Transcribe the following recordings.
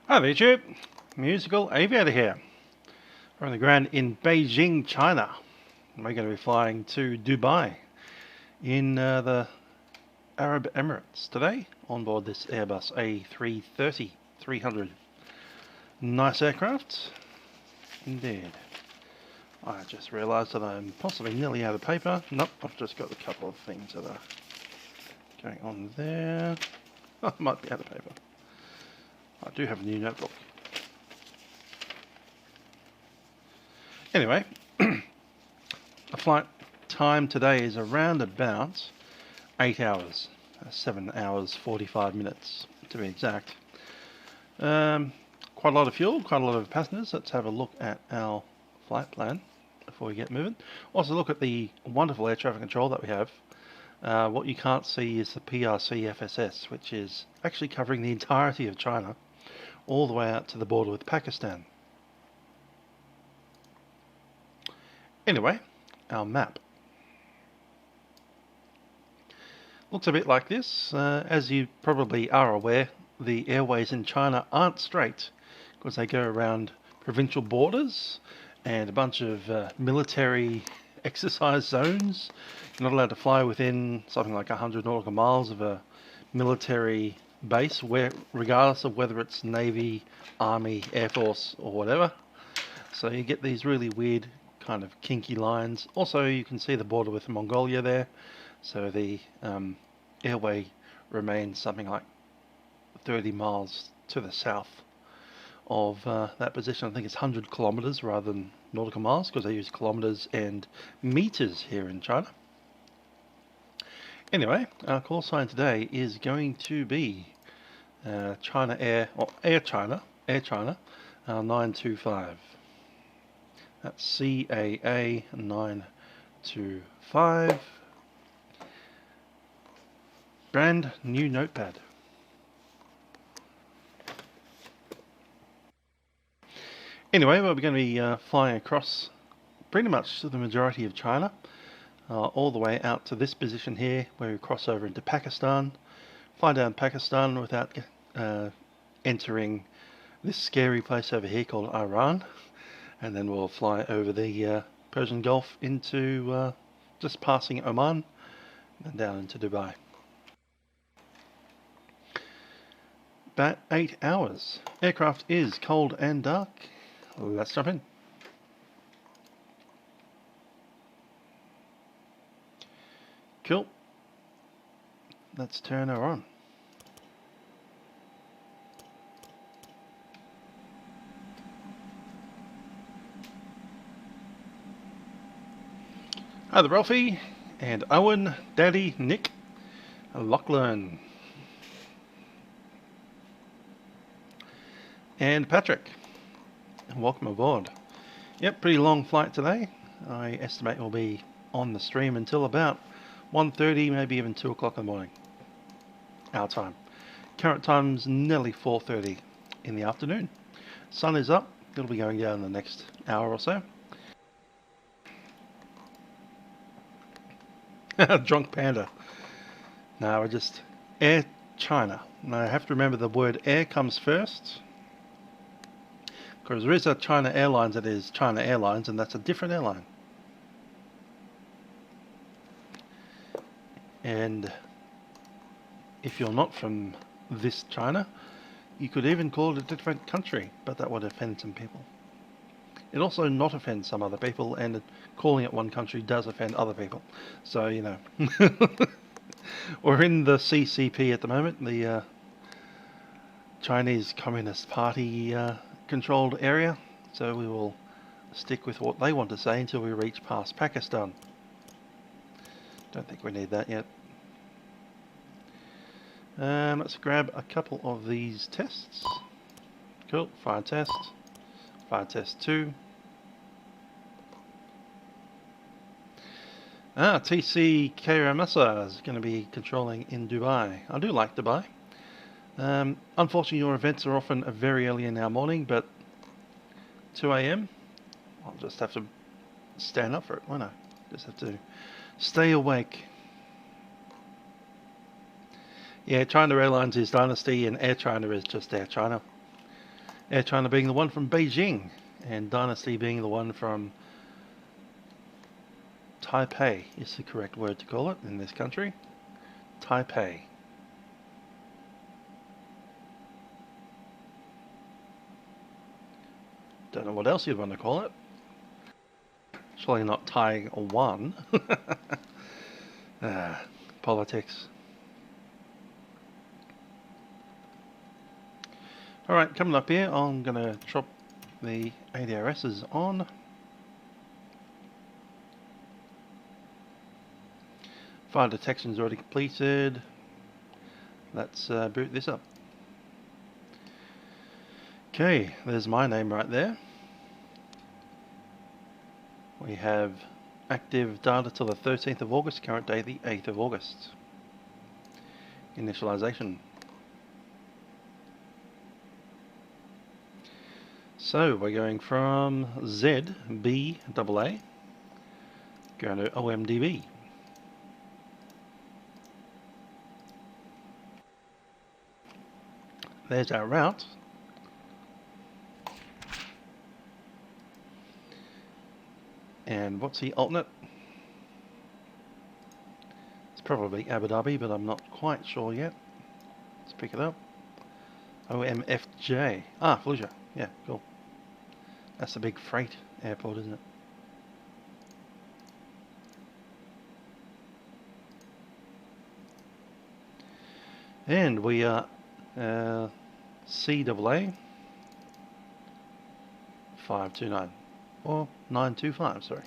Hi there YouTube, Musical Aviator here. We're on the ground in Beijing, China. We're going to be flying to Dubai in the Arab Emirates today on board this Airbus A330-300. Nice aircraft, indeed. I just realised that I'm possibly nearly out of paper. Nope, I've just got a couple of things that are going on there. I might be out of paper. I do have a new notebook. Anyway, the flight time today is around about 8 hours, 7 hours 45 minutes to be exact. Quite a lot of fuel, quite a lot of passengers. Let's have a look at our flight plan before we get moving. Also look at the wonderful air traffic control that we have. What you can't see is the PRC FSS, which is actually covering the entirety of China all the way out to the border with Pakistan. Anyway, our map looks a bit like this. As you probably are aware, the airways in China aren't straight because they go around provincial borders and a bunch of military exercise zones. You're not allowed to fly within something like 100 nautical miles of a military base, regardless of whether it's Navy, Army, Air Force or whatever. So you get these really weird kind of kinky lines. Also you can see the border with Mongolia there, so the airway remains something like 30 miles to the south of that position. I think it's 100 kilometers rather than nautical miles because they use kilometers and meters here in China. Anyway, our call sign today is going to be China Air, or Air China 925. That's CAA 925. Brand new notepad. Anyway, we're going to be flying across pretty much the majority of China, all the way out to this position here where we cross over into Pakistan, fly down Pakistan without entering this scary place over here called Iran, and then we'll fly over the Persian Gulf into just passing Oman and down into Dubai. About 8 hours. Aircraft is cold and dark. Let's jump in. Cool. Let's turn her on. Hi there, Ralphie and Owen, Daddy, Nick, Lachlan, and Patrick. Welcome aboard. Yep, pretty long flight today. I estimate we'll be on the stream until about 1:30, maybe even 2 o'clock in the morning. Our time. Current time's nearly 4:30 in the afternoon. Sun is up. It'll be going down in the next hour or so. Drunk Panda. No, we're just Air China. Now I have to remember the word air comes first, because there is a China Airlines that is China Airlines, and that's a different airline. And if you're not from this China, you could even call it a different country, but that would offend some people. It also not offend some other people, and calling it one country does offend other people. So, you know. We're in the CCP at the moment, the Chinese Communist Party controlled area, so we will stick with what they want to say until we reach past Pakistan. Don't think we need that yet. Let's grab a couple of these tests. Cool, fire test 2. TC Karamasa is going to be controlling in Dubai. I do like Dubai. Unfortunately, your events are often very early in our morning, but 2 AM, I'll just have to stand up for it, won't I? Just have to stay awake. Yeah, China Airlines is Dynasty and Air China is just Air China. Air China being the one from Beijing, and Dynasty being the one from Taipei is the correct word to call it in this country. Taipei. Don't know what else you'd want to call it. Surely not Taiwan. Politics. Alright, coming up here, I'm going to drop the ADRSs on. Fire detection is already completed. Let's boot this up. Okay, there's my name right there. We have active data till the 13th of August, current day the 8th of August. Initialization. So we're going from ZBAA, going to OMDB. There's our route. And what's the alternate? It's probably Abu Dhabi, but I'm not quite sure yet. Let's pick it up. OMFJ. Ah, Fallujah. Yeah, cool. That's a big freight airport, isn't it? And we are CAA 529 or 925, sorry.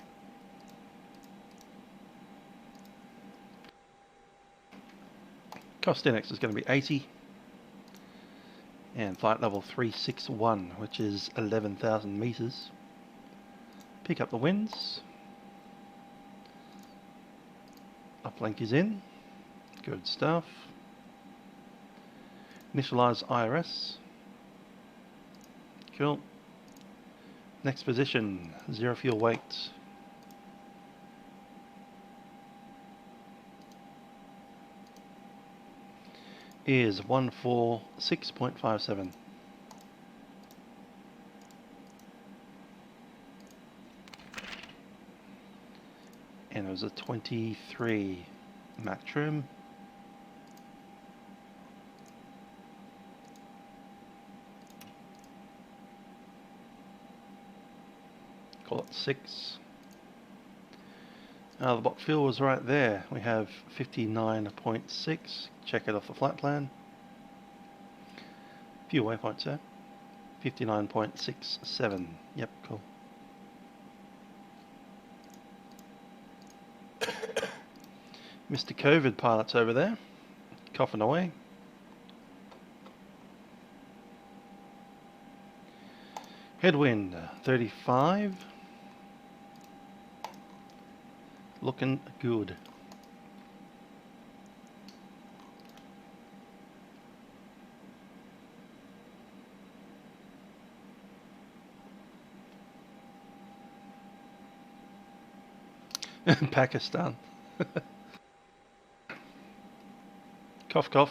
Cost index is going to be 80. And flight level 361, which is 11,000 meters. Pick up the winds. Uplink is in. Good stuff. Initialize IRS. Cool. Next position, 0 fuel weight. Is 146.57. And it was a 23 Mach trim. Call it 6. The block fuel was right there. We have 59.6. Check it off the flight plan. Few waypoints there. 59.67. Yep, cool. Mr. COVID pilot's over there, coughing away. Headwind 35. Looking good. Pakistan. Cough, cough.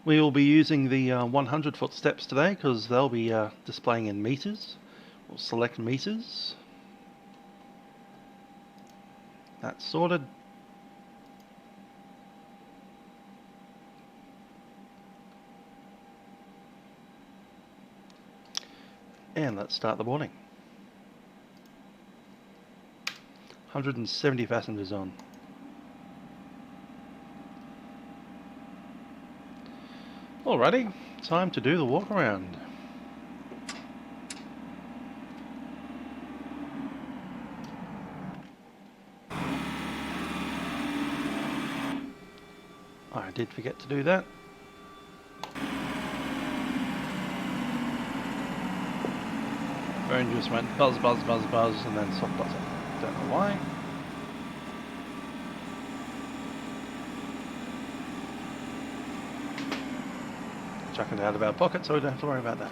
We will be using the 100-foot steps today because they'll be displaying in meters. We'll select meters. That's sorted. And let's start the boarding. 170 passengers on. Alrighty, time to do the walk around. I did forget to do that. Phone just went buzz, buzz, buzz, buzz, and then soft buzzer. Don't know why. Chucking it out of our pocket so we don't have to worry about that.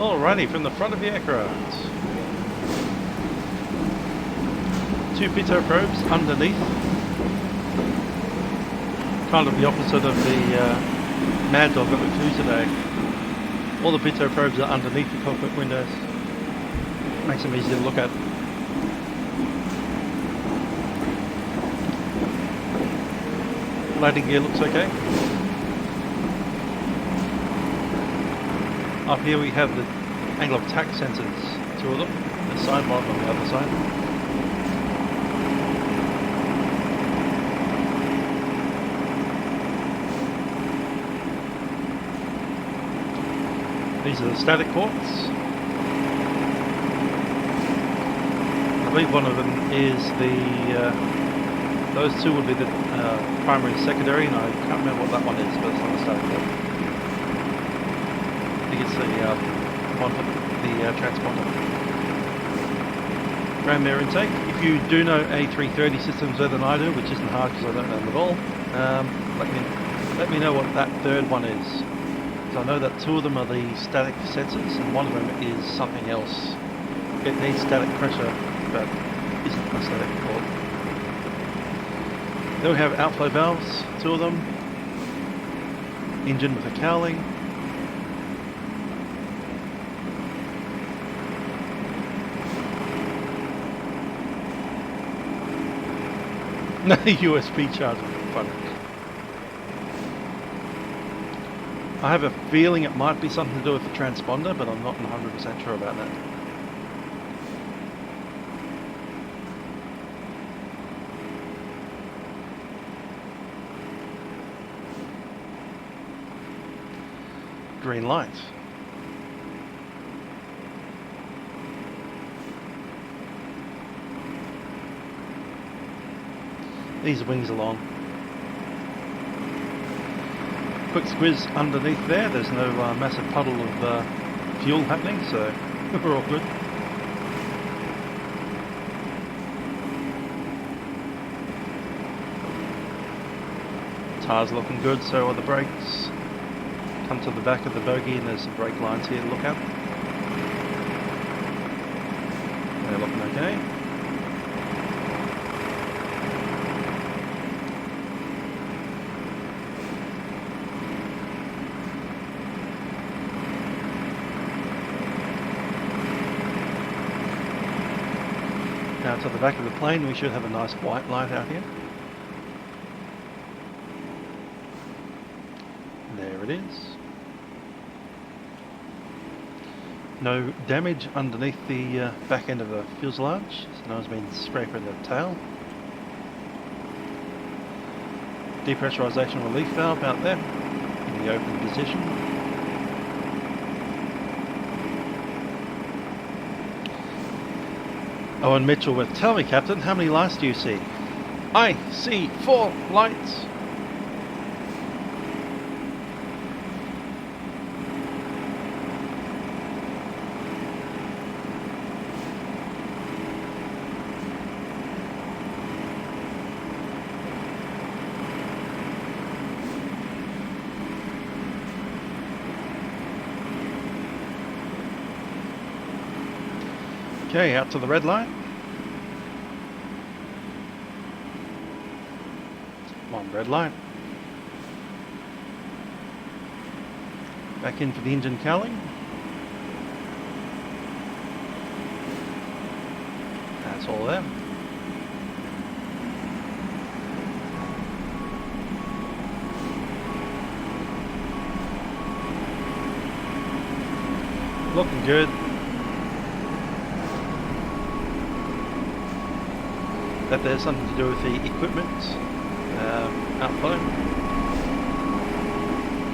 Alrighty, from the front of the aircraft. 2 pitot probes underneath. Kind of the opposite of the Mad Dog that we flew today. All the pitot probes are underneath the cockpit windows. Makes them easy to look at. Landing gear looks okay. Up here we have the angle of attack sensors, 2 of them, the side one on the other side. These are the static ports. I believe one of them is the, those 2 would be the primary and secondary, and I can't remember what that one is, but it's on the static port. I think it's the one for the transponder. Ground air intake. If you do know A330 systems better than I do, which isn't hard because I don't know them at all, let me know what that third one is. Because I know that 2 of them are the static sensors, and one of them is something else. It needs static pressure, but isn't a static port. Then we have outflow valves, 2 of them. Engine with a cowling. No USB charger. Funny. I have a feeling it might be something to do with the transponder, but I'm not 100% sure about that. Green light. These wings along. Quick squeeze underneath there. There's no massive puddle of fuel happening, so we're all good. Tires looking good, so are the brakes. Come to the back of the bogie and there's some brake lines here to look at. They're looking okay. Now to the back of the plane we should have a nice white light out here. There it is. No damage underneath the back end of the fuselage, so no one's been scraping the tail. Depressurization relief valve out there in the open position. Owen Mitchell with, tell me Captain, how many lights do you see? I see 4 lights. Okay, out to the red light. 1 red light. Back in for the engine cowling. That's all there. Looking good. That there's something to do with the equipment outflow,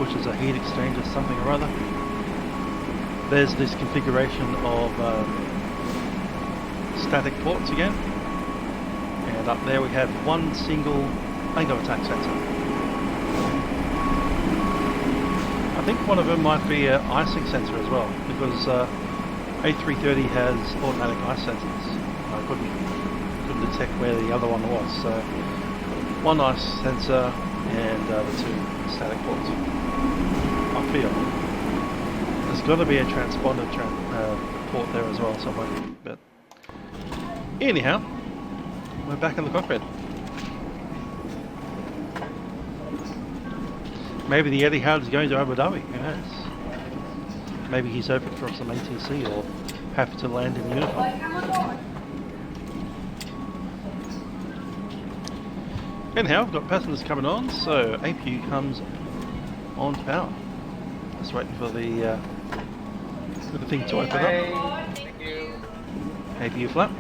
which is a heat exchanger, something or other. There's this configuration of static ports again, and up there we have 1 single angle of attack sensor. I think one of them might be an icing sensor as well, because A330 has automatic ice sensors. I couldn't detect where the other one was, so 1 ice sensor and the 2 static ports. I feel. There's got to be a transponder port there as well somewhere. But anyhow, we're back in the cockpit. Maybe the Etihad is going to Abu Dhabi. Who knows? Maybe he's hoping for some ATC or have to land in uniform. Anyhow, we've got passengers coming on, so APU comes on power. Just waiting for the thing to open up. Thank you. APU flap.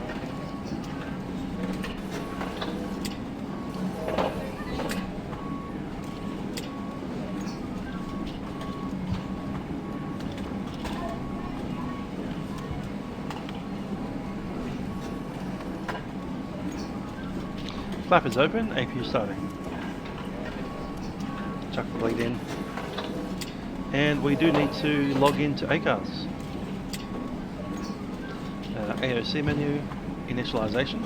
Flap is open, APU starting. Chuck the lead in. And we do need to log into ACARS. AOC menu, initialization.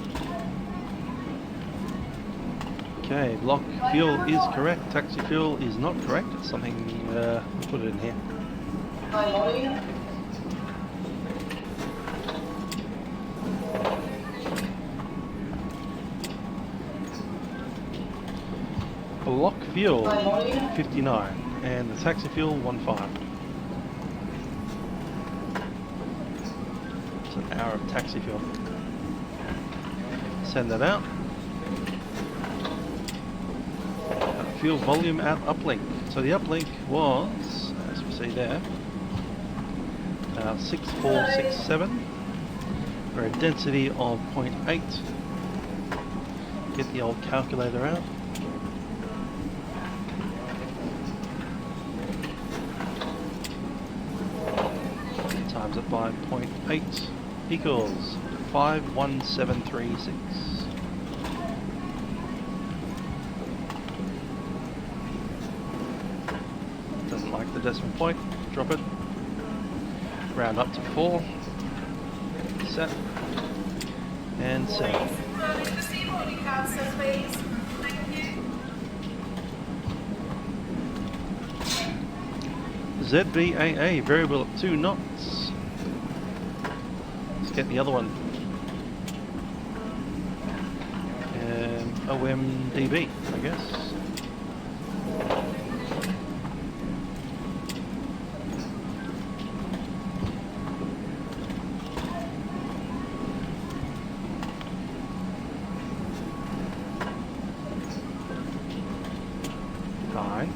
Okay, block fuel is correct, taxi fuel is not correct. It's something, we'll put it in here. Block fuel 59 and the taxi fuel 15. It's an hour of taxi fuel. Send that out. Fuel volume at uplink. So the uplink was, as we see there, 6467 for a density of 0.8. Get the old calculator out. Times it by 0.8 equals 51736. Doesn't like the decimal point, drop it. Round up to 4. Set. And set. ZBAA variable at 2 knots. Let's get the other one. OMDB, I guess. Fine.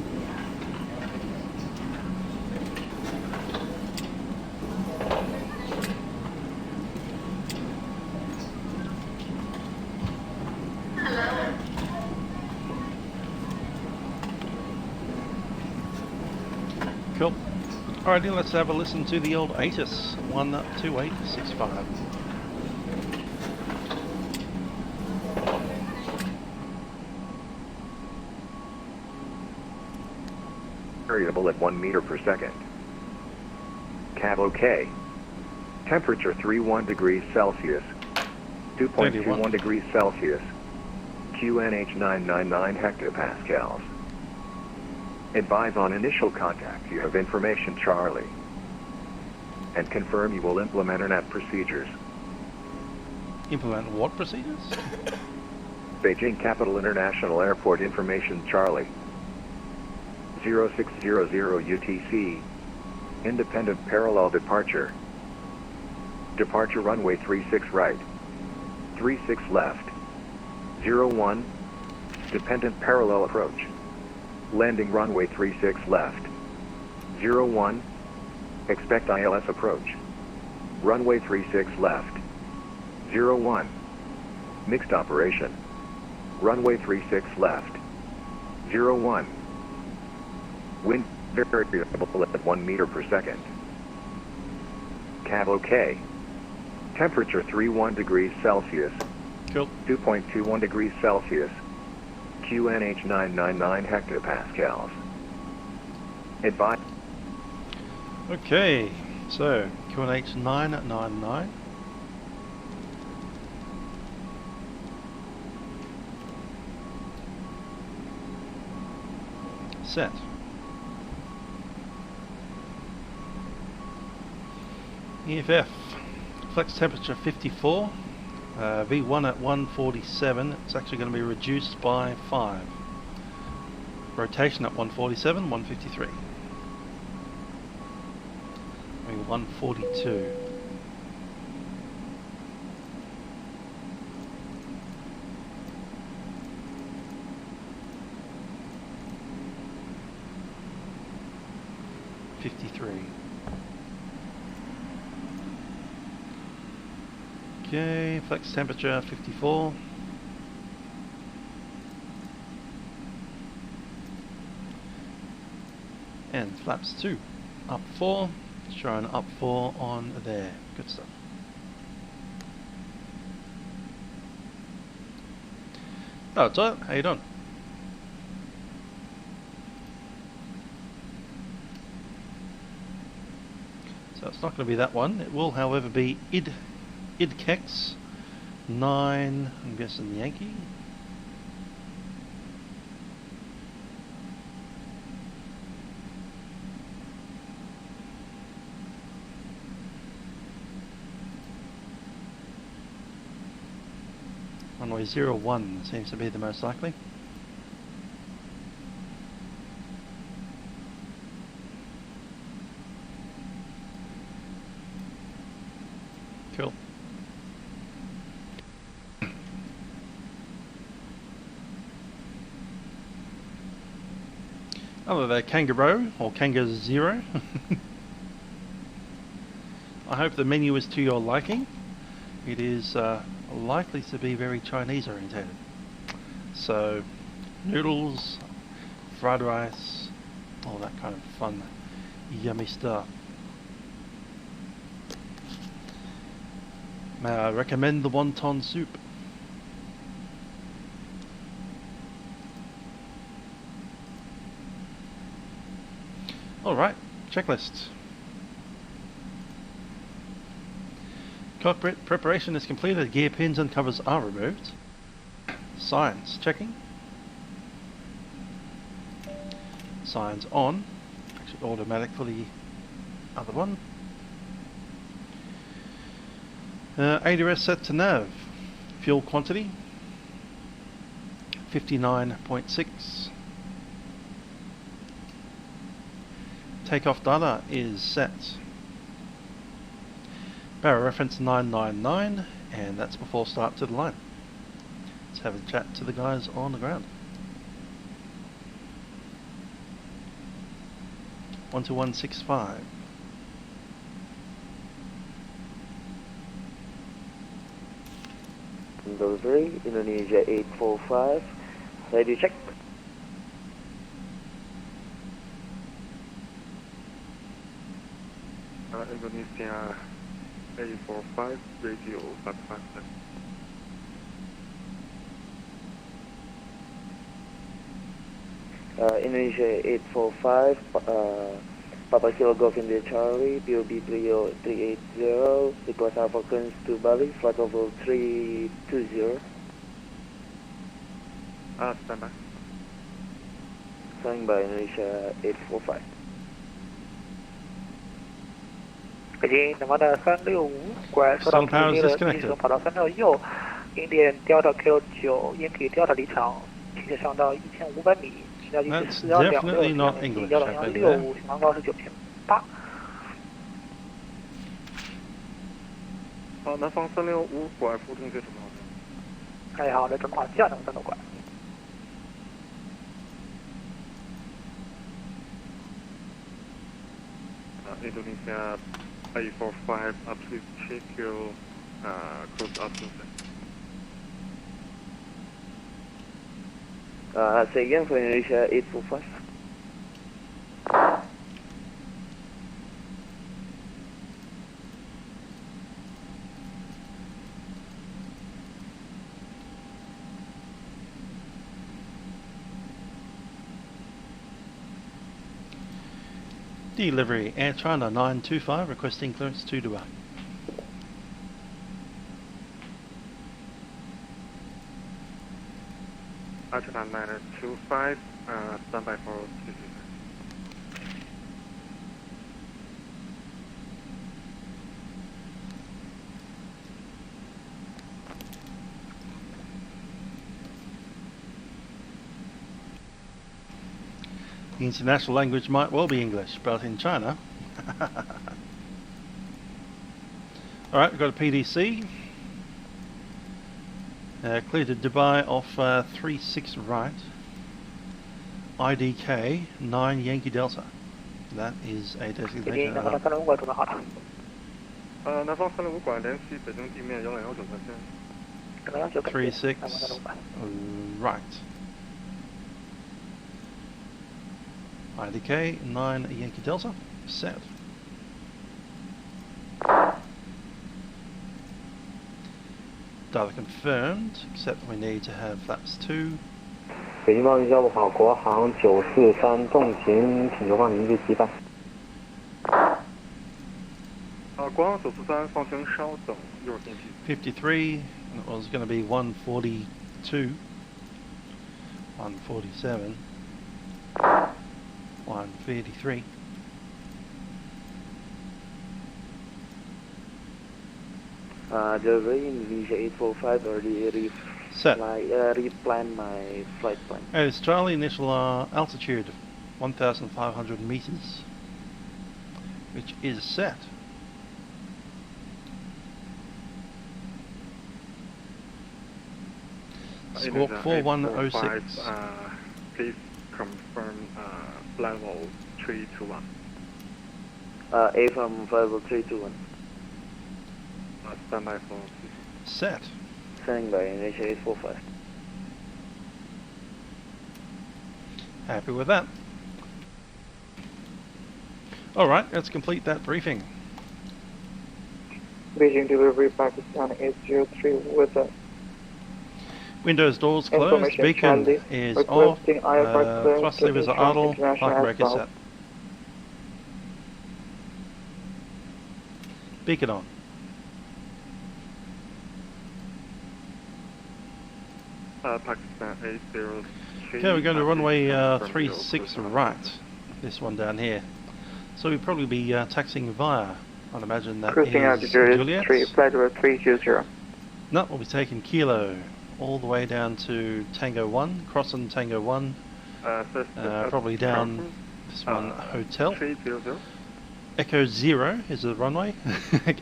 Cool. Alrighty, let's have a listen to the old ATIS 12865. Variable at 1 meter per second. Cav OK. Temperature 31 degrees Celsius. 2.21 degrees Celsius. QNH 999 hectopascals. Advise on initial contact you have information Charlie. And confirm you will implement internet procedures. Implement what procedures? Beijing Capital International Airport information Charlie. 0600 UTC. Independent parallel departure. Departure runway 36 right. 36 left. 01. Dependent parallel approach. Landing runway 36 left. 01. Expect ILS approach. Runway 36 left. 01. Mixed operation. Runway 36 left. 01. Wind variable at 1 meter per second. Cav OK. Temperature 31 degrees Celsius. Cool. 2.21 degrees Celsius. QNH 999 hectopascals. Advise. Okay, so QNH 999. Set. EFF, flex temperature 54, V1 at 147, it's actually going to be reduced by 5. Rotation at 147, 153. Maybe 142. Okay, flex temperature 54. And flaps 2. Up 4. Showing up 4 on there. Good stuff. Oh, Todd, how you doing? So it's not going to be that one. It will, however, be IDKEX 9, I'm guessing Yankee. Runway 01 seems to be the most likely. Cool. Oh, the Kangaroo or Kangaroo Zero. I hope the menu is to your liking. It is likely to be very Chinese orientated. So, noodles, fried rice, all that kind of fun, yummy stuff. May I recommend the wonton soup? Alright, checklist. Cockpit preparation is completed, gear pins and covers are removed. Signs checking. Signs on. Actually automatic for the other one. ADRS set to nav. Fuel quantity 59.6. Takeoff data is set. Barrel reference 999, and that's before start to the line. Let's have a chat to the guys on the ground. 12165. Livery, Indonesia 845. Ready check. Indonesia 845, radio 557. Indonesia 845, Papa Kilo Golf India Charlie, POB 380, request Alpha Clearance to Bali, flight level 320. Stand by. Flying by Indonesia 845. Beijing 365，拐收到 Sound power is 途经的 disconnected. 逆时钟跑道360右，应电 Delta Kilo 9，英体 Delta 离场，倾斜上到1500米，起跳距That's 是412.6， definitely not English, I think, there. 65平方高是9000八。好，南方365拐附近这什么？哎，好的，准跑降能3度拐。Indonesia 845, please check your cruise altitude. Say again for Indonesia 845. Delivery, Air China 925, requesting clearance to Dubai. Air China 925, stand by for TC. 925, The international language might well be English, but in China. Alright, we've got a PDC. Clear to Dubai off 36 right. IDK 9 Yankee Delta. That is a 北京 designation. 南方305馆准备好了。南方305馆联系北京地面120准在线。可能要求改变。 36 南方305馆。 right. IDK 9 Yankee Delta. Set. Data confirmed, except we need to have flaps 2. 北京报运交不好，国航943重型，请求放行至机办。国航943放行稍等，一会儿电梯。 53, and it was going to be 142, 147, 133. Delivery Indonesia 845 already Set. replan my flight plan. It's Charlie, initial altitude 1,500 meters, which is set. Squawk 4106. Please confirm level 321. A from 50321. Standby for. Set. Standing by Indonesia 845. Happy with that. Alright, let's complete that briefing. Beijing delivery Pakistani 803 with a Windows doors closed, Information beacon Charlie, is off, requesting Firefox clearance thrust to levers are International idle, parking brake is Airspace. set. Beacon on. Pakistan 803. Okay, we're going to runway 36 right, this one down here. So we'll probably be taxiing via, I'd imagine that Cruising is altitude Juliet. is flight level 320. No, we'll be taking Kilo all the way down to Tango 1, crossing Tango 1, probably down this one, Hotel. 300. Echo 0 is the runway.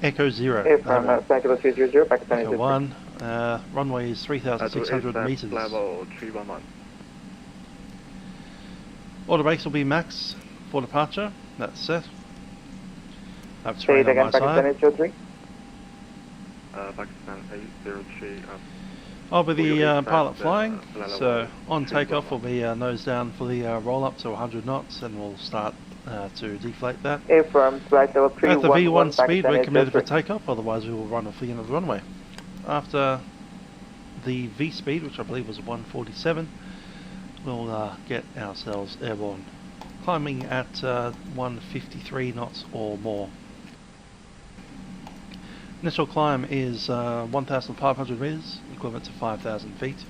Echo 0. A from flight level 320, Pakistani Echo 1, runway is 3,600 meters. Level 311. Order base will be max for departure. That's set. I've Say terrain it on again, my Pakistan side. 803. Pakistan 803. I'll be the expect, pilot flying, level so on 311. takeoff we'll be nose down for the roll up to 100 knots and we'll start to deflate that. A from flight level At the 311, V1 speed we're Pakistan committed for 803. takeoff, otherwise we will run off the end of the runway. After the V speed, which I believe was 147, we'll get ourselves airborne. Climbing at 153 knots or more. Initial climb is 1,500 meters, equivalent to 5,000 feet.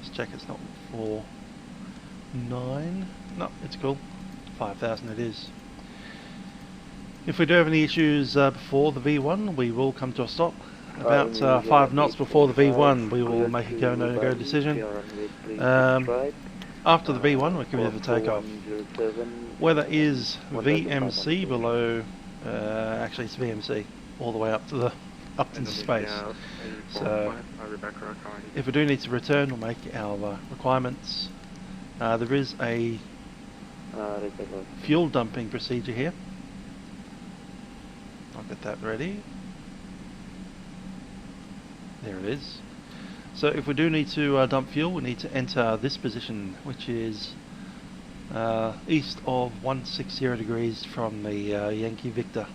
Just check it's not 4,9. No, it's cool. 5,000 it is. If we do have any issues before the V1, we will come to a stop. About 5 knots before the V1, we will make a go no go decision. After the V1, we're committed for takeoff. Weather is VMC below. Actually, it's VMC all the way up to the into space. So if we do need to return, we'll make our requirements. There is a fuel dumping procedure here. I'll get that ready. There it is. So if we do need to dump fuel, we need to enter this position, which is east of 160 degrees from the Yankee Victor.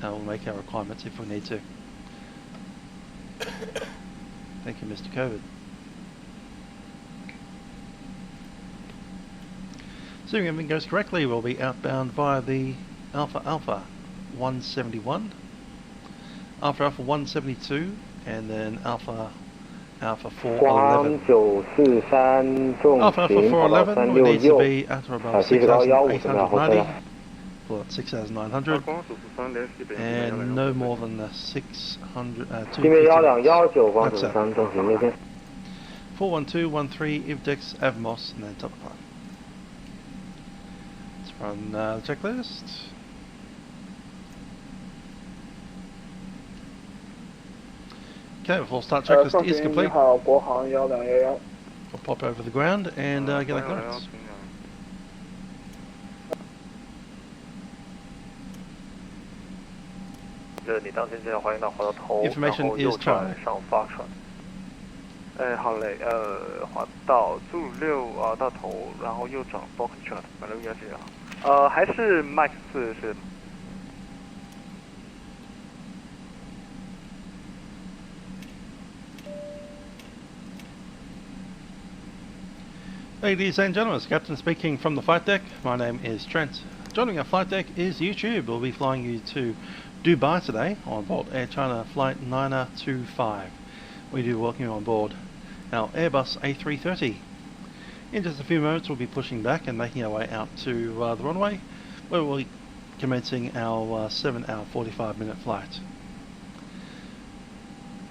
We'll make our requirements if we need to. Thank you, Mr. COVID. Assuming everything goes correctly, we'll be outbound via the Alpha 171, Alpha 172, and then Alpha 411. Alpha 411 we need to be at or above 6,890, pull at 6,900, and no more than 600, 41213 IVDEX Avmos, and then top of climb. Run the checklist. Okay, before start checklist is complete. 你好，国航1211。 We'll pop over the ground and get a 欢迎来到 clearance. 平阳。你当前进行欢迎到滑到头，然 Information 后右 is 转 Charlie. 上发船。好嘞，滑到456到头，然后右转 Box Shot， 马六1号。还是 Max 4是。Ladies and gentlemen, it's Captain speaking from the flight deck. My name is Trent. Joining our flight deck is YouTube. We'll be flying you to Dubai today on board Air China Flight 925. We do welcome you on board our Airbus A330. In just a few moments we'll be pushing back and making our way out to the runway, where we'll be commencing our 7-hour 45-minute flight.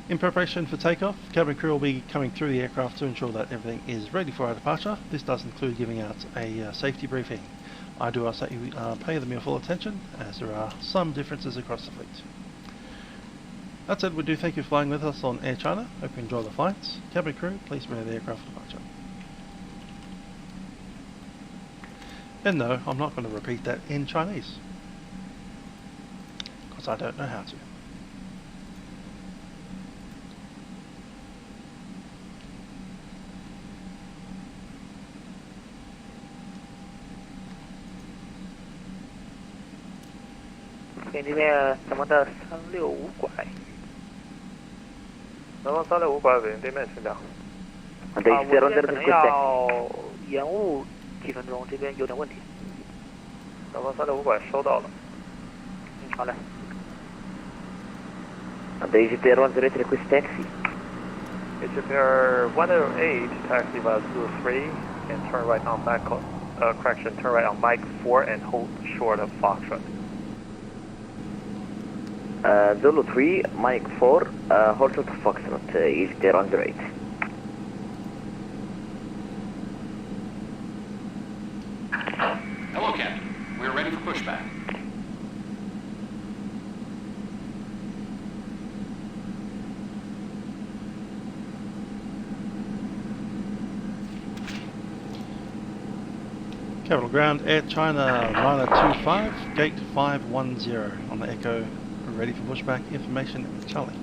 In preparation for takeoff, cabin crew will be coming through the aircraft to ensure that everything is ready for our departure. This does include giving out a safety briefing. I do ask that you pay them your full attention, as there are some differences across the fleet. That said, we do thank you for flying with us on Air China. Hope you enjoy the flights. Cabin crew, please prepare the aircraft for departure. And no, I'm not going to repeat that in Chinese, because I don't know how to.请这边咱们的365拐。南方365拐北京对面请讲。我这边可能要延误几分钟，这边有点问题。南方365拐收到了。好嘞。Egypt Air 108 request taxi. Egypt Air 108 taxi via Zulu 3 and turn right on correction, turn right on Mike 4 and hold short of Foxtrot. Zulu 3, Mike 4, hold short of Foxtrot, Egypt Air 108. Hello, Captain. We're ready for pushback. Capital Ground, Air China 925, gate 510 on the Echo, ready for pushback. Information, Charlie.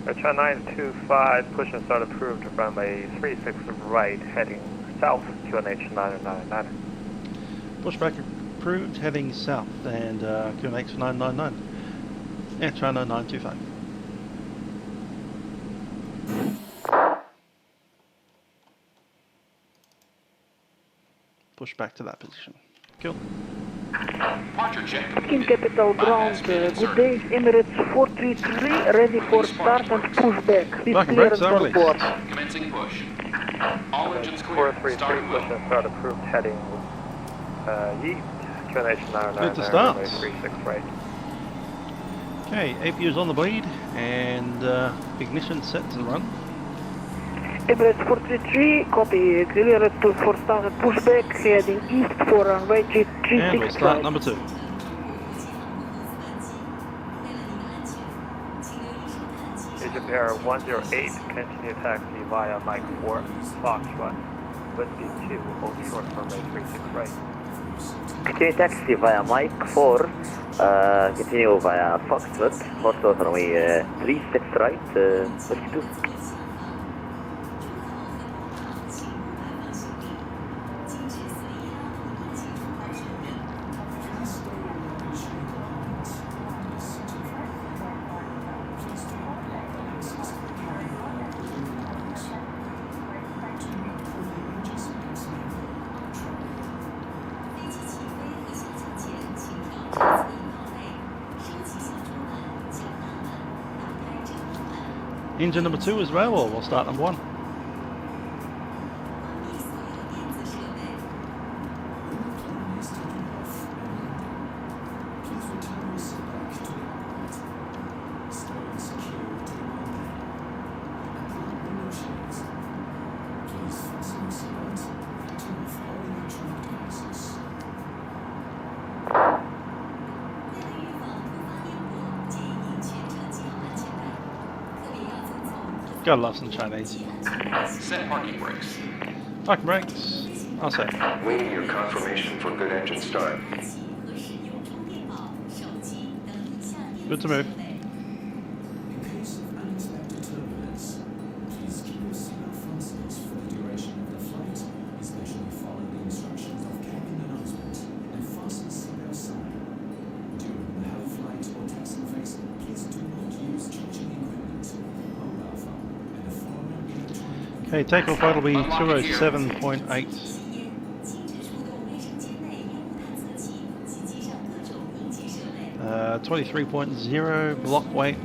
Air China 925, push and start approved, runway 36 right, heading south, QNH 999. Pushback approved, heading south, and QNH 999. Air China 925. Push back to that position. Cool. Departure check. In Capital Ground, good day, Emirates 433, ready for start and pushback. Please Back and clear brakes and are released. report. Commencing push. All engines clear. 433, Starting push well. and start approved, heading east, QNH 999, Good to start. runway 36 right. Okay, APU's on the bleed, and ignition set to run. Emirates 433, copy, clear for start and pushback, heading east for runway And we'll 36 start right. number 2. Egypt Air 108, continue taxi via Mike 4, Foxtrot, Whiskey 2, hold short runway 36 right. Continue taxi via Mike 4, continue via Foxtrot, hold short runway 36 right, Whiskey 2. Engine number 2 as well, or we'll start number 1. Gotta love some Chinese. Set parking brakes. Parking brakes. I'll say. Waiting your confirmation for good engine start. Good to move. Okay, takeoff weight will be 207.8. 23.0, block weight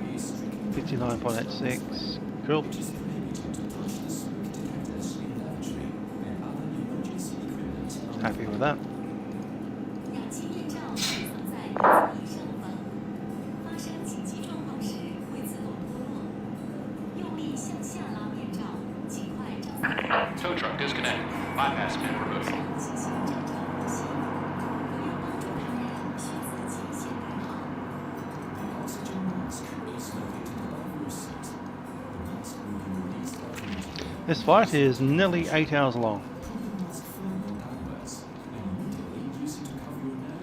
59.86. Cool. Happy with that. Tow truck disconnect. Bypass pin removed. This flight is nearly 8 hours long.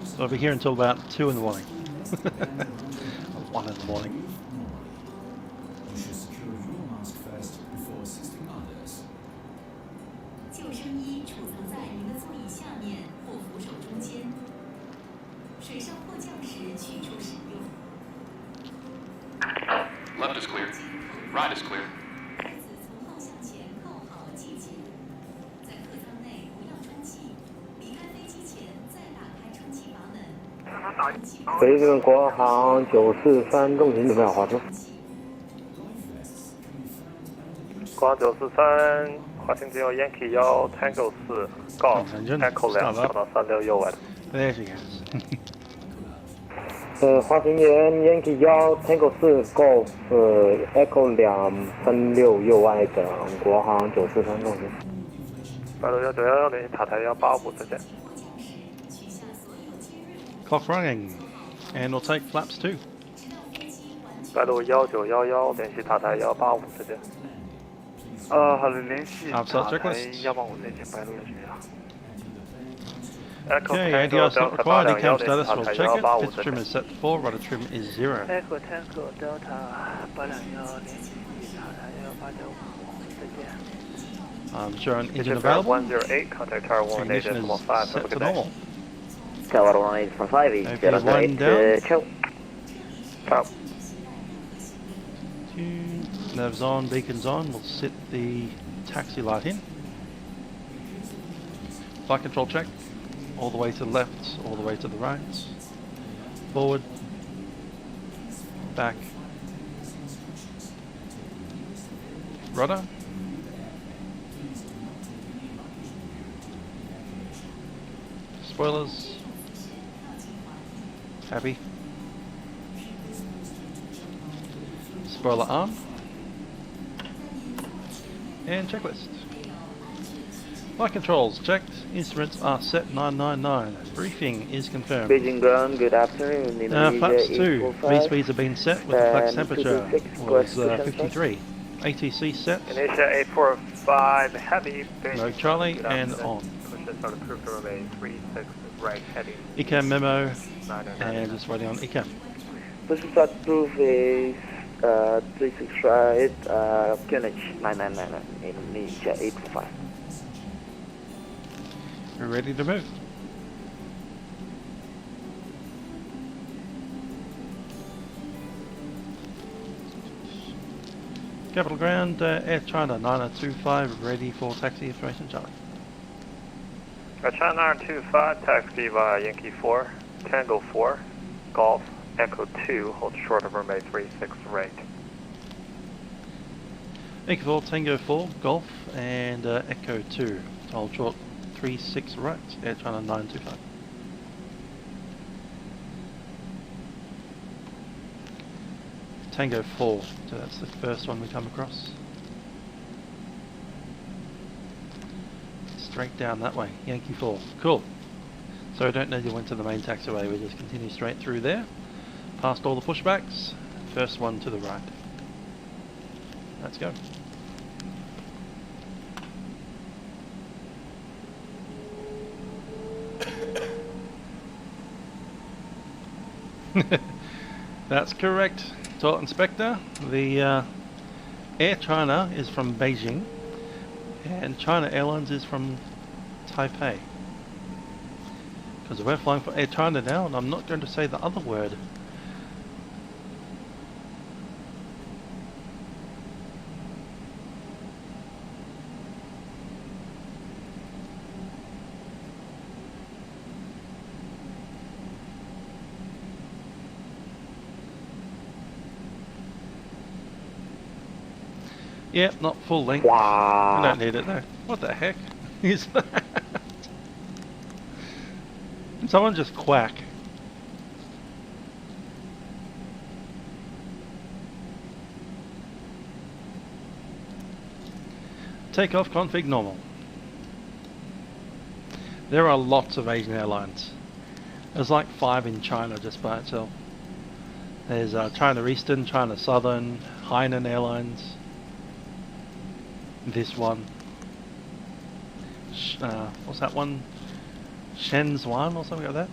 So I'll be here until about 2 in the morning. 1 in the morning. Left is clear. Right is clear.北京国航943重型准备好滑出。国航943，滑行只有 Yankee 1 Tango 4 Golf Echo 2小到36右外。There she goes. 滑行员 Yankee 1 Tango 4 Golf Echo 2 36右外等国航943重型。白鹭1911联系塔台185再见。Clock running, and we'll take flaps 2. 白鹭1911联系塔台185再见。好的，联系塔台185再见，白鹭1911。Okay, ADR set required, ECAM status, we'll check it. Pitch trim is set to 4, rudder trim is 0. Echo Tango Delta 821联系塔台185再见。Showing engine available. 108, contact tower 118 Ignition is set to normal. Tower 185 is FP1 down. Chill. Top. Nerves on, beacons on. We'll set the taxi light in. Flight control check. All the way to the left, all the way to the right. Forward. Back. Rudder. Spoilers. Happy. Spoiler arm. And checklist. Flight controls checked. Instruments are set 999. Briefing is confirmed. Beijing ground, good afternoon. Flaps 2. V-speeds have been set with the flex temperature was 53. ATC set. Initial 845 heavy. No Charlie and on. Push approved to remain 36 right heading. ECAM memo and just waiting on ECAM. Push start proof is 36 right, QNH 999 Indonesia 845. We're ready to move. Capital Ground, Air China 9025, ready for taxi information, Charlie. Air China 925, taxi via Yankee 4, Tango 4, Golf, Echo 2, hold short of runway 36 right. Echo 4, Tango 4, Golf, and Echo 2, hold short 36 right, Air China 925. Tango 4, so that's the first one we come across. Straight down that way, Yankee 4, cool. So we don't need to went to the main taxiway, we just continue straight through there. Past all the pushbacks, first one to the right. Let's go. That's correct, Tour Inspector. The Air China is from Beijing, and China Airlines is from Taipei. Because we're flying for Air China now, and I'm not going to say the other word. Yep, not full length. I don't need it though. What the heck is that? Did someone just quack? Takeoff config normal. There are lots of Asian airlines. There's like 5 in China just by itself. There's China Eastern, China Southern, Hainan Airlines. This one. What's that one? Shenzhen or something like that?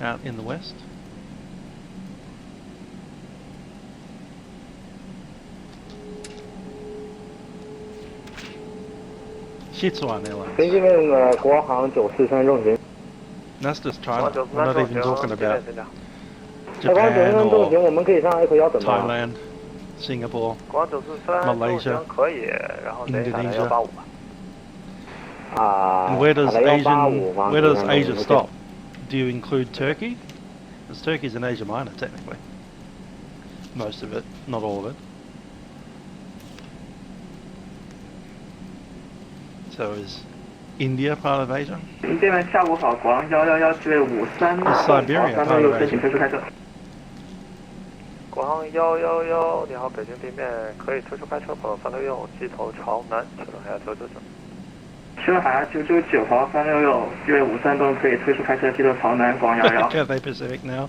Out in the west. Sichuan Airlines. That's just China. We're not even talking about Japan or Thailand, Singapore, Malaysia, Indonesia. And where does Asia stop? Do you include Turkey? Because Turkey's in Asia Minor technically. Most of it, not all of it. So is India part of Asia? Is Siberia part of Asia? 国航111，你好，北京地面可以推出开车跑366，机头朝南，请海峡999。车海峡999，跑366，机位53都可以推出开车，机头朝南，广11。Cathay Pacific now.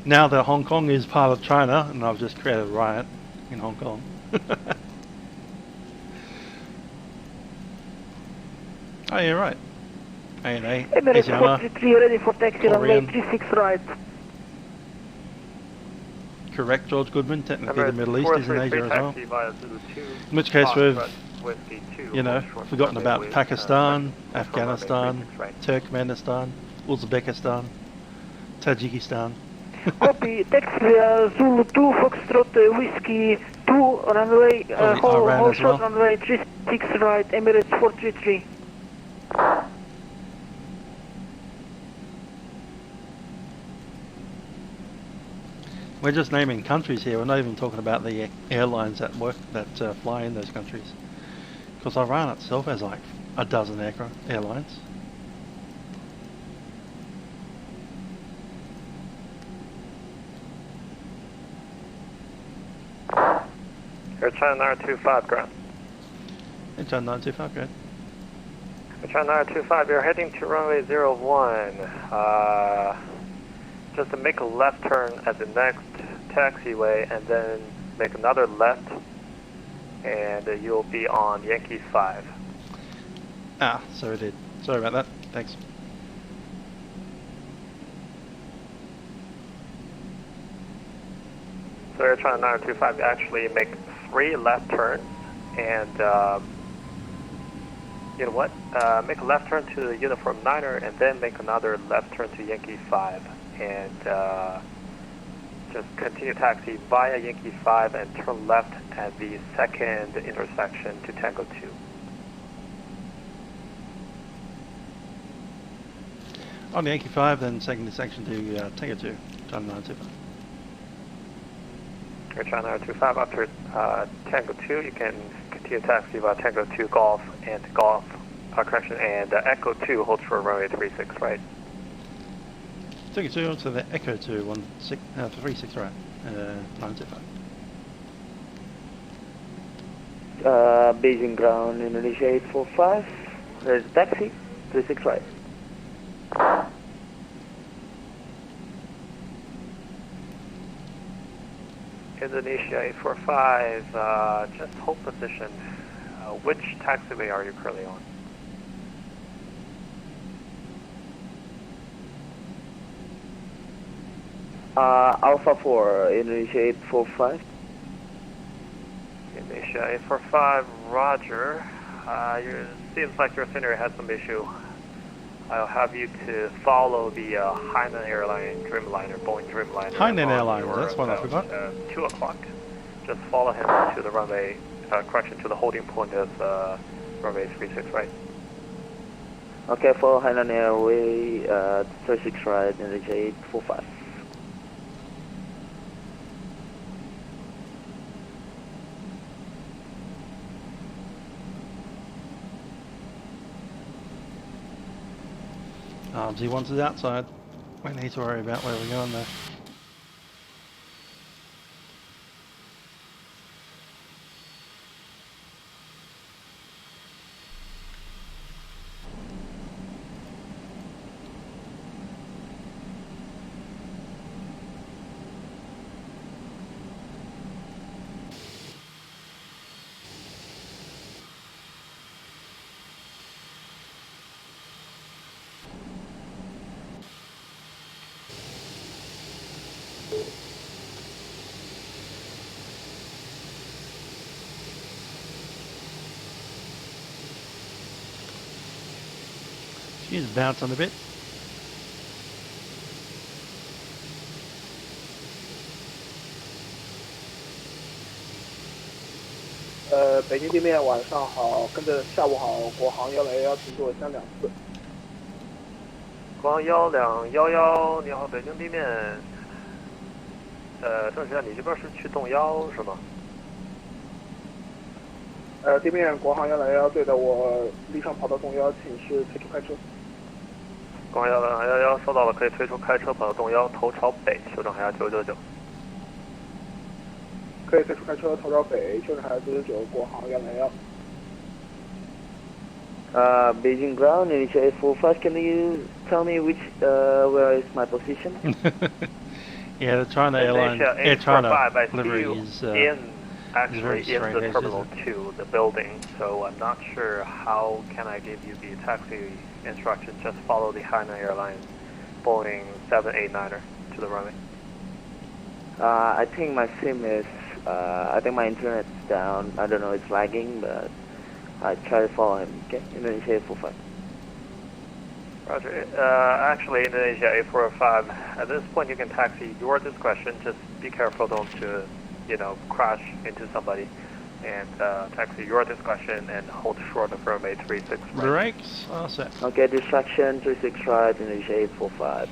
Now that Hong Kong is part of China, and I've just created a riot in Hong Kong. Oh, you're right. ANA, Emirates Isiana, 43 ready for taxi runway 36 right. Correct, George Goodman. Technically, the Middle East is in Asia as well. In which case, we've, you know, forgotten about Pakistan, Afghanistan, Turkmenistan, Uzbekistan, Tajikistan. Copy, taxi Zulu 2, Foxtrot, Whiskey 2, runway, hold short runway 36 right, Emirates 433. We're just naming countries here. We're not even talking about the airlines that fly in those countries. Because Iran itself has like a dozen airlines. Air China 925 ground. Air China 925 ground. Air China 925, you're heading to runway 01. Just to make a left turn at the next taxiway and then make another left and you'll be on Yankee 5. Ah, so it did. Sorry about that. Thanks. So Air China 925, you actually make 3 left turns and you know what? Make a left turn to the Uniform Niner and then make another left turn to Yankee 5. And just continue taxi via Yankee 5 and turn left at the second intersection to Tango 2. On the Yankee 5, then second intersection to Tango 2, China 925. Air China 925 after Tango 2, you can continue taxi via Tango 2 Golf and Golf, and Echo 2 holds for runway 36 right. Tango 2 to the Echo 2, 36 right, 925. Beijing ground, Indonesia 845. There's a taxi, 36 right. Indonesia 845, just hold position. Which taxiway are you currently on? Alpha 4, Indonesia 845. Indonesia 845, roger. Seems like your scenery has some issue. I'll have you to follow the Hainan Airline Dreamliner, Boeing Dreamliner. Hainan Airlines, that's one I forgot. 2 o'clock. Just follow him to the runway, correction, to the holding point of runway 36 right. Okay, follow Hainan Airway, 36 right, Indonesia 845. Z1's is outside. We need to worry about where we're going there. She's bouncing a bit. Beijing 地面晚上好，跟着下午好，国航101停座相2次。国航1211，你好，北京地面。郑先生，你这边是去动幺是吗？地面国航101，对的，我离上跑道动幺，请示退出开车。国航101收到了，可以退出开车，跑道动幺，头朝北，修正海峡999。可以退出开车，头朝北，修正海峡999，国航101。Beijing ground, Indonesia 845. Can you tell me where is my position? Yeah, the China Airlines, Air China livery is actually very in the strange, Terminal 2, the building, so I'm not sure how can I give you the taxi instructions. Just follow the Hainan Airlines Boeing 789er to the runway. I think my SIM is, I think my internet's down. I don't know, it's lagging, but I try to follow him. Okay, Indonesia 845. Roger. Actually, Indonesia 845. At this point, you can taxi your discretion. Just be careful, don't crash into somebody. And taxi your discretion and hold short of runway 36 right. Brakes are set. Okay, distraction 36 right, Indonesia 845.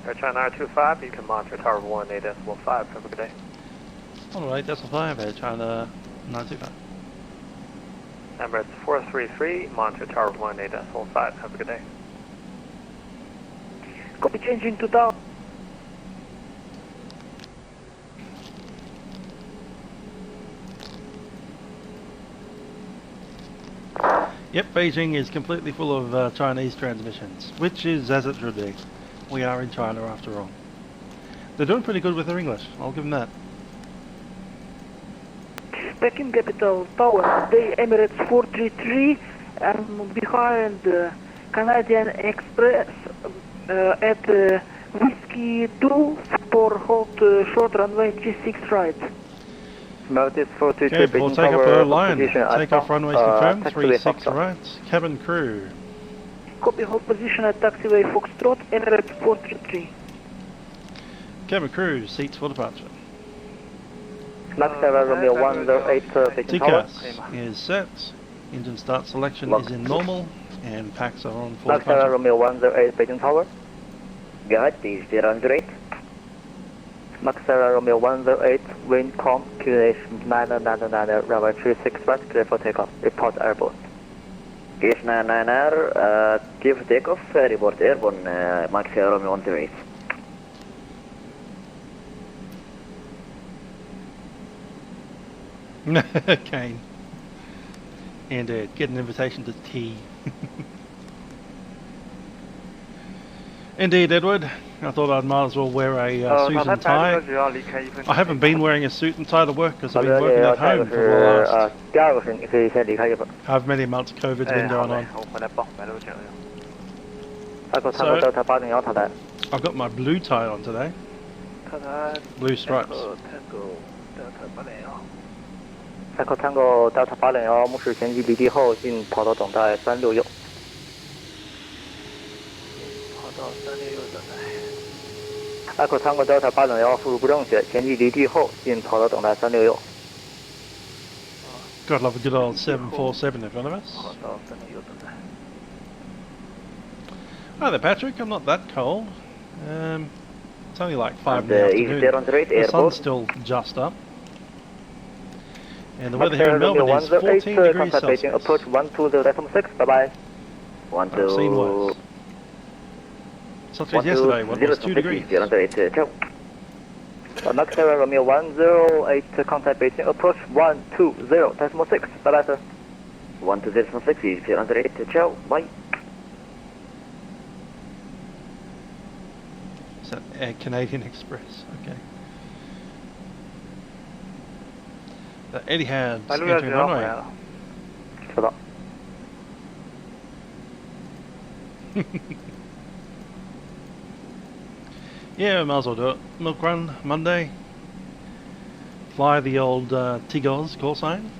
Air China R25, you can monitor tower 1 8.5. Have a good day. Alright, that's a 5, Air China 925. Emirates 433, monitor tower 1 8.5. Have a good day. Copy, changing to down. Yep, Beijing is completely full of Chinese transmissions, which is as it should be. We are in China after all. They're doing pretty good with their English, I'll give them that. Peking Capital Tower, the Emirates 433, behind Canadian Express at Whiskey 2 for hold short runway 36 right. Notice 423 Okay, we'll Beijing take up Tower, our line. Takeoff runways confirmed, taxiway 36 Foxtrot. right. Cabin crew. Copy, hold position at taxiway Foxtrot, Emirates 433. Cabin crew, seats for departure. Maxera Romeo 108 Beijing Tower. TCAS is set. Engine start selection is in normal, and packs are on full Maxera departure. Romeo 108 Beijing Tower. Guide is 008. Maxera Romeo 108, wind calm, QNH 999, runway 36 right, clear for takeoff. Report airborne. QNH 999, clear for takeoff, report airborne, Maxera Romeo 108. Kane. And get an invitation to tea. Indeed, Edward. I thought I might as well wear a suit and tie. I haven't been wearing a suit and tie to work because I've been working at home for the last however many months COVID's been going on. So, I've got my blue tie on today. Blue stripes. Echo Tango Delta 801，目视前机离地后，进跑道等待36右。跑道36右等待。Echo Tango Delta 801，输入不正确，前机离地后，进跑道等待36右。God love a good old 747 in front of us. 跑道36右等待。Hi there, Patrick. I'm not that cold. It's only like 5 in the afternoon. The sun's still just up. And the weather here in Melbourne is 14 degrees Celsius. Approach 120.6, bye-bye. I've seen worse. Such as yesterday, when it was 2 degrees. Max Romeo 108, contact Beijing, approach 120.6, bye-bye, sir. 120.6, 008, ciao, bye. Is that Air Canadian Express? Okay. The Etihad's entering runway. Yeah, we might as well do it. Milk run Monday. Fly the old Tigos call sign.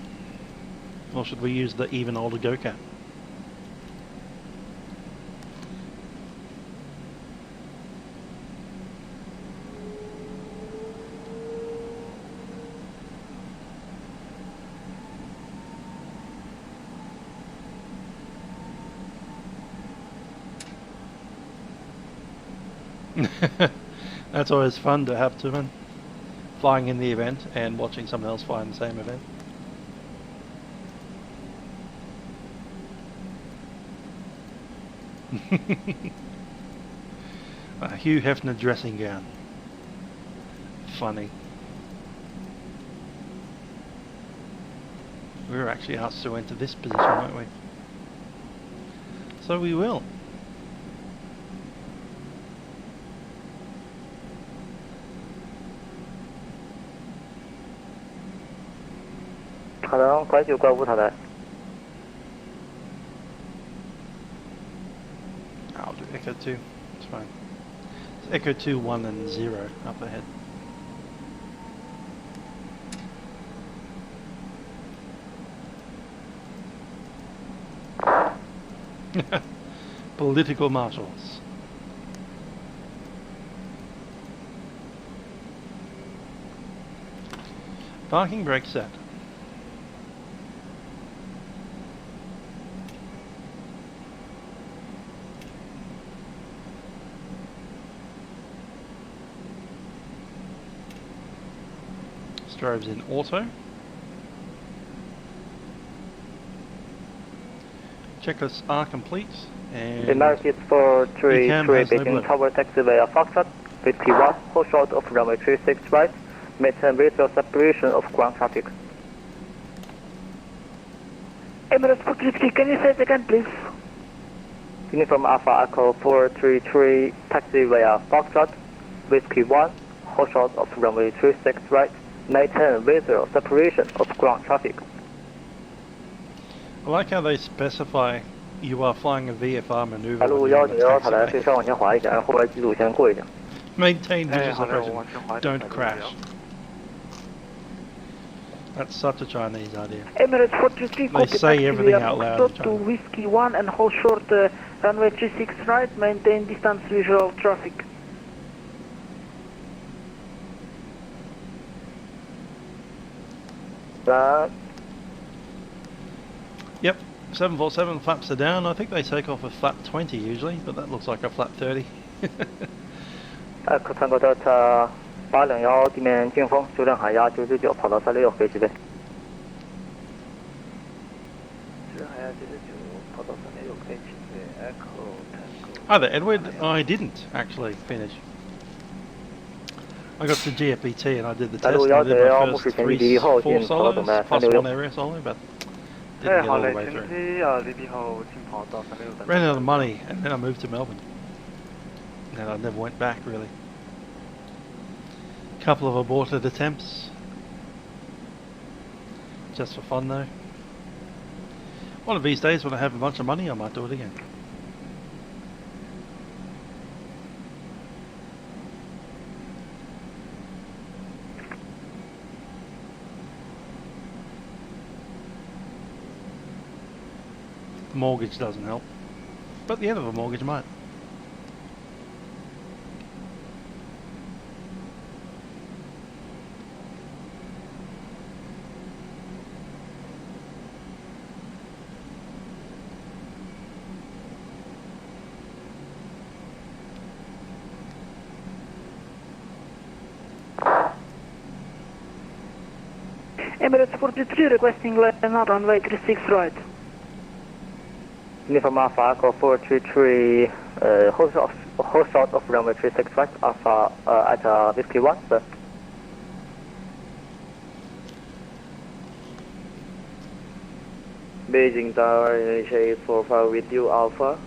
Or should we use the even older GoCat? That's always fun to have to flying in the event and watching someone else fly in the same event. A Hugh Hefner dressing gown. Funny. We were actually asked to enter this position, weren't we? So we will. I'll do Echo 2, it's fine. It's Echo 2, 1 and 0 up ahead. Political marshals. Parking brake set. Strobes in auto. Checklists are complete. And the market for 3-3 Beijing Tower taxiway Foxtrot 51, hold short of runway 36 right, maintain visual separation of ground traffic. Emirates 433, can you say it again, please? Uniform Alpha Echo 433 taxiway Foxtrot, Whiskey 1, hold short of runway 36 right, maintain visual separation of ground traffic. I like how they specify you are flying a VFR maneuver. Maintain visual separation. Don't crash. That's such a Chinese idea. Emirates 433, they say everything out loud. To Whiskey 1 and hold short runway 36 right, maintain distance visual traffic. Yep, 747 flaps are down. I think they take off a flap 20 usually, but that looks like a flap 30. Tango Delta 801地面进风，修正海压999，跑道36可以起飞。修正海压999，跑道36可以起飞。Echo Tango。 Hi there, Edward. I didn't actually finish. I got to GFBT and I did the test. And I did my first 4 solos plus 1 area solo, but didn't get all the way through. Ran out of money and then I moved to Melbourne. And I never went back really. Couple of aborted attempts. Just for fun though. One of these days when I have a bunch of money I might do it again. Mortgage doesn't help. But the end of a mortgage might. Emirates 43 requesting land on runway 36 right. Uniform Alpha Echo 433, hold short of runway 36 right, Alpha at Whiskey 1, sir. Beijing Tower, initiate 45 with you, Alpha.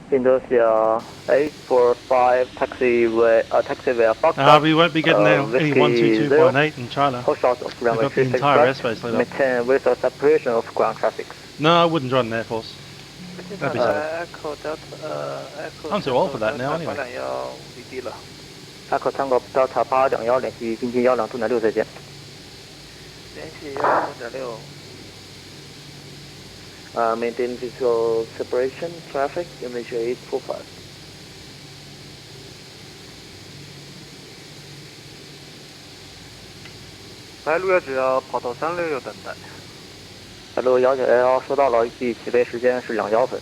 Indonesia 845, taxiway Foxtrot. We won't be getting any 122.8 in China. Hold short of runway We've got the 36 entire right. airspace lit up. Maintain visual separation of ground traffic. No, I wouldn't join an Air Force. That'd be sad. Echo Delta, Echo I'm too old for that now anyway. Echo Tango Delta 821联系宾机120.6再见。联系120.6。Maintain visual separation, traffic, initiate 45. 白鹭191要跑到366等待。白鹭191收到了，预计起飞时间是2:1分。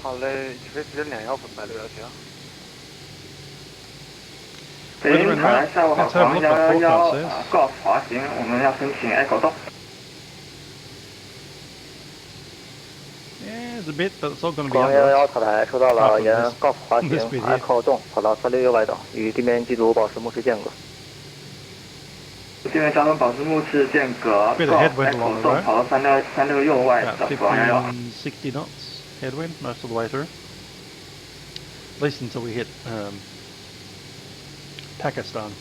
好嘞，起飞时间2:1分，白鹭191。北京凯莱下午好，航111告滑行，我们要申请 Echo 动。Yeah, it's a bit, but it's all going to be 航under. 111塔台收到了，沿高速滑行 ，Echo 动跑到366外岛，与地面机组保持目视间隔。地面交通保持目视间隔， Echo 动跑到366外岛， 60 knots headwind most of the way through. At least until we hit Pakistan.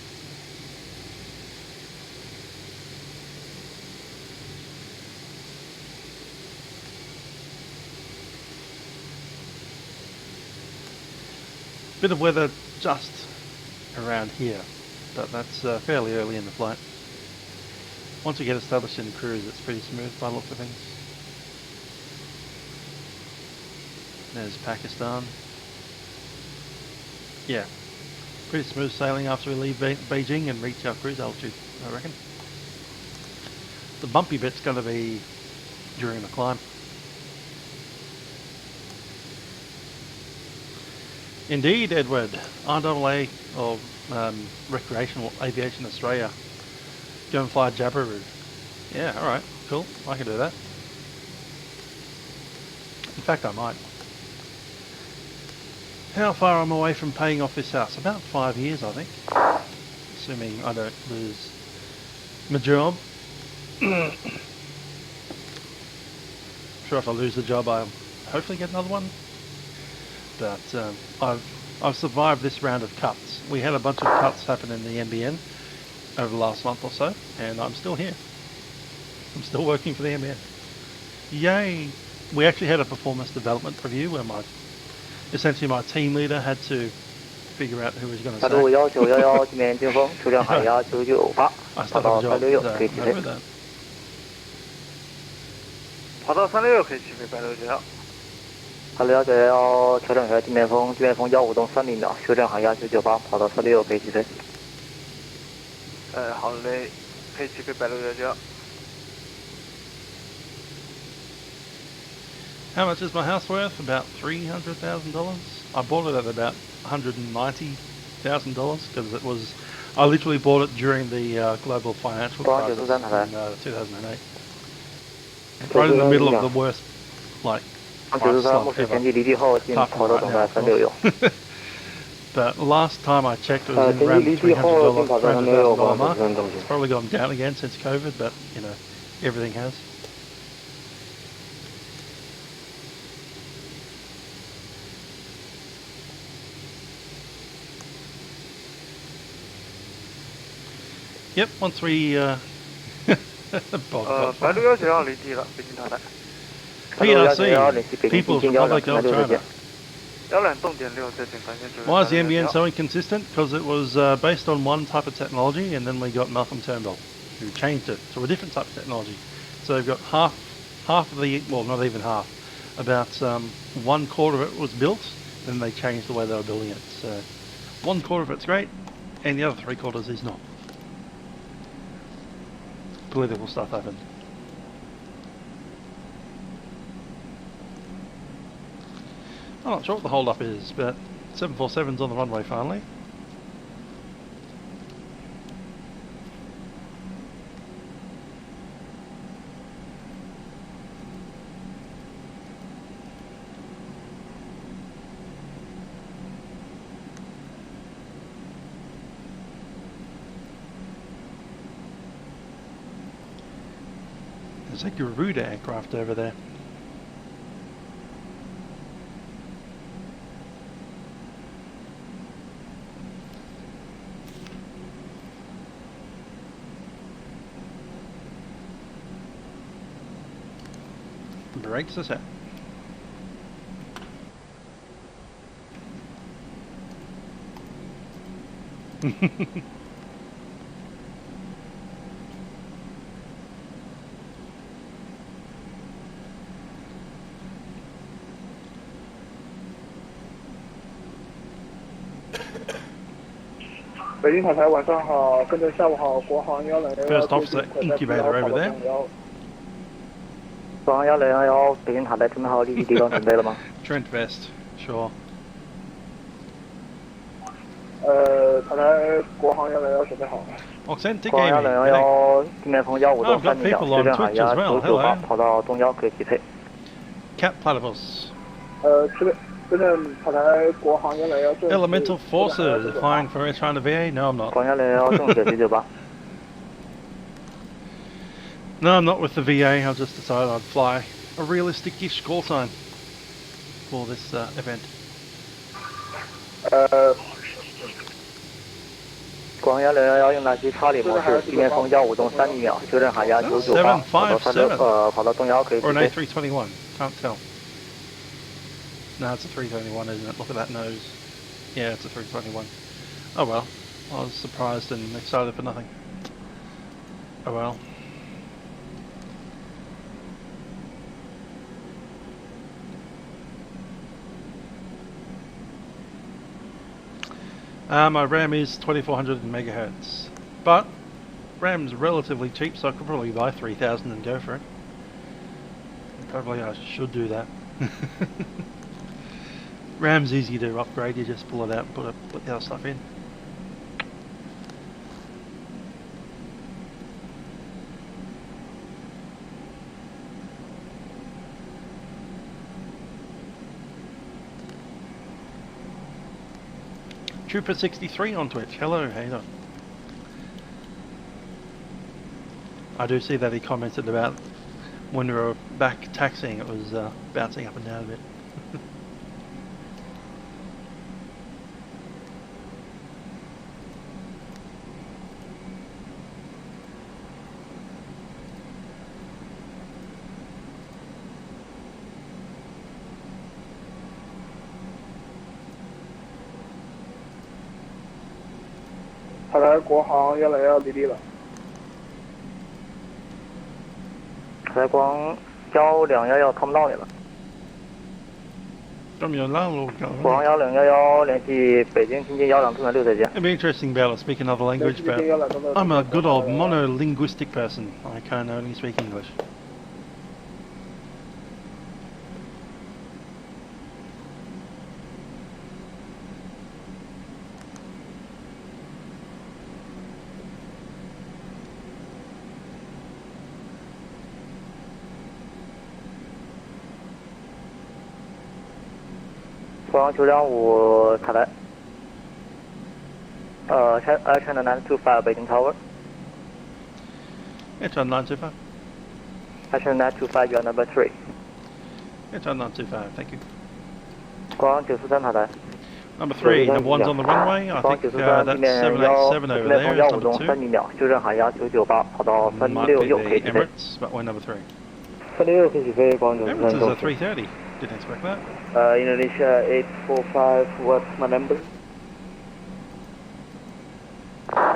Bit of weather just around here, but that's fairly early in the flight. Once we get established in cruise, it's pretty smooth by the look of things. There's Pakistan. Yeah, pretty smooth sailing after we leave Beijing and reach our cruise altitude, I reckon. The bumpy bit's going to be during the climb. Indeed, Edward. RAA, or Recreational Aviation Australia. Go and fly Jabiru. Yeah, alright, cool. I can do that. In fact, I might. How far am I away from paying off this house? About 5 years, I think. Assuming I don't lose my job. Sure, if I lose the job, I'll hopefully get another one. But I've survived this round of cuts. We had a bunch of cuts happen in the NBN over the last month or so, and I'm still here. I'm still working for the NBN. Yay! We actually had a performance development review where essentially my team leader had to figure out who was going to say. I started the job, so over that. 跑到366可以起飞，白鹭191。白鹭191调整一下地面风150动3厘秒，修正航1998，跑到366可以起飞。好嘞，可以起飞白鹭191。How much is my house worth? About $300,000. I bought it at about $190,000 because it was. I literally bought it during the global financial crisis in 2008. Right in the middle of the worst, like, price slump ever. But last time I checked, it was in around the $300,000 mark. It's probably gone down again since COVID, but you know, everything has. Yep, once we白鹭191离地了，北京塔台。PRC, People's Republic of China. 120.6再见，感谢主持人。 Why is the NBN so inconsistent? Because it was based on one type of technology, and then we got Malcolm Turnbull, who changed it to a different type of technology. So they've got half half of the, well, not even half, about 1/4 of it was built, then they changed the way they were building it. So 1/4 of it's great, and the other 3/4 is not. Political stuff happened. I'm not sure what the hold up is, but 747's on the runway finally. There's a Garuda aircraft over there. Brakes are set. Beijing塔台晚上好，跟着下午好，国航102 First officer incubator over there. 国航1011，北京塔台准备好离地地方准备了吗？ Trent Vest, sure. 塔台国航101准备好。Authentic 国航 aiming. 101，地面风15度30秒，修正海压998，跑到东腰可以起配。Cap Platypus. 这边塔台国航101。Elemental Forces flying for Air China VA? No, I'm not. 国航101正确998。No, I'm not with the VA. I just decided I'd fly a realistic-ish call sign for this event. 国航101用南机查理模式，地面风15度30秒，修正海压998，跑到东腰可以起 Or an 飞。 A321, can't tell. No, it's a 321, isn't it? Look at that nose. Yeah, it's a 321. Oh well, I was surprised and excited for nothing. Oh well. My RAM is 2400 megahertz, but RAM's relatively cheap, so I could probably buy 3000 and go for it. Probably I should do that. RAM's easy to upgrade, you just pull it out and put the other stuff in. Trooper63 on Twitch. Hello, how you doing? I do see that he commented about when we were back taxiing, it was bouncing up and down a bit.塔台国航101离地了。塔台光1211看不到你了。国航1011联系北京天津123.6再见。 It'd be interesting to be able to speak another language, but I'm a good old monolinguistic person. I can only speak English.国航925塔台。Air China 925 Beijing Tower. Air China 925. Air China 925, you are number 3. Air China 925, thank you. 国航943塔台。 Number 3, number 1's on the runway. I think that's 787 over there. Is number 2. 30秒，修正海压998，跑到 Might be 366 the 可以起飞。 Emirates, but we're number 3. 366可以起飞，国航Emirates is a 943。 330. Didn't expect that. Indonesia 845, what's my number?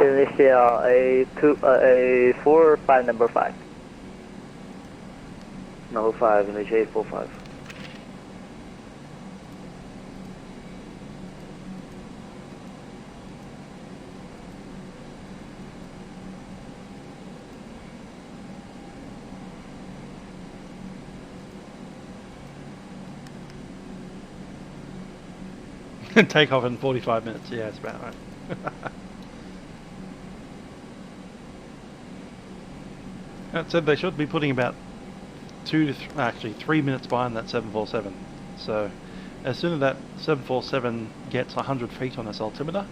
Indonesia A45 number 5. Number 5, initiate 45. Take off in 45 minutes, yeah, that's about right. That said, they should be putting about 3 minutes behind that 747. So, as soon as that 747 gets 100 feet on its altimeter,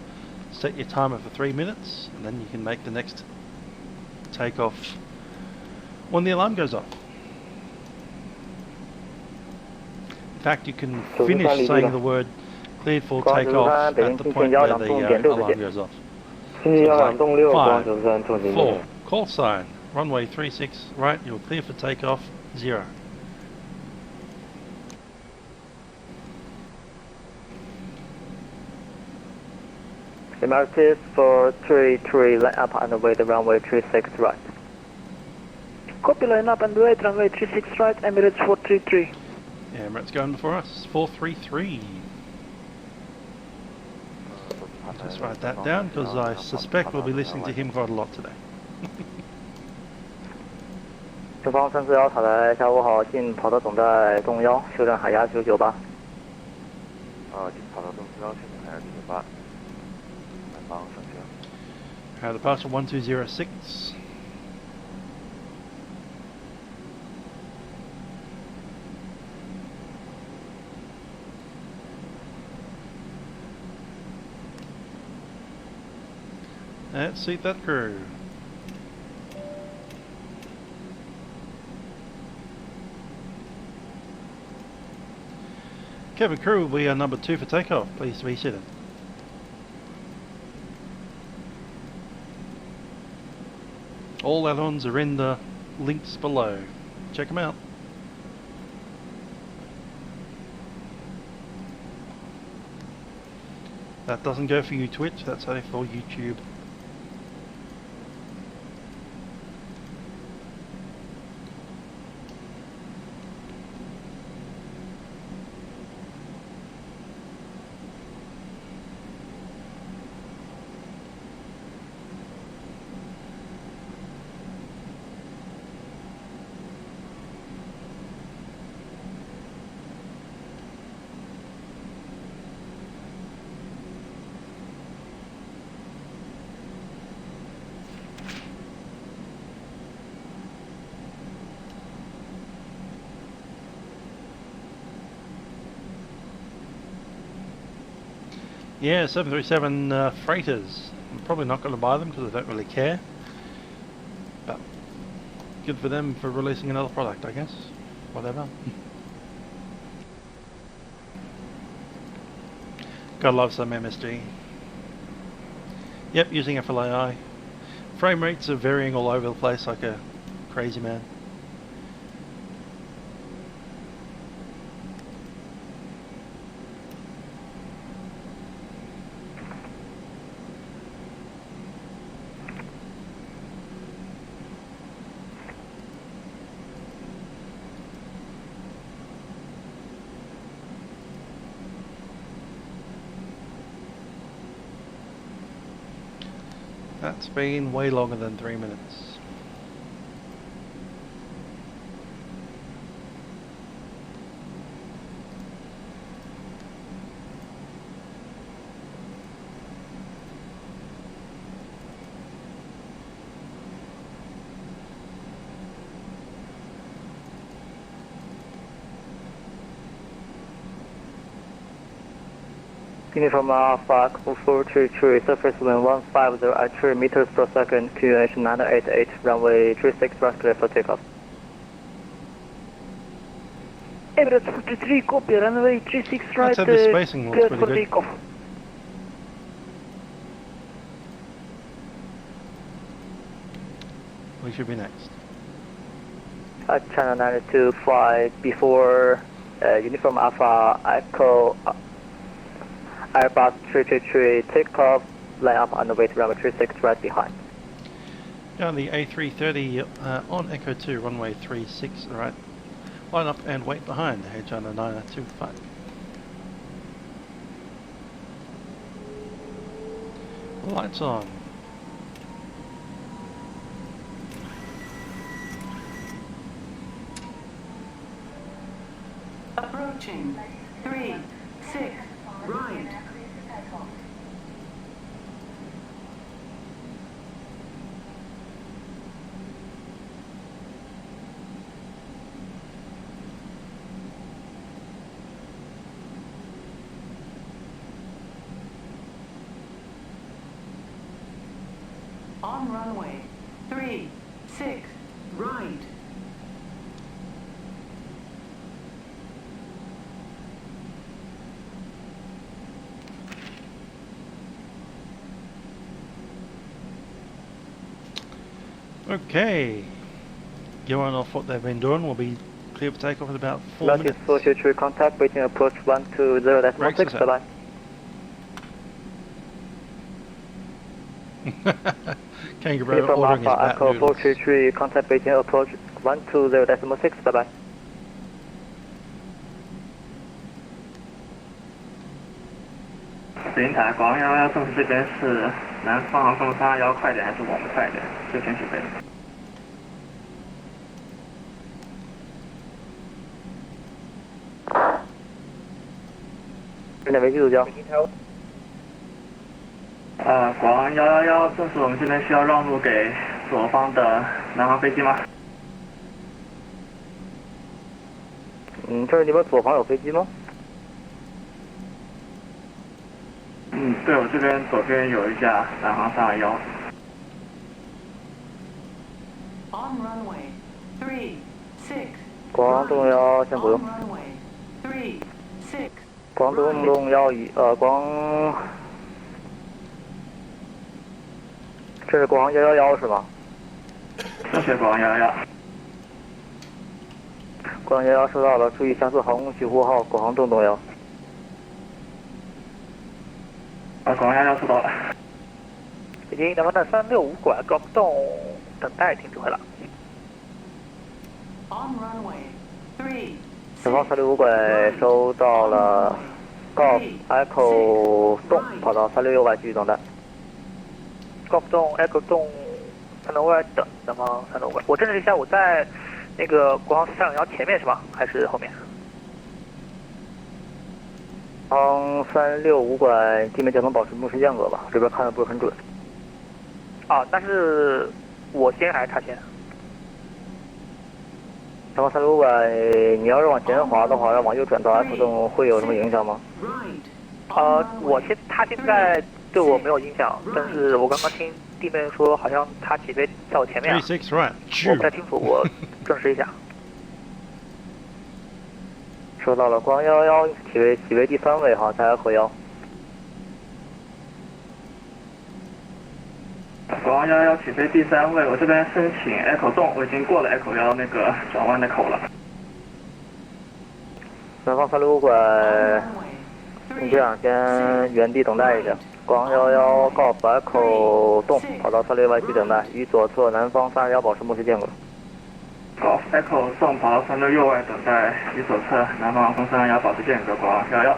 set your timer for 3 minutes, and then you can make the next takeoff when the alarm goes off. In fact, you can finish saying the word cleared for takeoff at the point where the alarm goes off. So it's like 5, 4, call sign, runway 36 right, you're clear for takeoff, 0. Emeritus 433, line up on the way to runway 36 right. Copy, line up and wait, runway 36 right, Emirates 433. Yeah, Emirates going before us, 433. Just write that down because I suspect we'll be listening to him quite a lot today. 前方341塔台，下午好，进跑道总在东1，修正海压998。进跑道东1，修正海压998。南方上行。Departure 1206. Let's seat that crew. Cabin crew, we are number 2 for takeoff. Please be seated. All add-ons are in the links below. Check them out. That doesn't go for you, Twitch. That's only for YouTube. Yeah, 737 freighters. I'm probably not going to buy them because I don't really care. But good for them for releasing another product, I guess. Whatever. Gotta love some MSG. Yep, using FLAi. Frame rates are varying all over the place like a crazy man. That's been way longer than 3 minutes. Uniform Alpha 433, surface wind 150 at 3 meters per second, QNH 988, runway 36 right, clear for takeoff. Emirates 43, copy, runway 36 right, the spacing looks clear pretty for good. takeoff. We should be next. China 92, fly before Uniform Alpha Echo Airbus 333, takeoff, line up on the way to runway 36 right behind. Yeah, the A330 on Echo 2, runway 36 right. line up and wait behind China 925. Lights on. Approaching 3, 6, right. On runway 3, 6, right. Okay, going off what they've been doing, we'll be clear for takeoff in about 4 Latitude minutes. 423 contact, waiting approach 120.6, bye bye. Kangaroo from ordering his Alpha, bat Echo noodles. 433, contact Beijing approach 120.6, bye bye.北京台广111正式这边是南方航空3要快点还是我们快点？就先起飞。是哪位机组交？广111正式我们这边需要让路给左方的南方飞机吗？这是你们左方有飞机吗？对，我这边左边有一架南航321。On runway 3, 6. 广东1先不用。广东1广，这是广111是吗？这是广111。广111收到了，注意相似航空局呼号，广东1。广111收到了。北京南方站365拐高动，等待停指挥了。南方365拐收到了 ，Golf Echo 动跑到366外继续等待。Golf 动 Echo 动365外等南方365拐。我证实一下，我在那个国航321前面是吗？还是后面？航365拐地面交通保持目视间隔吧，这边看的不是很准。啊，那是我先还是他先？南方365拐，你要是往前滑的话，要往右转到 F 动会有什么影响吗？他现在对我没有影响，但是我刚刚听地面说好像他起飞在我前面。我不太清楚，我证实一下。收到了，广111起飞第3位哈，在 Echo 1。广111起飞第3位，我这边申请 Echo 动，我已经过了 Echo 1那个转弯的口了。南方365拐，你这样先原地等待一下。广111 Golf Echo 动跑到366外区等待，与左侧南方321保持目视间隔。Golf Echo 动跑到366外等待，与左侧南方航空321保持间隔，广111。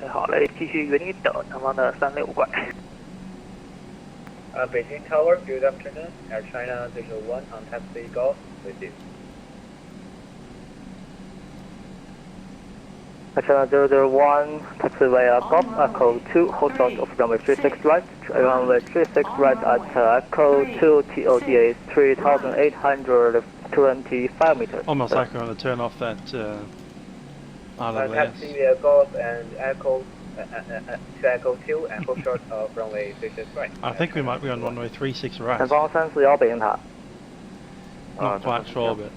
好嘞，继续原地等南方的365拐。Beijing Tower, good afternoon. Air China 001 on taxi Golf with you. Air China 001, taxi via Golf Echo 2, hold short of runway 36 right, runway 36 right at Echo 2 TODA 3,825 meters. Almost like I'm going to turn off that RWS. Taxi via Golf and Echo to Echo 2 and hold short of runway 36 right. I think we might be on runway 36 right. 南方341北京塔。Not quite sure, but.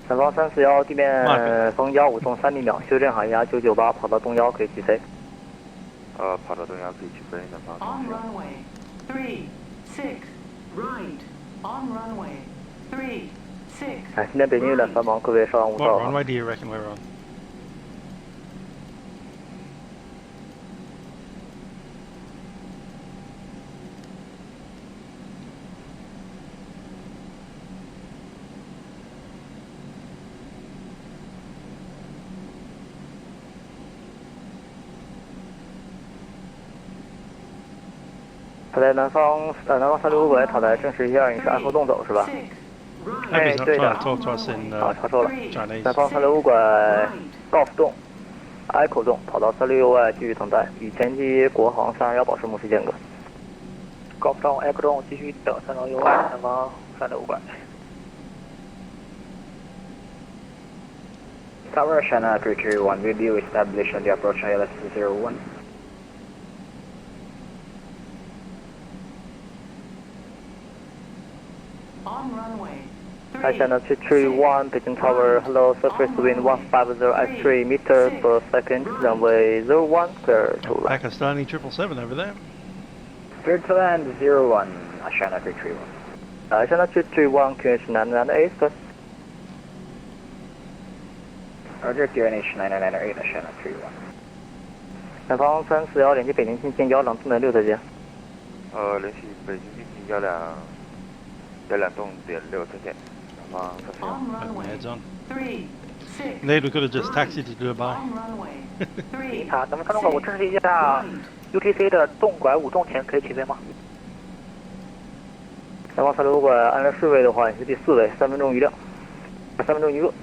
南方341地面风153米秒，修正航压998，跑到东1可以起飞。跑到东1可以起飞，南方。On runway 36 right. On runway 36. 今天北京有点繁忙，各位稍安勿躁。What runway do you reckon we're on? 它在南方365过来，它在正式121是按后动走是吧？哎，对的。好，查错了。南方365过来，高浮动。Echo 动跑到366外继续等待，与前机国航321保持目视间隔。高浮动 Echo 动继续等366外，南方365拐。Tower China 331 video established on the approach ILS 01. On runway. China 331, Beijing Tower, hello, surface wind 150 at 3 meters per second, runway 01, clear to land. Pakistani 777 over there. Clear to land 01, China 331. China 331, QNH 998, sir. Roger, QNH 998, China 31. 南方341联系北京进近1两栋6再见。联系北京进近1两栋6再见。Heads on. Nate, we could have just taxied to Dubai. 咱们3栋拐，我证实一下 UTC 的动拐5动前可以起飞吗？南方365拐，按照顺位的话，你是第4位，3分钟一辆，3分钟一个。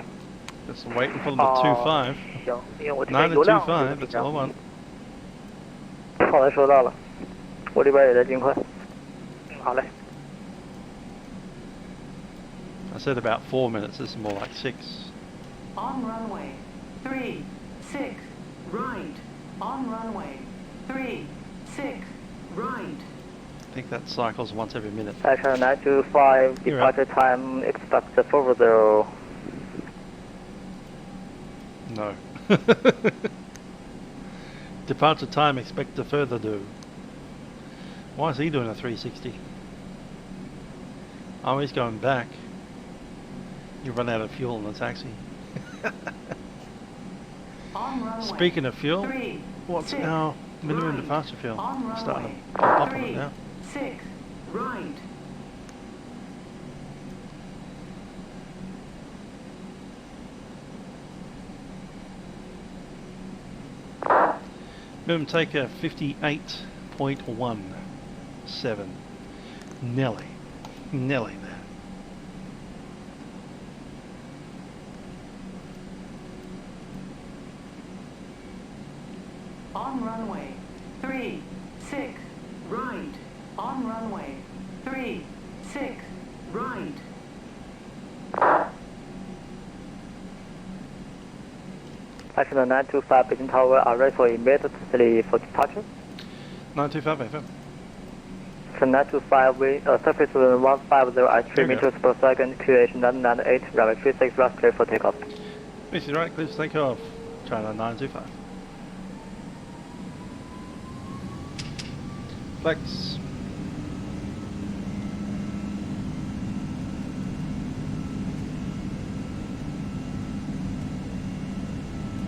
Just waiting for them to 25. 行，因为我这边油量9 to 25, that's all I want. 好的，收到了，我这边也在尽快。好嘞。I said about 4 minutes, this is more like 6. On runway 36 right. On runway 36 right. I think that cycles once every minute. Action 925, departure time, expect the forward 0. No. Departure time, expect to further do. Why is he doing a 360? Oh, he's going back. You run out of fuel in the taxi. Speaking of fuel, what's our minimum departure fuel? I'm starting to pop up on it now. 6 right. Minimum taker 58.17. Nelly there. On runway 36 right. On runway 36 right. Action 925, Beijing Tower, are ready for immediately for departure. 925 FM. So 925, surface wind 150 at 3 meters per second, QH 998, runway 36, last clear for takeoff. This is right, clear for takeoff. China 925. Flex.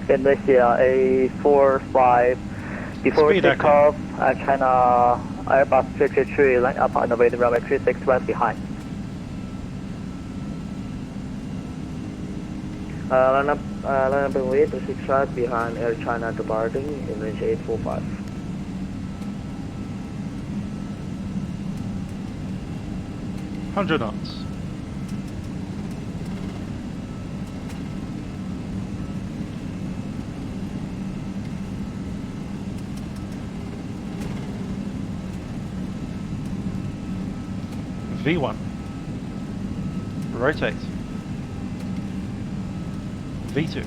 Indonesia A45, before Speed takeoff, China Airbus 333, line up on the way to runway 36 right behind. Line up on the way to 6 right behind Air China departing, Indonesia 845. $100 knots. V1. Rotate. V2.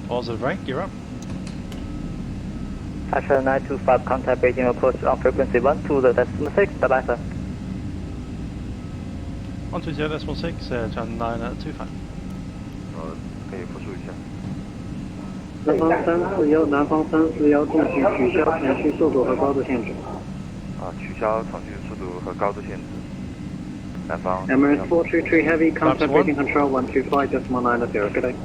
Positive brake, you're up. Action 925, contact Beijing approach on frequency 120.6, bye-bye sir. 120.6, China 925. 可以复述一下。南方341进行取消程序速度和高度限制。取消程序速度和高度限制。南方。Emirates 433 Heavy, contact Beijing Control 125.90, good day.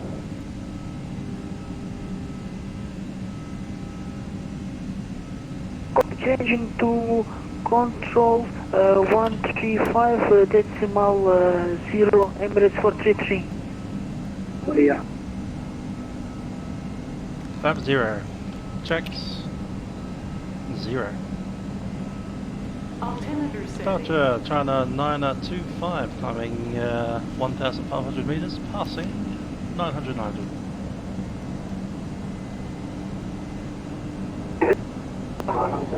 Changing to control 135.0 Emirates 433. Clear. 50. Checks. 0. Altimeter setting. Departure China 925, climbing 1,500 meters, passing 990.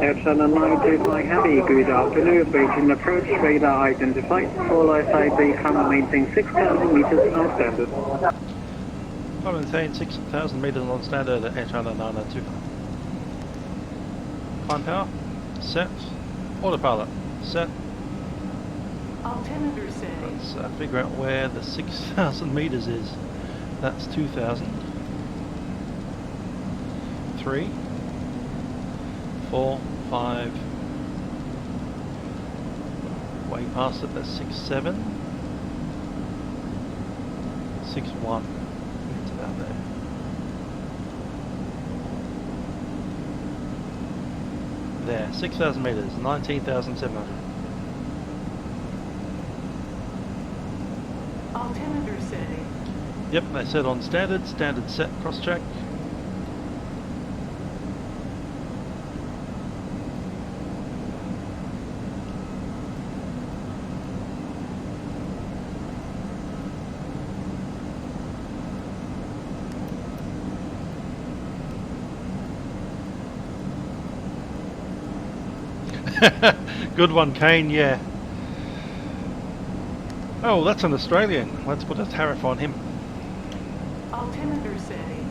Air China 925 Heavy, good afternoon. Beijing approach radar identified. Follow ID climb maintain 6,000 meters on standard. Climb maintain 6,000 meters on standard at Air China 925. Climb power, set. Autopilot, set. Altimeter setting. Let's figure out where the 6,000 meters is. That's 2,000. 3, 4, 5. Way past it, that's 6, 7. 6, 1. It's about there. There, 6,000 meters, 19,700. Altimeter setting. Yep, they set on standard, standard set, cross check. Good one, Kane, yeah. Oh, that's an Australian. Let's put a tariff on him. Altimeter setting.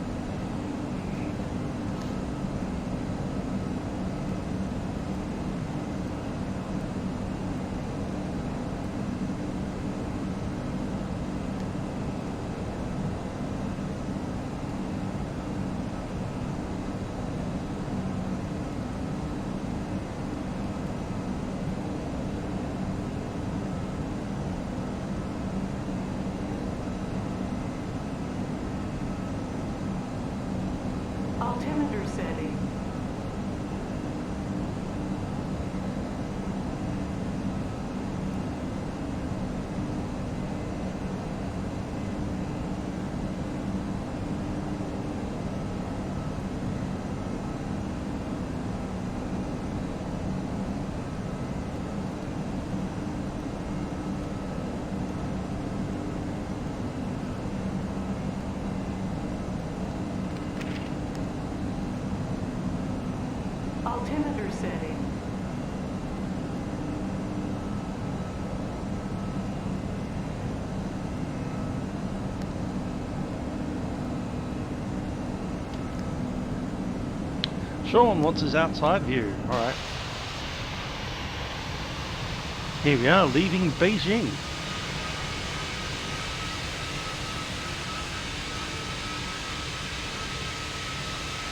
Altimeter setting. Altimeter setting. Sean wants his outside view. Alright. Here we are, leaving Beijing.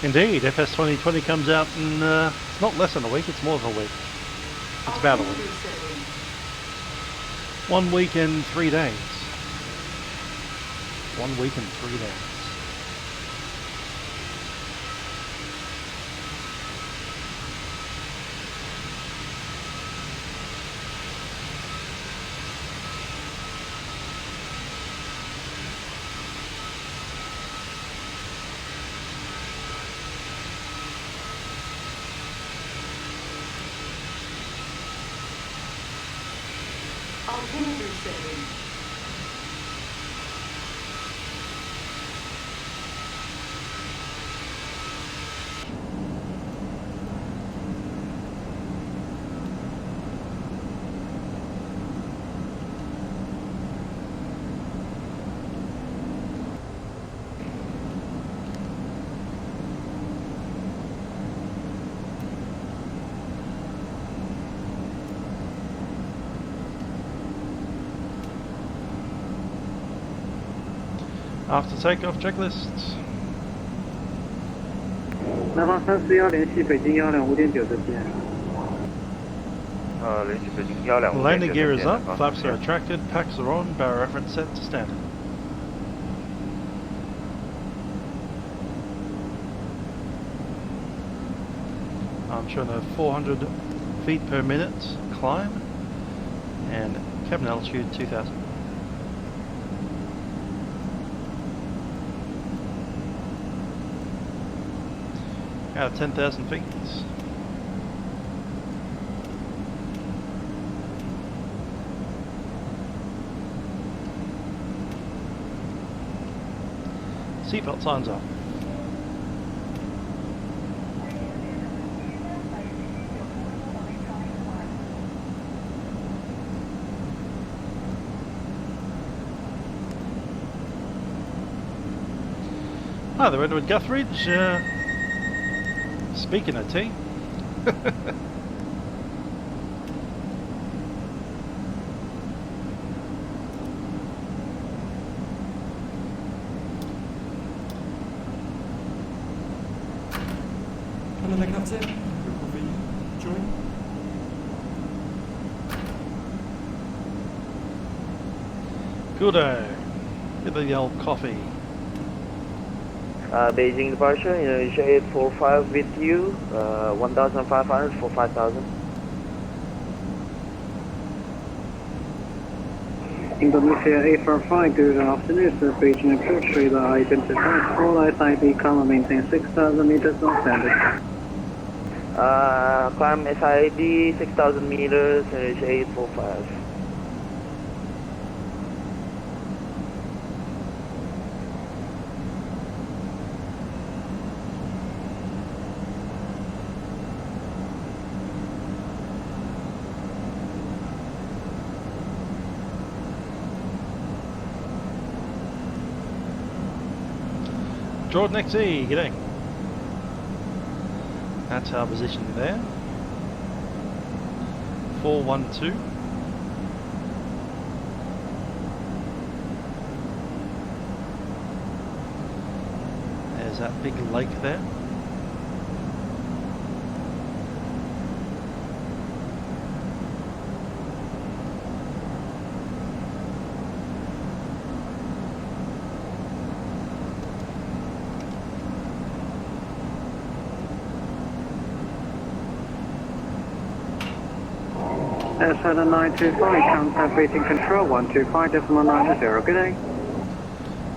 Indeed, FS 2020 comes out in, it's not less than a week, it's more than a week. It's about a week. 1 week and 3 days. 1 week and 3 days. Altimeter setting. After takeoff checklists. 南方341联系北京125.9这边。联系北京125.9 Landing gear is up, flaps are retracted, packs are on, barrel reference set to standard. I'm showing a 400 feet per minute climb and cabin altitude 2000. Out of 10,000 feet. Seatbelt signs off. Hi there, Edward Guthridge. Speaking of tea. Hello there, Captain. Will we join? Good day. Get the old coffee. Beijing departure, Indonesia 845 with you, 1,500 for 5,000. Indonesia 845, good afternoon, sir. Beijing approach radar identified. All SID, climb maintain 6,000 meters on standard. Climb SID 6,000 meters, Indonesia 845. Jordan XE, g'day. That's our position there. 412. There's that big lake there. Air 925, contact waiting control 125.90, good day.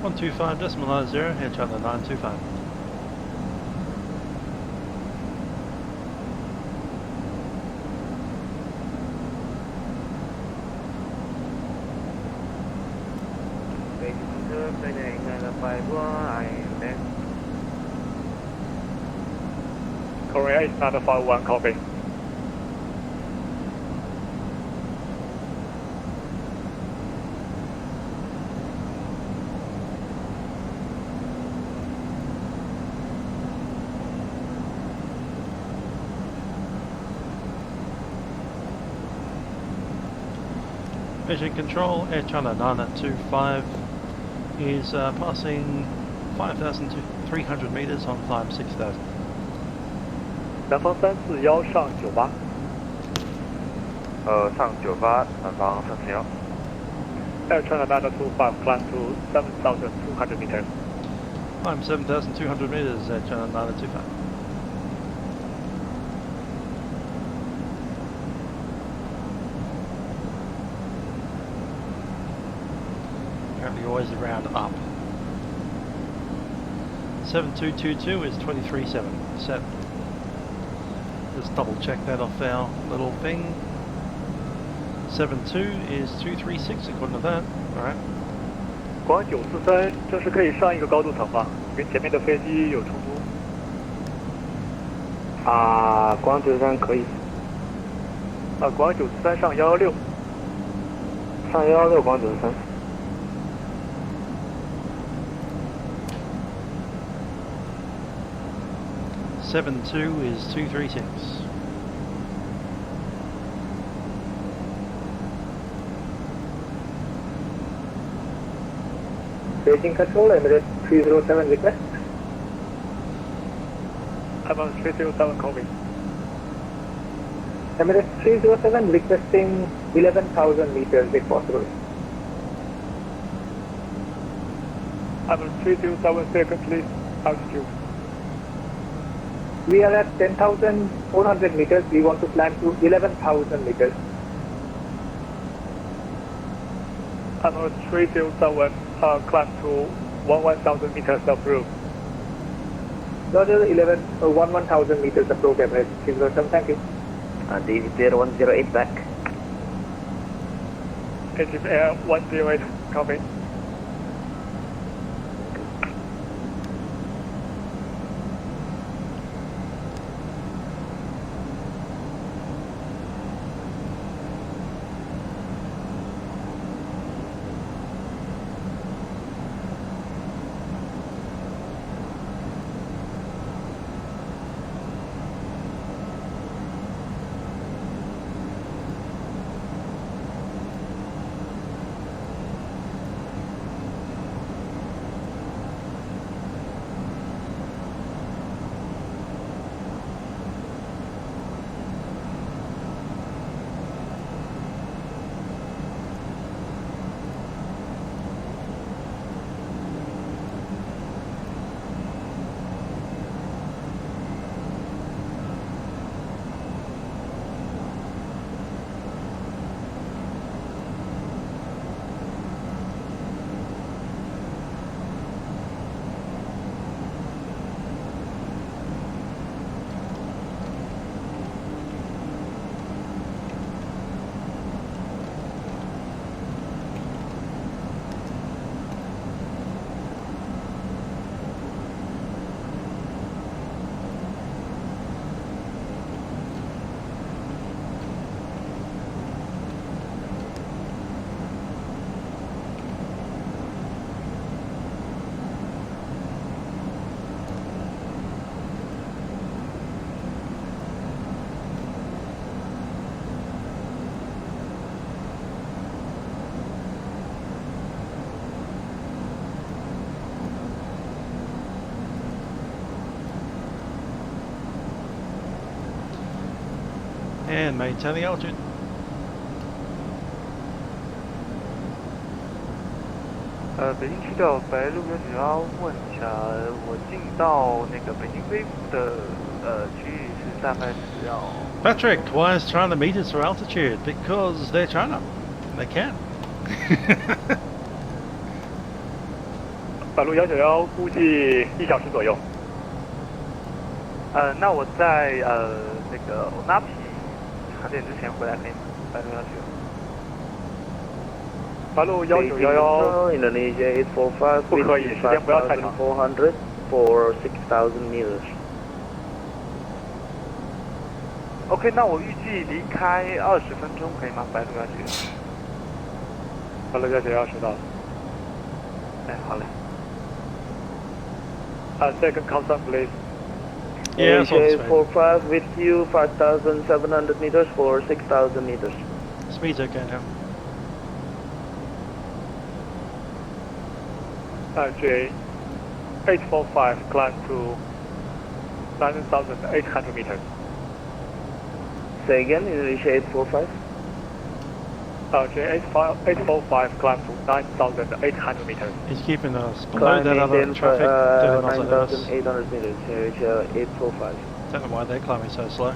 125.90, Air China 925. Korea is 951, copy. Beijing Control, Air China 925 is passing 5,300 meters on climb 6,000. 南方341上98。上98，南方341。Air China 925, climb to 7,200 meters. Climb 7,200 meters, Air China 925. Apparently always around up. 7222 is 23.7 set. Just double check that off our little thing. 72 is 236 according to that. Alright. 广943正式可以上一个高度层吗？跟前面的飞机有冲突。广943可以。广943上116。上116广943。72 is 236. Beijing Control, Emirates 307 request. Emirates 307 copy. Emirates 307 requesting 11,000 meters if possible. Emirates 307 second please, altitude. We are at 10,400 meters. We want to climb to 11,000 meters. Emirates 307 climb to 11,000 meters of roof. Roger, 11,000 meters approach Emirates 307. Thank you. Egypt Air 108 back. Egypt Air 108 copy. And maintain the altitude. 北京区的白鹭标要问一下，我进到那个北京飞服的区域是大概是要。Patrick, why is China meters for altitude? Because they're China. They can. 白鹭191估计1小时左右。那我在那个我拿皮航点之前回来可以吗？白鹭191。白鹭191 Indonesia 845不可以，时间不要太长。400 for 6,000 meters. OK， 那我预计离开20分钟，可以吗？白鹭191。白鹭191收到了。哎，好嘞。Second confirm please. Yeah, Indonesia 845 with you 5,700 meters for 6,000 meters. Speed's okay now. J 845 climb to 9,800 meters. Say again, Indonesia 845. J 845 climb to 9,800 meters. He's keeping us below that other traffic. 9,800 meters, Indonesia 845. Don't know why they're climbing so slow.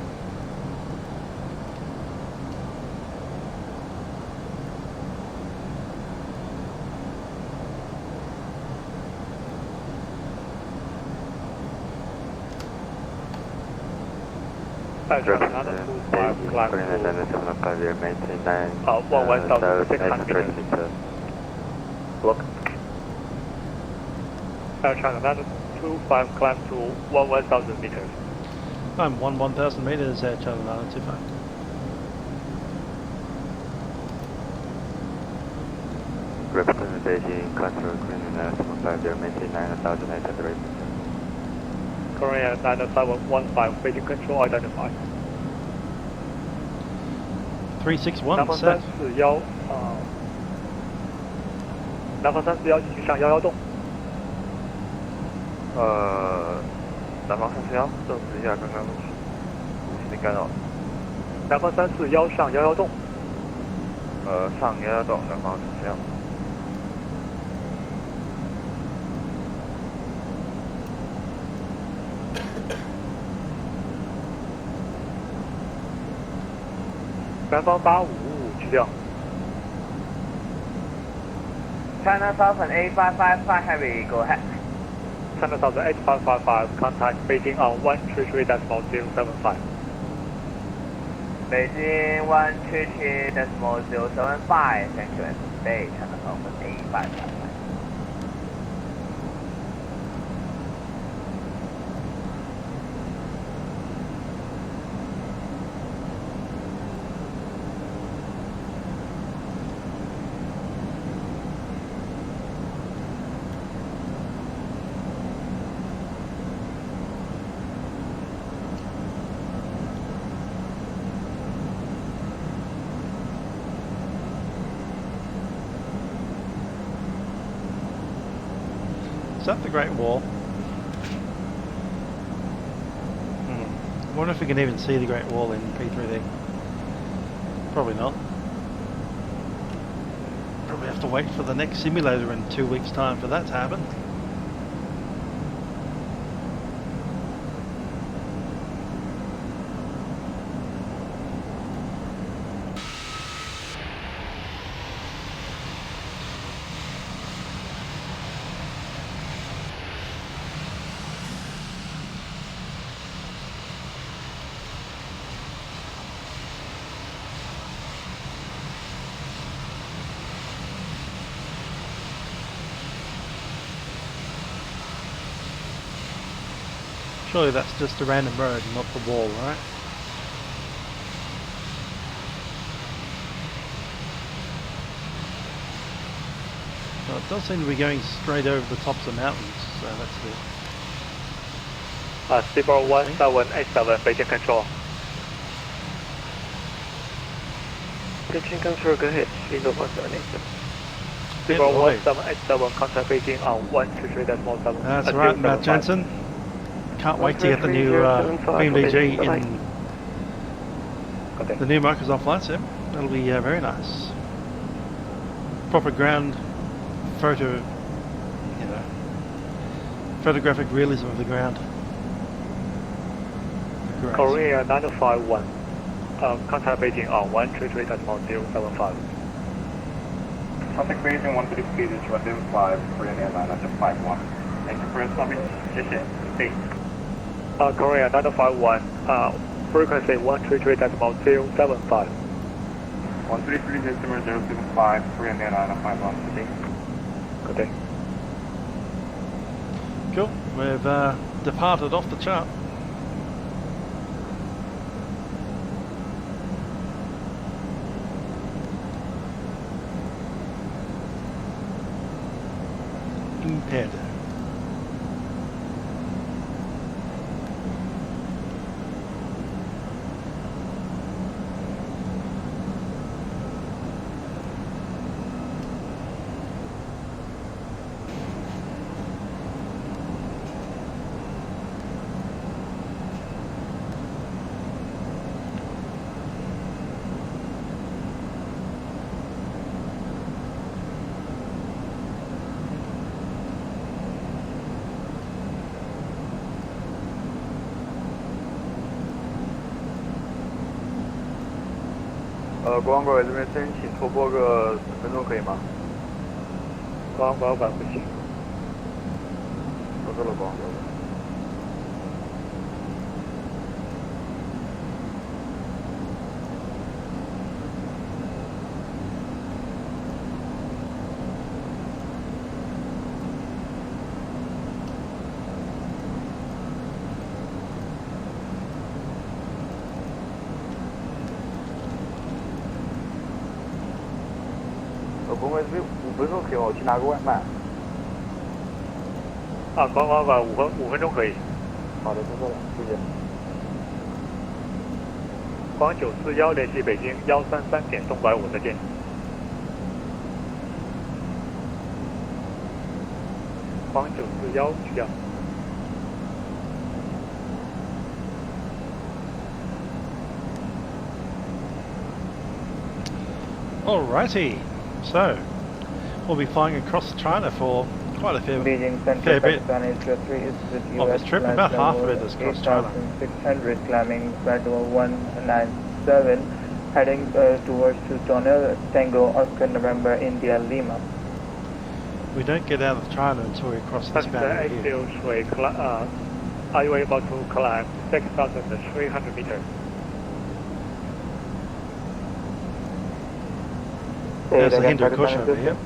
Another 25 climb to 1,600 meters. Look. China, another 25 climb to 1,000 meters. I'm 1,000 meters at Channel 925. Representative Beijing, control Korean 975, maintain 9,800 meters. Korean 9715, Beijing control identified. 361 set. 南方341继续上11洞。南方341，证实一下刚刚无线干扰。南方341上11洞。上11洞，南方341。南方855去掉。China Southern 8555 heavy, go ahead. China Southern 8555, contact Beijing on 133.075. Beijing 133.075, thank you and stay, China Southern 8555. Is that the Great Wall? I wonder if we can even see the Great Wall in P3D. Probably not. Probably have to wait for the next simulator in 2 weeks' time for that to happen. Surely that's just a random road, not the wall, right? Well, it does seem to be going straight over the tops of mountains, so that's good. Seaboard 1787, Beijing control. Beijing control, go ahead. Seaboard 1787. Seaboard 1787, contact Beijing on 133.7. That's right, Matt Jensen. Can't wait to get the new BMDG in Okay. The new Microsoft Flight Sim. That'll be very nice. Proper ground photo, you know, photographic realism of the ground. Great. Korea 951. Contact Beijing on 133.075. Contact Beijing 133.075, Korean Airline at 51. Thank you for your service. 谢谢。Thanks. Korea 951, frequency 133.075. 133.075, Korean Airline at 51. Thanks. Good day. Cool. We've departed off the chart. Impaired.国航管这边申请拖播个10分钟可以吗？国航管不行。收到了，国航管。不会是5分钟可以吗？我去拿个外卖。国航管5分钟可以。好的，收到了，谢谢。国航941联系北京133点东拐5，再见。国航941去掉。Alrighty. So, we'll be flying across China for quite a fair bit of this trip. About half of it is across China. 600 climbing flight level 197, heading towards Tunnel Tango Oscar November India Lima. We don't get out of China until we cross this boundary here. Are you able to climb 6,300 meters? There's the Hindu Kush over here.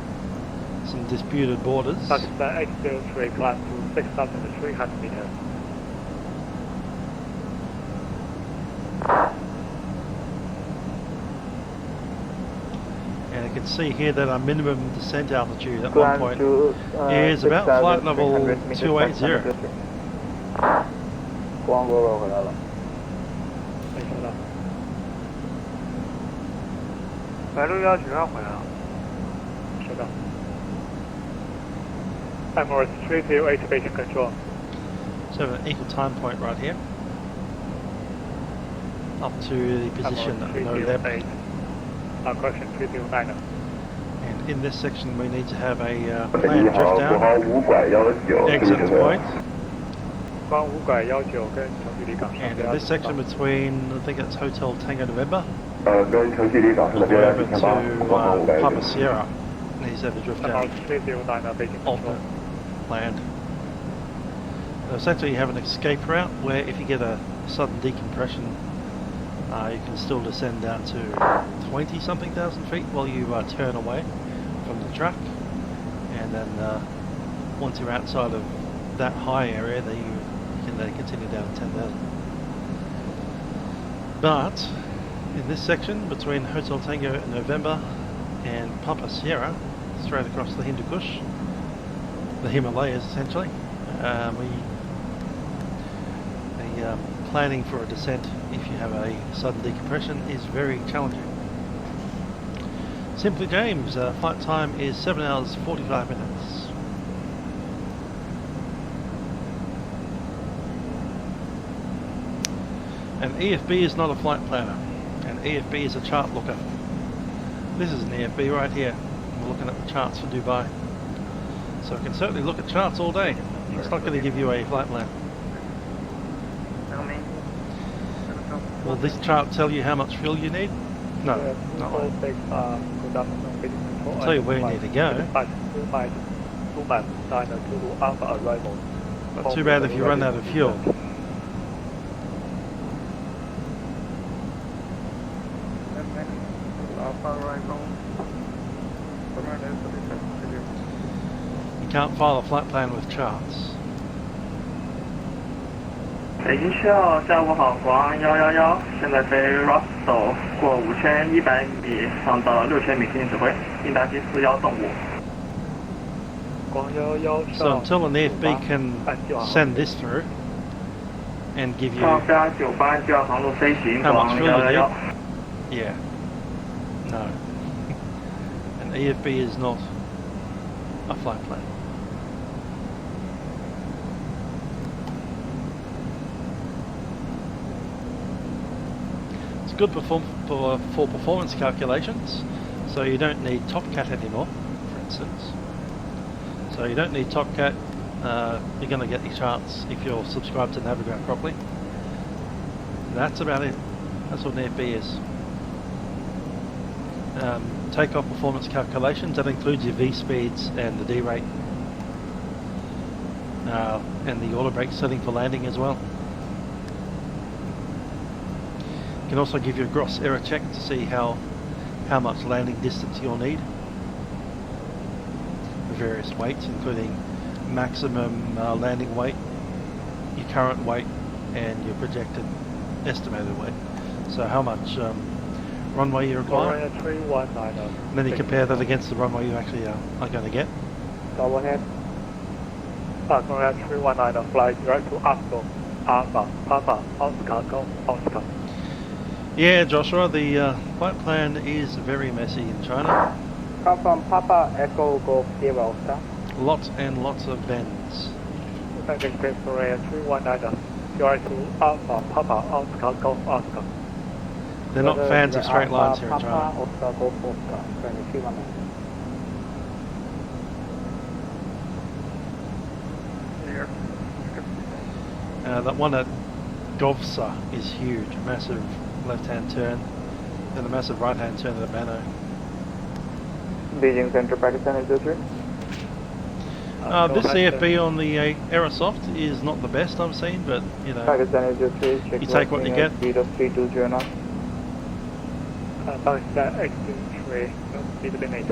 Some disputed borders. Pakistan 803 climb to 6,300 meters. And you can see here that our minimum descent altitude at one point is about flight level 280. 光哥哥回来了。白鹿192回来了。收到。Emirates 308 basic control. So an equal time point right here. Up to the position at no left. Correction 309. And in this section we need to have a planned drift down. Exit point. And in this section between, I think it's Hotel Tango November, all the way over to Papa Sierra, needs to have a drift down, alternate land. So essentially you have an escape route where if you get a sudden decompression, you can still descend down to 20-something thousand feet while you turn away from the track, and then once you're outside of that high area, then you can then continue down to 10,000. But in this section between Hotel Tango in November and Papa Sierra, straight across the Hindu Kush, the Himalayas essentially, planning for a descent if you have a sudden decompression is very challenging. Simply James, flight time is 7 hours 45 minutes. And EFB is not a flight planner, And EFB is a chart looker. This is an EFB right here. We're looking at the charts for Dubai. So I can certainly look at charts all day. It's not going to give you a flight plan. Will this chart tell you how much fuel you need? No, not really. I'll tell you where you need to go. But too bad if you run out of fuel. You can't file a flight plan with charts. 北京七号，下午好，国航111，现在飞 Russell 过5100米，上到6000米进行指挥，应答机41.5。 So until an AFB can send this through and give you how much fuel you need, yeah, no, an AFB is not a flight plan. It's good for performance calculations, so you don't need TopCat anymore, for instance. So you don't need TopCat, you're going to get your charts if you're subscribed to Naviground properly. That's about it. That's what an AFB is. Takeoff performance calculations, that includes your V speeds and the D rate. And the auto brake setting for landing as well. You can also give you a gross error check to see how much landing distance you'll need. Various weights, including maximum landing weight, your current weight, and your projected estimated weight. So how much runway you require, and then you compare that against the runway you actually are going to get. Go ahead. Korea 319, fly direct to Oslo, Alpha, Papa, Oscar, go, Oscar. Yeah, Joshua, the flight plan is very messy in China. Come from Papa Echo Golf 0, sir. Lots and lots of bends. Korea 319, direct to Alpha, Papa, Oscar, go, Oscar. They're not fans of straight lines here in China. Oscar, Golf Oscar, 2319. That one at Govsa is huge, a massive left-hand turn, and a massive right-hand turn at Mano. Beijing Center, Pakistani 03. This CFB on the Aerosoft is not the best I've seen, but you know, Pakistani 03, you take what you get. Speed of 320 knots. Pakistan X3, speed limit.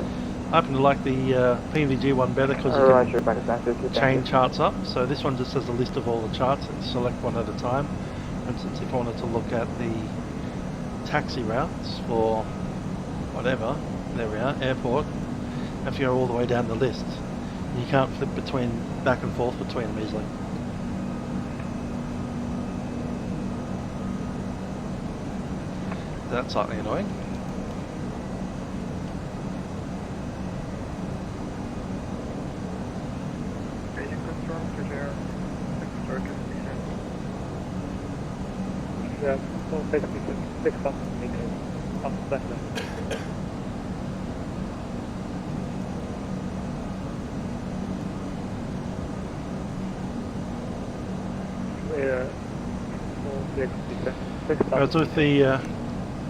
I happen to like the PNVG one better because you can chain charts up. So this one just has a list of all the charts and select one at a time. For instance, if I wanted to look at the taxi routes for whatever, there we are, airport, have to go all the way down the list. You can't flip back and forth between them easily. That's slightly annoying. Yeah, so basically 6,000 meters up that level. Whereas with the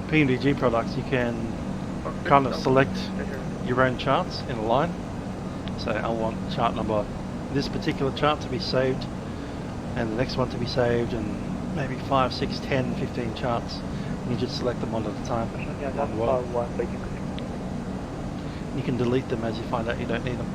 PNVG products, you can kind of select your own charts in a line. So I want chart number, this particular chart to be saved, and the next one to be saved, and maybe 5, 6, 10, 15 charts. And you just select them one at a time. You can delete them as you find out you don't need them.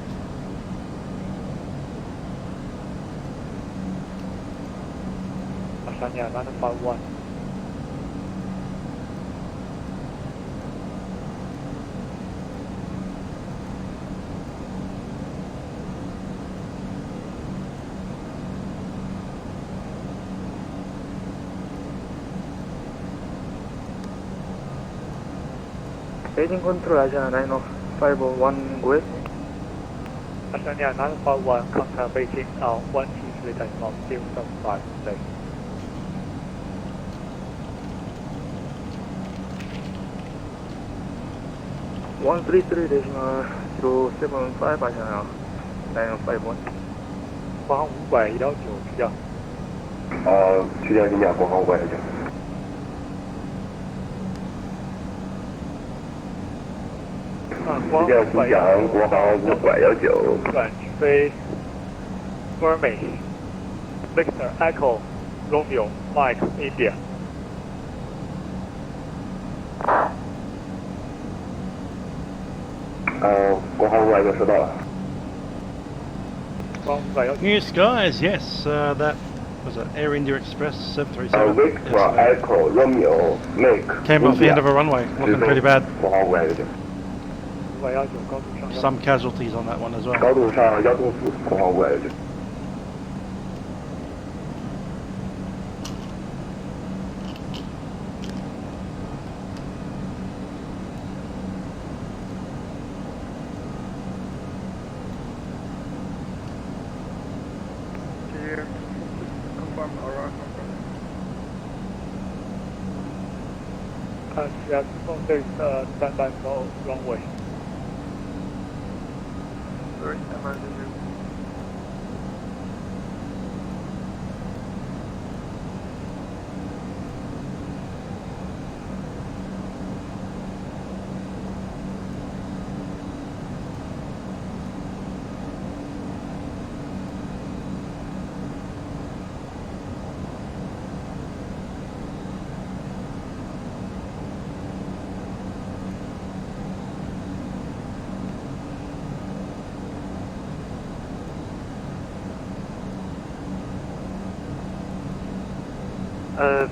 Beijing control, Asia 90501, go ahead. Australia 941, contact Beijing on 123.075, stay. 133.075 방향, and 51. 国航519取掉。取掉机甲国航519。取掉机甲国航519。转飞 Burmese Victor Echo Romeo Mike India。国航519收到了。New skies, yes. That was an Air India Express 737. Victor Echo Romeo Mike. Came off the end of a runway, looking pretty bad. 国航519。519高度上。 Some casualties on that one as well. 高度上104，国航519。Yeah, there's standby for runway. First emergency.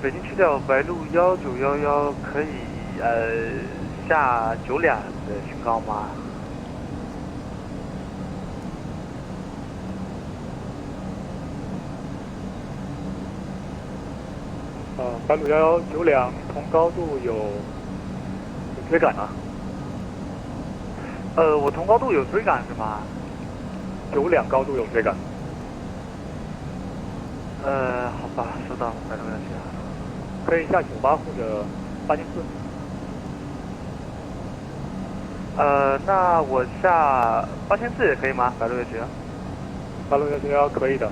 北京去掉白鹭1911可以下92的讯号吗？白鹭1192同高度有追赶啊？我同高度有追赶是吗？92高度有追赶。好吧，收到，白鹭172，可以下98或者巴金斯。那我下8400也可以吗？白鹭172。白鹭172可以的。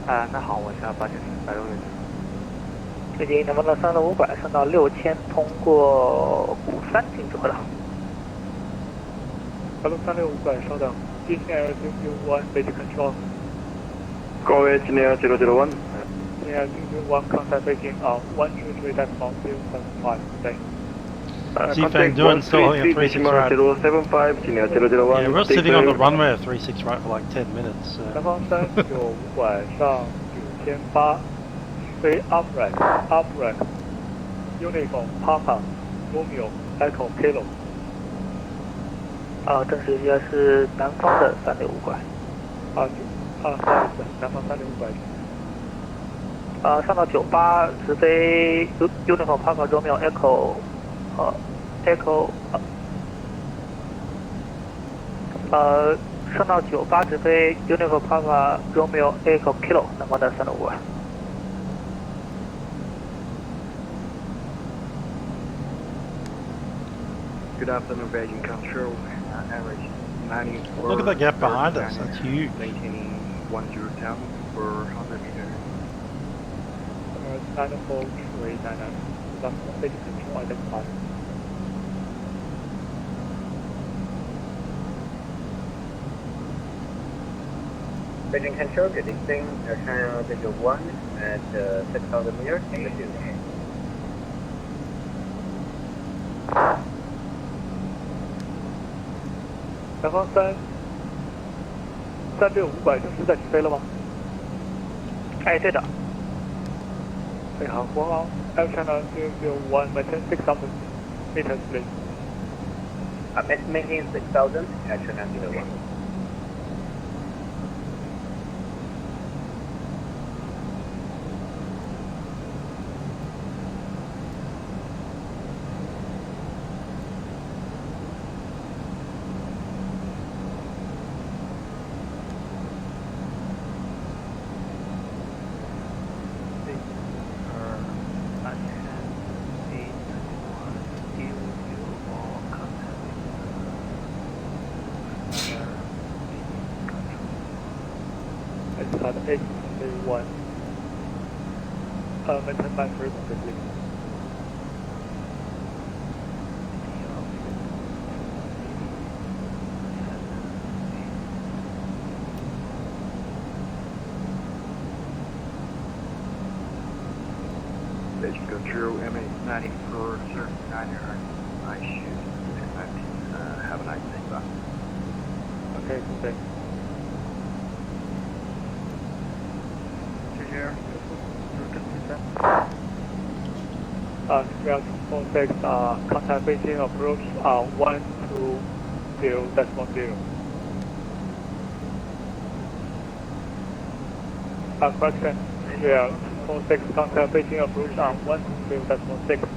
那好，我下8400，白鹭172。北京能不能上到500，上到6000，通过53进指挥了。白鹭36500，稍等。Disney Air 001 Basic Control。各位Disney Air 001。Disney Air 001 contact Beijing on 133.075 today. Xifeng doing still holding a 36 right. 075, Disney Air 001. Yeah, we're sitting on the runway at 36 right for like 10 minutes. 南方395上9800，飞 upright Uniform Papa Romeo Echo Kilo。正式应该是南方的365拐。不好意思，南方365拐。上到98直飞 Uniform Papa Romeo Echo Echo 上到98直飞 Uniform Papa Romeo Echo Kilo 南方的365拐。Good afternoon, Beijing Control. Average 94. Look at the gap behind us, that's huge. Maintaining 10,000 for 100 meters. 94399, that's basic control identified. Beijing Control, good evening. Channel 1 at 6,000 meters. Altitude. 南方365正式在起飞了吗？对的。好，国航 Air China 001 maintain 6,000 meters please. Maintain 6,000 at China 01. contact A1. Maintain line 3 completely. Beijing go true, MA90 for Sir Niner. I should expect have a nice day. Bye. Okay, thanks. Ground 246, contact Beijing approach 120.10. Correction, yeah, 246, contact Beijing approach 120.6.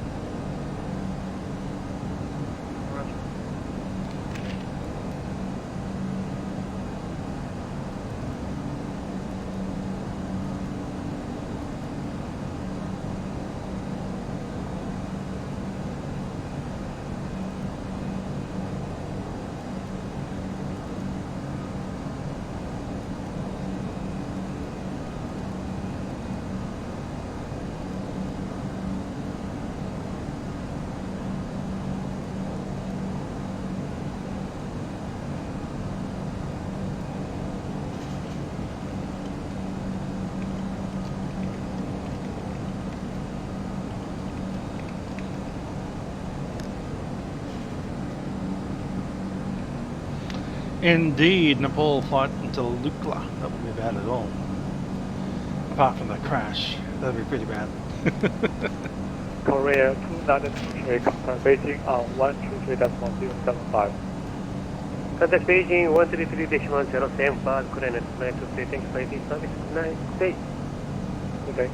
Indeed, Nepal flight into Lukla. That would be bad at all. Apart from the crash, that would be pretty bad. Korea 2923, contact Beijing 123.075. Contact Beijing 133.075, coordinate flight to Beijing flight service. Nice day. Good day.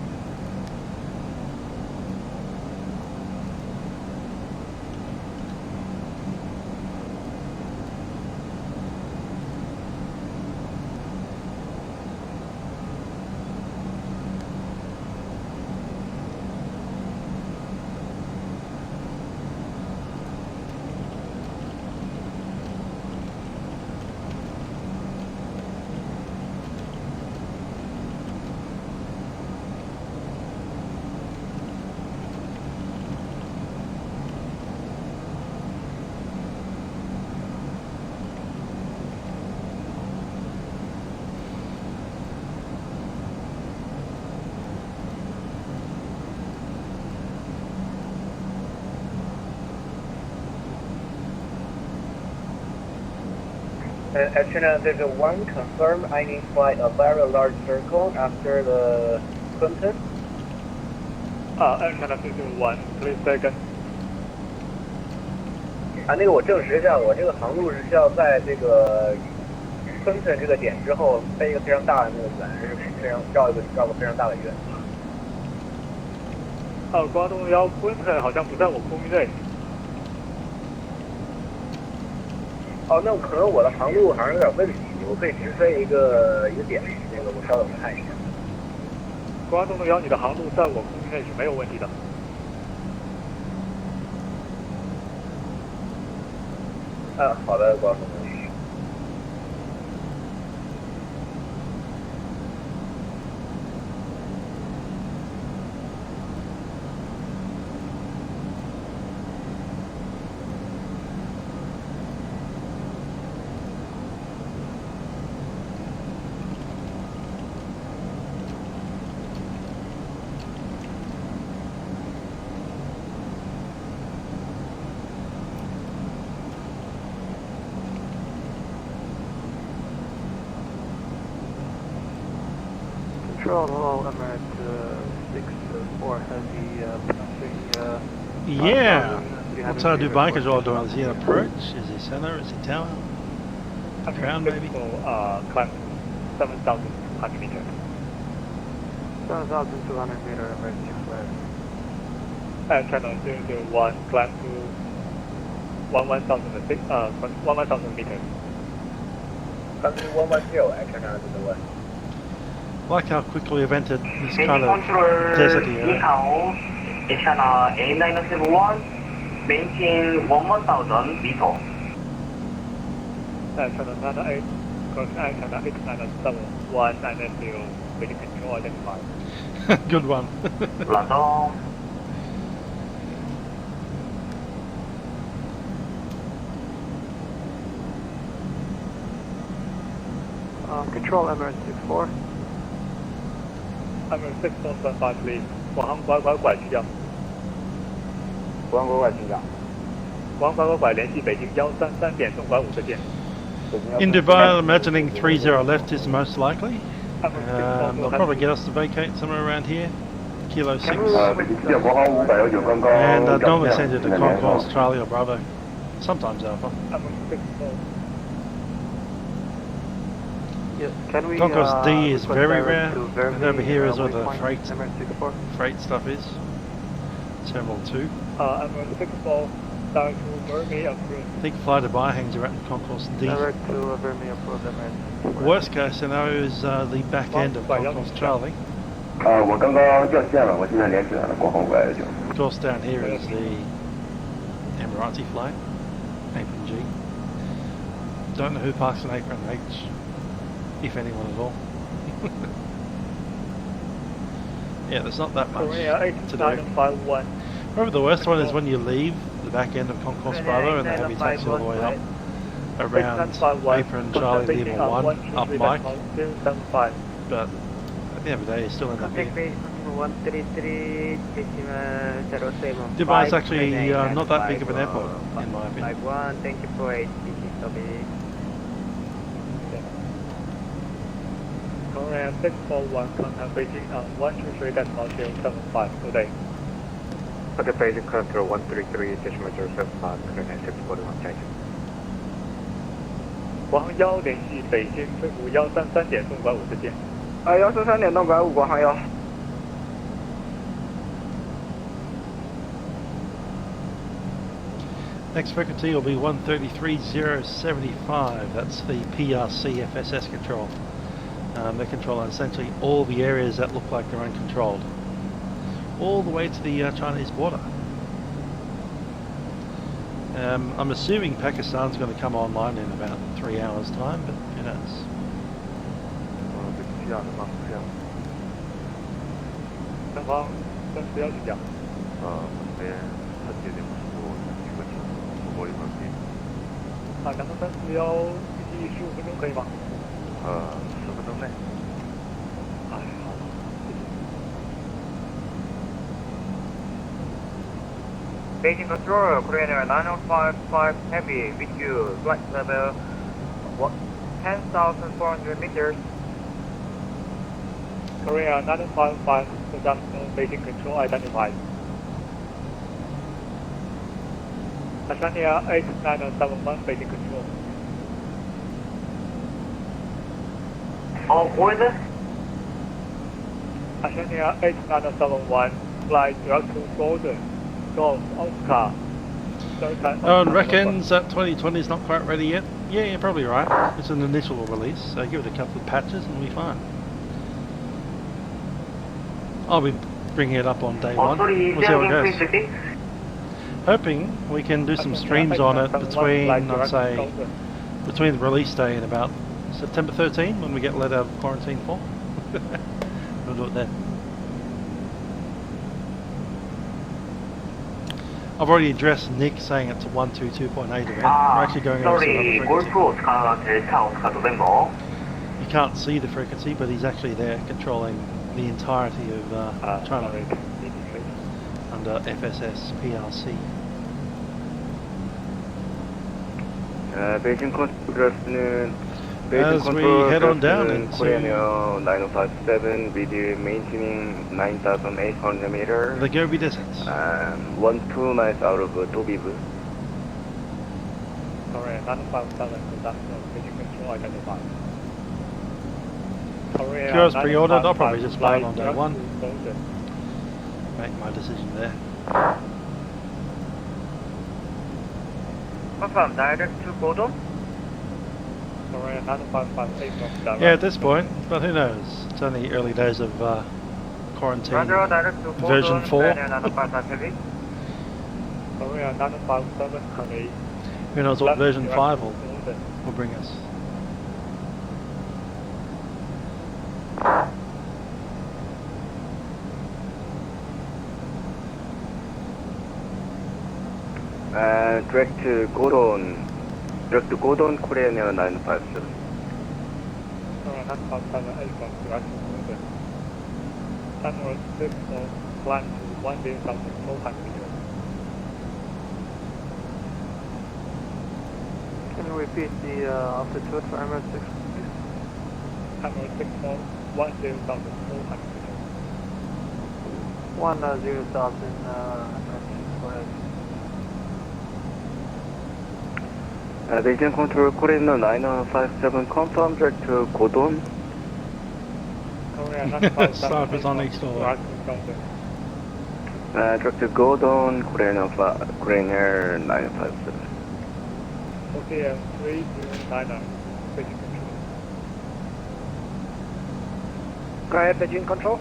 China Division 1, confirm I need flight a very large circle after the Clinton. China Division 1, please second. 那个我证实一下，我这个航路是需要在这个Clinton这个点之后飞一个非常大的那个圆，是非常绕个非常大的圆。关东1 Clinton 好像不在我空域内。哦，那可能我的航路好像有点问题，我可以直飞一个点，那个我稍等看一下。关东1，你的航路在我空域内是没有问题的。好的，关东1。Control, I'm at 6-4 heavy, passing. Yeah. What's our Dubai control doing? Is he an approach? Is he center? Is he tower? Ground maybe? Climb 7,200 meters. 7,200 meter emergency flare. Channel 001, climb to 11,000 meters. Climb to 110, Channel 001. Like how quickly we've entered this kind of desert here. Channel A971, maintain 11,000 meters. Channel 98, crossing China X971 and then to Beijing control identified. Good one. Landong. Control Emirates 64. Emirates 6475 please. 广航拐需要。广航拐需要。广航拐联系北京133点东拐5的线。In Dubai, I'm imagining 30 left is most likely. They'll probably get us to vacate somewhere around here. Kilo 6. And I'd normally send it to Concourse, Charlie or Bravo. Sometimes Alpha. Yes, can we, Concourse D is very rare, Vermi, and over here is where the Emirates freight stuff is. Terminal 2. Emirates 64, direct to Vermi approved. I think FlyTampa Dubai hangs around Concourse D. Direct to Vermi approved, Emirates. Worst case scenario is the back end of Concourse Charlie. 我刚刚掉线了，我现在连起来了，广航拐就。 Of course, down here is the Emirati flight, Apron G. Don't know who parks an Apron H, if anyone at all. Yeah, there's not that much to do. Probably the worst one is when you leave the back end of Concourse Bravo and they have you taxi all the way up around Apron Charlie Lima 1 up Mike. But at the end of the day, you still end up here. Dubai is actually not that big of an airport, in my opinion. Thank you for it. Korean 641, contact Beijing on 123.075 today. Okay, Beijing control 133.075, Korean 641, change. 广航1联系北京飞虎133点东拐5的线。133点东拐5，广航1。 Next frequency will be 133.075. That's the PRC FSS control. They control essentially all the areas that look like they're uncontrolled, all the way to the Chinese border. I'm assuming Pakistan's going to come online in about 3 hours' time, but who knows? Beijing Control, Korean Air 9055 Heavy, with you, flight level 10,400 meters. Korea 955, production Beijing Control identified. Ashania 8971, Beijing Control. All order? Ashania 8971, fly direct to Golden, Golf, Oscar. Owen reckons that 2020 is not quite ready yet. Yeah, you're probably right. It's an initial release, so give it a couple of patches and we'll be fine. I'll be bringing it up on day one. We'll see how it goes. Hoping we can do some streams on it between, I'd say, between the release day and about September 13, when we get let out of quarantine for. We'll do it then. I've already addressed Nick saying it's a 122.8 event. We're actually going over to another frequency. You can't see the frequency, but he's actually there controlling the entirety of China under FSS PRC. Beijing control, good afternoon. As we head on down into Korean 9057, video maintaining 9,800 meters. the Gobi Desert. 1-2 miles out of Tobibu. Korea 957, production Beijing Control identified. If yours pre-ordered, I'll probably just fly it on day one. Make my decision there. Confirm, direct to Golden? Korea 955, Yeah, at this point, but who knows? It's only early days of quarantine Roger, direct to version 4. Korea 955 Heavy. Korea 957, Heavy. Who knows what version 5 will bring us. Direct to Gordon, Korean Air 957. Channel 6 for climb to 1,400 meters. Can you repeat the altitude for Emirates 6, please? Channel 6 for 1,400 meters. 10,000, go ahead. Beijing Control, Korean Air 957, confirm direct to Gordon. Start is on each door. Direct to Gordon, Korean Air 957. Okay, 309, Beijing Control. Go ahead, Beijing Control.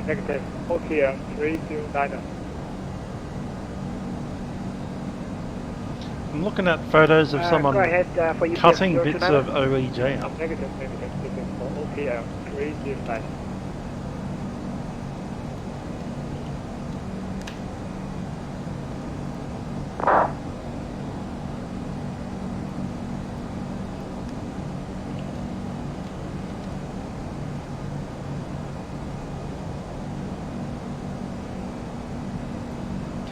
Negative. Okay, 309. I'm looking at photos of someone go ahead, for UPS cutting 029. bits of OEJ up. Negative. This is for OPM 309.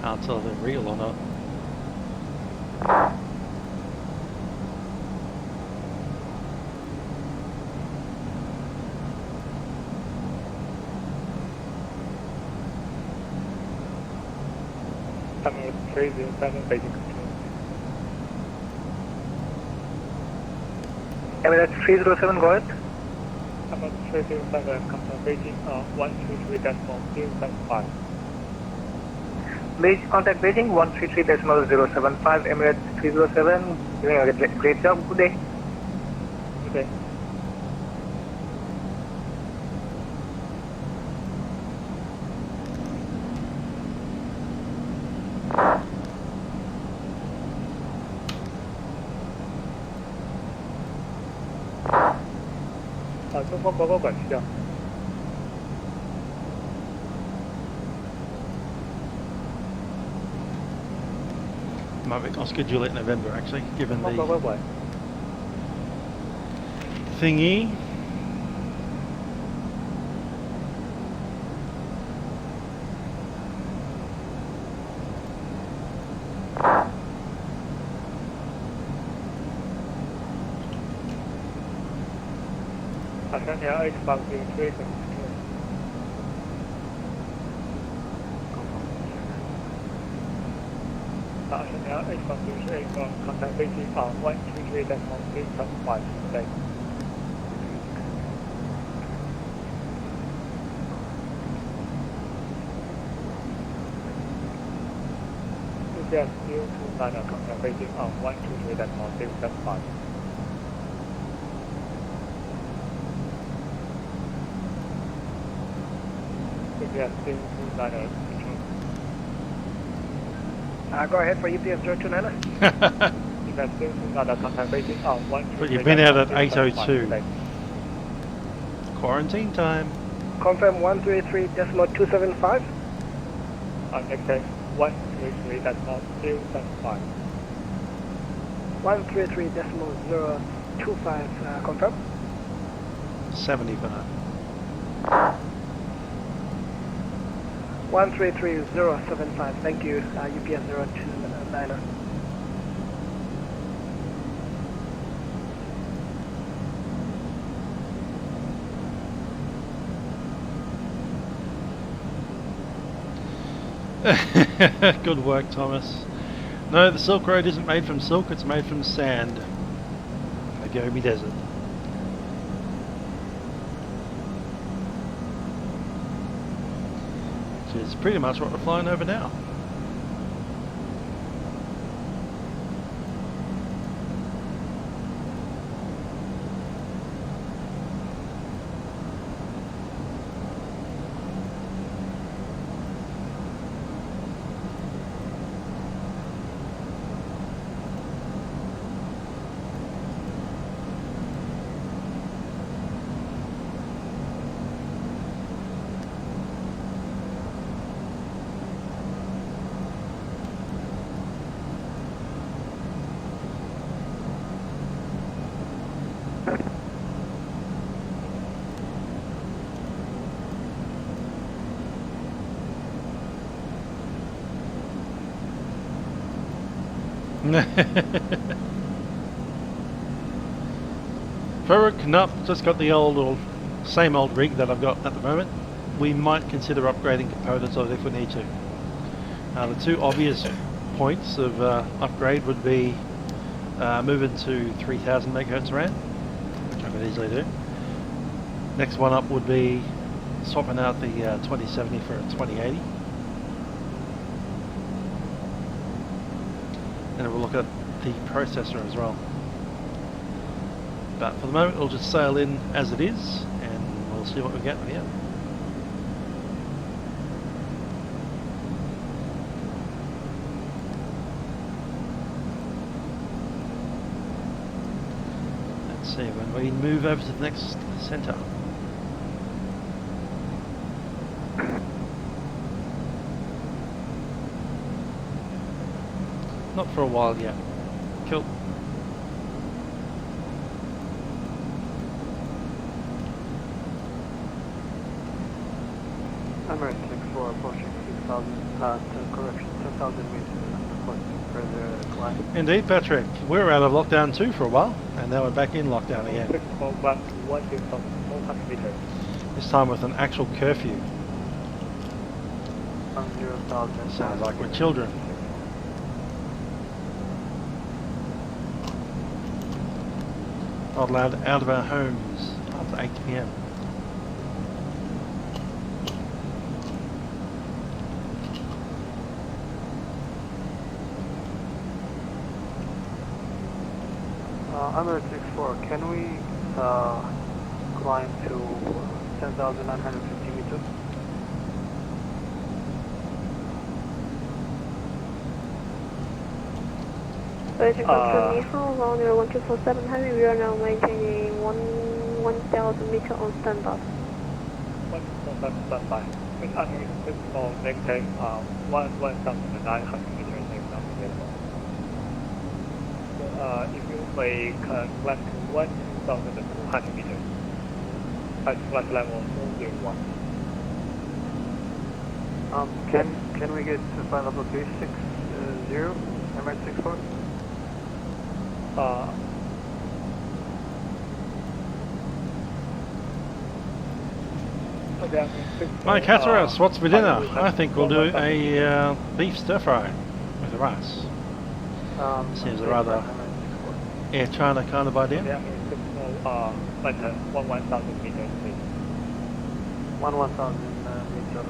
Can't tell if they're real or not. Channel 307, Beijing Control. Emirates 307, go ahead. Channel 307, come from Beijing 133.075. Contact Beijing 133.075, Emirates 307, doing a great job, good day. Good day.中方报告管区啊。 I'll schedule it in November actually, given the What? thingy. Pakistani Airbus 300. Pakistani Airbus 300, contact Beijing 133.075. Thank you. UPS 029, contact Beijing 133.075. UPS 029, go ahead for UPS 029. But you've been out at 8:02. Quarantine time. Confirm 133.275. Next time 133.075. 133.025, confirm. 75. 133.075, thank you, UPS 029. Good work, Thomas. No, the Silk Road isn't made from silk, it's made from sand. The Gobi Desert. Which is pretty much what we're flying over now. Farouk, nope, just got the same old rig that I've got at the moment. We might consider upgrading components of it if we need to. The two obvious points of upgrade would be moving to 3000 megahertz RAM, which I could easily do. Next one up would be swapping out the 2070 for a 2080. And we'll look at the processor as well. But for the moment, we'll just sail in as it is, and we'll see what we get here. Let's see, when we move over to the next centre. Not for a while yet. Cool. Emirates 64 approaching 6,000, correction, 10,000 meters requesting further climb. Indeed, Patrick. We were out of lockdown too for a while, and now we're back in lockdown again. 1,400 meters. This time with an actual curfew. 0,000. Sounds like we're children. Not allowed out of our homes after 8 PM. Emirates 64, can we climb to 10,950 meters? Beijing Control, Nihao, runway 1247 heavy, we are now maintaining 1,000 meters on standby. 1,000 standby. With unrestricted for maintain 1,900 meters exam available. So if you may climb to 1,200 meters at flight level 401. Can we get to flight level 360, Emirates 64? Mike Hatteras, what's for dinner? I think we'll do a beef stir fry with rice. Seems a rather Air China kind of idea. Like 1,000 meters, please. 1,000 meters,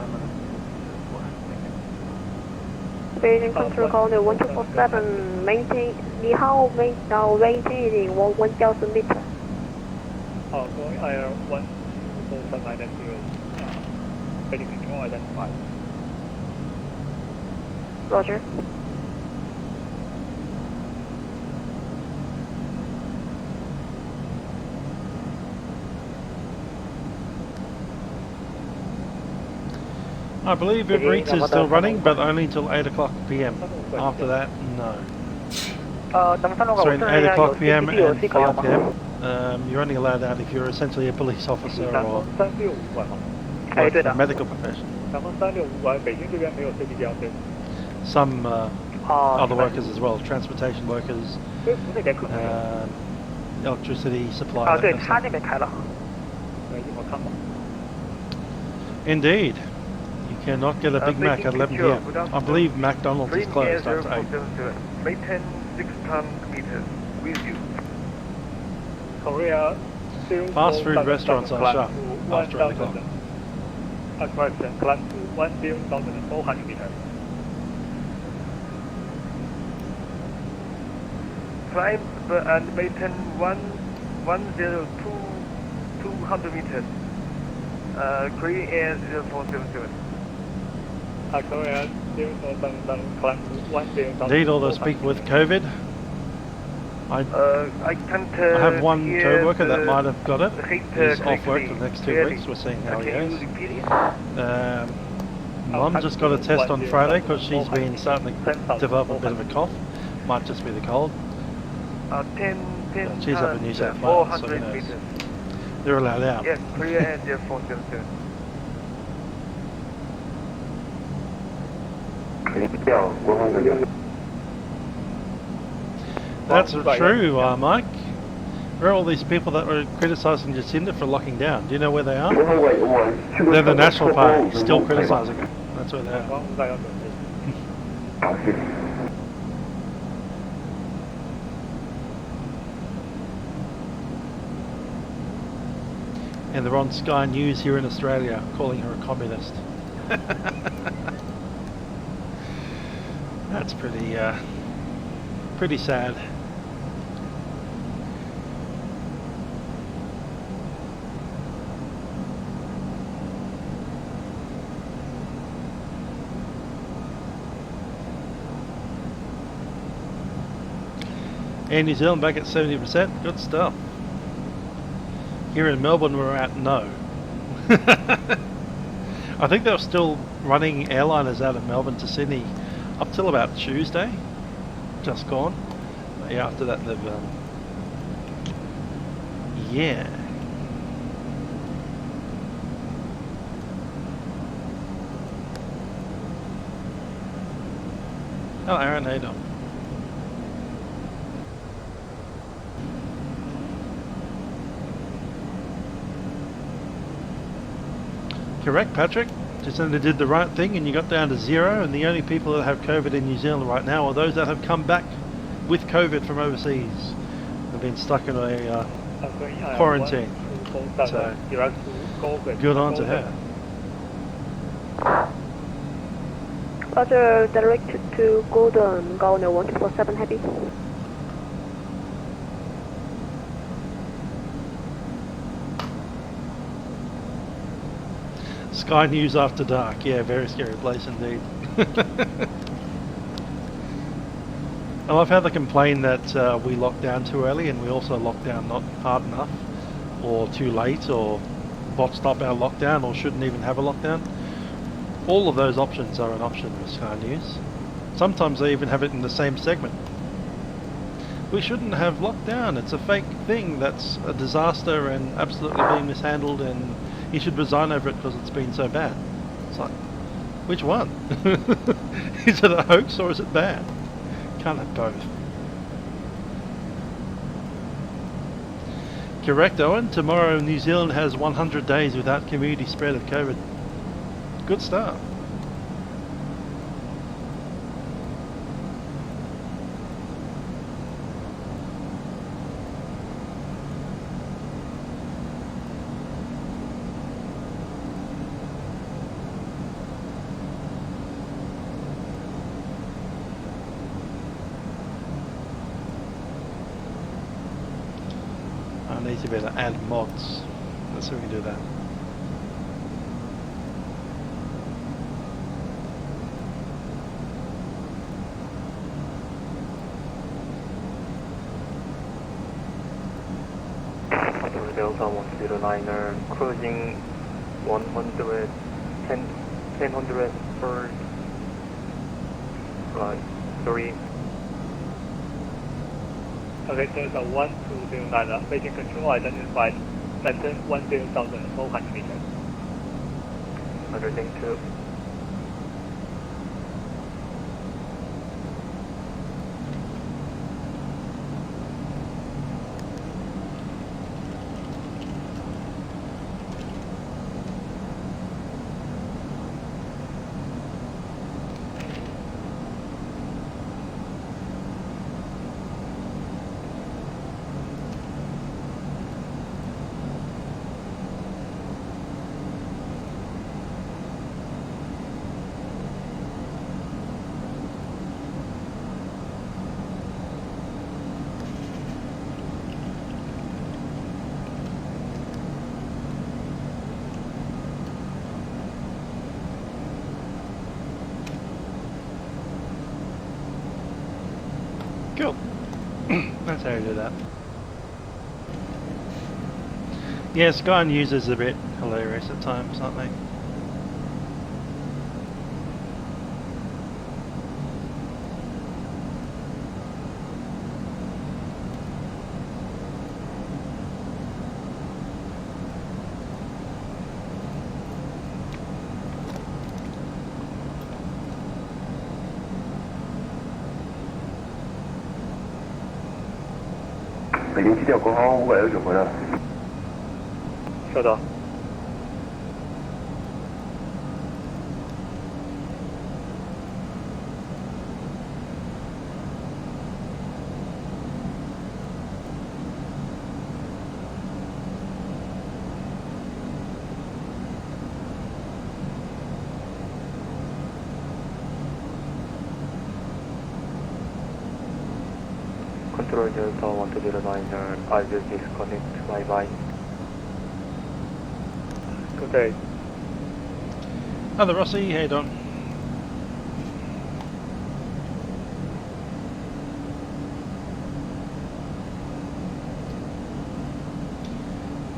Beijing Control, colony 1247, maintain, Nihao, now maintaining 1,000 meters. Going air 1,479 Beijing Control identified. Roger. I believe Uber Eats is still running, but only until 8 o'clock PM. After that, no. Between 8 o'clock PM and 5 PM, you're only allowed out if you're essentially a police officer or a medical profession. Some other workers as well, transportation workers, electricity supply. Indeed. You cannot get a Big Mac at 11 PM. I believe McDonald's is closed after 8. Maintain 600 meters with you. Korea. Fast food restaurants are shut after 8 o'clock. Correction, climb to 1,400 meters. Climb and maintain 200 meters. Korea Air 0477. Korea 0477, climb to 1,000. Indeed, all those people with COVID. I have one tow worker that might have got it. He's off work for the next 2 weeks. We're seeing how he goes. Mum just got a test on Friday because she's been starting to develop a bit of a cough. Might just be the cold. She's up in New South Wales, so who knows. They're allowed out. Yes, Korea Air 0477. That's true, Mike. Where are all these people that were criticising Jacinda for locking down? Do you know where they are? They're the National Party, still criticising her. That's where they are. And they're on Sky News here in Australia, calling her a communist. That's pretty sad. And New Zealand back at 70%, good stuff. Here in Melbourne we're at no. I think they were still running airliners out of Melbourne to Sydney up till about Tuesday, just gone. But yeah, after that they've yeah. Oh, Aaron, how you doing? Correct, Patrick. Jacinda did the right thing and you got down to 0, and the only people that have COVID in New Zealand right now are those that have come back with COVID from overseas. They've been stuck in a quarantine. So, good on to her. Roger, direct to Golden, Governor 1247, happy. Sky News after dark, yeah, very scary place indeed. I love how they complain that we locked down too early, and we also locked down not hard enough, or too late, or botched up our lockdown, or shouldn't even have a lockdown. All of those options are an option with Sky News. Sometimes they even have it in the same segment. We shouldn't have lockdown, it's a fake thing, that's a disaster and absolutely being mishandled, and he should resign over it because it's been so bad. It's like, which one? Is it a hoax or is it bad? Can't have both. Correct, Owen. Tomorrow New Zealand has 100 days without community spread of COVID. Good start. I need to be able to add mods. Let's see if we can do that. Delta 109er cruising 110 per right 3. Okay, Delta 1209er, Beijing control identified less than 10,400 meters. Understanding 2. Cool. That's how you do that. Yeah, Sky News is a bit hilarious at times, aren't they? 北京基调国航529回来了。收到。Control Delta 1209, I will disconnect my line. Good day. Hello Rossi, how you doing?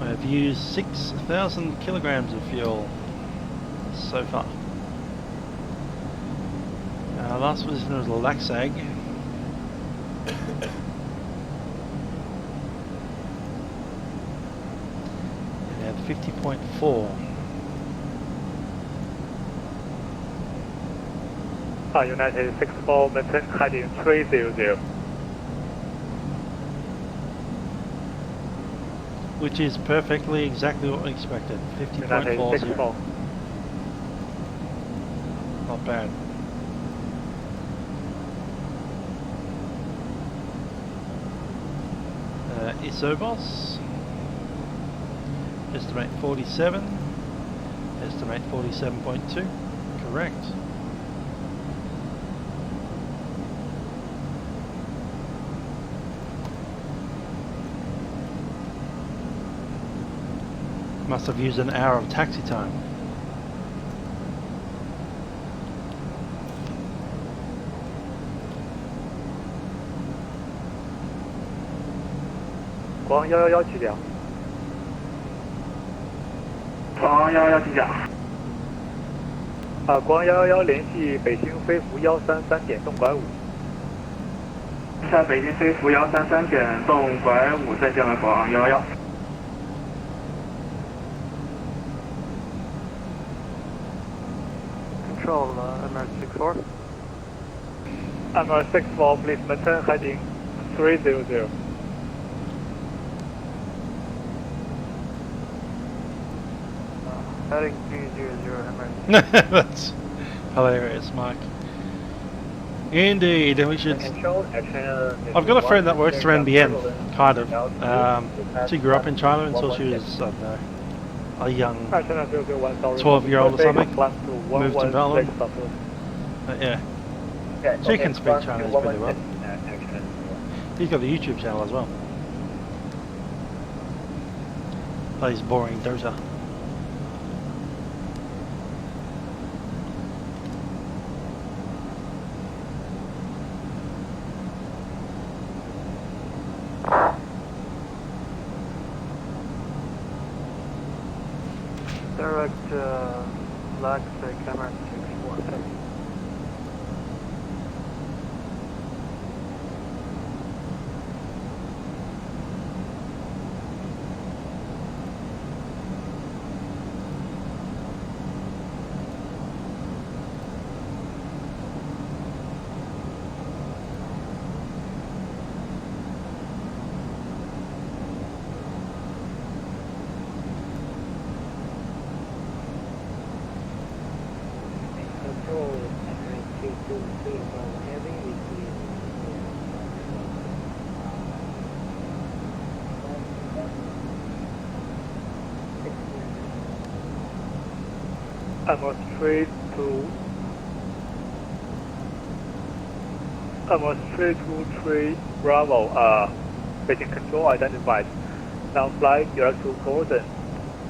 I have used 6,000 kilograms of fuel so far. Last position was Laxag. And had 50.4. United 64, maintain heading 300. Which is perfectly exactly what we expected. 50.40. United 64. Not bad. Isobos. Estimate 47. Estimate 47.2. Correct. Must have used an hour of taxi time. Guang 111机长。Guang 111机长。Guang 111联系北京飞福133点动拐5。在北京飞福133点动拐5，再见了Guang 111。Control MR64. MR64, please maintain heading 300. Heading 300, MR. That's hilarious, Mike. Indeed, and we should. I've got a friend that works for NBN, kind of. She grew up in China until she was, I don't know, a young 12-year-old or something. Moved to Berlin. But yeah, she can speak Chinese pretty well. He's got a YouTube channel as well. Plays boring Dota. Direct black camera 617. I'm 323 Bravo, Beijing control identified. Now fly Geographic Gordon.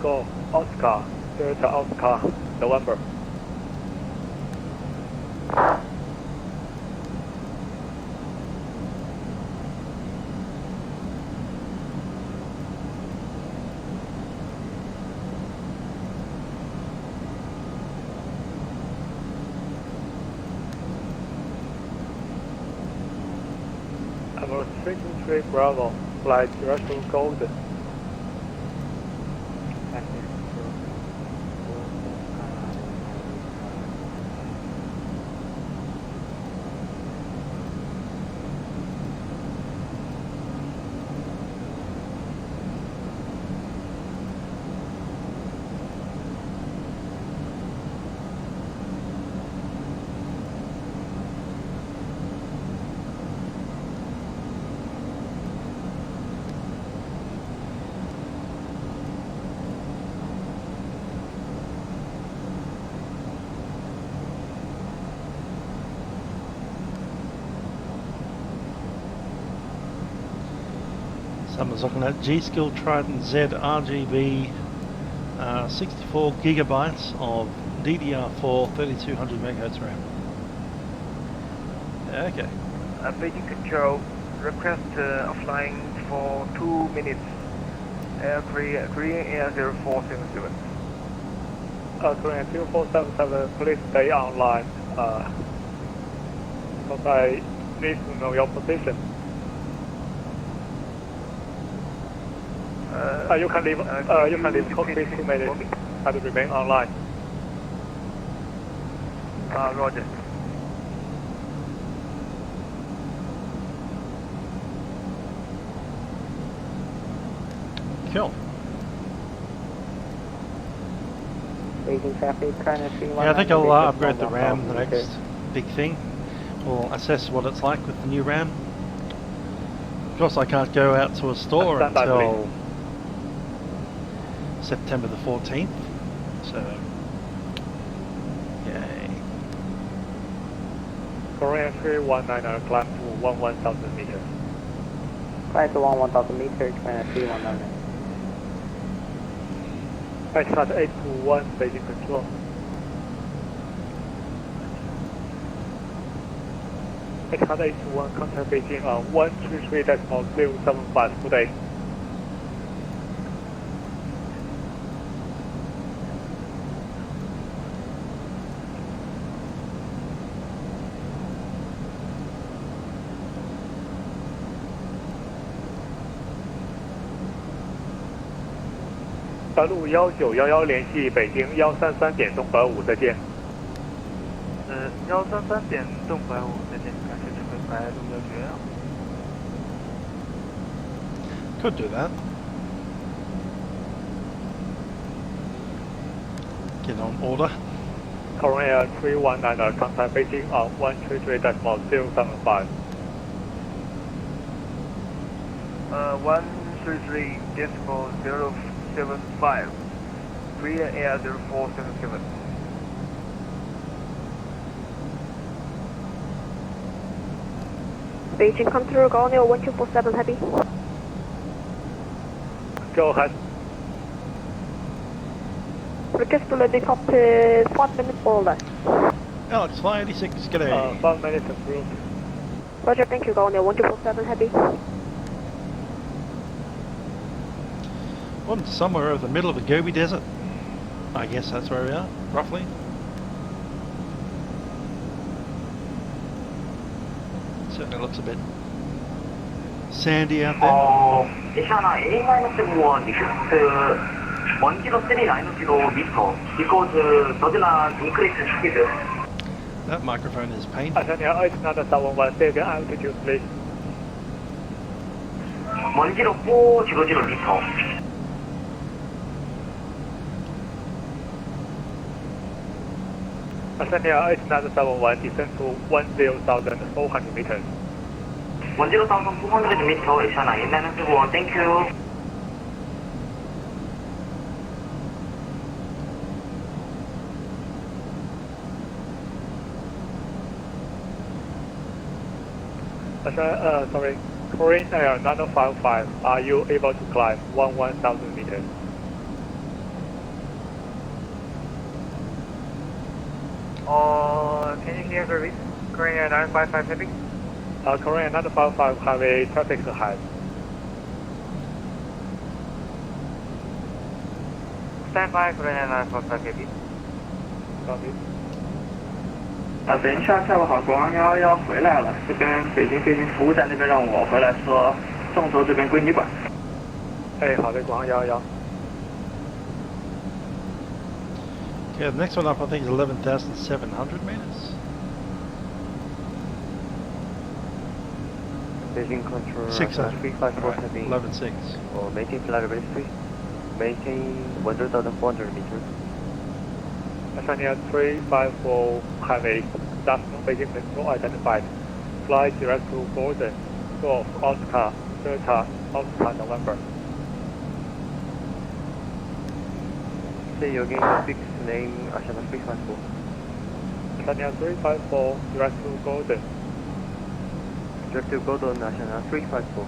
Go Oscar, Delta Oscar, November. I'm 323 Bravo, flight Geographic Golden. Someone's looking at G-Skill Trident Z RGB 64 gigabytes of DDR4 3200 MHz RAM. Okay. Beijing Control, request flying for 2 minutes. Korean Air 0477. Korean 0477, please stay online. Because I need to know your position. You can leave. You can leave cockpit 2 minutes and remain online. Roger. Cool. Beijing traffic, trying to see. Yeah, I think I'll upgrade the RAM, the next big thing. We'll assess what it's like with the new RAM. Of course, I can't go out to a store until September the 14th. So, yay. Korean 319, climb to 11,000 meters. Climb to 11,000 meters, Korean 319. Start 821, Beijing Control. Start 821, contact Beijing on 133.075 today.大陆1911联系北京133点东北5，再见。133点东北5，再见。感谢指挥白路要绝。Could do that. Get on order. Korea 319, contact Beijing on 133.075. 133.075. Korea Air 0477. Beijing control, go near 1247 heavy. Go ahead. Request to landing up to 1 minute or less. Alex, fly 86, g'day. 5 minutes approved. Roger, thank you, go near 1247 heavy. Well, somewhere over the middle of the Gobi Desert. I guess that's where we are, roughly. Certainly looks a bit sandy out there. Asiana A-1 request 10390 meter because Dodgela increased speed. That microphone is painful. Asiana A330-300, say again altitude please. 10400 meter. Asiana A330-300, descend to 10,400 meters. 10,400 meter, Asiana A330-300, thank you. Sorry, Korean Air 955, are you able to climb 11,000 meters? Can you hear service? Korean Air 955 heavy? Korean 955 have a traffic ahead. Stand by, Korean Air 955 heavy. Copy. 等一下，下午好，国航111回来了，这边北京飞行服务站那边让我回来说，郑州这边归你管。好的，国航111。Okay, the next one up I think is 11,700 meters. Beijing control 600. 354 heavy. 11.6. Or maintain flight registry. Maintain 100,400 meters. Asiana 354 have a national Beijing control identified. Fly direct to Gordon, Golf, Oscar, Delta, Oscar, November. Say you again the fixed name, Asiana 354. Asiana 354, direct to Gordon. Direct to Gordon, Asiana 354.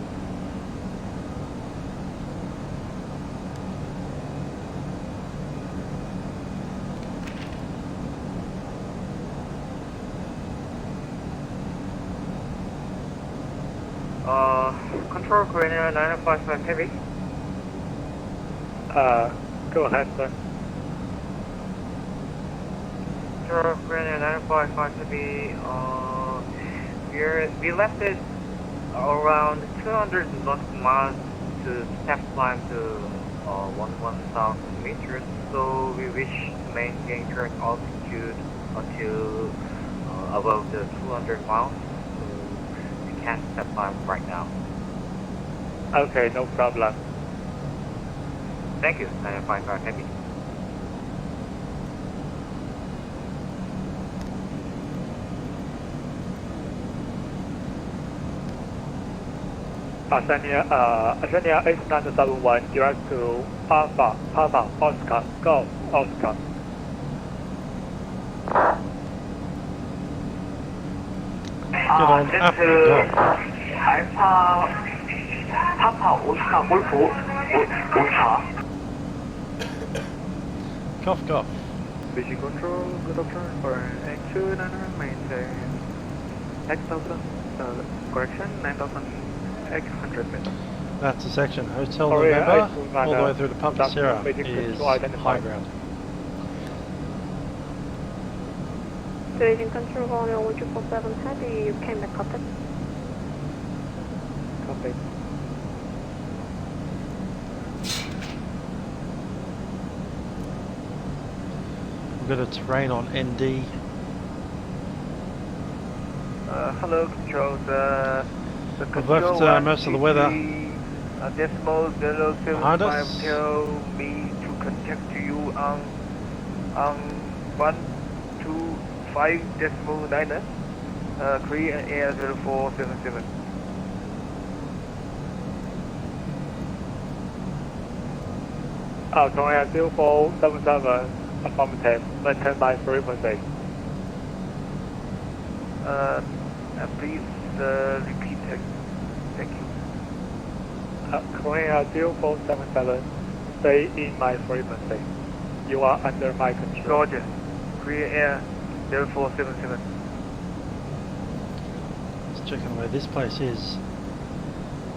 control, Korean Air 955 Heavy. Go ahead, sir. Control, Korean Air 955 Heavy. We left it around 200 nautical miles to step climb to 1,000 meters. So we wish to maintain current altitude until above the 200 miles. So we can't step climb right now. Okay, no problem. Thank you, 955 Heavy. Ascenia 8971, direct to Papa, Oscar, Golf, Oscar. Get on up and go. Papa, Oscar, Golf, Oscar. Cough, cough. Beijing Control, good afternoon for X29, maintain X1000, correction, 9,800 meters. That's the section. Hotel Korea November, all the way through to Papa Sierra is high ground. Beijing Control, Volume 1247 Heavy, you came back Cockpit. Copy. We've got a terrain on ND. Hello, control. We've left most of the weather decimal behind 075 us. tell me to contact you on 125.9, Korean Air 0477. Korean 0477, affirmative, maintain my frequency. Please repeat it. Thank you. Korean 0477, stay in my frequency. You are under my control. Roger. Korean Air 0477. Just checking where this place is.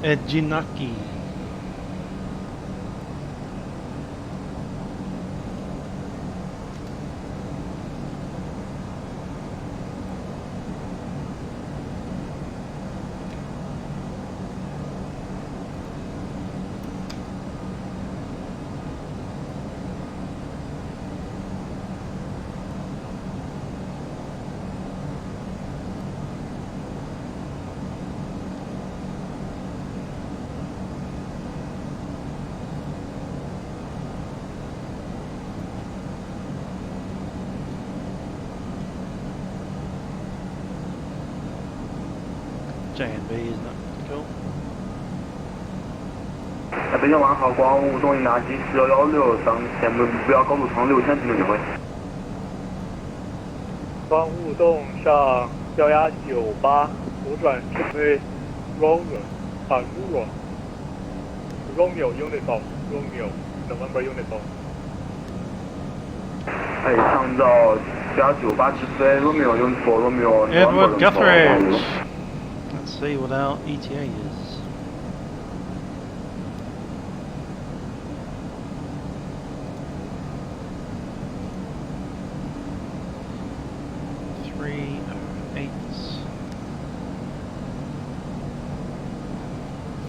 Ejinaki. J&B is not cool. 北京晚好，广雾东引达机4116，上前目标高度长6000米指挥。光雾洞上1198，左转直飞 Romeo Uniform Romeo November Uniform。上到1198直飞 Romeo Uniform Romeo。 Edward Guthridge. Let's see what our ETA is.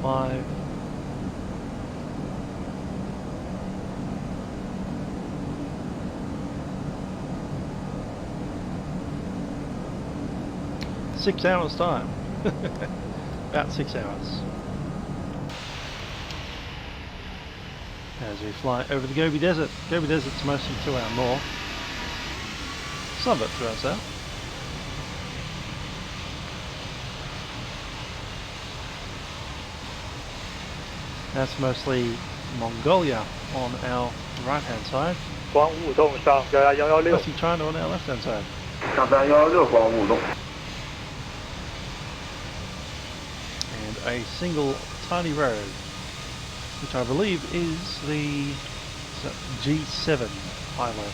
Five. Six hours time. About 6 hours. As we fly over the Gobi Desert. Gobi Desert's mostly 2 hour north. Some of it 2 hours south. That's mostly Mongolia on our right hand side. 光雾洞上1116。 Mostly China on our left hand side. 上1116光雾洞。 And a single tiny road, which I believe is the G7 highway.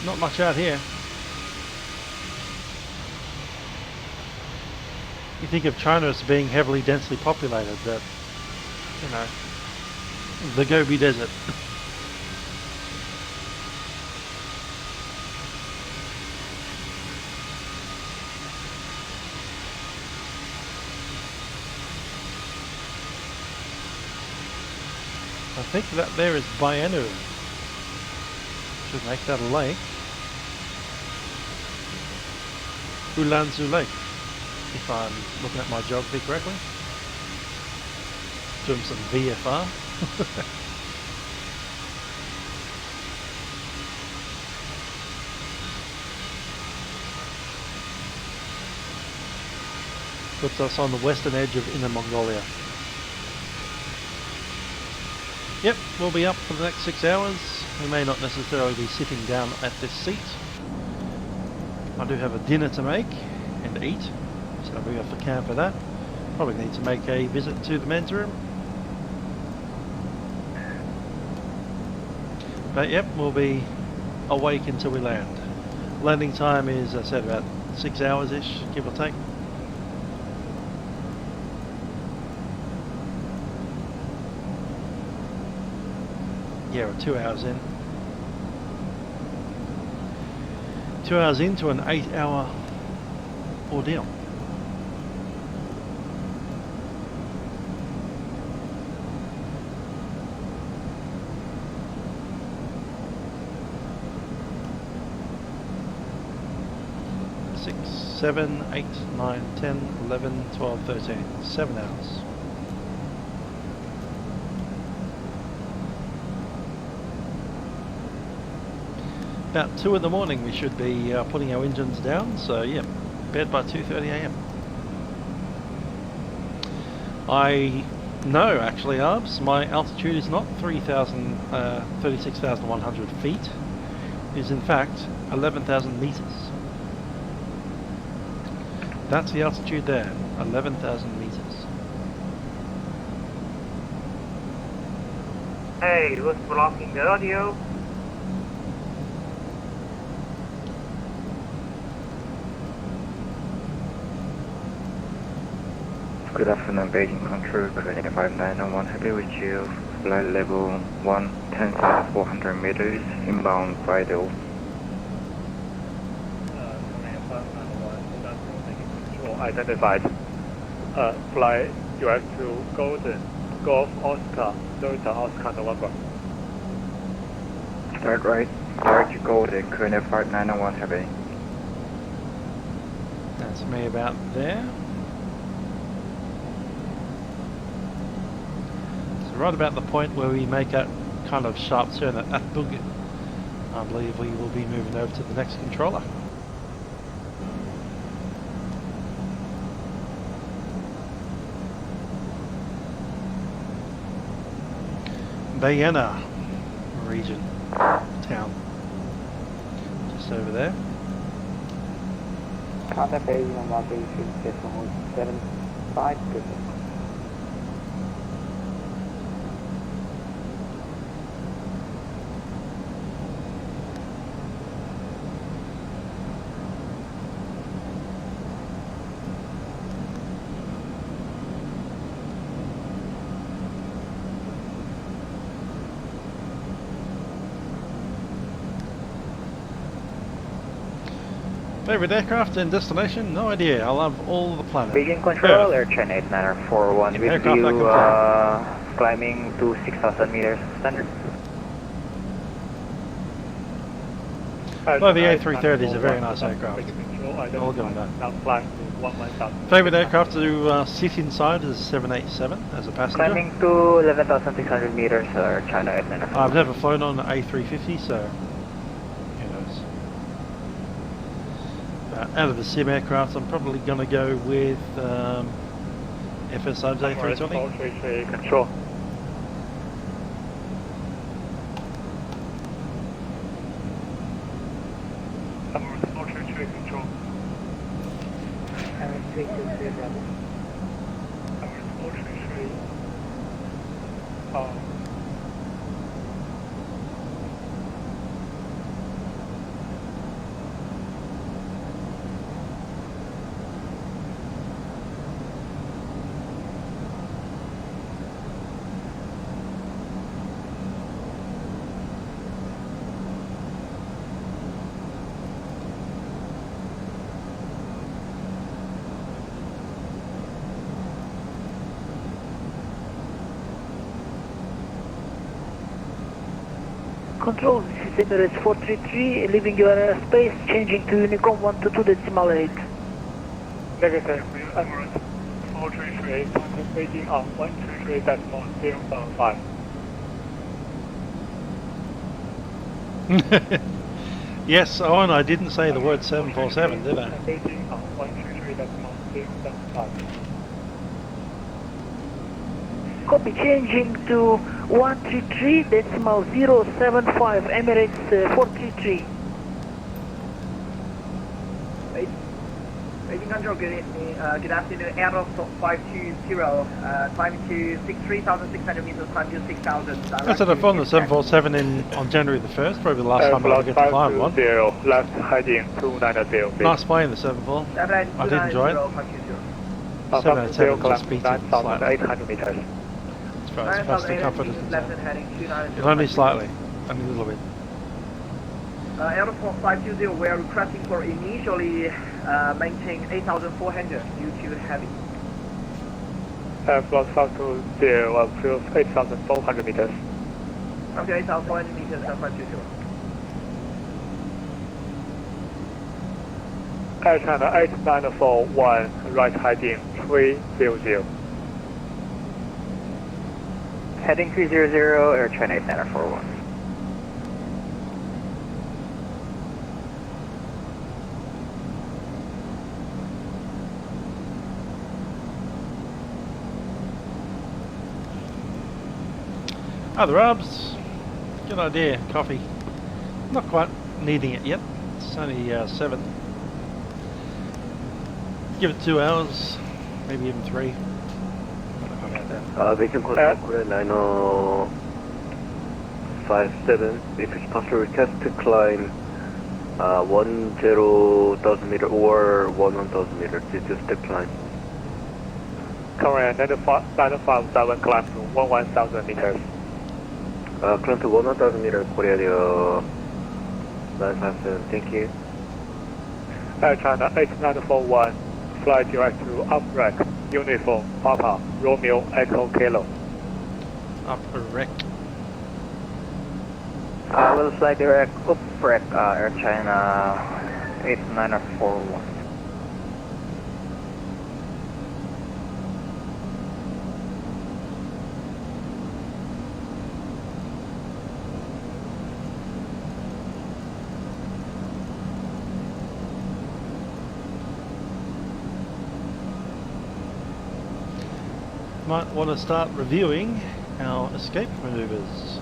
not much out here. You think of China as being heavily densely populated, but you know, the Gobi Desert. I think that there is Bayanu. Should make that a lake. Ulanzu Lake, if I'm looking at my geography correctly. Doing some VFR. Puts us on the western edge of Inner Mongolia. Yep, we'll be up for the next 6 hours. We may not necessarily be sitting down at this seat. I do have a dinner to make and eat, so I'll be off the camp for that. Probably need to make a visit to the men's room. But yep, we'll be awake until we land. Landing time is, as I said, about 6 hours-ish, give or take. Yeah, we're 2 hours in. 2 hours into an 8-hour ordeal. Six, 7, 8, 9, 10, 11, 12, 13. 7 hours. About 2 in the morning we should be putting our engines down, so yeah, bed by 2:30 AM. I know actually, Arbs, my altitude is not 36,100 feet, it is in fact 11,000 meters. That's the altitude there, 11,000 meters. Hey, who's blocking the audio? Good afternoon, Beijing Control, Korean 5901, happy with you. Flight level 1, 10,400 meters, inbound Friday. Identified. Fly US to Golden, Golf Oscar, Delta Oscar November. Start right, direct to Golden, Korean 5901, heavy. That's me about there. So right about the point where we make that kind of sharp turn at Bug, I believe we will be moving over to the next controller. Bayana region, town, just over there. Contact Beijing on Beijing 75, good. Favorite aircraft and destination? No idea. I love all the planets. Beijing Control, Air China 8941 with you climbing to 6,000 meters standard. Well, the A330 is a very nice aircraft. All going down. Favorite aircraft to sit inside is a 787 as a passenger. Climbing to 11,600 meters, Air China 8941. I've never flown on an A350, so out of the sim aircraft, I'm probably going to go with FSI's A320. Control. Control. Control, this is Emirates 433, leaving your airspace, changing to Unicom 122.8. Negative, Emirates 433, contact Beijing on 123.075. Yes, Owen, I didn't say the word 747, did I? Beijing on 123.075. Copy, changing to 133.075, Emirates 433. Beijing Control, good evening, good afternoon, Aerosoft 520, climb to 3,600 meters, climb to 6,000. That's what I found the 747 on January the 1st, probably the last time I get to climb one. Left heading 290. Nice plane, the 74. I did enjoy it. 787 just beats it slightly. 800 meters. As far as passenger comfort is concerned. But only slightly, only a little bit. Aerosoft 520, we are requesting for initially maintain 8,400 due to heavy. Flight 520, approves 8,400 meters. Okay, 8,400 meters, 520. Air China 8941, right heading 300. Heading 300, Air China 8941. Other Robs, good idea, coffee. Not quite needing it yet, it's only 7. Give it 2 hours, maybe even 3. Beijing Control 9057, if it's possible request to climb 10,000 meter or 1,000 meters, it's just a climb. Current 957, climb to 11,000 meters. Climb to 1,000 meters, Korea 957, thank you. Air China 8941, fly direct to upright, uniform, Papa, Romeo, Echo, Kilo. Upright. We'll fly direct upright, Air China 8941. Might want to start reviewing our escape maneuvers.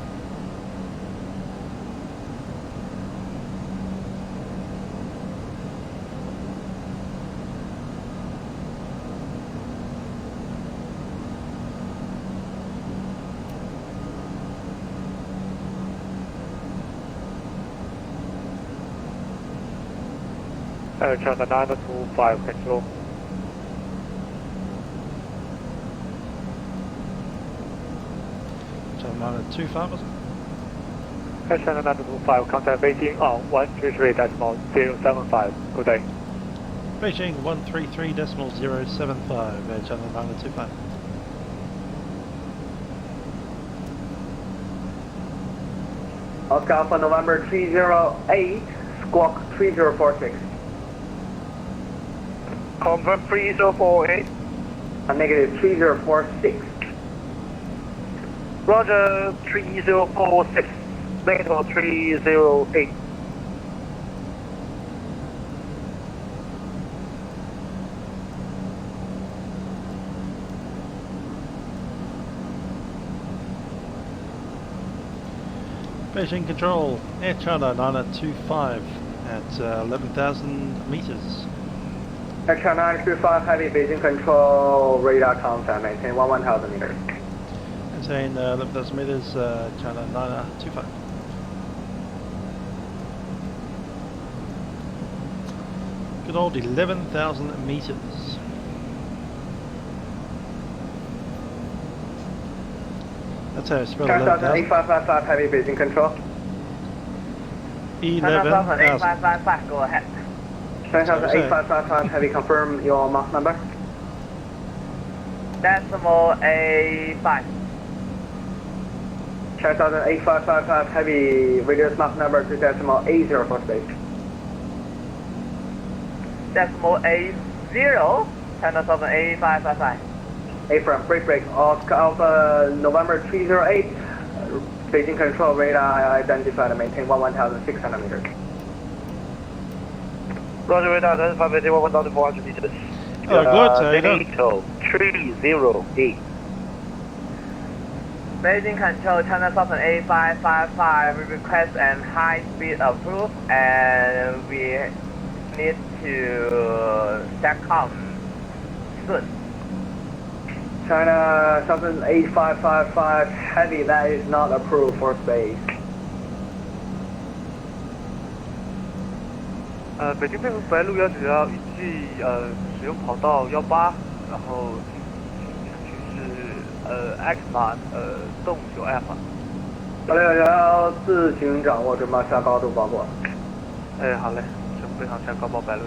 Air China 925, control. China 925, was it? Air China 925, contact Beijing on 133.075. Good day. Beijing 133.075, Air China 925. Oscar Alpha November 308, squawk 3046. Confirm 3048. Negative 3046. Roger 3046. Negative 308. Beijing Control, Air China 925 at 11,000 meters. Air China 925, heavy Beijing Control, radar contact, maintain 1,000 meters. Maintain 11,000 meters, China 925. Good old 11,000 meters. That's how I spell 11,000. 8555, heavy Beijing Control. 11,000. Go ahead. 8555, heavy, confirm your Mach number. Decimal A5. China 8555 Heavy, radius Mach number to decimal A0 for space. Decimal A0, China 8555. A from break, Oscar Alpha, November 308. Beijing control radar identified, maintain 1,600 meters. Roger, radar identified, maintain 1,400 meters. Oh, good, so you don't... NATO 308. Beijing control, China 8555, we request an high speed approve and we need to Takeoff soon. China 8555 Heavy, that is not approved for space. 北京配合白鹭191预计使用跑道18，然后是X 码动9F。8611自行掌握准备下高度报过。哎，好嘞，准备好下高报白鹭191。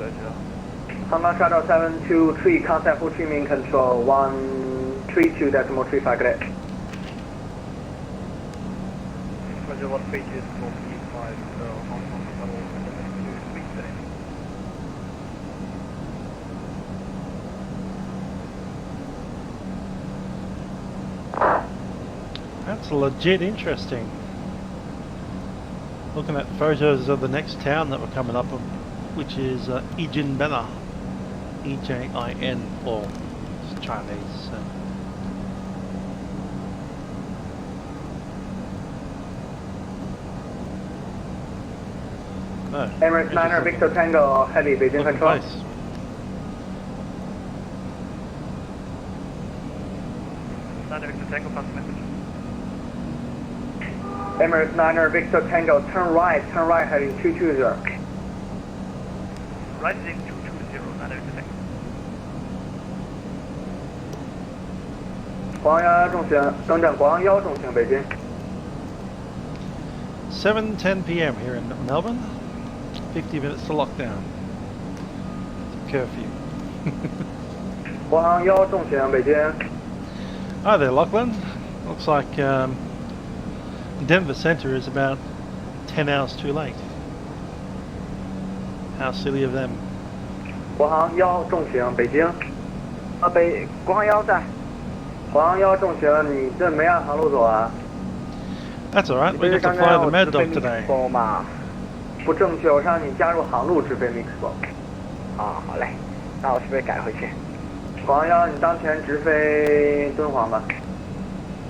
Hong Kong Shadow 723 contact full streaming control 132.35 cadet. Roger, 132 435 Hong Kong Shadow 723. That's legit interesting. Looking at photos of the next town that we're coming up on, which is Ijinbena. E-J-I-N, or it's Chinese. No, Emirates 9er Victor Tango Heavy, Beijing control. Place. Victor Tango, pass message. Emirates 9er Victor Tango, turn right heading 220. Right heading 220, 9er Victor Tango. 广阳中型，登站广阳中型，北京。 7:10 p.m. here in Melbourne. 50 minutes to lockdown. Curfew. 广阳中型，北京。 Hi there, Lachlan. Looks like Denver Center is about 10 hours too late. How silly of them. 广阳中型，北京。广阳在。广阳中型，你这没按航路走啊？ That's alright, we get to fly the Mad Dog today. 不正确，我让你加入航路直飞 Mixbo。啊，好嘞，那我是不是改回去？广阳，你当前直飞敦煌吧。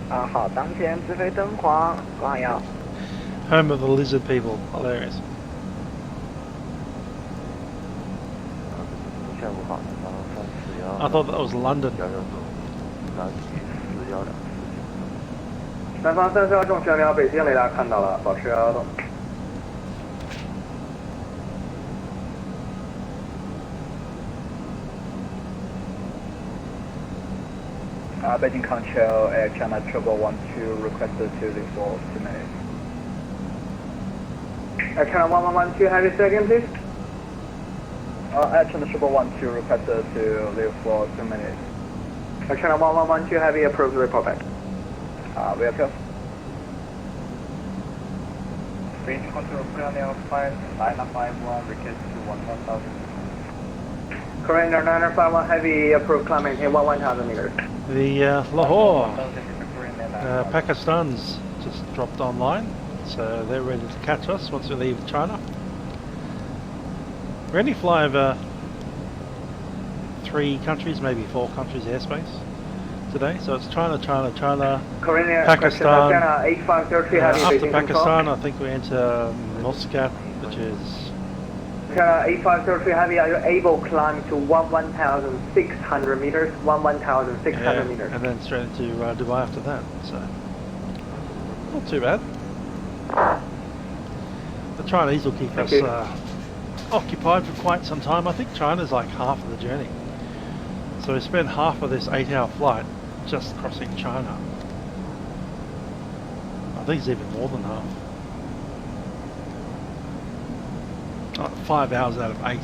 啊，好，当前直飞敦煌，广阳。Home of the lizard people, hilarious. 下午好，南方341。I thought that was London. 南极412。南方341中型2，北京雷达看到了，保持112动。Beijing control, Air China 1212 requested to leave for 2 minutes. Air China 1112, have you say again, please? Air China 1212 requested to leave for 2 minutes. Air China 1112, have you approved the report back? We approve. Beijing control, Korean 5951, request to 1,000. Korean 951 Heavy, approved climb maintain 1,000 meters. The Lahore, Pakistan's just dropped online, so they're ready to catch us once we leave China. We only fly over 3 countries, maybe 4 countries airspace today, so it's China, Korean Pakistan. After Pakistan, I think we enter Muscat, which is... China 8533 Heavy, are you able to climb to 1,600 meters? 1,600 meters. And then straight into Dubai after that, so not too bad. The Chinese will keep us occupied for quite some time. I think China's like half of the journey. So we spend half of this 8-hour flight just crossing China. I think it's even more than half. 5 hours out of 8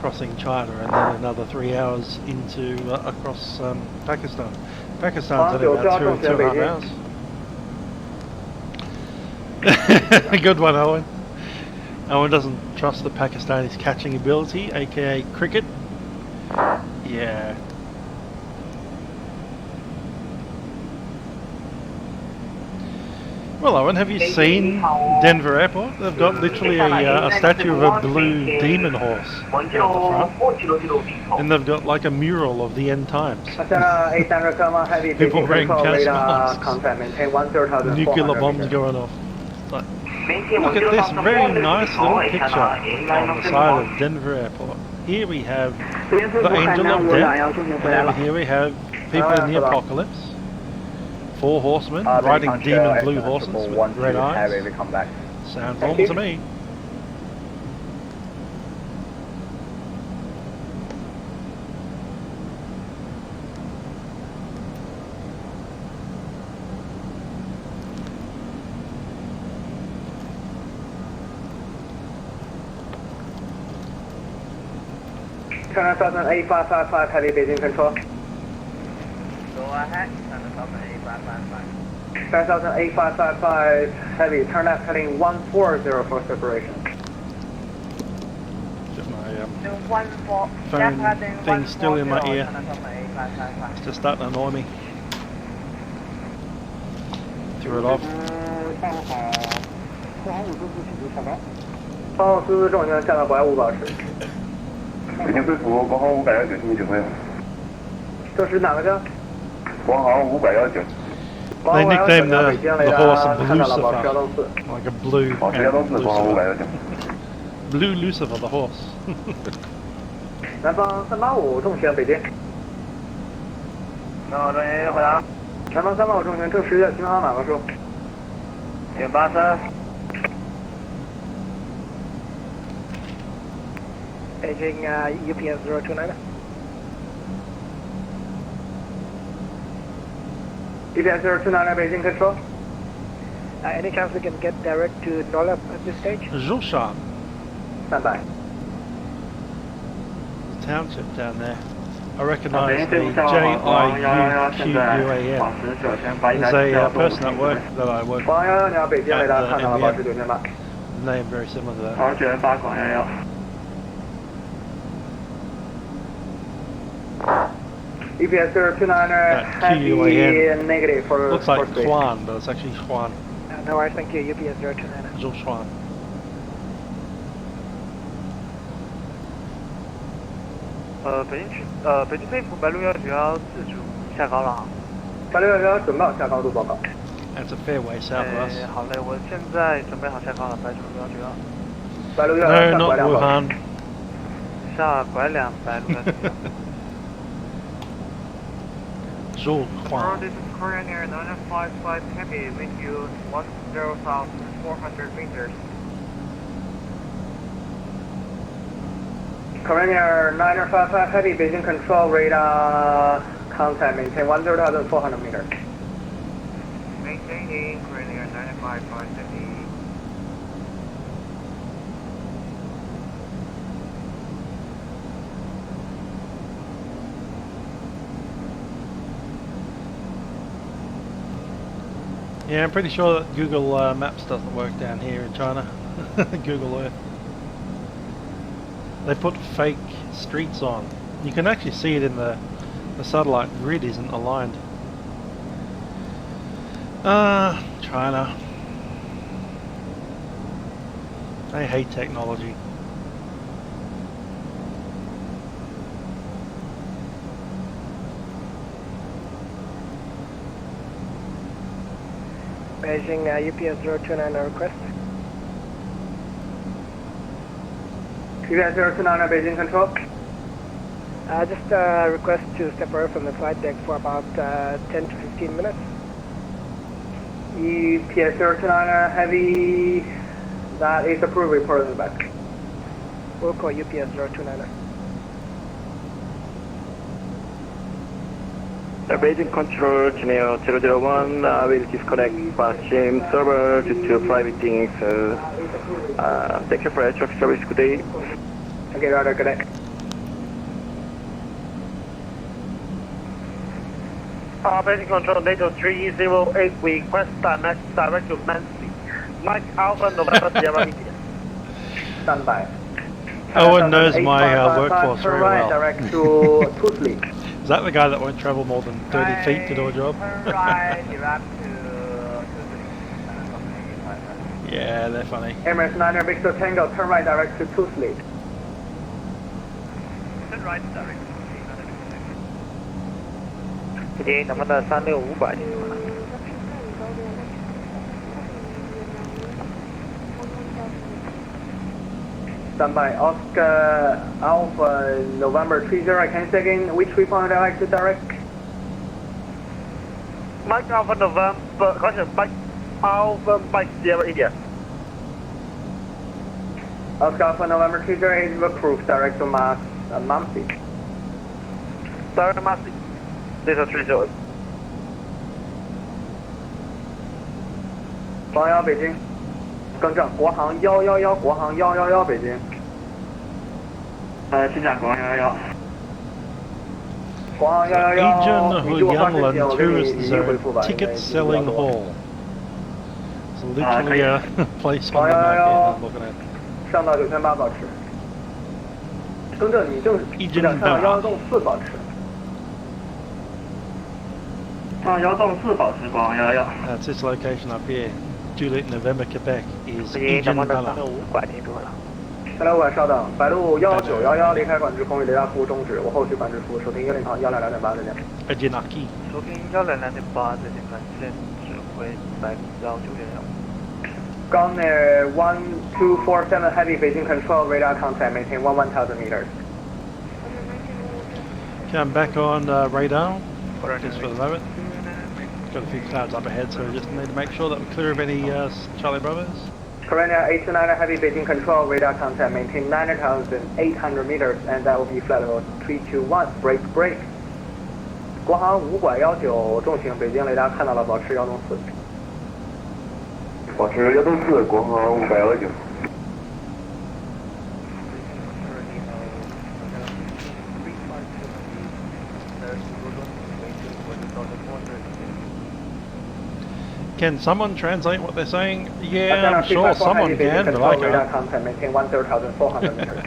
crossing China, and then another 3 hours into across Pakistan. Pakistan's only about 2.5 hours. Good one, Owen. Owen doesn't trust the Pakistani's catching ability, aka cricket. Yeah. Well, Owen, have you seen Denver Airport? They've got literally a statue of a blue demon horse out the front. And they've got like a mural of the end times. People wearing gas masks. Nuclear bombs going off. Like, look at this very nice little picture on the side of Denver Airport. Here we have the Angel of Death, and over here we have people in the apocalypse. 4 horsemen riding demon blue horses with red eyes. Sounds normal to me. Turn 855 heavy Beijing control. Go ahead, turn 855. 855 heavy, turn left heading 140 for separation. Just my phone thing still in my ear. It's just starting to annoy me. Threw it off. 方向司重心下到拐5保持。北京飞服国航519请指挥。这是哪个车？国航519。 They nicknamed the horse Lucifer, like a blue Lucifer. Blue Lucifer, the horse. 南方385重旋北京。那中间回答。南方385重旋正10的巡航码个数。983。Beijing UPS 029. UPS 029 Beijing control. Any chance we can get direct to Nolap at this stage? Zulshan. Stand by. The township down there. I recognise the JIUQUAN. There's a person at work that I work with at the MBM. Name very similar to that. EPS 029 heavy negative for looks like Xuan, but it's actually Xuan. No worries, thank you. UPS 029. Zhou Xuan.北京飞虎8619要自主下高了。8619准备好下高度报告。 That's a fair way south of us. 好嘞，我现在准备好下高了，白8619。No, not Wuhan. 下拐2白8619。 Zhou Huan. This is Korean Air 955 Heavy, wind yield 10,400 meters. Korean Air 955 Heavy, Beijing control radar contact, maintain 10,400 meters. Maintaining Korean Air 955 Heavy. Yeah, I'm pretty sure that Google Maps doesn't work down here in China. Google Earth. They put fake streets on. You can actually see it in the satellite grid isn't aligned. China. They hate technology. Beijing UPS 029 request. UPS 029 Beijing control. Just request to step away from the flight deck for about 10 to 15 minutes. UPS 029 heavy, that is approved, report in the back. We'll call UPS 029. Beijing control channel 001 will disconnect Vatsim server due to private things. Thank you for air traffic service. Good day. Okay, roger, good day. Beijing control NATO 308, we request direct to Nancy. Mike Alpha November Sierra India. Stand by. Owen knows my workforce turn very right, well. direct to Tuesday. Is that the guy that won't travel more than 30 feet to do a job? Right, direct to Yeah, they're funny. Emirates 9er Victor Tango, turn right, direct to Tuesday. turn right, direct. Beijing 咱们的36500。Stand by, Oscar Alpha November 30. Can you say again which waypoint I like to direct? Mike Alpha November, caution, Mike Alpha Mike Sierra India. Oscar Alpha November 30 is approved, direct to Mamsi. Direct to Mamsi. Data 30. 方1北京，更正，国航111，国航111北京。机长国航111。国航111， 你给我发信息，我给你一一回复吧。 Ticket selling hall. It's literally a place on the map here I'm looking at. 上到9800保持。更正，你正机长上到114保持。上114保持，国航111。 That's its location up here. Juliet November Quebec is 北京咱 Eugene 们的 Bella. 36500停住了。 36500稍等，白鹭11911离开管制空域雷达服务终止，我后续管制服务，收听102.8，122.8再见。Ajinaki. 收听122.8，再见，感谢指挥白鹭911。 Gunner 1247 Heavy Beijing Control radar contact, maintain 1000 meters. Okay, I'm back on radar, just for the moment. Got a few clouds up ahead, so we just need to make sure that we're clear of any Charlie Brothers. Korean 829 Heavy Beijing Control radar contact, maintain 9,800 meters, and that will be flight level 321, break. 国航519重型，北京雷达看到了，保持104。保持104，国航519。 Can someone translate what they're saying? Yeah, I'm sure someone can, but I can't. Contact, maintain 13,400 meters.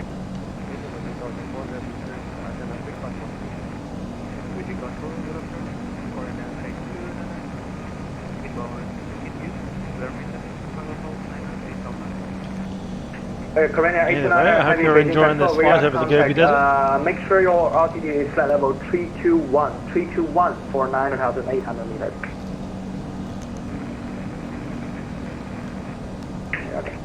Korean 829 I hope you're enjoying this flight over the Gobi Desert. Make sure your altitude is flight level 321 for 9,800 meters. Okay.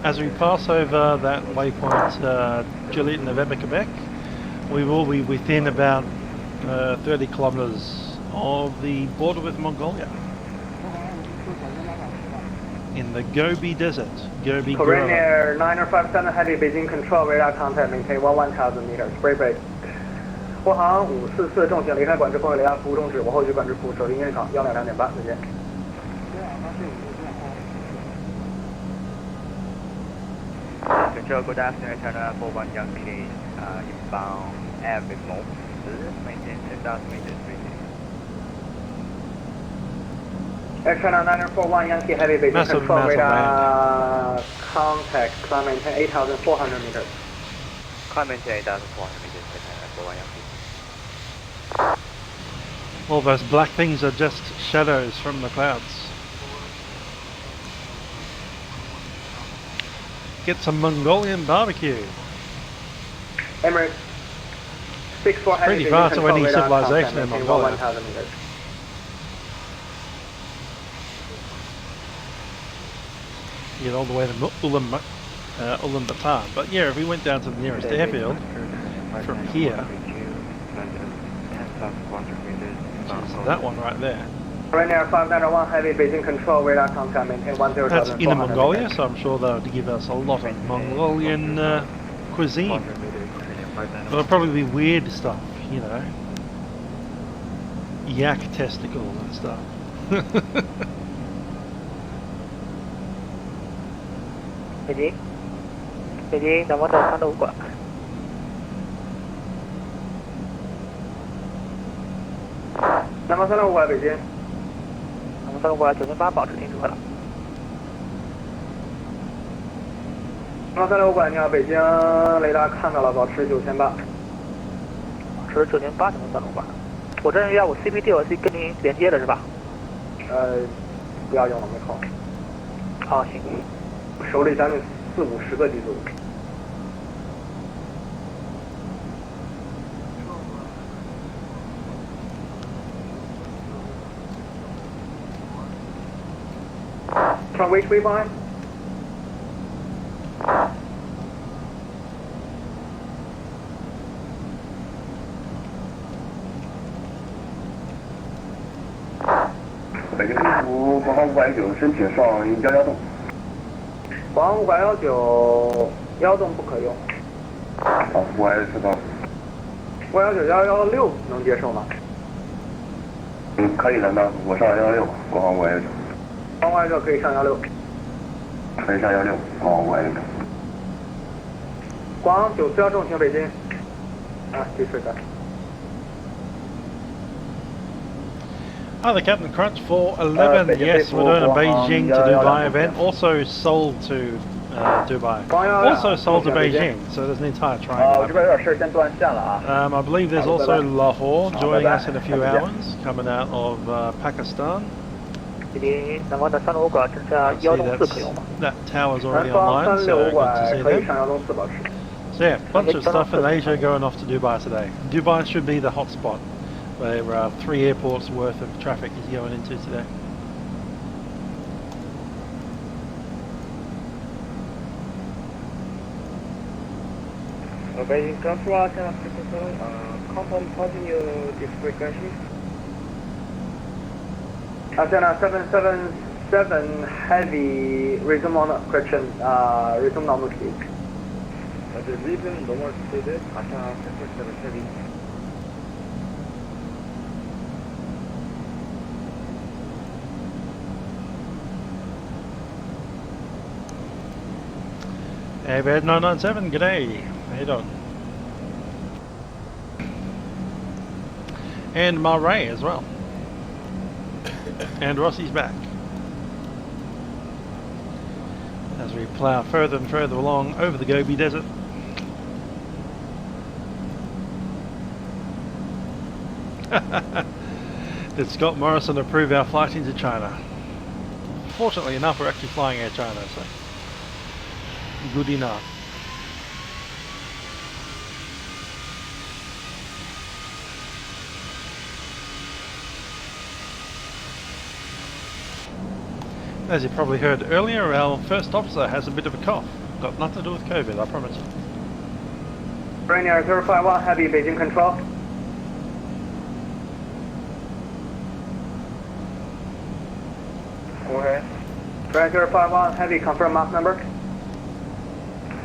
As we pass over that waypoint, Juliet November Quebec, we will be within about 30 kilometers of the border with Mongolia. In the Gobi Desert. Gobi Korean Gorilla. Air 9057 Heavy Beijing Control radar contact, maintain 1000 meters. Break. 国航544重型离开管制空域雷达服务终止，我后续管制服务，收听音场122.8，再见。 Control, good afternoon, China 41 Yankee, inbound air with mode, maintain 10,000 meters, Air China 941 Yankee Heavy Beijing Control radar contact, climb maintain 8,400 meters. climb maintain 8,400 meters, China 41 Yankee. All those black things are just shadows from the clouds. Get some Mongolian barbecue. Emirates 64 Heavy Pretty Beijing far to Control any radar civilization contact, in maintain Mongolia. 1,000 meters. Get all the way to Ulaanbaatar. But yeah, if we went down to the nearest airfield from here, which is that one right there. Korean Air 591 Heavy Beijing Control radar contact, maintain 10,400 That's Inner Mongolia, meters. so I'm sure they'll give us a lot of Mongolian cuisine. It'll probably be weird stuff, you know. Yak testicles and stuff. Beijing, 咱们的36500。南方365过来北京。南方365过来908保持停止回廊。南方365过来，你好，北京雷达看到了，保持9800。保持9800，南方365过来。我这边要我 CPDLC 跟您连接的是吧？不要用了，没空。好，行。手里将近40-50个机组。From which waypoint? Beijing 空服国航529申请上111栋。国航519 1栋不可用。好，我也知道。519 116能接受吗？可以的，那我上116，国航519。国航519可以上16。可以上16，国航519。国航941重请北京。disregard. Hi there, Captain Crunch 411. Yes, we're doing a Beijing to Dubai event. Also sold to Dubai. Also sold to Beijing, so there's an entire triangle. I believe there's also Lahore joining us in a few hours, coming out of Pakistan. See, that tower's already online, so good to see them. So yeah, bunch of stuff in Asia going off to Dubai today. Dubai should be the hotspot, where 3 airports worth of traffic is going into today. Beijing Control, confirm continue this frequency. Antenna 777 heavy, resume on correction, resume normal speed. Resume normal speed, Antenna 777 heavy. Hey, Bed 997, g'day. How you doing? And Marais as well. And Rossi's back. As we plough further and further along over the Gobi Desert. Did Scott Morrison approve our flight into China? Fortunately enough, we're actually flying Air China, so good enough. As you probably heard earlier, our first officer has a bit of a cough. Got nothing to do with COVID, I promise you. Rainier 051 heavy, Beijing control. Go ahead. Rainier 051 heavy, confirm Mach number.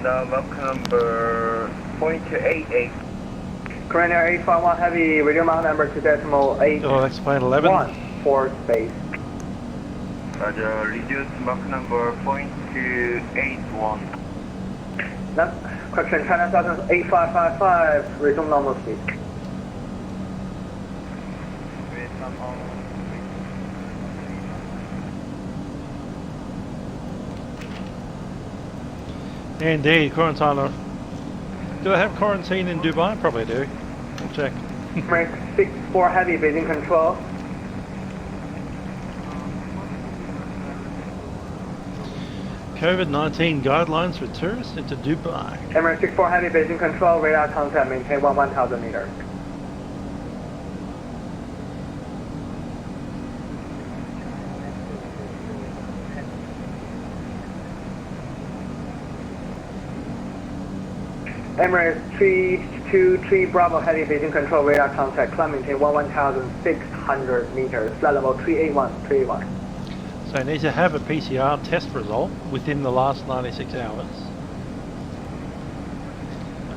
The Mach number 0.88. Rainier 851 heavy, radio Mach number to decimal 8. Oh, let's play 11. 1 for space. Roger, reduce Mach number 0.281. Correction, China Southern 8555, resume normal speed. Indeed, quarantine. Do they have quarantine in Dubai? Probably do. We'll check. Rank 64 heavy, Beijing control. COVID-19 guidelines for tourists into Dubai. Emirates 64 heavy, Beijing control, radar contact, maintain 1,000 meters. Emirates 323 Bravo heavy, Beijing control, radar contact, climb, maintain 1,600 meters, flight level 381. So you need to have a PCR test result within the last 96 hours.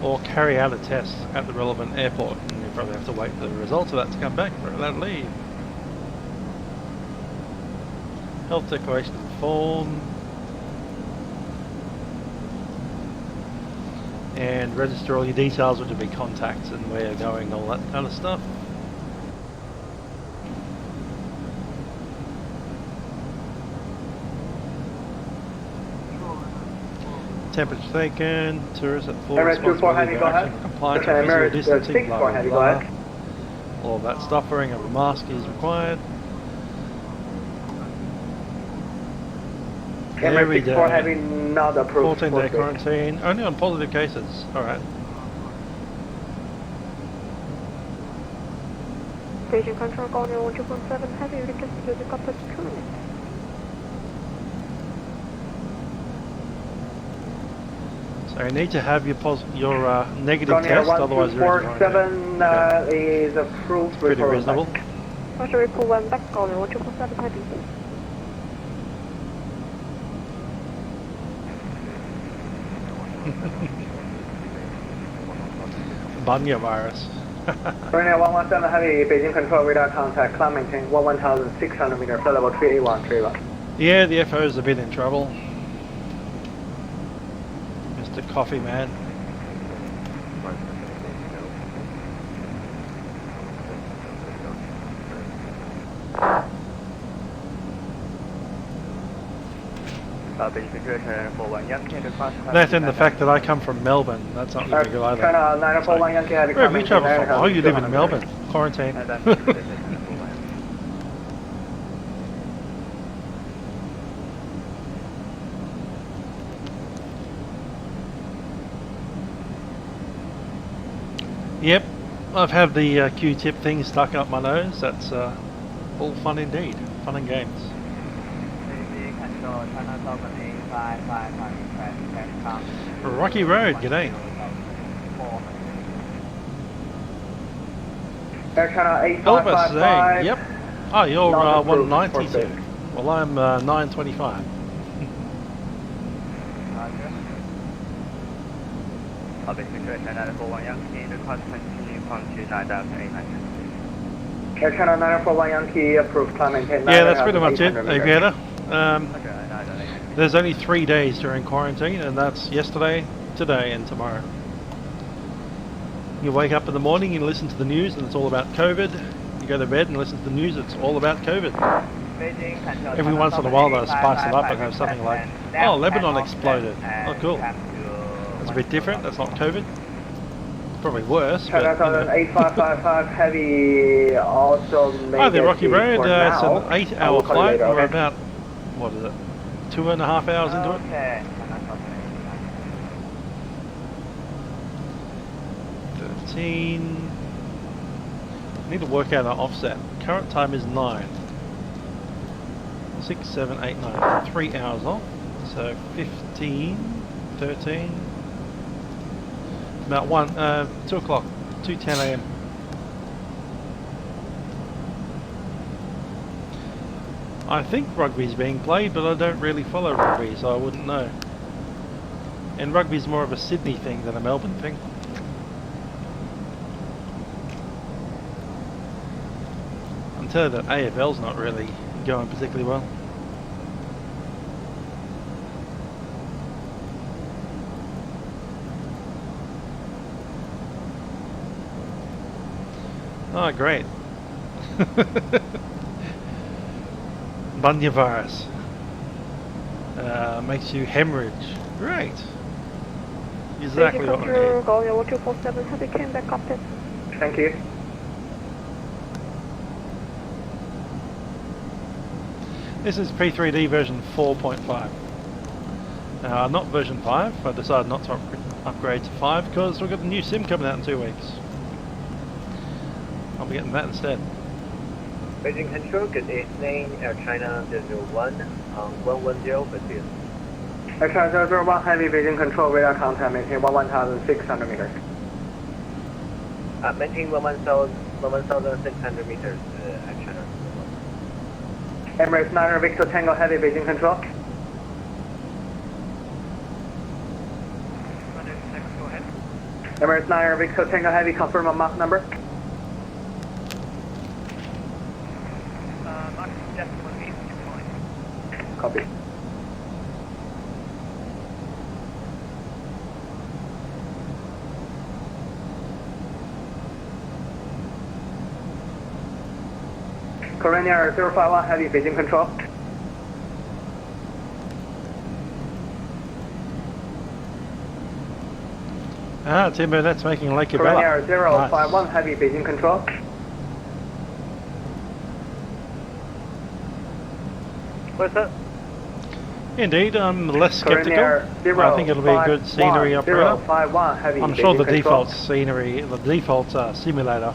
Or carry out a test at the relevant airport. And you probably have to wait for the results of that to come back for allowed leave. Health declaration form. And register all your details, which will be contacts and where you're going, all that kind of stuff. temperature taken, tourists at full Emirates 24 responsibility Heavy, for go action, ahead. compliance with physical Emirates distancing, 64 blah blah Heavy, go blah. ahead. All that stuff, wearing of a mask is required. Every Emirates 64 day. Heavy, not approved. 14-day quarantine, only on positive cases. Alright. Beijing Control, call 1217 Heavy, request to the Cockpit 2 minutes. So you need to have your negative test, otherwise you're in quarantine. 1247 is approved. Pretty reasonable. Roger, report 1 back, call 1217 Heavy. Bunya virus. Ryanair 117 Heavy, Beijing Control, radar contact, climb maintain 11,600 meters, flight level 381, 381. Yeah, the FO's a bit in trouble. Mr. Coffee Man. That and the fact that I come from Melbourne, that's not really good either. China 941 Yankee Heavy, Where have you travelled from? Oh, you live in Melbourne. Quarantine. Yep, I've had the Q-tip thing stuck up my nose. That's all fun indeed. Fun and games. Rocky Road, g'day. Air China Elvis 8555. saying, yep. Oh, you're 192. Well, I'm 925. Air China 941 Yankee, approved, climb maintain. Yeah, that's pretty much it, Aviator. There's only 3 days during quarantine, and that's yesterday, today, and tomorrow. You wake up in the morning, you listen to the news, and it's all about COVID. You go to bed and listen to the news, it's all about COVID. Every once in a while they'll spice it up and have something like, oh, Lebanon exploded. Oh, cool. That's a bit different, that's not COVID. Probably worse, but, you know. 8555 Heavy also made Hi there, Rocky Road. It's now. an 8-hour flight. We're about, what is it, 2.5 hours into it? Okay. 13. I need to work out our offset. Current time is 9. 6, 7, 8, 9. 3 hours off. So 15, 13. About 2 o'clock. 2:10 a.m. I think rugby's being played, but I don't really follow rugby, so I wouldn't know. And rugby's more of a Sydney thing than a Melbourne thing. I'm telling you that AFL's not really going particularly well. Oh, great. Bunya virus. Makes you hemorrhage. Great. Exactly what I need. Call 1247 Heavy, came back Cockpit. Thank you. This is P3D version 4.5. Not version 5. I decided not to upgrade to 5 because we've got a new sim coming out in 2 weeks. I'll be getting that instead. Beijing Control, good evening, Air China 001, 110 for you. Air China 001 Heavy, Beijing Control, radar contact, maintain 11,600 meters. Maintain 11,600 meters, Air China 01. Emirates 9 Victor Tango Heavy, Beijing Control. Go ahead. Emirates 9 Victor Tango Heavy, confirm a Mach number. Copy. Korean Air 051 Heavy, Beijing Control. Ah, Timber, that's making Lake Korean Bella. Air 051, Nice. heavy Beijing control. What's that? Indeed, I'm less skeptical. Air I think it'll be a good scenery operator. 051, heavy I'm sure the Beijing control. default scenery, the default simulator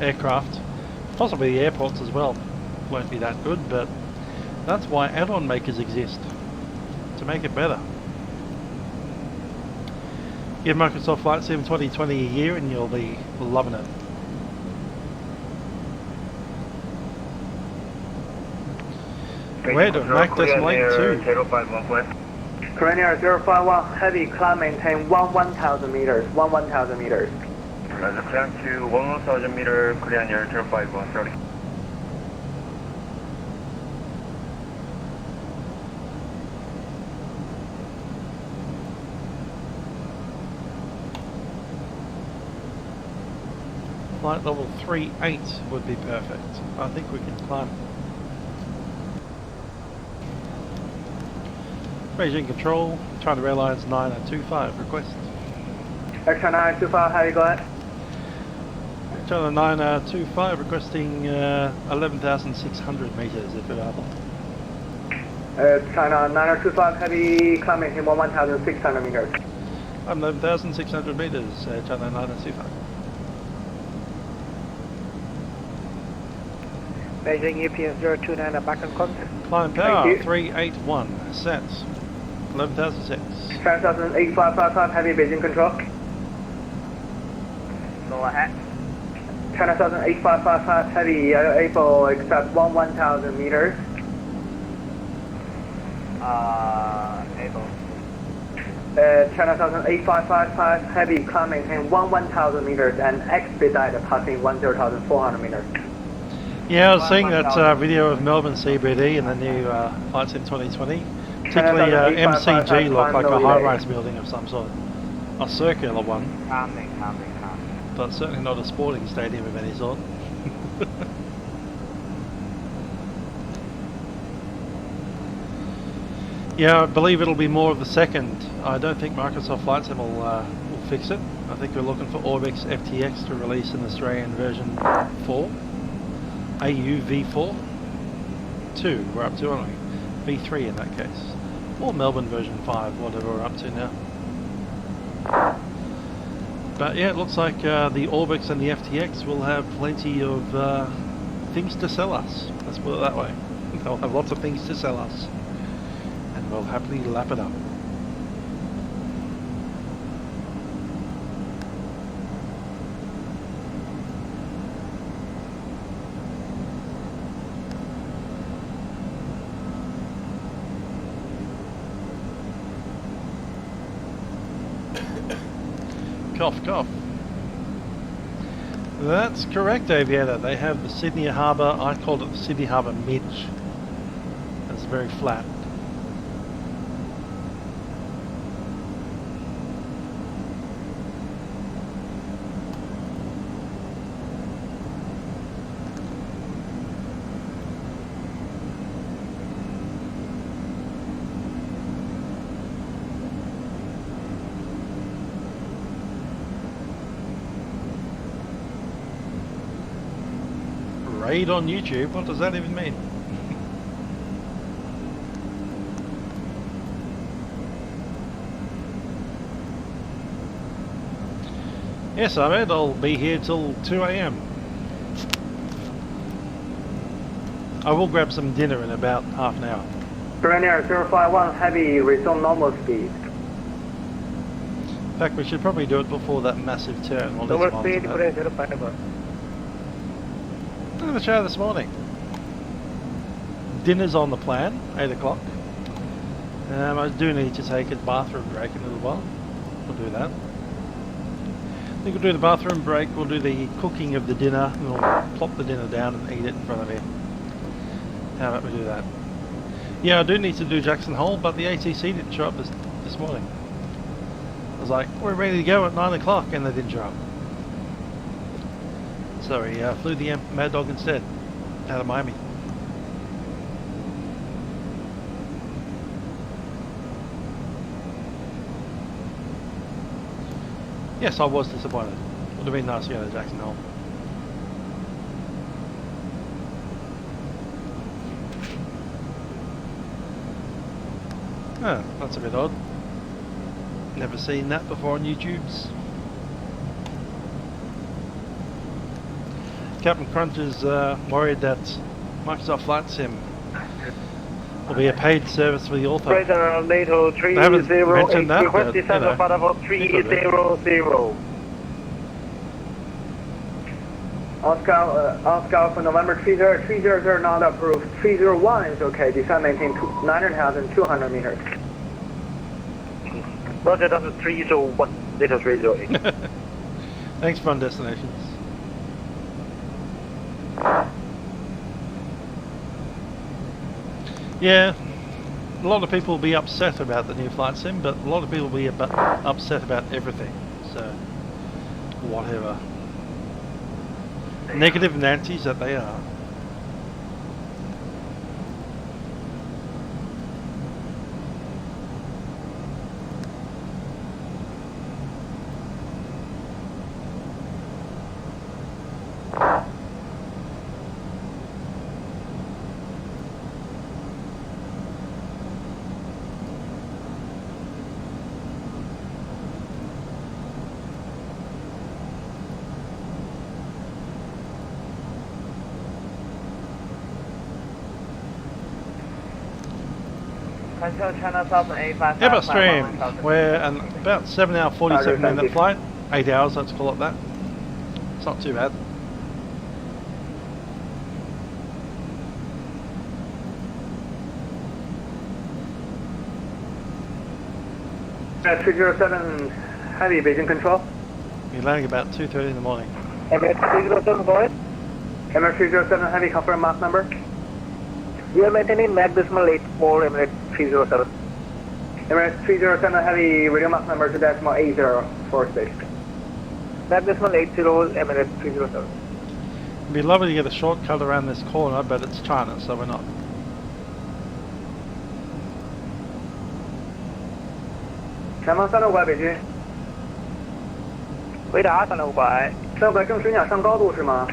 aircraft, possibly the airports as well, won't be that good, but that's why add-on makers exist, to make it better. Give Microsoft Flight Sim 2020 a year and you'll be loving it. Where do Mac Decimal 2? Korean Air 051, heavy climb maintain 1,000 meters, 1,000 meters. Climb to 1,000 meter, Korean Air 051, sorry. Flight level 38 would be perfect. I think we can climb. Beijing Control, China Airlines 9025, request. Extra 925, heavy go ahead. China 9025 requesting 11,600 meters if available. China 925, heavy climb maintain 1,600 meters. 11,600 meters, China 9025. Beijing EPS 029, back on contact. Climb power 381, set 11,006. 10,855, heavy Beijing control. Go ahead. 10,855, heavy able accept 1,000 meters. Able. 10,855, heavy climb maintain 1,000 meters and expedite passing 10,400 meters. Yeah, I was seeing that video of Melbourne CBD and the new Flight Sim 2020. Particularly MCG looked like a high-rise building of some sort. A circular one. Coming. But certainly not a sporting stadium of any sort. Yeah, I believe it'll be more of the second. I don't think Microsoft Flight Sim will fix it. I think we're looking for Orbix FTX to release an Australian version 4. AU V4 2 we're up to, aren't we? V3 in that case, or Melbourne version 5, whatever we're up to now. But yeah, it looks like the Orbix and the FTX will have plenty of things to sell us. Let's put it that way. They'll have lots of things to sell us, and we'll happily lap it up. Cough, cough. That's correct, Aviator. They have the Sydney Harbour, I called it the Sydney Harbour Midge. It's very flat. Raid on YouTube? What does that even mean? Yes, Ahmed, I'll be here till 2 AM. I will grab some dinner in about half an hour. Korean Air 051, heavy resume normal speed. In fact, we should probably do it before that massive turn. Well, Normal speed, Korean 051. I had a show this morning. Dinner's on the plan, 8 o'clock. I do need to take a bathroom break in a little while. We'll do that. I think we'll do the bathroom break, we'll do the cooking of the dinner, and we'll plop the dinner down and eat it in front of you. How about we do that? Yeah, I do need to do Jackson Hole, but the ATC didn't show up this morning. I was like, we're ready to go at 9 o'clock, and they didn't show up. Sorry, flew the Mad Dog instead, out of Miami. Yes, I was disappointed. Would have been nice to go to Jackson Hole. Oh, that's a bit odd. Never seen that before on YouTube's. Captain Crunch is worried that Microsoft Flight Sim will be a paid service for the author. Radar NATO 308, mentioned that, request but, descent you know, of Bravo 300. Oscar for November 300 not approved. 301 is okay. Descent maintain 9,200 meters. Roger, that's 301, NATO 308. Thanks, Fun Destinations. Yeah, a lot of people will be upset about the new Flight Sim, but a lot of people will be upset about everything. So, whatever. Negative Nancy's that they are. Airbus stream, we're an about 7 hour 47 minute flight, 8 hours, let's call it that. It's not too bad. Emirates 307 Heavy, Beijing control. We're landing about 2:30 in the morning. Emirates 307, go ahead. Emirates 307 Heavy, confirm Mach number. We are maintaining Mach decimal 84, Emirates 307. Emirates 307 Heavy, radio Mach number to decimal 80 for space. Mach decimal 80, Emirates 307. It'd be lovely to get a shortcut around this corner, but it's China, so we're not.回答365。365正时，你想上高度是吗？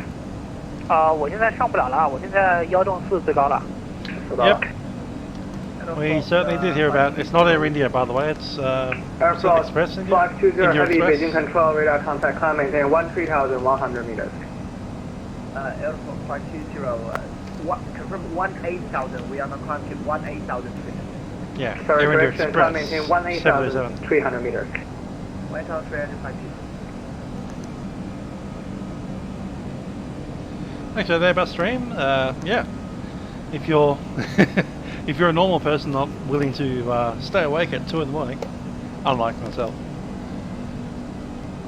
我现在上不了了，我现在1.4最高了。Yep. We certainly did hear about. It's not Air India, by the way. It's Aerosoft Express India. 520 Heavy, Express. Beijing control, radar contact, climb maintain 13,100 meters. Aerosoft 520, confirm 18,000. We are not climbing to 18,000 feet. Yeah, Sorry, Air India correction, Express. climb maintain 18,300 meters. 1,350. Thanks for the Airbus stream. Yeah, if you're if you're a normal person not willing to stay awake at 2 in the morning, unlike myself,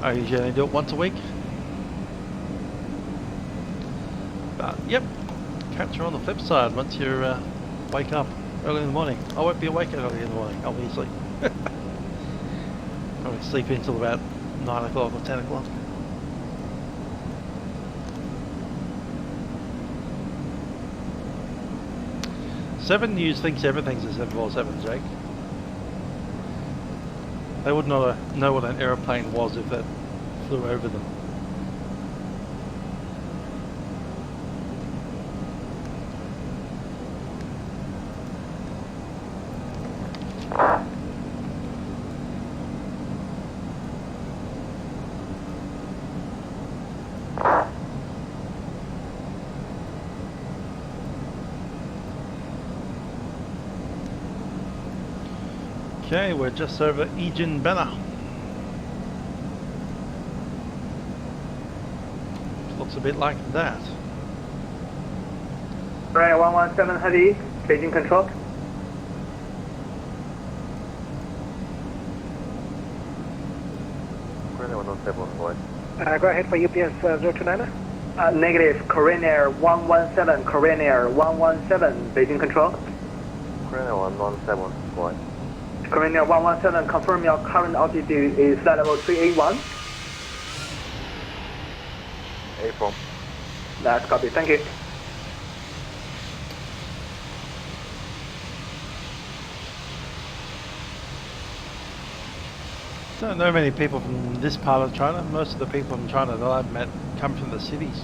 I usually do it once a week. But yep, catch you on the flip side once you wake up early in the morning. I won't be awake early in the morning. I'll be asleep. Probably sleep until about 9 o'clock or 10 o'clock. Seven News thinks everything's a 747, Jake. They would not know what an aeroplane was if it flew over them. Okay, we're just over Ejin Banner. Looks a bit like that. Right, 117 Heavy, Beijing control. Go ahead for UPS 029. Negative, Korean Air 117, Korean Air 117, Beijing control. Korean Air 117, go ahead. Korean Air 117, confirm your current altitude is flight level 381. April. That's copy, thank you. Don't know many people from this part of China. Most of the people from China that I've met come from the cities.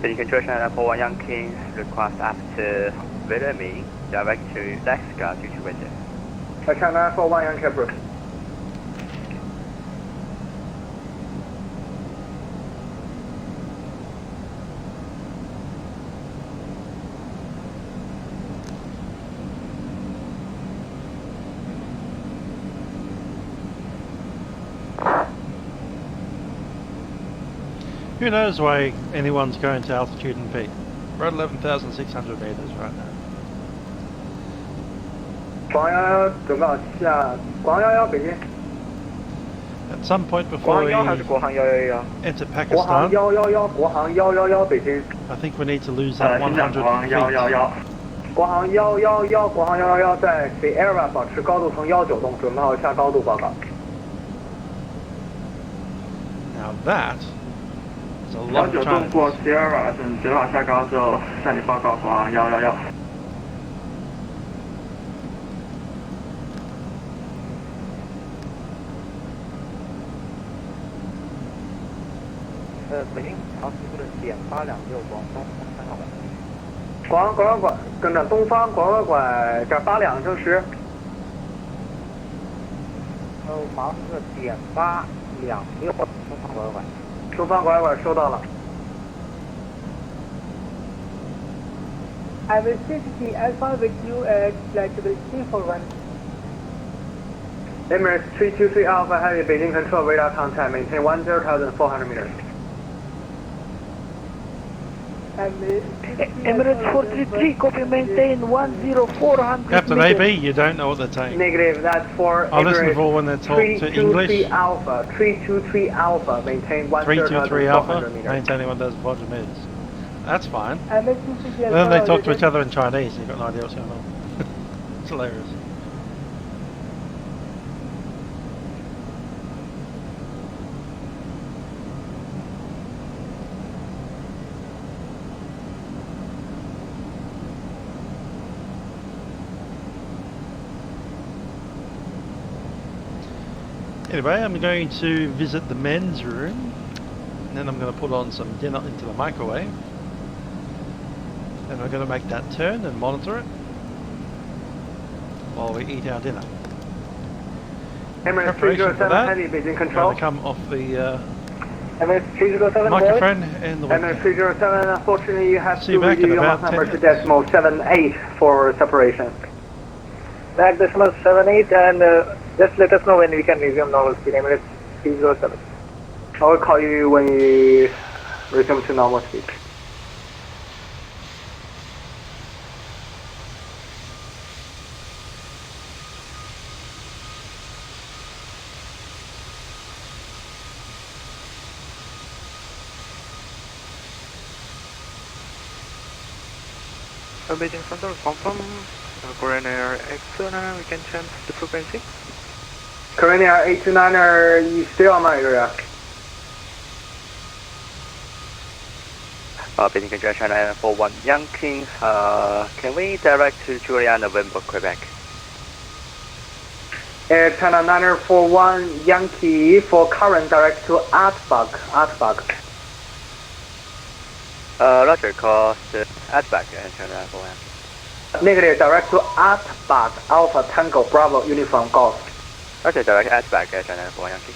Beijing Control China 41 Yankee request after Livery direct to Deskpins due to winter. China 41 Yankee approach. 'Who knows why anyone's going to altitude in feet? We're at 11,600 meters right now. 广111准备好下，广111北京。 At some point before we 还是国航111 enter 国航 Pakistan, 111，国航111北京。 I think we need to lose that 100 feet. 国航111，国航111在 Sierra 保持高度从19栋，准备好下高度报告。 Now that is a lot of 19栋 Chinese. 过 Sierra，准备好下高之后向你报告国航111。 北京altitude .826广东3号馆。广管跟着东方广管这82证实。马斯.826东方广管。东方广管收到了。I will take Alpha with you at flight level 341. Emirates 323 Alpha Heavy Beijing Control radar contact maintain 10,400 meters. Emirates 433, copy, maintain 10400 Captain AB, you don't know what they're saying. Negative, that's for I'll listen Emirates for when they talk to English. 323 Alpha, 323 Alpha, maintain 323 Alpha, 1,400 meters. maintaining 1,400 meters. That's fine. And then they talk to each other in Chinese, you've got no idea what's going on. It's hilarious. Anyway, I'm going to visit the men's room, and then I'm going to put on some dinner into the microwave, and we're going to make that turn and monitor it while we eat our dinner. Emirates 307 Heavy Beijing I'm Control. going to come off the Emirates 307 microphone and the Emirates webcam. 307, unfortunately you have See to you back in redo your about Mach number 10 to decimal 78 for separation. Back decimal 78 and just let us know when we can resume normal speed. Emirates 307. I will call you when you resume to normal speed. Beijing Center, confirm. Korean Air X-29, we can change the frequency. Korean Air 829er, you still on my area? Beijing Control China 41 Yankee, can we direct to Julia November, Quebec? Air China 941 Yankee for current direct to Atbag. Roger, call the Atback and China 41. Negative, direct to Atbac Alpha Tango Bravo Uniform Golf. Okay, direct Atbac, China 4 Yankee.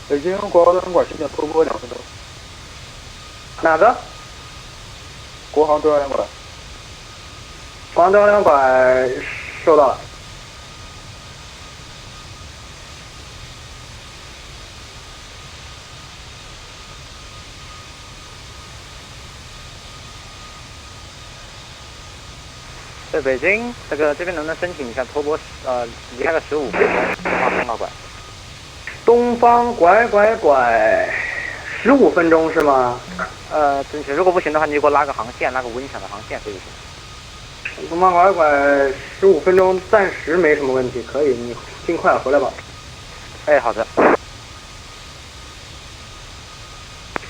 北京国航端管申请拖播2分钟。哪个？国航中央两管。国航中央两管收到了。在北京，这边能不能申请一下拖播？离开个15分钟，东方通道拐。东方拐，15分钟是吗？正确。如果不行的话，你就给我拉个航线，拉个无影响的航线可以行。东方拐15分钟，暂时没什么问题，可以，你尽快回来吧。哎，好的。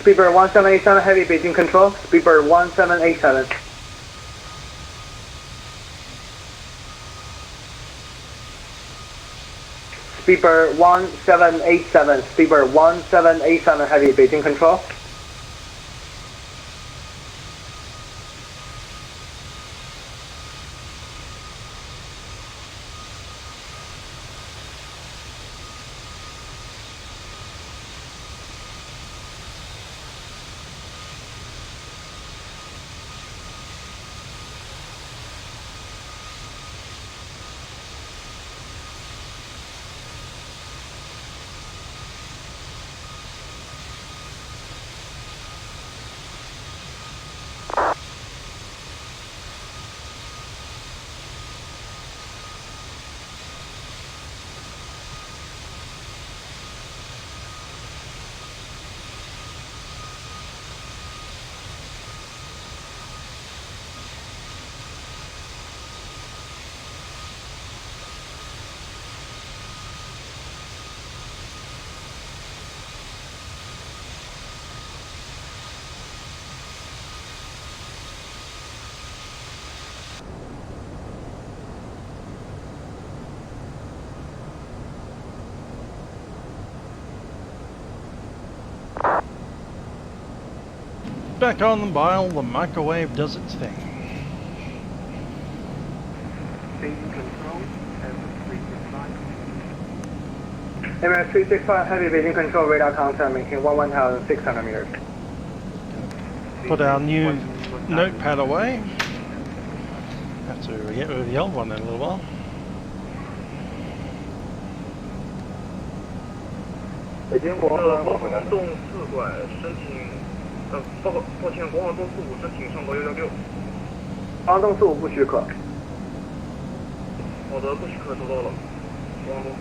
Speedbird 1787 Heavy Beijing Control. Speedbird 1787. Speedbird 1787, Speedbird 1787 Heavy Beijing Control. Back on the dial, the microwave does its thing. Emirates 365 Heavy Beijing Control radar contact maintain 1,600 meters. Put our new notepad away. Have to get rid of the old one in a little while. 北京国航东4拐申请，抱歉，国航东45申请上高166。国航东45不许可。好的，不许可，收到了。国航东45。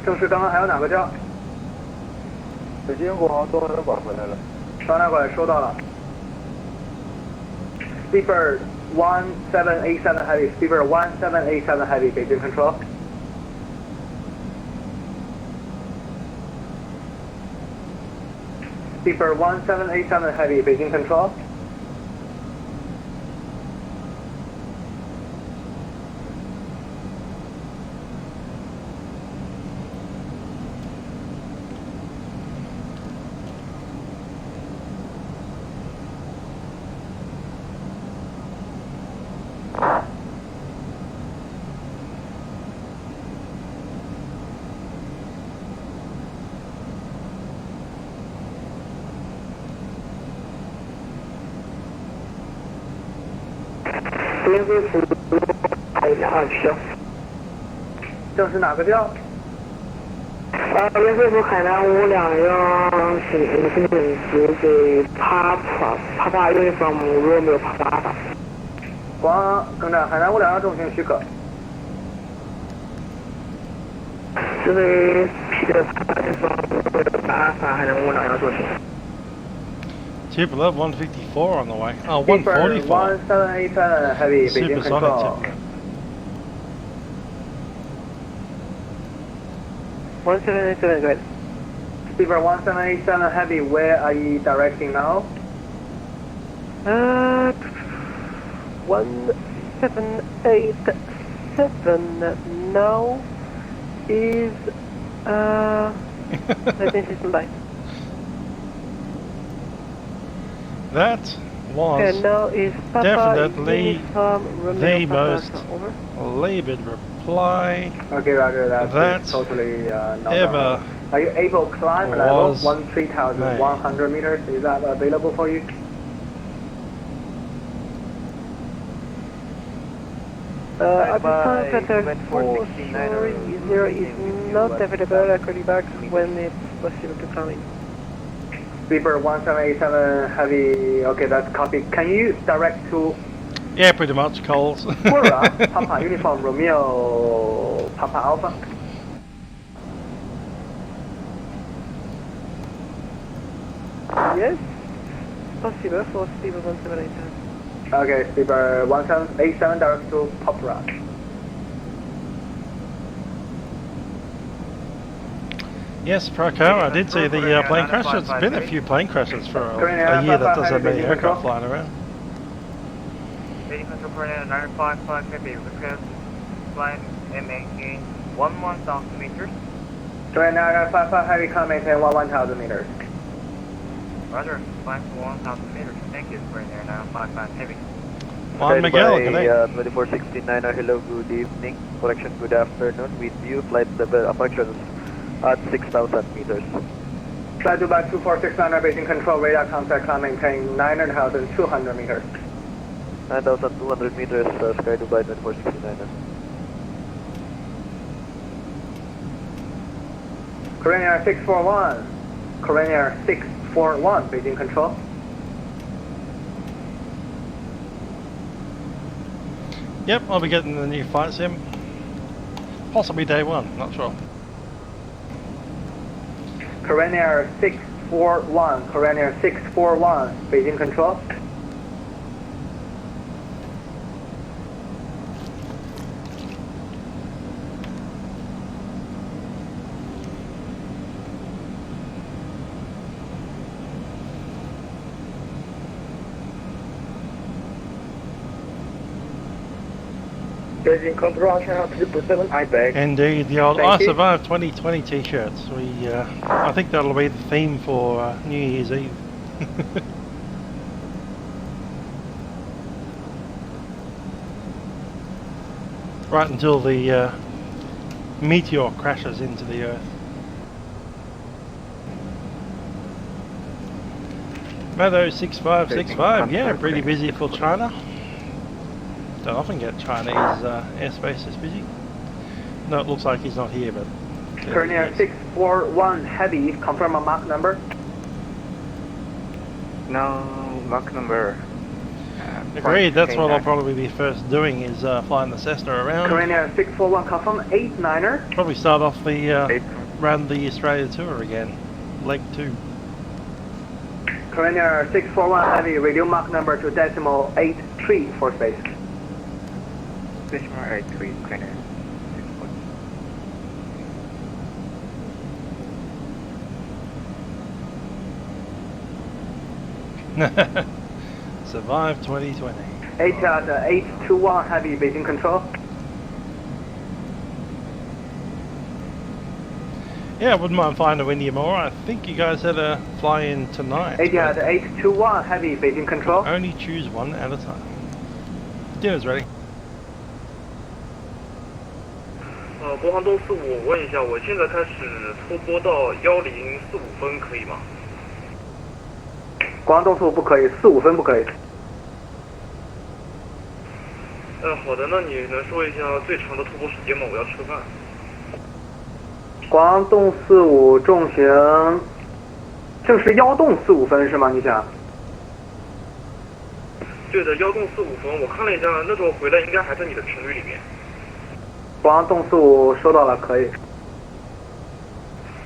正式，刚刚还有哪个叫？北京国航东南拐回来了。东南拐收到了。Speedbird 1787 Heavy, Speedbird 1787 Heavy, Beijing Control. Speedbird 1787 Heavy, Beijing Control.正是哪个调？联飞府海南5两用申请值给Papa Uniform Romeo Papa。国航更站海南5两要重型许可。这位 Peter Papa Uniform Alpha 海南5两要重型。Tip level 154 on the way. Oh, 144. 1787 Heavy, Beijing Supersonic Control. tip. 1787, go ahead. Speedbird 1787 Heavy, where are you directing now? 1787 now is let me see standby. That was And now is Papa definitely Uniform Romeo the Papa, most over. laboured reply Okay, Roger, that that's totally not ever normal. Are you able to climb level was 13,100 meters? Is that available for you? At this time, Peter 4 0 is not available. I'll call you back when it's possible to climb in. Speedbird 1787 Heavy, okay, that's copy. Can you direct to yeah, pretty much, Coles. Pura, Papa Uniform Romeo, Papa Alpha? Yes, possible for Speedbird 1787. Okay, Speedbird 1787 direct to Popra. Yes, Proco, I did see the plane crashes. There's been a few plane crashes for a year that doesn't have many aircraft flying around. Beijing Control Coordinator 955 Heavy, request flight and maintain 11,000 meters. Coordinator 955 Heavy, come maintain 11,000 meters. Roger, flight for 1,000 meters. Thank you, Coordinator 955 Heavy. Juan Miguel, good day. 2469, hello, good evening. Correction, good afternoon. With you, flight level approaches at 6,000 meters. Flight Dubai 2469, Beijing Control, radar contact, climb maintain 9,200 meters. 9,200 meters, Sky Dubai 2469. Coordinator 641, Coordinator 641, Beijing Control. Yep, I'll be getting the new flight sim. Possibly day one, not sure. Coordinator 641, Coordinator 641, Beijing Control. Beijing Control, channel 347, I beg. Indeed, the old Thank I you. Survived 2020 t-shirts. I think that'll be the theme for New Year's Eve. Right until the meteor crashes into the Earth. Meadow 6565, yeah, pretty busy for China. Don't often get Chinese airspace this busy. No, it looks like he's not here, but... Coordinator 641 Heavy, confirm a Mach number. No, Mach number. Agreed, that's what I'll probably be first doing, is flying the Cessna around. Coordinator 641, confirm 89er. Probably start off the round the Australia tour again, leg 2. Coordinator 641 Heavy, radio Mach number to decimal 83 for space. Decimal 83, Coordinator. Survive 2020. 821 Heavy, Beijing Control. Yeah, I wouldn't mind flying to India more. I think you guys had a fly in tonight. 821 Heavy, Beijing Control. Only choose one at a time. Dinner's ready. 国航东45，我问一下，我现在开始拖波到1045分可以吗？国航东45不可以，45分不可以。好的，那你能说一下最长的拖波时间吗？我要吃个饭。国航东45重型，正是1洞45分是吗？你想？对的，1洞45分，我看了一下，那时候回来应该还在你的频率里面。国航东45收到了，可以。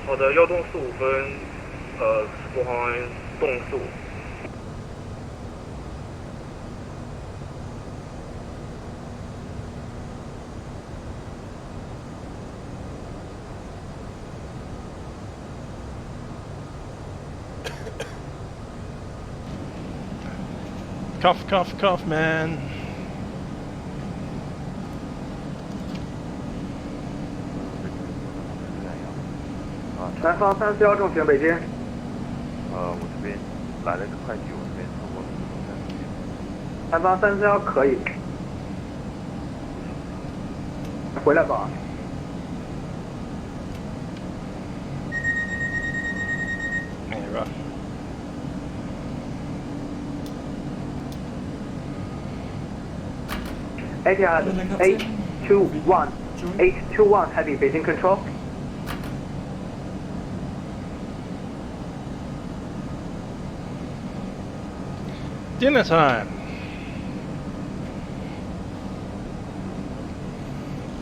好的，1洞45分，国航洞45。Cough, cough, cough, man.南方341重型北京。我这边来了个快递，我这边通过。南方341可以。回来吧。Right. ATR 821 heavy Beijing control. Dinner time.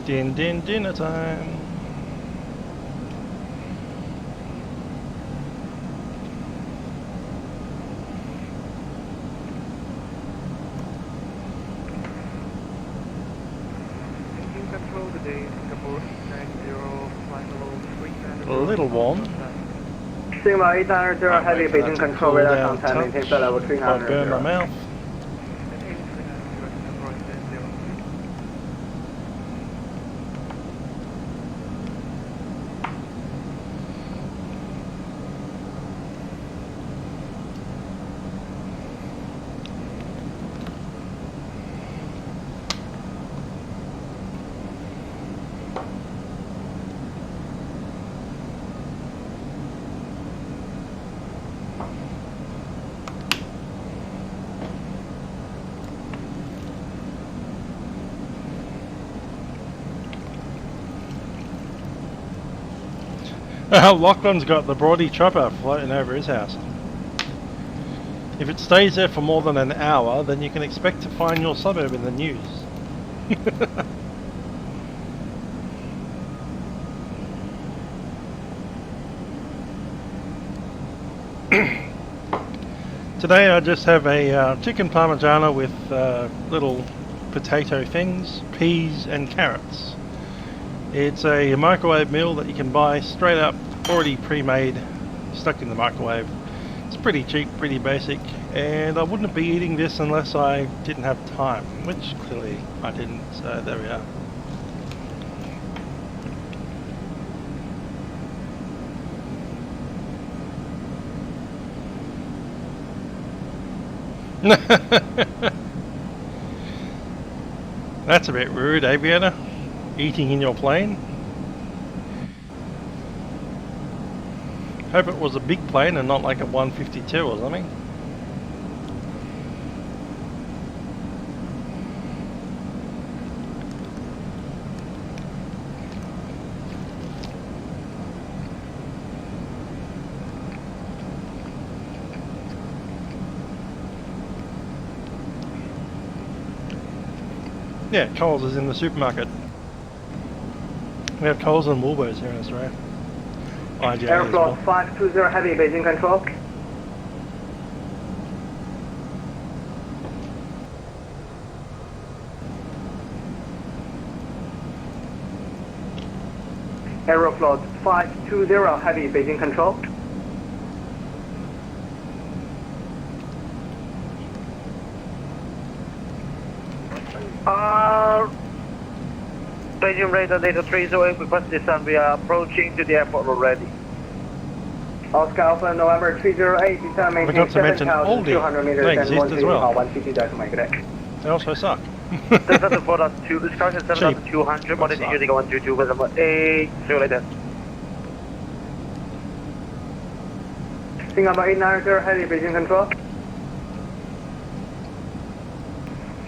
Dinner time. Control today, Singapore 90, flight level 300. A little warm. Sigma 890 heavy Beijing control radar contact, maintain flight level 300. Burn my mouth. Lachlan's got the Broady chopper floating over his house. If it stays there for more than an hour, then you can expect to find your suburb in the news. Today I just have a chicken parmigiana with little potato things, peas and carrots. It's a microwave meal that you can buy straight up, already pre-made, stuck in the microwave. It's pretty cheap, pretty basic, and I wouldn't be eating this unless I didn't have time, which clearly I didn't, so there we are. That's a bit rude, aviator. Eating in your plane. Hope it was a big plane and not like a 152 or something. Yeah, Coles is in the supermarket. We have Coles and Woolworths here in Australia. Airflow well. 520 heavy Beijing control. Aeroflot 520 heavy Beijing control. Beijing radar data 308, request descent. We are approaching to the airport already. Oscar Alpha November 308, descent maintain 7,200 meters and 1 as well. 150.8. They also suck. Descent for us 2, discussion 7,200, monitor using 122 with number 8, see you later. Singapore 890 heavy Beijing control.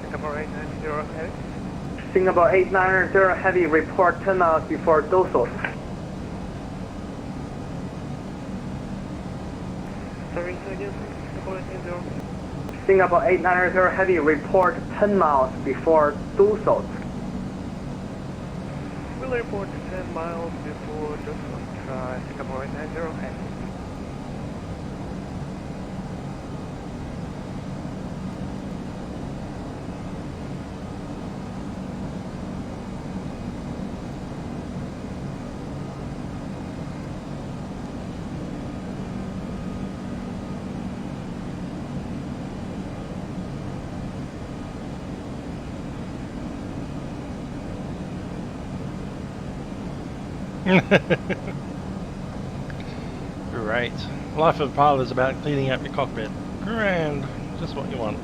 Singapore 890 heavy. Singapore 890 heavy report 10 miles before Dossos. Sorry, again, Singapore 890. Singapore 890 heavy report 10 miles before Dossos. We'll report 10 miles before Dossos. Try Singapore 890 heavy. Great. Life of a pilot is about cleaning up your cockpit. Grand. Just what you want.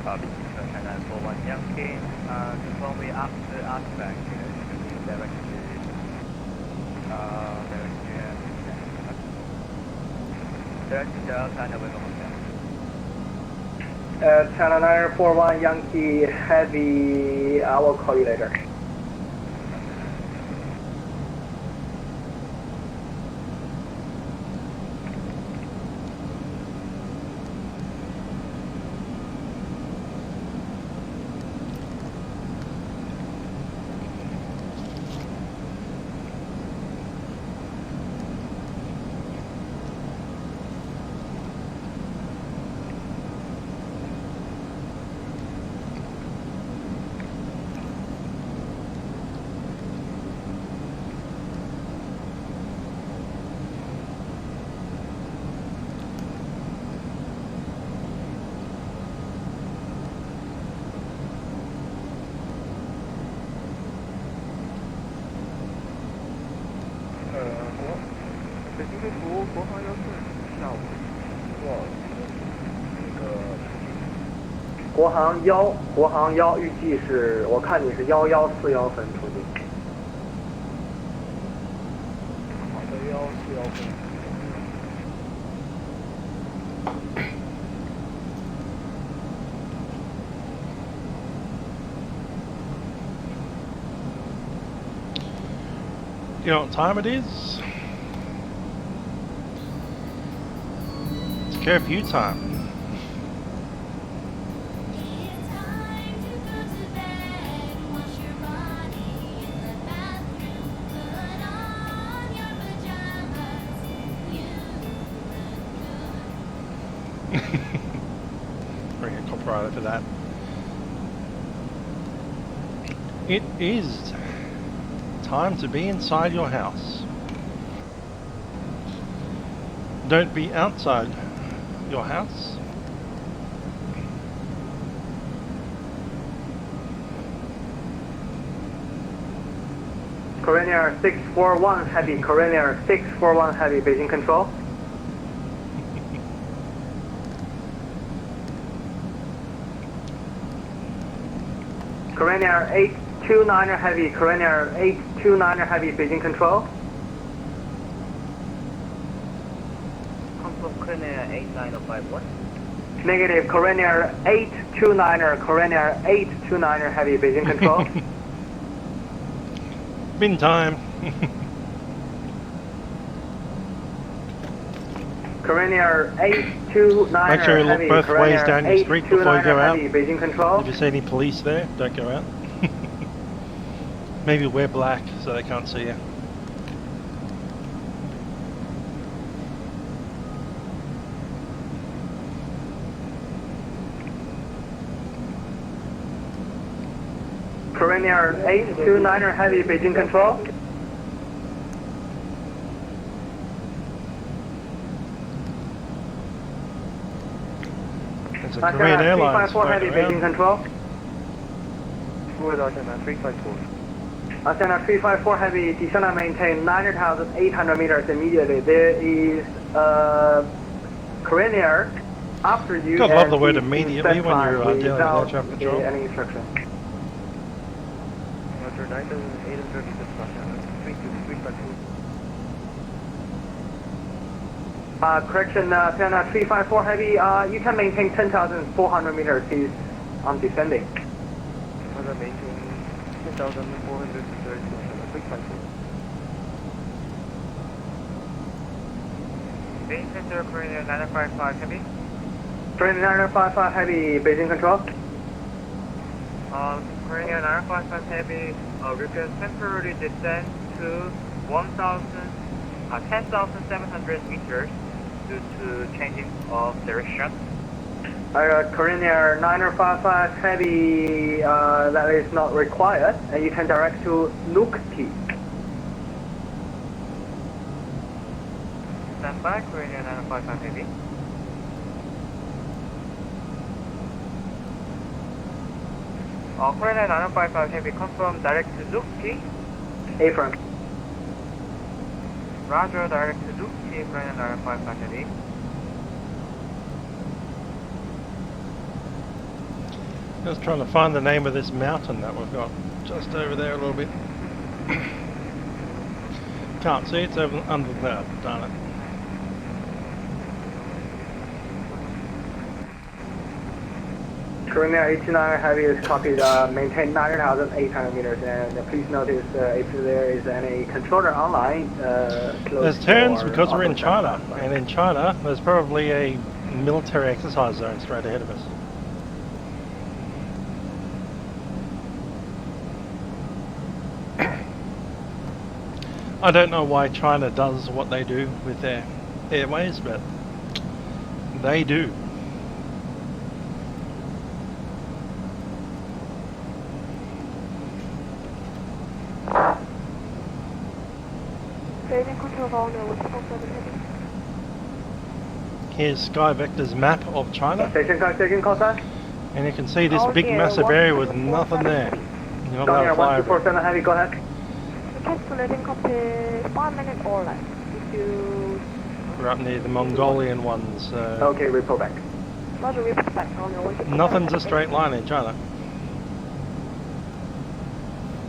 China 41 Yankee, confirm we up to ActiveSky, China 941 Yankee Heavy, I will call you later.国航1预计是，我看你是1141分出境。好的，1141分。You know what time it is? It's curfew time. Bring a copyright for that. It is time to be inside your house. Don't be outside your house. Korean Air 641 Heavy, Korean Air 641 Heavy, Beijing Control. Korean Air 829er Heavy, Korean Air 829er Heavy, Beijing Control. Confirm Korean Air 8951. Negative, Korean Air 829er, Korean Air 829er Heavy, Beijing Control. Bin time. Korean Air 829er Make sure you look Heavy, both Korean ways Air down your street before you go out. Heavy, Beijing Control. If you see any police there, don't go out. Maybe wear black so they can't see you. Korean Air 829er Heavy, Beijing Control. It's a Korean Airlines 354 Heavy, Beijing Control. With Asiana 354. Asiana 354 Heavy, descend and maintain 9,800 meters immediately. There is Korean Air after you. God, love the word immediately when you're dealing with air traffic control. Any instruction. Roger, 9,830 Asiana 352. Correction, Asiana 354 Heavy, you can maintain 10,400 meters. He's descending. Maintain 10,430 Asiana 354. Beijing Center, Korean Air 955 Heavy. Korean Air 955 Heavy, Beijing Control. Korean Air 955 Heavy, request temporary descent to 10,700 meters. due to changing of direction. Korean Air 9055 Heavy, that is not required, and you can direct to Lockheed. Stand by, Korean Air 9055 Heavy. Korean Air 9055 Heavy, confirm direct to Lockheed. Affirm. Roger, direct to Lockheed, Korean Air 9055 Heavy. Just trying to find the name of this mountain that we've got just over there a little bit. Can't see, it's over under there, darn it. Korean Air 89 Heavy is copied, maintain 9,800 meters, and please notice if there is any controller online, There's turns because we're in China, and in China there's probably a military exercise zone straight ahead of us. I don't know why China does what they do with their airways, but they do. Here's Sky Vector's map of China, and you can see this big massive area with nothing there. You're not allowed to fly over it. Heavy, go ahead. Cancellation copy 5 minutes or less. If you... We're up near the Mongolian ones. Okay, report back. Roger, report back on your way. Nothing's a straight line in China.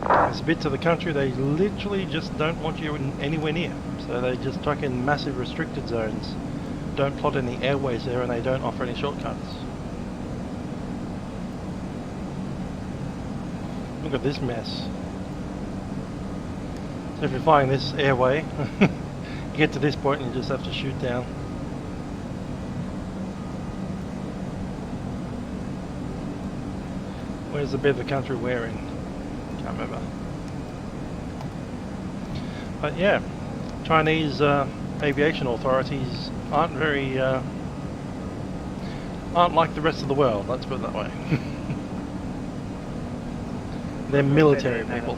There's bits of the country they literally just don't want you anywhere near. So they just tuck in massive restricted zones, don't plot any airways there, and they don't offer any shortcuts. Look at this mess. So if you're flying this airway, you get to this point and you just have to shoot down. Where's the bit of the country we're in? Can't remember. But yeah, Chinese aviation authorities aren't very, aren't like the rest of the world, let's put it that way. They're military people.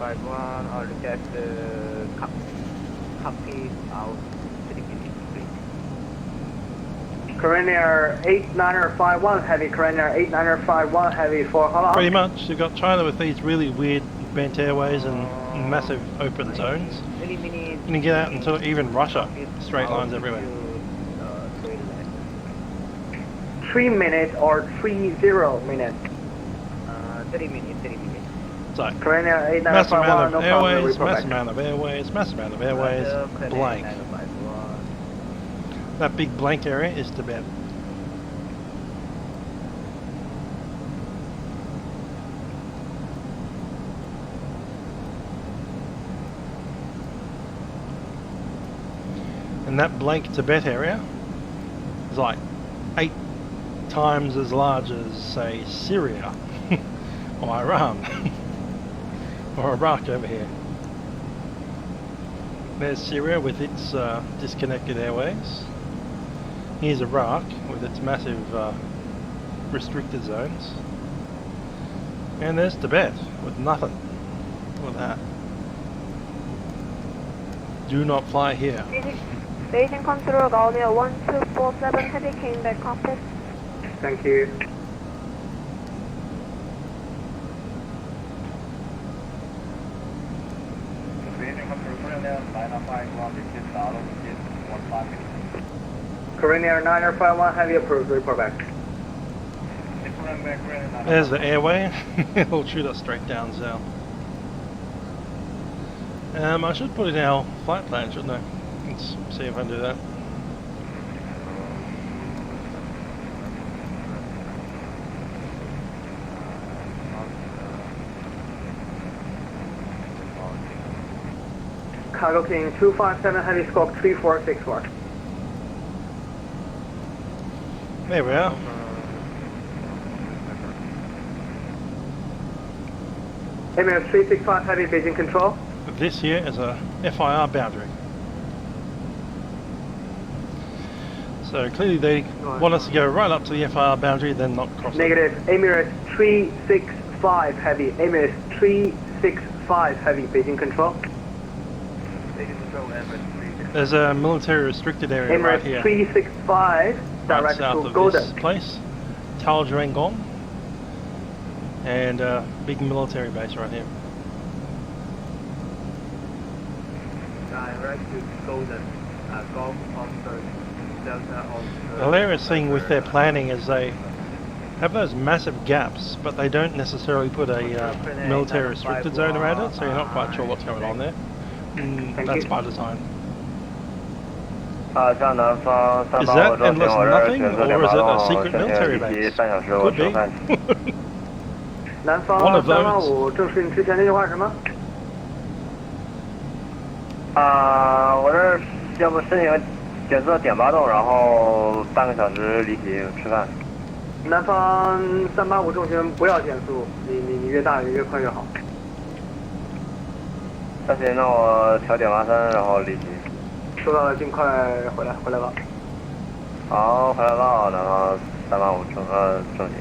Korean Air 8951 Heavy, Korean Air 8951 Heavy for how long? Pretty much. You've got China with these really weird bent airways and massive open zones. You can get out until even Russia, straight lines everywhere. 3 minutes or 30 minutes? 30 minutes, 30 minutes. So, Korean Air massive amount of 8951, airways, massive amount of airways, massive amount of airways, blank. That big blank area is Tibet. And that blank Tibet area is like 8 times as large as, say, Syria or Iran or Iraq over here. There's Syria with its disconnected airways. Here's Iraq with its massive restricted zones. And there's Tibet with nothing. Look at that. Do not fly here. Beijing control, Gaudia 1247 Heavy, came back Cockpit. Thank you. Korean Air 9051 Heavy approved, report back. There's the airway. It'll shoot us straight down south. I should put in our flight plan, shouldn't I? Let's see if I can do that. Cargo King 257 Heavy, squawk 3464. There we are. MS 365 Heavy, Beijing control. This here is a FIR boundary. So clearly they want us to go right up to the FIR boundary, then not cross it. Negative. Emirates 365 heavy. Emirates 365 heavy. Beijing control. There's a military restricted area Emirates right here. 365 direct right south to of Golden. this place. Taljarangong. And a big military base right here. Direct to Golden. Golf Oscar, Delta Oscar. The hilarious thing with their planning is they have those massive gaps, but they don't necessarily put a military restricted zone around it, so you're not quite sure what's going on there. That's by design. Is that endless nothing, or is it a secret military base? Could be. 南方385正是你之前那句话是什么？我这儿要不申请检测点8栋，然后半个小时离题吃饭。南方385重巡不要减速，你越大越快越好。那行，那我调点83，然后离题。收到了，尽快回来吧。好，回来了，然后385正经。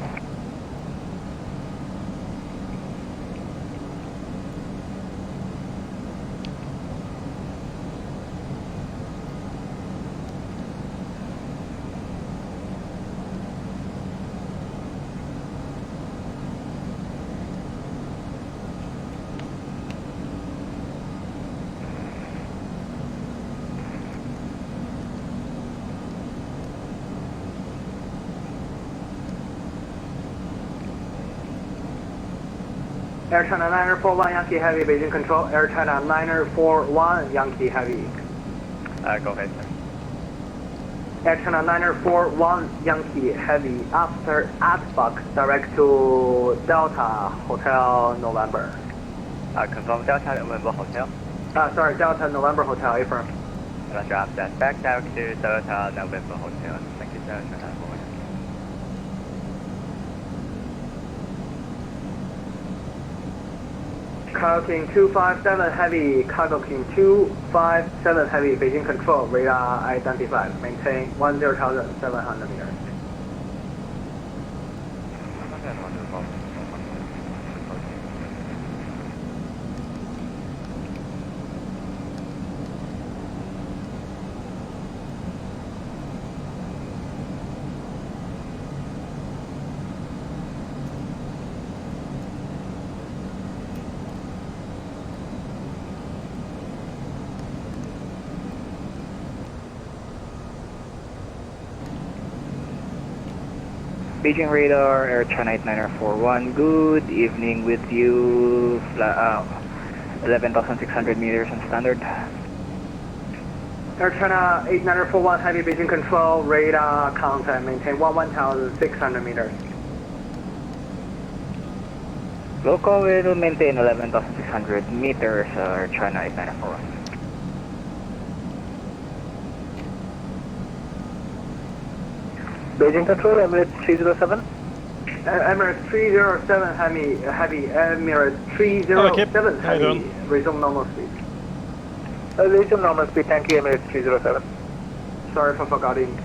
Air China 941 Yankee Heavy, Beijing Control. Air China 941 Yankee Heavy. Go ahead, sir. Air China 941 Yankee Heavy after Atbox direct to Delta Hotel November. Confirm Delta November Hotel. Sorry, Delta November Hotel, affirm. Roger, after back direct to Delta November Hotel. Thank you, sir. Cargo King 257 Heavy, Cargo King 257 Heavy, Beijing Control, radar identified, maintain 10,700 meters. Beijing radar, Air China 8941, good evening with you, 11,600 meters on standard. Air China 8941 Heavy, Beijing Control, radar contact, maintain 1,600 meters. Local will maintain 11,600 meters, Air China 8941. Beijing Control, Emirates 307. Emirates 307 heavy, Emirates 307 heavy, resume normal speed. Resume normal speed, thank you, Emirates 307. Sorry for forgetting.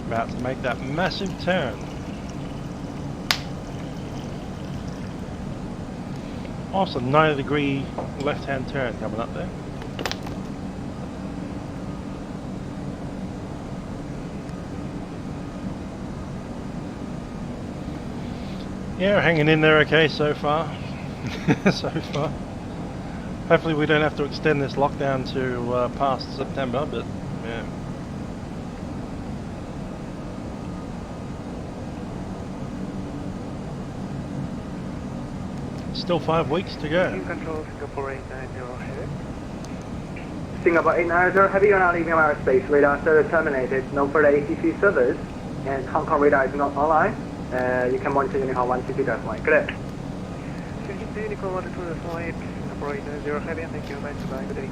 About to make that massive turn. Also 90-degree left-hand turn coming up there. Yeah, hanging in there okay so far. So far. Hopefully we don't have to extend this lockdown to past September, but yeah. Still 5 weeks to go. Control Singapore 890 headed. Singapore 890, heavy, you're now leaving our airspace. Radar service terminated. No further ATC service. And Hong Kong radar is not online. You can monitor Unicorn 122.1. Good day. Unicorn 122.8, Singapore 890, heavy, thank you, bye, good day.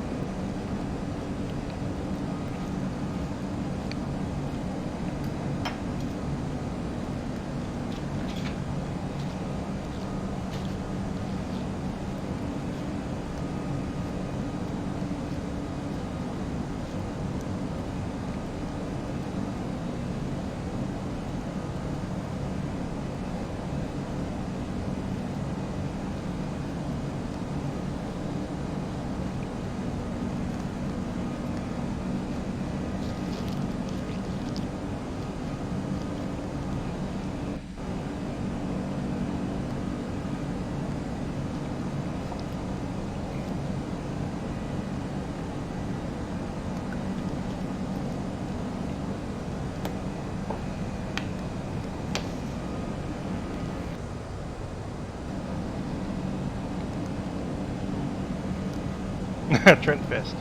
Trent Fest.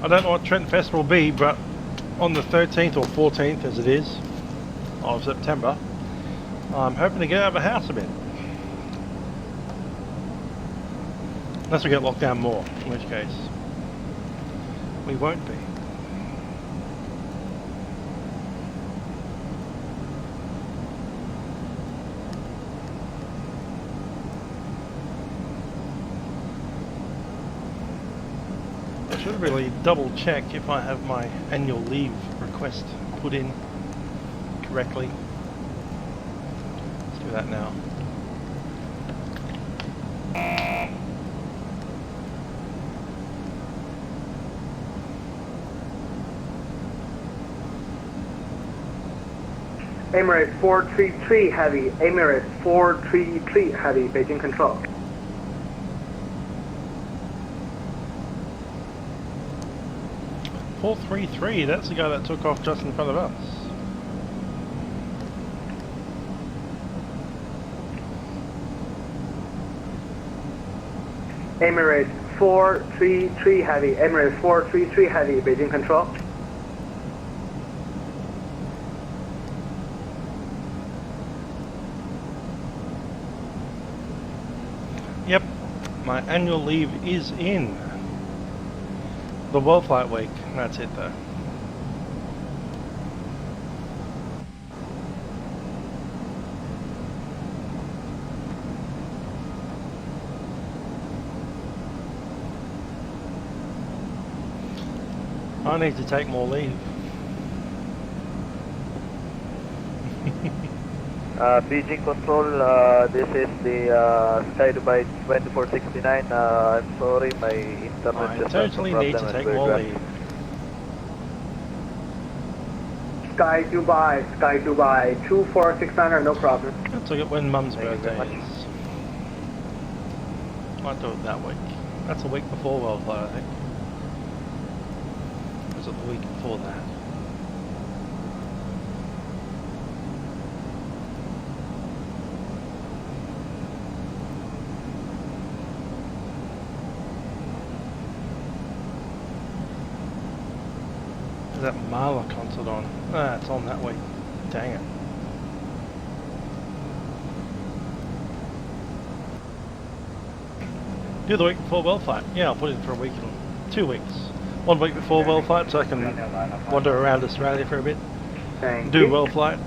I don't know what Trent Fest will be, but on the 13th or 14th, as it is, of September, I'm hoping to get out of the house a bit. Unless we get locked down more, in which case we won't be. I should really double check if I have my annual leave request put in correctly. Let's do that now. Emirates 433 heavy, Emirates 433 heavy, Beijing control. .433, that's the guy that took off just in front of us. Emirates 433 heavy, Emirates 433 heavy, Beijing control. Yep, my annual leave is in. The World Flight Week, that's it though. I need to take more leave. Beijing Control, this is the Sky Dubai 2469. I'm sorry, my internet I just had totally some need to problem take and more we're leave. Sky Dubai 2469, no problem. I took it when Mum's birthday is. Might do it that week. That's a week before World Flight, I think. Or was it the week before that? Is that Marla concert on? Ah, it's on that week. Dang it. Do the week before World Flight. Yeah, I'll put it in for a week and 2 weeks. 1 week before World Flight so I can wander around Australia for a bit. Do World Flight.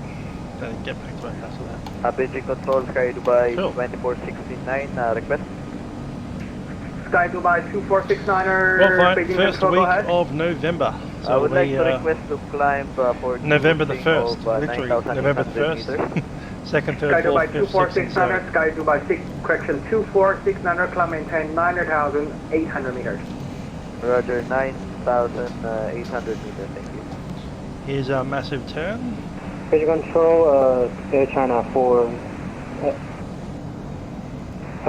Then get back to work after that. Beijing Control, Sky Dubai 2469, request. Sky Dubai 2469er, World Flight, Beijing first control, week go ahead. of November. So I would like to we, request to climb for November the 1st, of, literally November the 1st. Second, Sky third, Dubai fourth, fifth, sixth, and 2469er, Sky Dubai 6, correction 2469er, climb maintain 9,800 meters. Roger, 9,800 meters, thank you. Here's our massive turn. Beijing Control, Air China 4，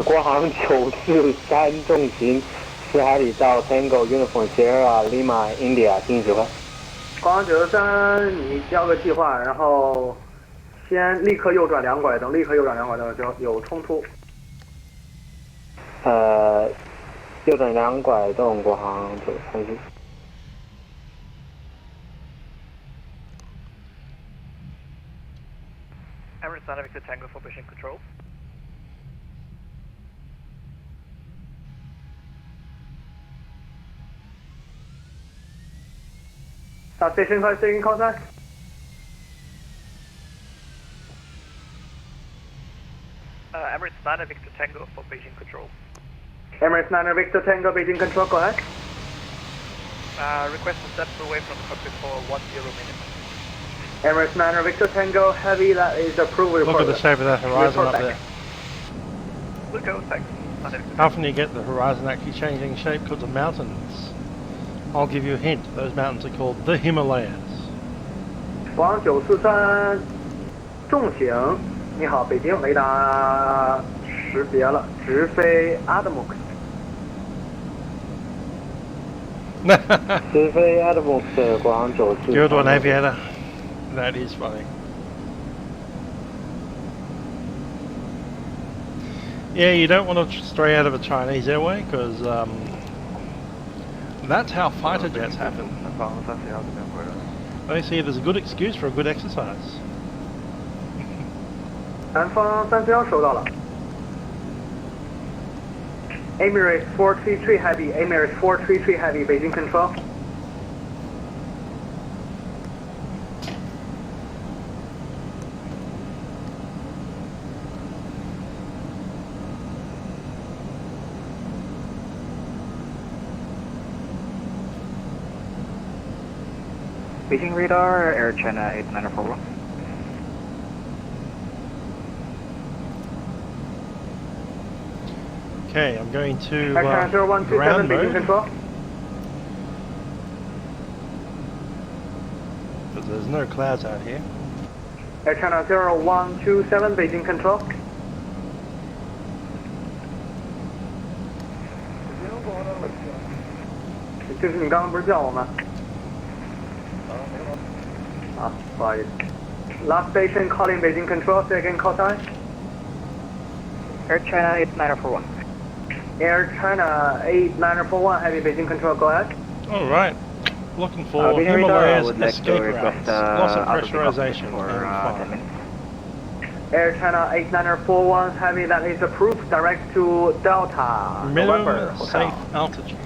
国航943重型10海里到 Tango Uniform Sierra Lima India 进行指挥。国航943，你交个计划，然后先立刻右转2拐灯，立刻右转2拐灯就有冲突。右转2拐动，国航934。Emirates Niner Victor Tango for Beijing Control. Station 5, taking contact. Emirates Niner Victor Tango for Beijing Control. Emirates Niner Victor Tango, Beijing Control, go ahead. Request to step away from the cockpit for 10 minutes. Emirates Niner Victor Tango, heavy, that is approved. Look at the shape of that horizon up there. We'll go, thanks. How often you get the horizon actually changing shape because of mountains? I'll give you a hint, those mountains are called the Himalayas. 国航943重型，你好，北京雷达识别了，直飞 Adamux。直飞 Adamux 国航943。Good one, aviator. That is funny. Yeah, you don't want to stray out of a Chinese airway because that's how fighter jets happen. They see it as a good excuse for a good exercise. 南方341收到了。Emirates 433 Heavy, Emirates 433 Heavy, Beijing Control. Beijing radar, Air China 8941. Okay, I'm going to Air China 0127, ground Beijing mode Control. because there's no clouds out here. Air China 0127, Beijing Control. Last station calling Beijing Control, second call time. Air China 8941. Air China 8941, heavy Beijing Control, go ahead. Alright, looking for Beijing radar, I Himalayas would like to escape request, routes, loss of out of the pressurization for, and 10 fire. minutes. Air China 8941, heavy, that is approved, direct to Delta, November, Minimum Hotel. safe altitude.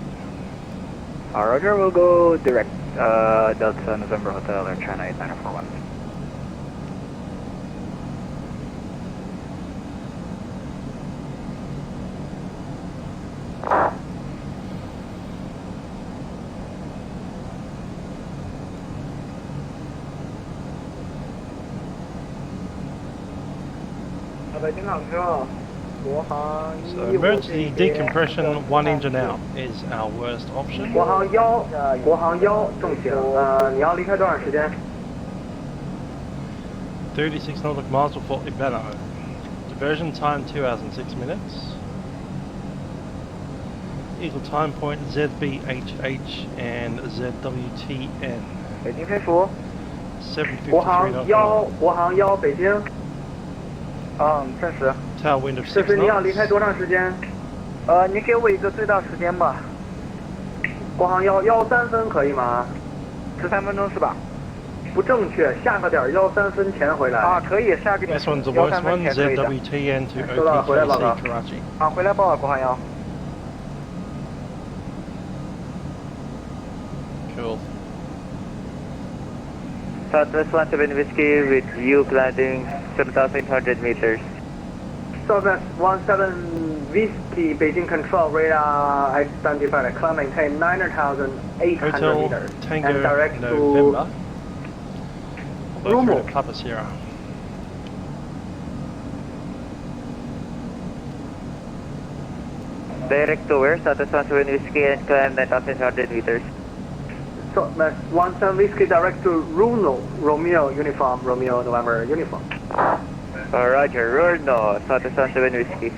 Roger, we'll go direct Delta November Hotel, Air China 8941. So emergency decompression, one engine out is our worst option. 国航1重型，你要离开多长时间？ 36 nautical miles for Fort Libano. Diversion time 2 hours and 6 minutes. Equal time point ZBHH and ZWTN. 北京飞服。 753国航 nautical 1，北京。暂时。 Tailwind of 这 6是你要 knots. 离开多长时间？你给我一个最大时间吧。国航113分可以吗？13分钟是吧？不正确，下个点13分前回来。啊，可以，下个点 This one's the worst 13分 one, 前可以的。 ZWTN to 收到了，回来报告。 OPKC Karachi. 啊，回来报啊，国航1。 Cool. Southwest 17 Whiskey with view climbing 7,800 meters. Southwest 17 Whiskey, Beijing Control, radar identified, climb maintain 9,800 Hotel meters. Tango and direct November. to Although through Rumo. the Papa Sierra. Direct to where? Southwest 17 Whiskey and climb 9,800 meters. Southwest 17 Whiskey, direct to Runo, Romeo uniform, Romeo November uniform. Roger, Runo, Southwest 17 Whiskey.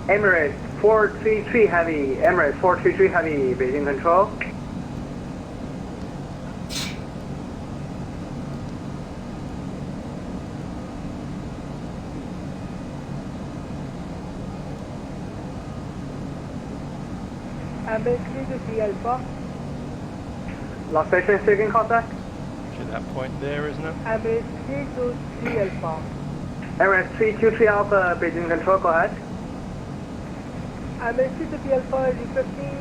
Emirates 433 Heavy, Emirates 433 Heavy, Beijing Control. Emirates 323 Alpha. Last station seeking contact. To that point there, isn't it? Emirates 323 Alpha. Emirates 323 Alpha, Beijing Control, go ahead. Emirates 323 Alpha requesting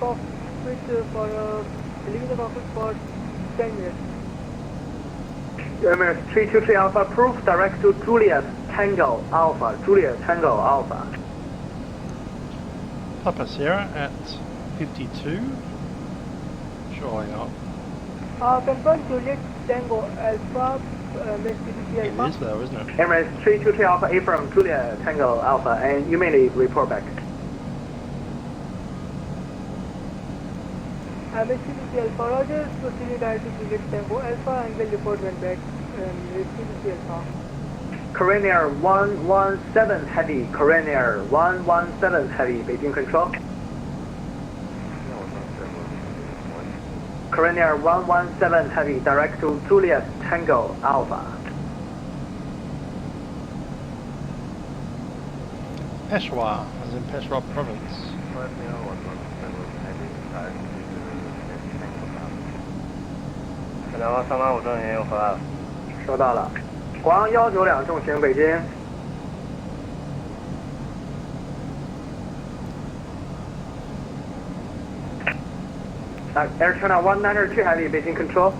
cockpit for leaving the cockpit for 10 minutes. Emirates 323 Alpha, approved, direct to Juliet Tango Alpha, Juliet Tango Alpha. Papa Sierra at 52. Surely not. Confirm Juliet Tango Alpha, Emirates 323 It Alpha. is though, isn't it? Emirates 323 Alpha, affirm Juliet Tango Alpha, and you may report back. Emirates 323 Alpha, Roger, proceeding direct to Juliet Tango Alpha and will report when back. Emirates 323 Alpha. Korean Air 117 Heavy, Korean Air 117 Heavy, Beijing Control. Korean Air 117 Heavy, direct to Juliet Tango Alpha. Peshawar, as in Peshawar province.235正行又回来了。收到了。国航192重型北京。Air China 192 Heavy, Beijing Control.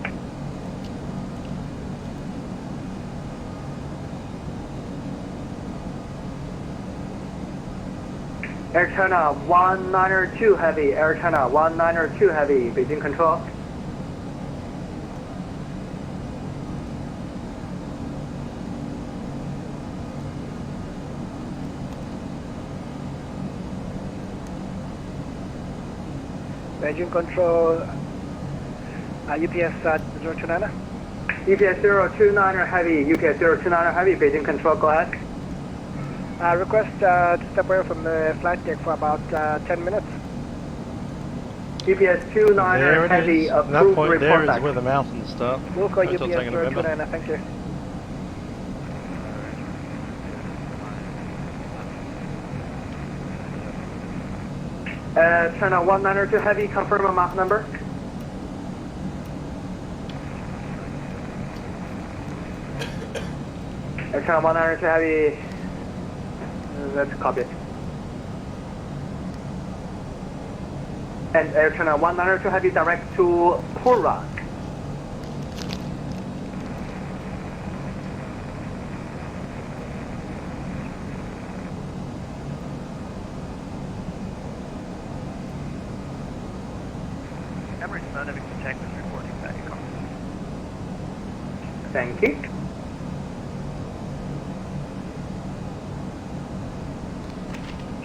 Air China 192 Heavy, Air China 192 Heavy, Beijing Control. Beijing Control, UPS 029. UPS 029 Heavy, UPS 029 Heavy, Beijing Control, go ahead. Request to step away from the flight deck for about 10 minutes. UPS 29 Heavy, That approved, point there report is back. where the mountains start. Local UPS Hotel taking November. 029, thank you. China 192 Heavy, confirm a map number. Air China 192 Heavy, let's copy it. And Air China 192 Heavy, direct to Pura. Emirates Dynamic Detect is reporting back. Thank you.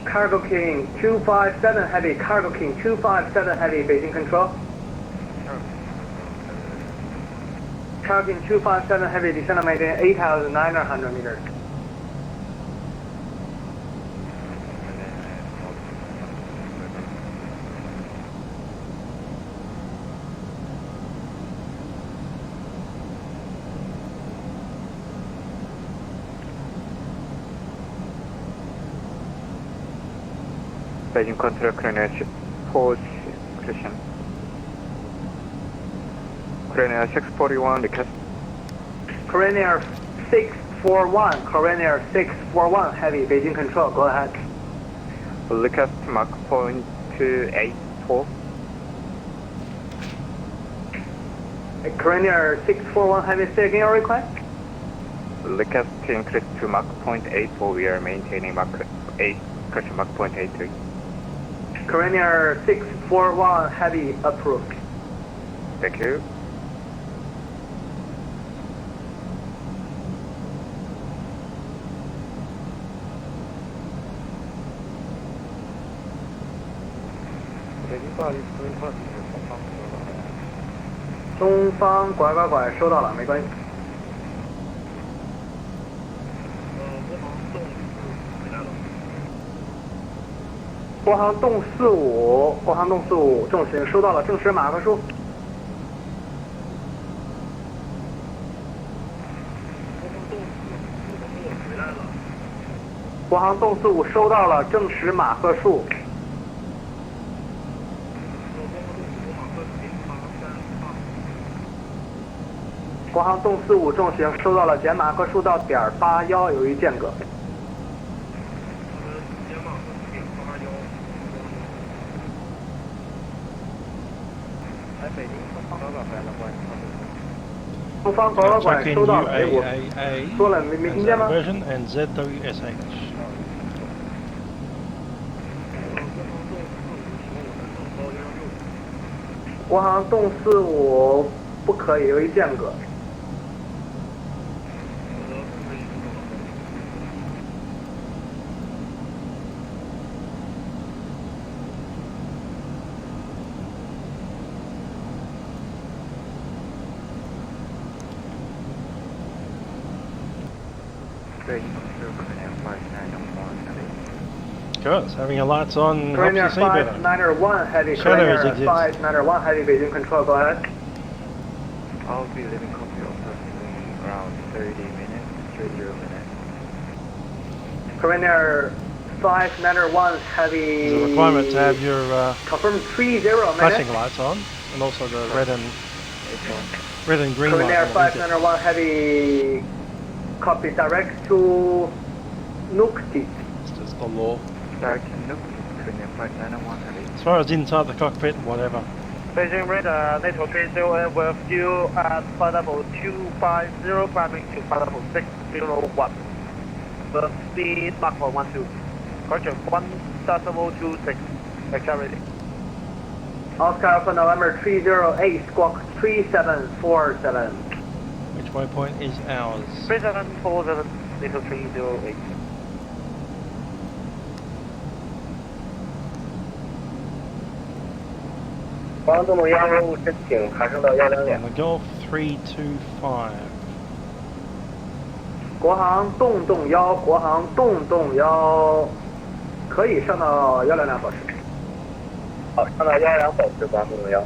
Cargo King 257 Heavy, Cargo King 257 Heavy, Beijing Control. Cargo King 257 Heavy, descend and maintain 8,900 meters. Beijing Control, Korean Air 4 Christian. Korean Air 641, request. Korean Air 641, Korean Air 641 Heavy, Beijing Control, go ahead. Request Mach point 284. Korean Air 641 Heavy, say again your request? Request to increase to Mach point 84, we are maintaining Mach 8, question Mach point 83. Korean Air 641 Heavy, approved. Thank you.东方拐拐拐，收到了，没关系。国航动45，国航动45重型收到了，证实马赫数。国航动45收到了，证实马赫数。国航动45重型收到了减码个数到.81，由于间隔。东方高老馆收到了，哎，我说了没听见吗？ and ZWSH. 国航动45不可以，由于间隔。Good, it's having your lights on. Trainer Helps you see better. 591 heavy, Shadows Trainer exist. 591 heavy, Beijing control, go ahead. I'll be leaving Cockpit office in around 30 minutes, 30 minutes. Trainer 591 heavy. There's a requirement to have your confirm 30 minutes. flashing lights on, and also the red and green Trainer light. 591 heavy, copy direct to Nukti. It's just the law. Direct to Nukti, Trainer 591 heavy. As far as inside the cockpit, whatever. Beijing radar, NATO 30 with you at flight level 250, climbing to flight level 601. The speed Mach 112. Correction, 1.026. Accelerating. Oscar Alpha November 308, squawk 3747. Which waypoint is ours? 3747, NATO 308. On the Golf 325. 国航洞洞幺，国航洞洞幺，可以上到122保持。好，上到122保持，国航洞洞幺。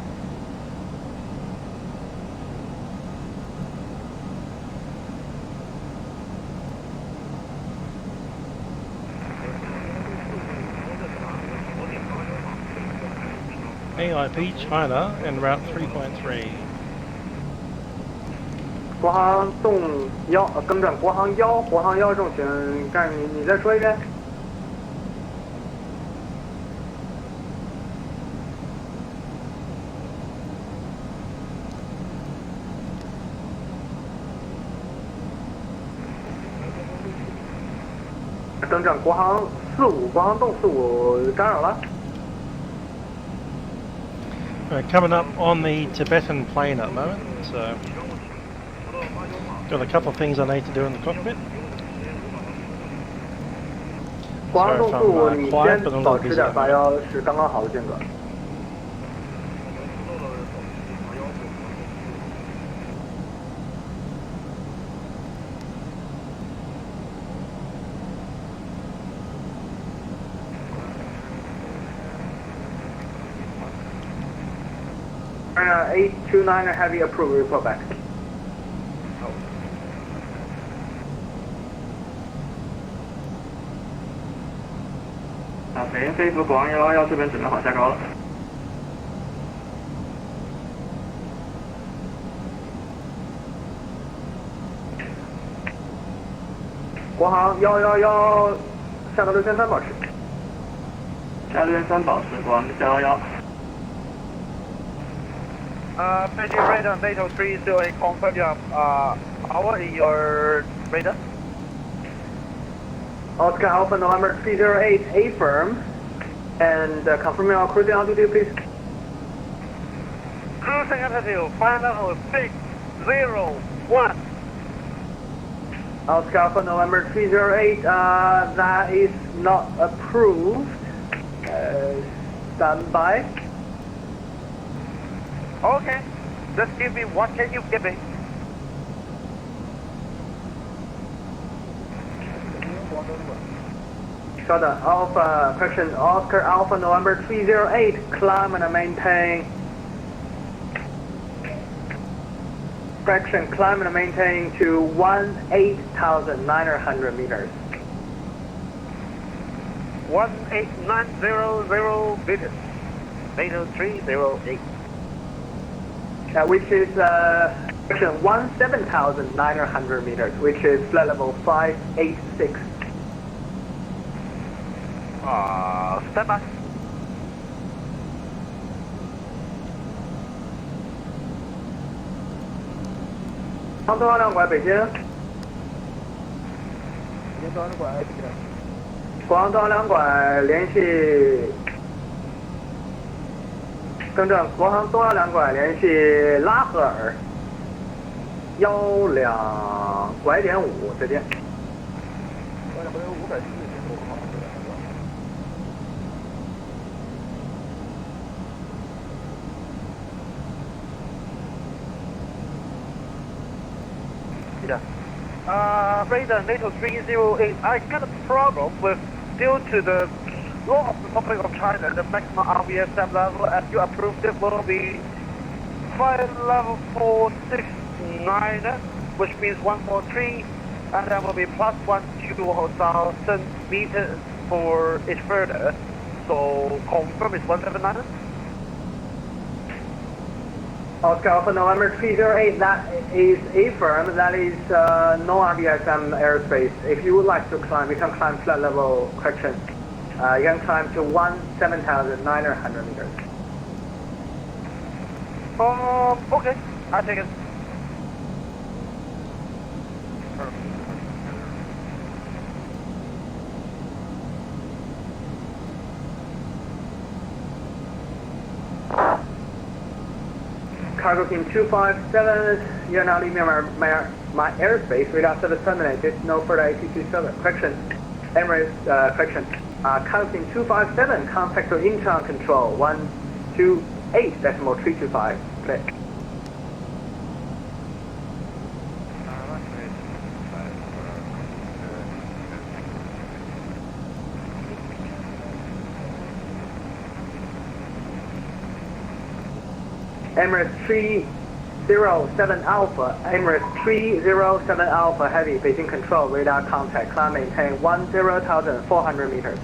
AIP China and route 3.3. 国航洞幺，更正，国航幺，国航幺重型，干你再说一遍。更正，国航45，国航洞45干扰了。Coming up on the Tibetan plane at the moment, so got a couple of things I need to do in the cockpit. 国航洞45，你 quiet, 先 but I'm 保 not 持 busy. .81是刚刚好的间隔。829 heavy approve, report back. OK， 飞服国航111这边准备好下高了。国航111下到63保持。下63保持，国航111。Beijing radar, NATO 308, confirm your hour in your radar. Oscar Alpha November 308, affirm, and confirm your cruising altitude, please. Cruising altitude, flight level 601. Oscar Alpha November 308, that is not approved. Stand by. Okay, just give me what can you give me? Shut down. Alpha, correction, Oscar Alpha November 308, climb and maintain. Correction, climb and maintain to 18,900 meters. 18900 meters. NATO 308. Which is Correction, 17,900 meters, which is flight level 586. Stand by.东方2拐北京。广东2拐联系，更正，国航东2拐联系拉合尔，12拐点5，再见。Radar NATO 308, I got a problem with, due to the law of the Republic of China, the maximum RVSM level as you approved it will be flight level 469, which means 143, and that will be plus 1,000 meters for each further. So confirm it's 179? Oscar Alpha November 308, that is affirmed, that is no RVSM airspace. If you would like to climb, you can climb flight level, correction. You can climb to 17,900 meters. Okay, I'll take it. Cargo team 257, you're now leaving my airspace. Radar service terminated. No further AT27. Correction. Emirates, correction. Cargo team 257, contact to internal control 128.325. Clear. Emirates 307 Alpha, Emirates 307 Alpha Heavy, Beijing Control, radar contact, climb maintain 10,400 meters.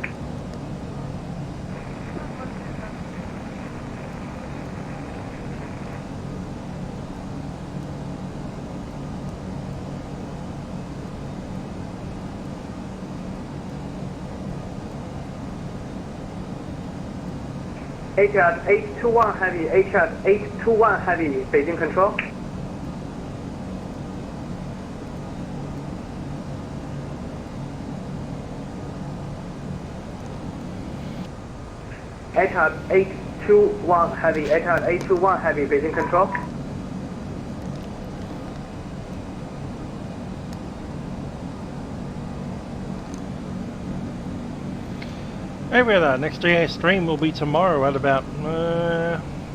HS 821 Heavy, HS 821 Heavy, Beijing Control. HS 821 Heavy, HS 821 Heavy, Beijing Control. Hey, weather. Next GA stream will be tomorrow at about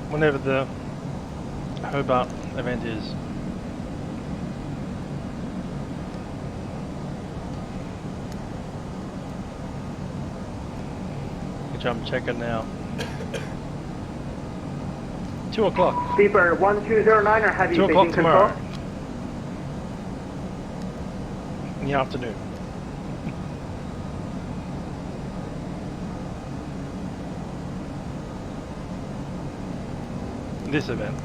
whenever the Hobart event is. Which I'm checking now. 2 o'clock. Beeper 1209er Heavy, 2 o'clock Beijing tomorrow. Control. In the afternoon. This event.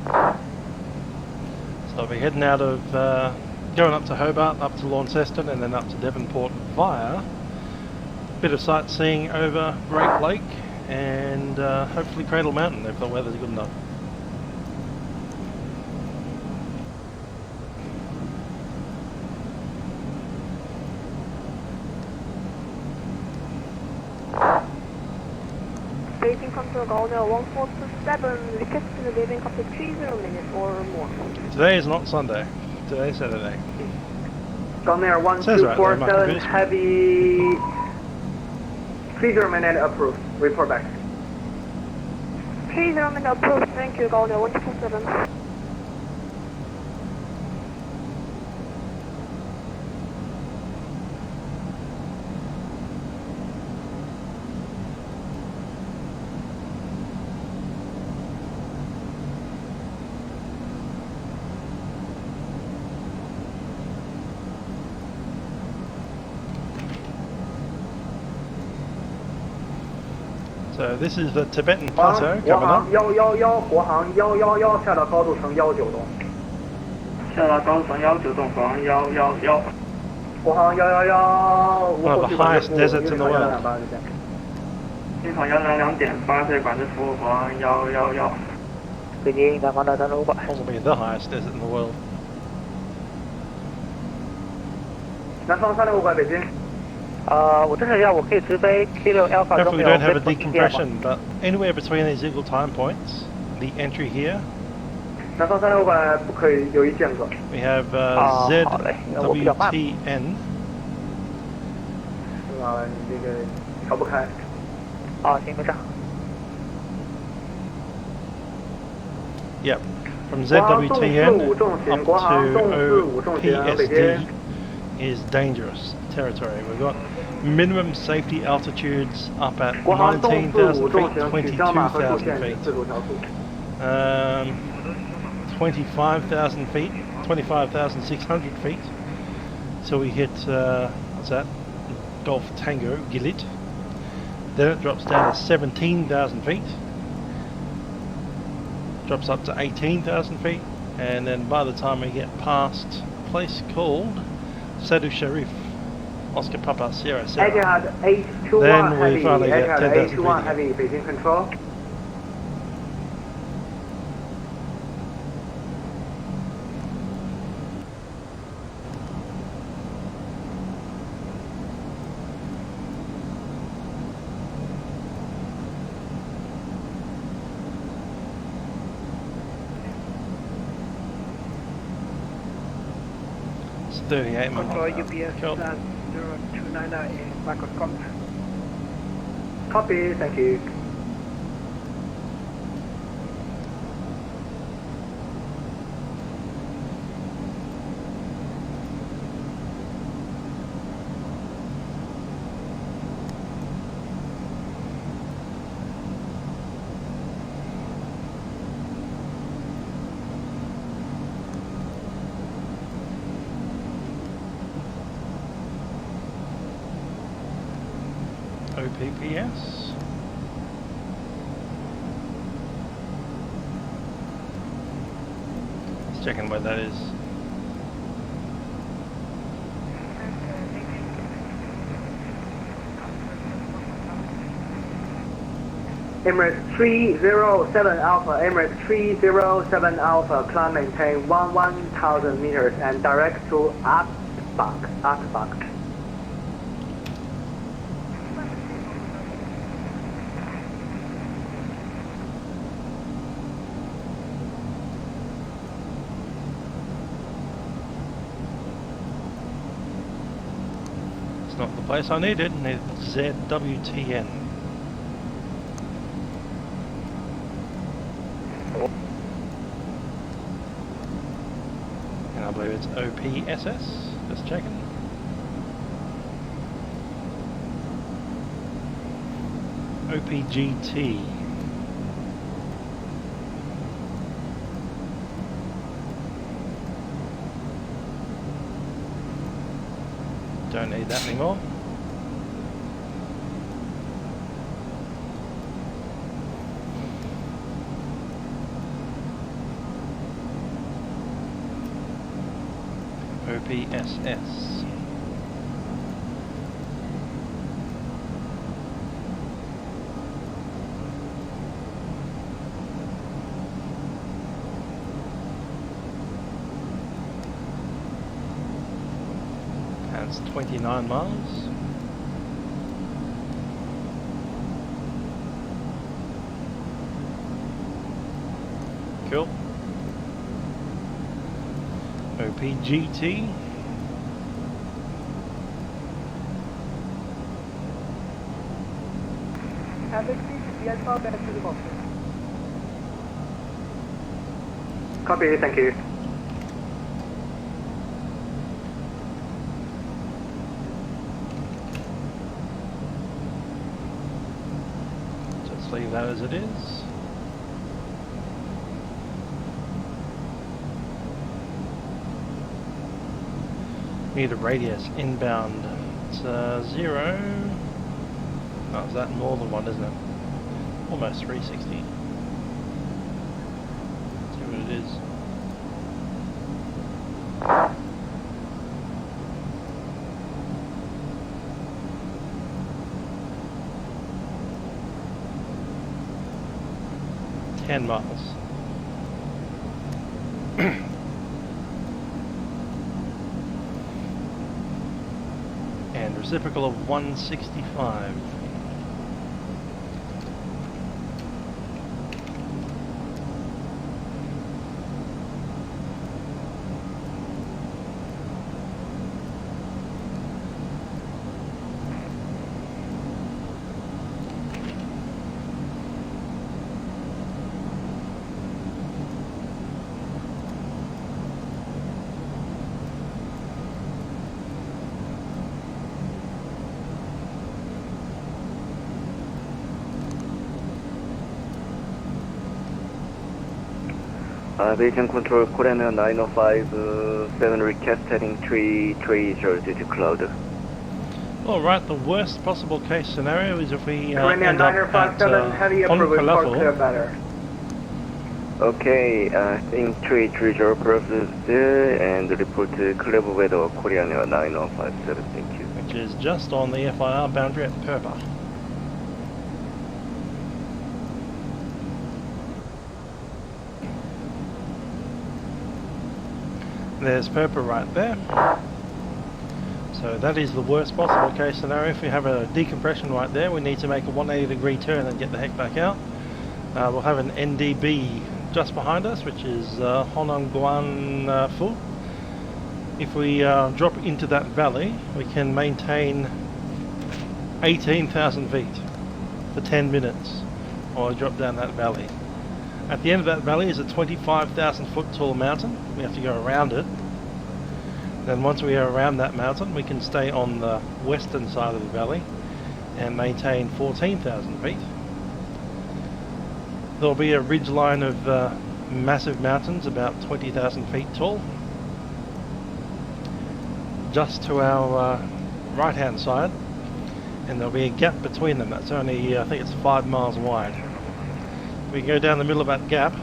So I'll be heading out of, going up to Hobart, up to Launceston, and then up to Devonport via a bit of sightseeing over Great Lake and hopefully Cradle Mountain if the weather's good enough. Beijing Control Golden 1427, requesting the leaving after 30 minutes or more. Today is not Sunday. Today's Saturday. Golden 1247 Heavy, 30 minute approved. Report back. 30 minute approved, thank you, Golden 1247. So this is the Tibetan Plateau coming up. 111，国航111，下到高度呈19度。下到高度呈19度，国航111。国航111， One of the highest deserts in the world. 机场102.8对管制服务，国航111。北京南方的305拐。Possibly the highest desert in the world. 南方365拐，北京。我侦测一下，我可以直飞 Kilo Alpha Hopefully we don't have a Romeo decompression, but anywhere between these eagle time points, the entry here, 南方365拐不可以有一间隔。 we have ZWTN. 你这个调不开。行，没事。 Yep, from ZWTN up to OPSD is dangerous territory. We've got minimum safety altitudes up at 19,000 feet, 22,000 feet, 25,000 feet, 25,600 feet. So we hit, what's that? Golf Tango, Gilit. Then it drops down to 17,000 feet. Drops up to 18,000 feet, and then by the time we get past a place called Sadu Sharif, Oscar Papa Sierra Sierra, then we finally get 10,000 feet again. Heavy, Beijing control. It's 38 miles. Control UPS Cool. 0299 in Microscope. Copy, thank you. OPPS. Just checking where that is. Emirates 307 Alpha, Emirates 307 Alpha, climb maintain 1,000 meters and direct to Pushback. It's not the place I needed. I needed ZWTN. And I believe it's OPSS. Just checking. OPGT. Don't need that anymore. OPSS. That's 29 miles. Cool. OPGT. Copy, thank you. Just leave that as it is. Need a radius inbound. It's 0. No, is that more than one, isn't it? almost 360. See what it is. miles. And reciprocal of 165. Beijing Control, Korean 9057 request heading 330 due to cloud. Alright, the worst possible case scenario is if we Korean end up at 9057 heavy approval for clear better. Okay, in 330 process and report clear weather Korean 9057, thank you. Which is just on the FIR boundary at Perpa. There's Perpa right there. So that is the worst possible case scenario. If we have a decompression right there, we need to make a 180-degree turn and get the heck back out. We'll have an NDB just behind us, which is Hononguan Fu. If we drop into that valley, we can maintain 18,000 feet for 10 minutes while we drop down that valley. At the end of that valley is a 25,000 foot tall mountain. We have to go around it. Then once we are around that mountain, we can stay on the western side of the valley and maintain 14,000 feet. There'll be a ridge line of massive mountains about 20,000 feet tall. Just to our right hand side, and there'll be a gap between them. That's only, I think it's 5 miles wide. We can go down the middle of that gap,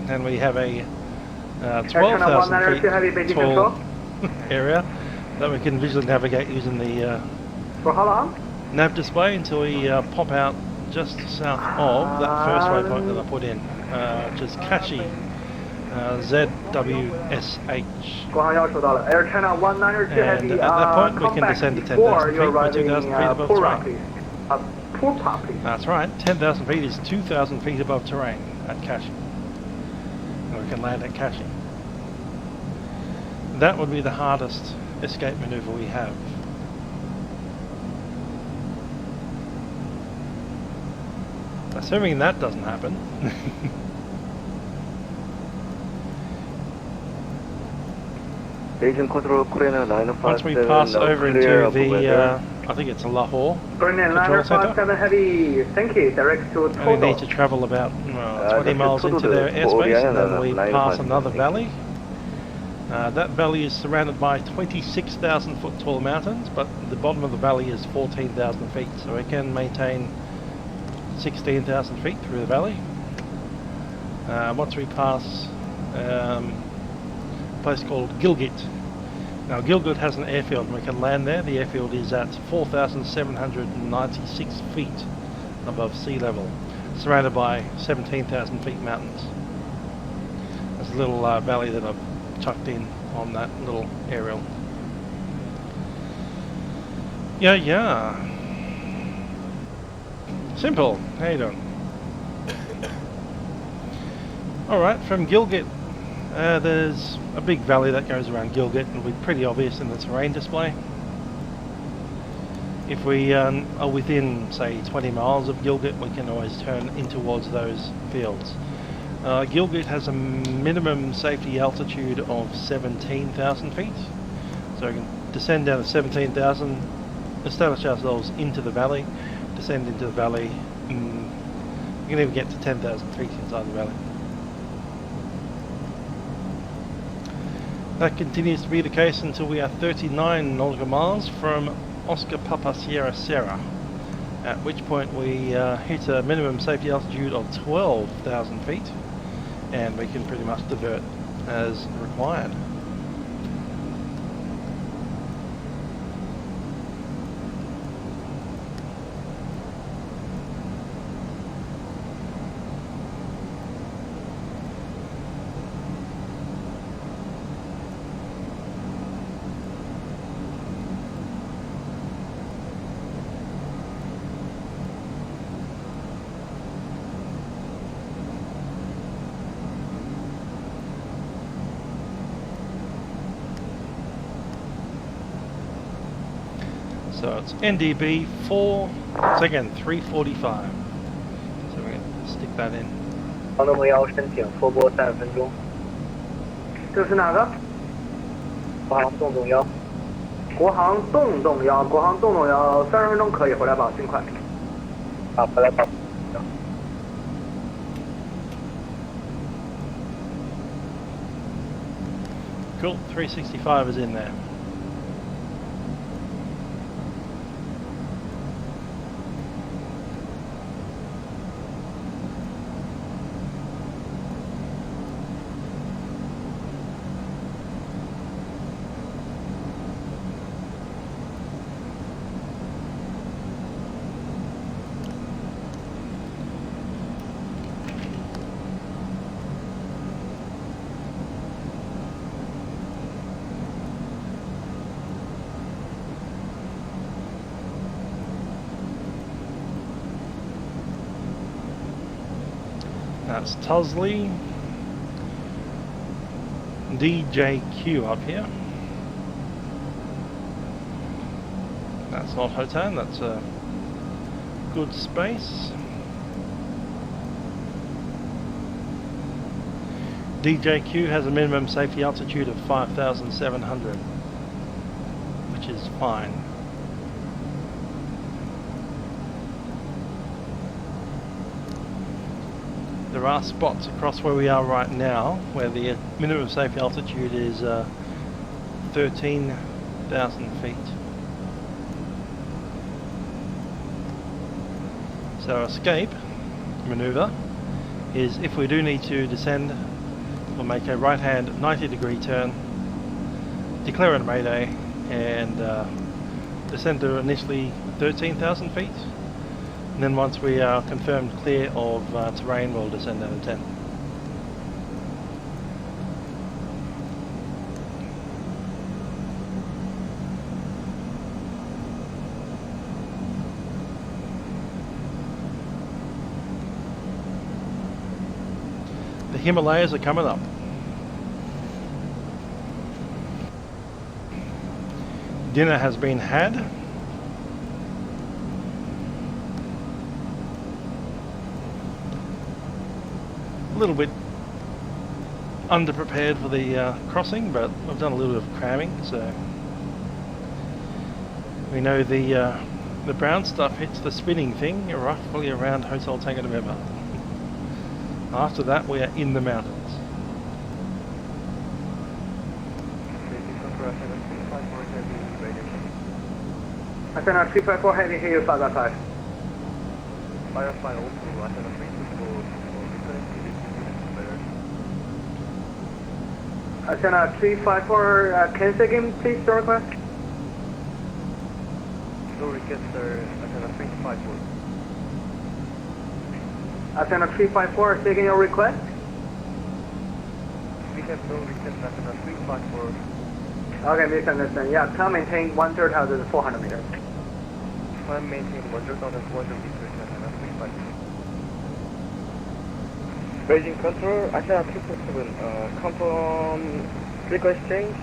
and we have a 12,000 feet tall area that we can visually navigate using the for how long? nav display until we pop out just south of that first waypoint that I put in, which is Kashi ZWSH. And at that point we can descend to 10,000 feet by 2,000 feet above terrain. That's right, 10,000 feet is 2,000 feet above terrain at Kashi. And we can land at Kashi. That would be the hardest escape maneuver we have. Assuming that doesn't happen. Once we pass over into the, I think it's Lahore control center, heavy, thank you, direct to and we need to travel about 20 miles into their airspace, and then we pass another valley. That valley is surrounded by 26,000 foot tall mountains, but the bottom of the valley is 14,000 feet, so we can maintain 16,000 feet through the valley. Once we pass a place called Gilgit. Now Gilgit has an airfield and we can land there. The airfield is at 4,796 feet above sea level, surrounded by 17,000 feet mountains. There's a little valley that I've chucked in on that little aerial. Yeah. Simple. How you doing? Alright, from Gilgit, there's a big valley that goes around Gilgit. It'll be pretty obvious in the terrain display. If we are within, say, 20 miles of Gilgit, we can always turn in towards those fields. Gilgit has a minimum safety altitude of 17,000 feet. So we can descend down to 17,000, establish ourselves into the valley, descend into the valley, and we can even get to 10,000 feet inside the valley. That continues to be the case until we are 39 nautical miles from Oscar Papa Sierra Sierra at which point we hit a minimum safety altitude of 12,000 feet, and we can pretty much divert as required. So it's NDB 4, it's again 345. So we're going to stick that in. 航动目标申请缩播30分钟。这是哪个？国航洞洞幺。国航洞洞幺，国航洞洞幺，30分钟可以回来吧，尽快。好，回来吧。 Cool, 365 is in there. That's Tusley, DJQ up here. That's not Hotan, that's a good space. DJQ has a minimum safety altitude of 5,700, which is fine. There are spots across where we are right now where the minimum safety altitude is 13,000 feet. So escape maneuver is, if we do need to descend, we'll make a right hand 90-degree turn, declare a mayday, and descend to initially 13,000 feet. And then once we are confirmed clear of terrain, we'll descend down to 10. The Himalayas are coming up. Dinner has been had. A little bit underprepared for the crossing, but we've done a little bit of cramming, so we know the brown stuff hits the spinning thing roughly around Hotel Tango November. After that, we are in the mountains. I send out 354 heavy here, 555. Firefly also, I send a 324. I send out 354, can you say again please, the request? No request, sir. I send a 354. I send a 354, say again your request? We have no request, I send a 354. Okay, misunderstand. Yeah, can maintain 13,400 meters. I'm maintaining 1,400 meters and a 354. Beijing control, I send a 247. Confirm request change.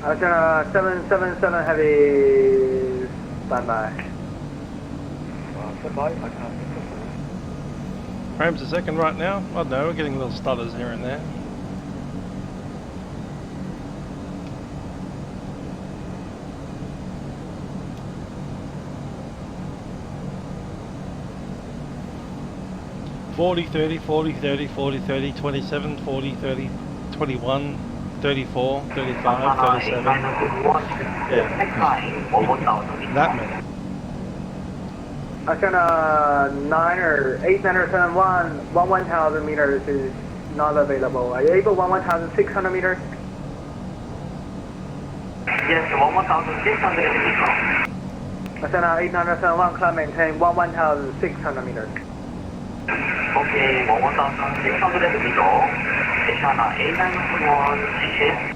I send a 777 heavy standby. Standby, I can't. Frames a second right now. I don't know, we're getting little stutters here and there. Forty, 30, 40, 30, 40, 30, 27, 40, 30, 21, 34, 35, 37. Yeah. That many. Asana 8971, 1,000 meters is not available. Are you able 1,600 meters? Yes, 1,600 meters. Asana 8971, climb maintain 1,600 meters. Okay, 1,600 meters. Asana 8971, check.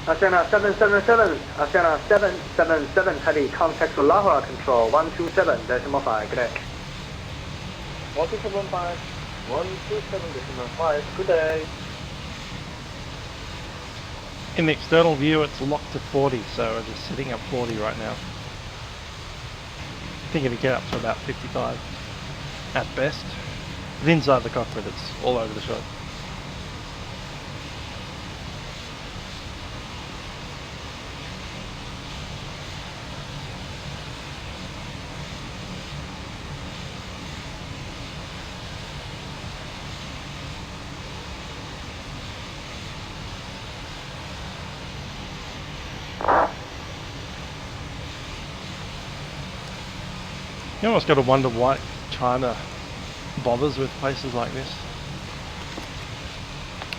Asana 777, Asana 777, heavy contact to Lahore control 127.5, good day. 1275, 127.5, good day. In the external view, it's locked to 40, so we're just sitting at 40 right now. I think if you get up to about 55 at best. But inside the cockpit, it's all over the shop. You almost got to wonder why China bothers with places like this.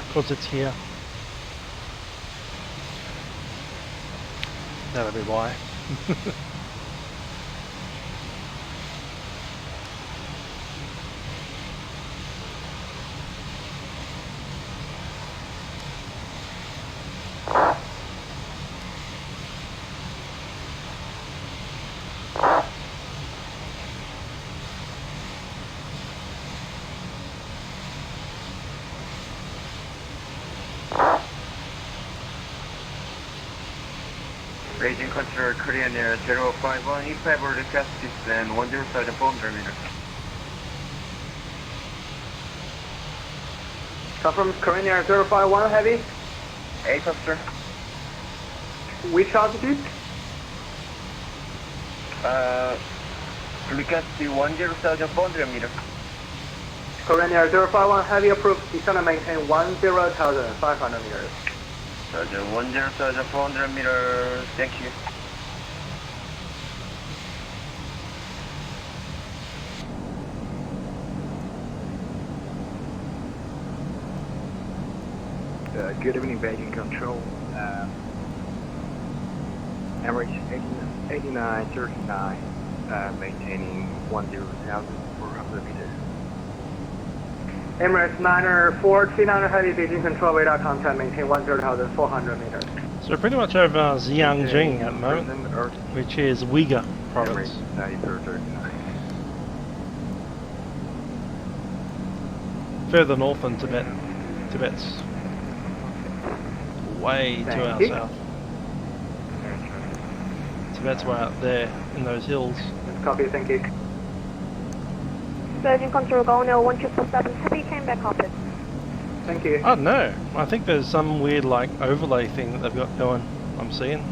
Because it's here. That'll be why. Beijing control Korean Air 051, E5 request descend 107 meters. Confirm Korean Air 051 heavy. Takeoff, sir. Which altitude? Request 107 meters. Korean Air 051 heavy approved, descend and maintain 10,500 meters. Roger, 10,400 meters, thank you. Good evening, Beijing Control. Average 8939, maintaining 10,400 meters. Emirates 943 heavy Beijing control radar contact, maintain 10,400 meters. So we're pretty much over Xiangjing at the moment, which is Uyghur province. Further north than Tibet. Tibet's way to our south. Tibet's way out there in those hills. Copy, thank you. Beijing control, Golden 1247, heavy came back cockpit. Thank you. I don't know. I think there's some weird like overlay thing that they've got going. I'm seeing.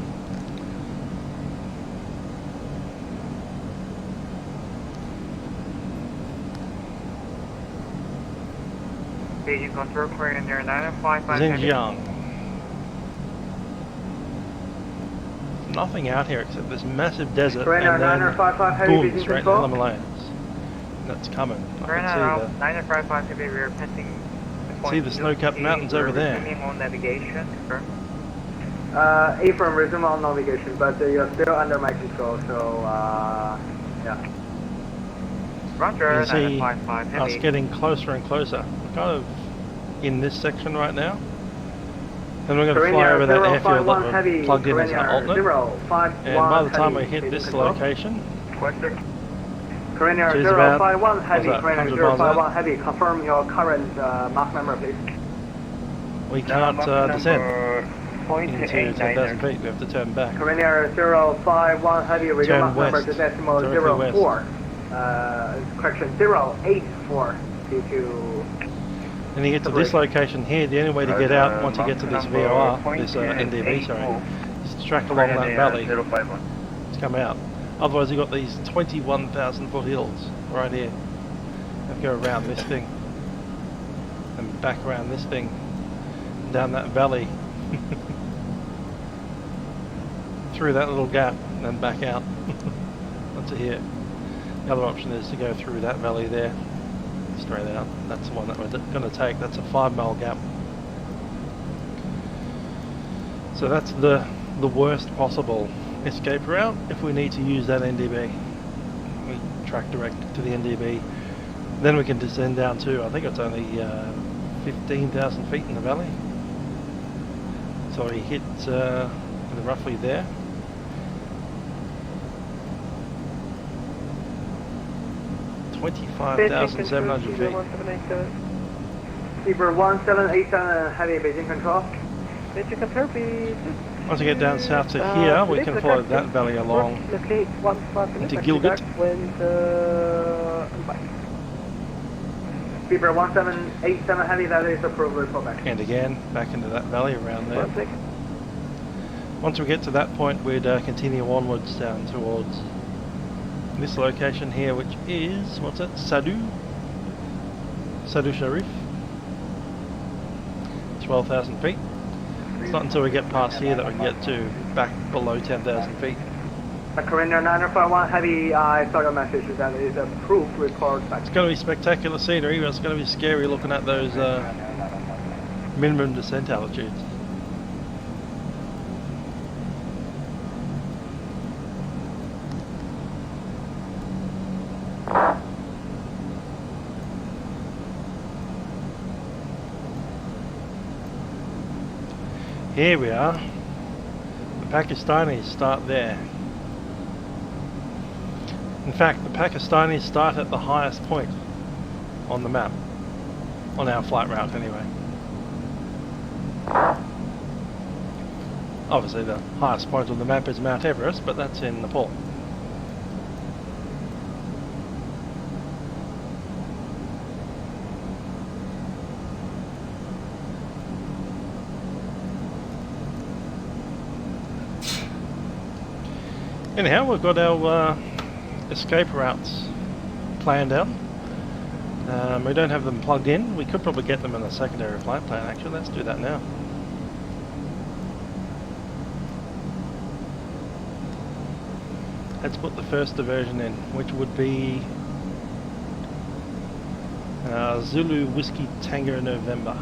Beijing control, Korean Air 955. Xinjiang. Nothing out here except this massive desert Korean and Air then 955 heavy boom, Beijing straight to the control. Himalayas. That's coming. I Korean can Air see 955 heavy, we are passing See the snow-capped mountains over there. on navigation, confirm. Affirm, resume on navigation, but you're still under my control, so yeah. Roger, you see 955 us heavy. getting closer and closer. We're kind of in this section right now. Then we're going to fly over that airfield that we're plugged in as an alternate. And by the time we hit this location, Korean Air which is about 051 heavy, what's that, Korean Air 100 miles 051 heavy, confirm your current Mach number, please. we can't descend into 10,000 feet. We have to turn back. Korean Air 051 heavy, radio Turn Mach number west, to decimal directly west. 04. Correction, 084 due to... And you get to this location here, the only way to get out once you get to this VOR, this NDV, sorry, is to track along that valley to come out. Otherwise you've got these 21,000 foot hills right here. And go around this thing. And back around this thing. Down that valley. Through that little gap and then back out. Onto here. The other option is to go through that valley there. Straight out. That's the one that we're going to take. That's a 5-mile gap. So that's the worst possible escape route if we need to use that NDB. We track direct to the NDB. Then we can descend down to, I think it's only 15,000 feet in the valley. So we hit roughly there. $25,700 feet. Beaver 1787 heavy Beijing control. Beijing control, please. Once we get down south to here, we can follow that valley along into Gilgit. Beaver 1787 heavy, that is approved, report back. And again, back into that valley around there. Once we get to that point, we'd continue onwards down towards this location here, which is, what's it, Sadu Sharif, 12,000 feet. It's not until we get past here that we can get to back below 10,000 feet. Corinna 951 heavy, I saw your message, that is approved, report back. It's going to be spectacular scenery, but it's going to be scary looking at those minimum descent altitudes. Here we are. The Pakistanis start there. In fact, the Pakistanis start at the highest point on the map. On our flight route anyway. Obviously the highest point on the map is Mount Everest, but that's in Nepal. Anyhow, we've got our escape routes planned out. We don't have them plugged in. We could probably get them in a secondary flight plan actually. Let's do that now. Let's put the first diversion in, which would be Zulu Whiskey Tango November.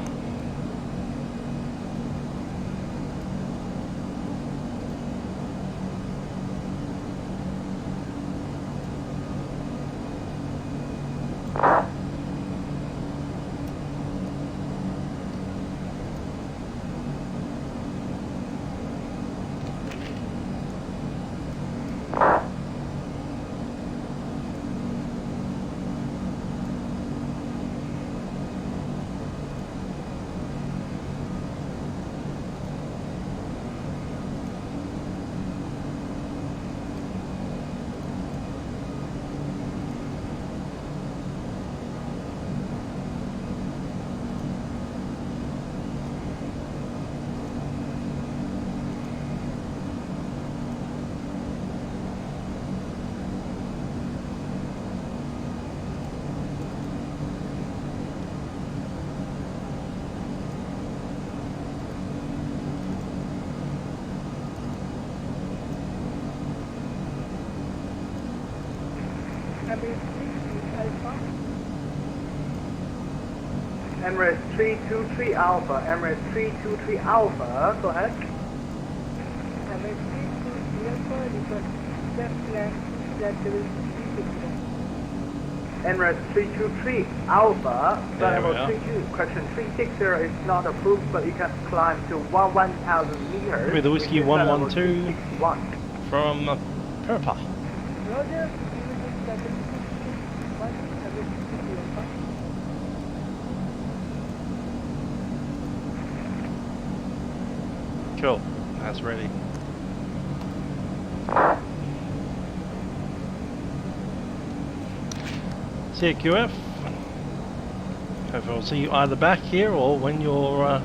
Emirates 323 Alpha, Emirates 323 Alpha, go ahead. Emirates 323 Alpha, Emirates 323 Alpha, level 32, correction 360 is not approved, but you can climb to 1,000 meters. With the Whiskey 112 from Perpa. Roger. Cool, that's ready. See you, QF. Hopefully I'll see you either back here or when you're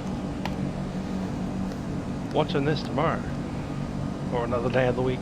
watching this tomorrow or another day of the week.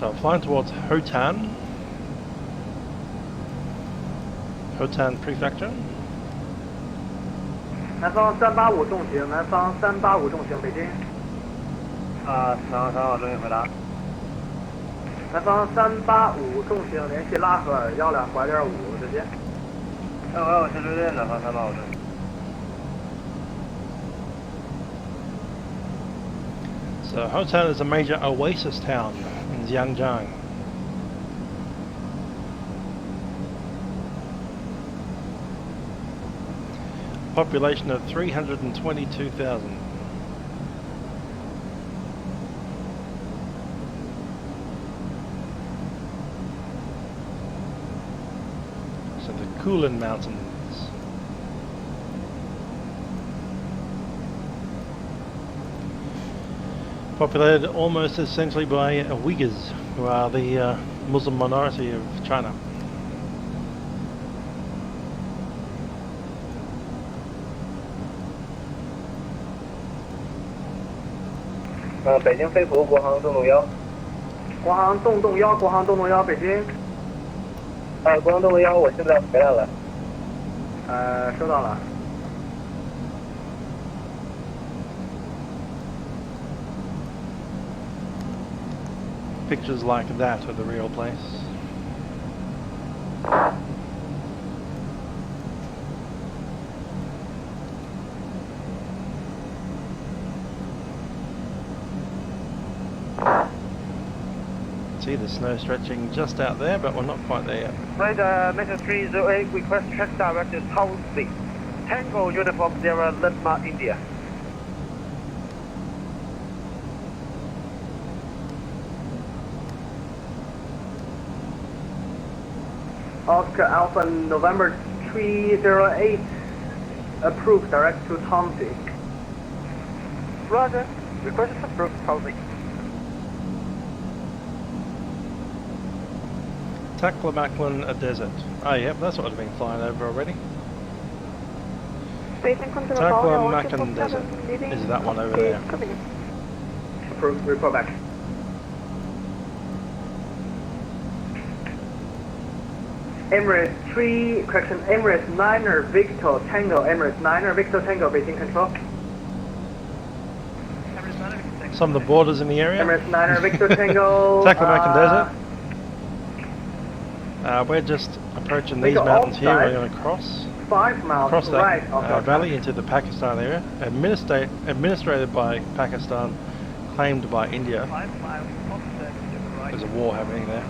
So I'm flying towards Hotan Prefecture. 南方385重型，南方385重型，北京。3号正确回答。南方385重型，联系拉合尔12拐点5，再见。我是对面，南方385正确。 So Hotan is a major oasis town in Xinjiang. Population of 322,000. So the Kulin Mountains. Populated almost essentially by Uyghurs, who are the Muslim minority of China. 北京飞图，国航洞洞1。国航洞洞1，国航洞洞1，北京。国航洞洞1，我现在回来了。收到了。 Pictures like that of the real place. See the snow stretching just out there, but we're not quite there yet. Right, Metro 308, request track director South Tango Uniform 0 Lima, India. Oscar Alpha November 308, approved direct to Tomsey. Roger, request approved Tomsey. Taklamakan Desert. Oh yep, that's what I've been flying over already. Taklamakan Desert is that one over there. Approved, report back. Emirates 3, correction, Emirates 9er Victor Tango, Emirates 9er Victor Tango, Beijing control. Some of the borders in the area. Emirates 9er Victor Tango. Taklamakan Desert. We're just approaching these mountains here. We're going to cross 5 miles across that right valley into the Pakistan area, administrated by Pakistan, claimed by India. There's a war happening there.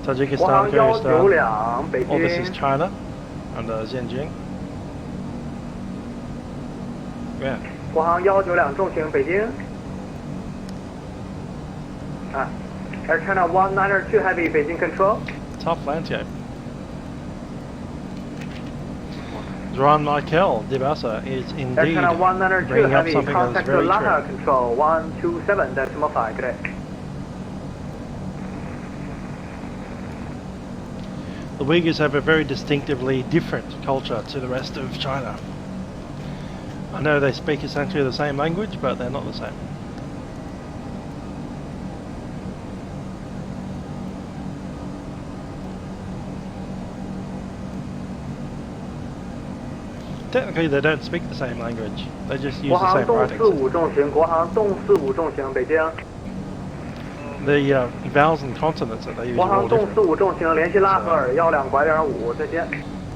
Tajikistan, Kyrgyzstan. All this is China under Xinjiang. Yeah. 国航192重型北京。Air China 192 Heavy, Beijing control. Tough landscape. Zoran Michael Dibasa is indeed Air China 192 bringing up Heavy, something that's contact very Lhasa true. control 127.5, good day. The Uyghurs have a very distinctively different culture to the rest of China. I know they speak essentially the same language, but they're not the same. Technically, they don't speak the same language. They just use the same writing system. 国航洞45重型北京。 The vowels and consonants that they use 国 are 航 all 洞 different. 45重型，联系拉合尔12拐点5，再见。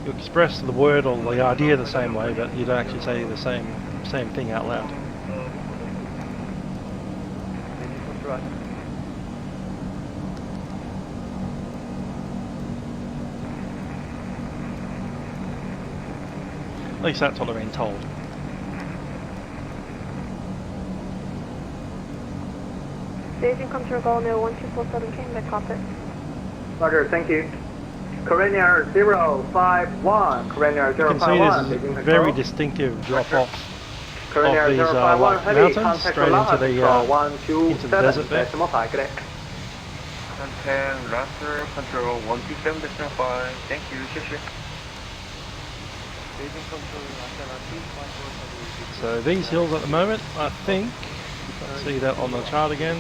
You express the word or the idea the same way, but you don't actually say the same thing out loud. At least that's what I've been told. Beijing control Golden 1247 came by Cockpit. Roger, thank you. Korean 051, Korean You can 051, see Beijing this very control. distinctive drop-off Korean of these 051 like Heavy, mountains contact straight into the desert there. 127.5, good day. 10 Raptor control 127.5, thank you, 谢谢。 So these hills at the moment, I think, see that on the chart again,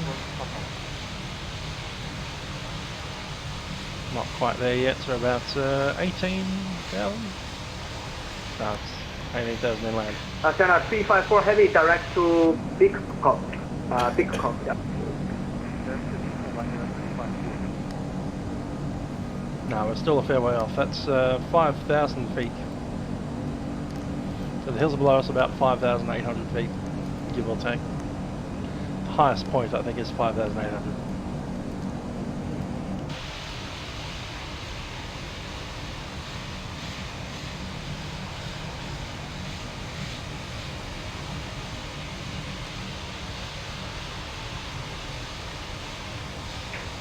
Not quite there yet, so about 18,000? No, it's 18,000 inland. Center 354 heavy direct to Big Cock. Big Cock, yeah. No, we're still a fair way off. That's 5,000 feet. So the hills below us about 5,800 feet, give or take. The highest point I think is 5,800.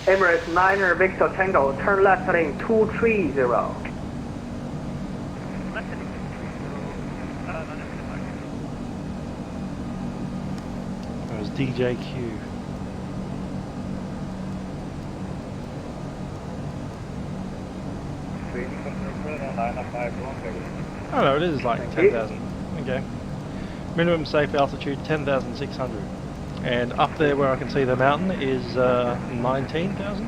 Emirates 9er Victor Tango, turn left heading 230. That was DJQ. Oh no, it is like 10,000. Okay. Minimum safe altitude 10,600. And up there where I can see the mountain is 19,000.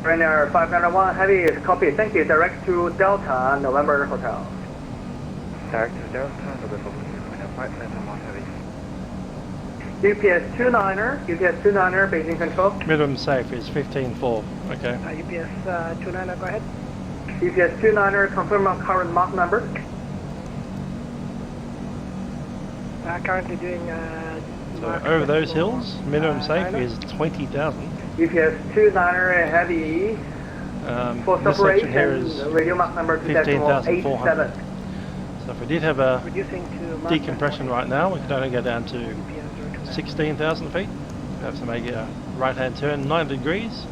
Ryanair 591 heavy is copy. Thank you. Direct to Delta November Hotel. Direct to Delta November Hotel. 591 heavy. UPS 29er, UPS 29er, Beijing control. Minimum safe is 15.4. Okay. UPS 29er, go ahead. UPS 29er, confirm our current Mach number. Currently doing. So over those hills, minimum safe is 20,000. UPS 29er heavy. For this section here separation, is radio Mach number 15,400. So if we did have a decompression right now, we could only go down to 16,000 feet. We have to make a right-hand turn 90 degrees.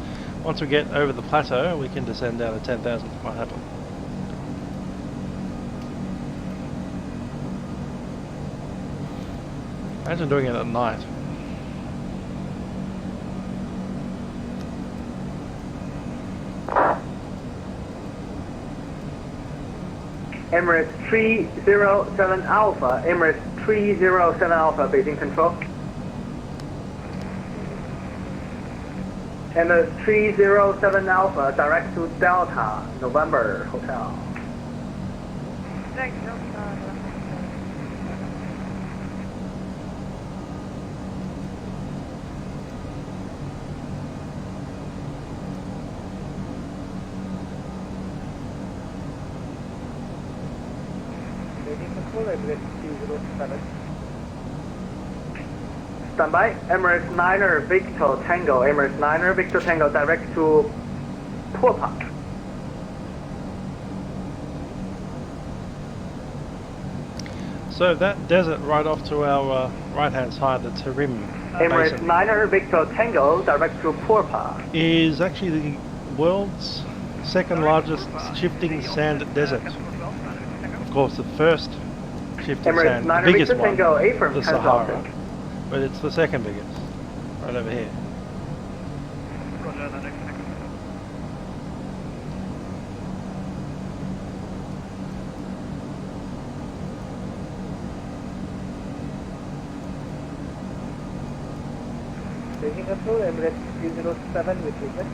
Once we get over the plateau, we can descend down to 10,000. Might happen. Imagine doing it at night. Emirates 307 Alpha, Emirates 307 Alpha, Beijing control. Emirates 307 Alpha, direct to Delta, November Hotel. Thanks, Standby, Emirates 9er Victor Tango, Emirates 9er Victor Tango, direct to Pushback. So that desert right off to our right-hand side, the Tarim Emirates Basin, 9er Victor Tango, direct to Pushback. is actually the world's second largest shifting sand desert. Of course, the first shifting Emirates sand, the 9er biggest Victor one, Tango, affirm, the Sahara. But it's the second biggest, right over here. Beijing control, Emirates 307 with request.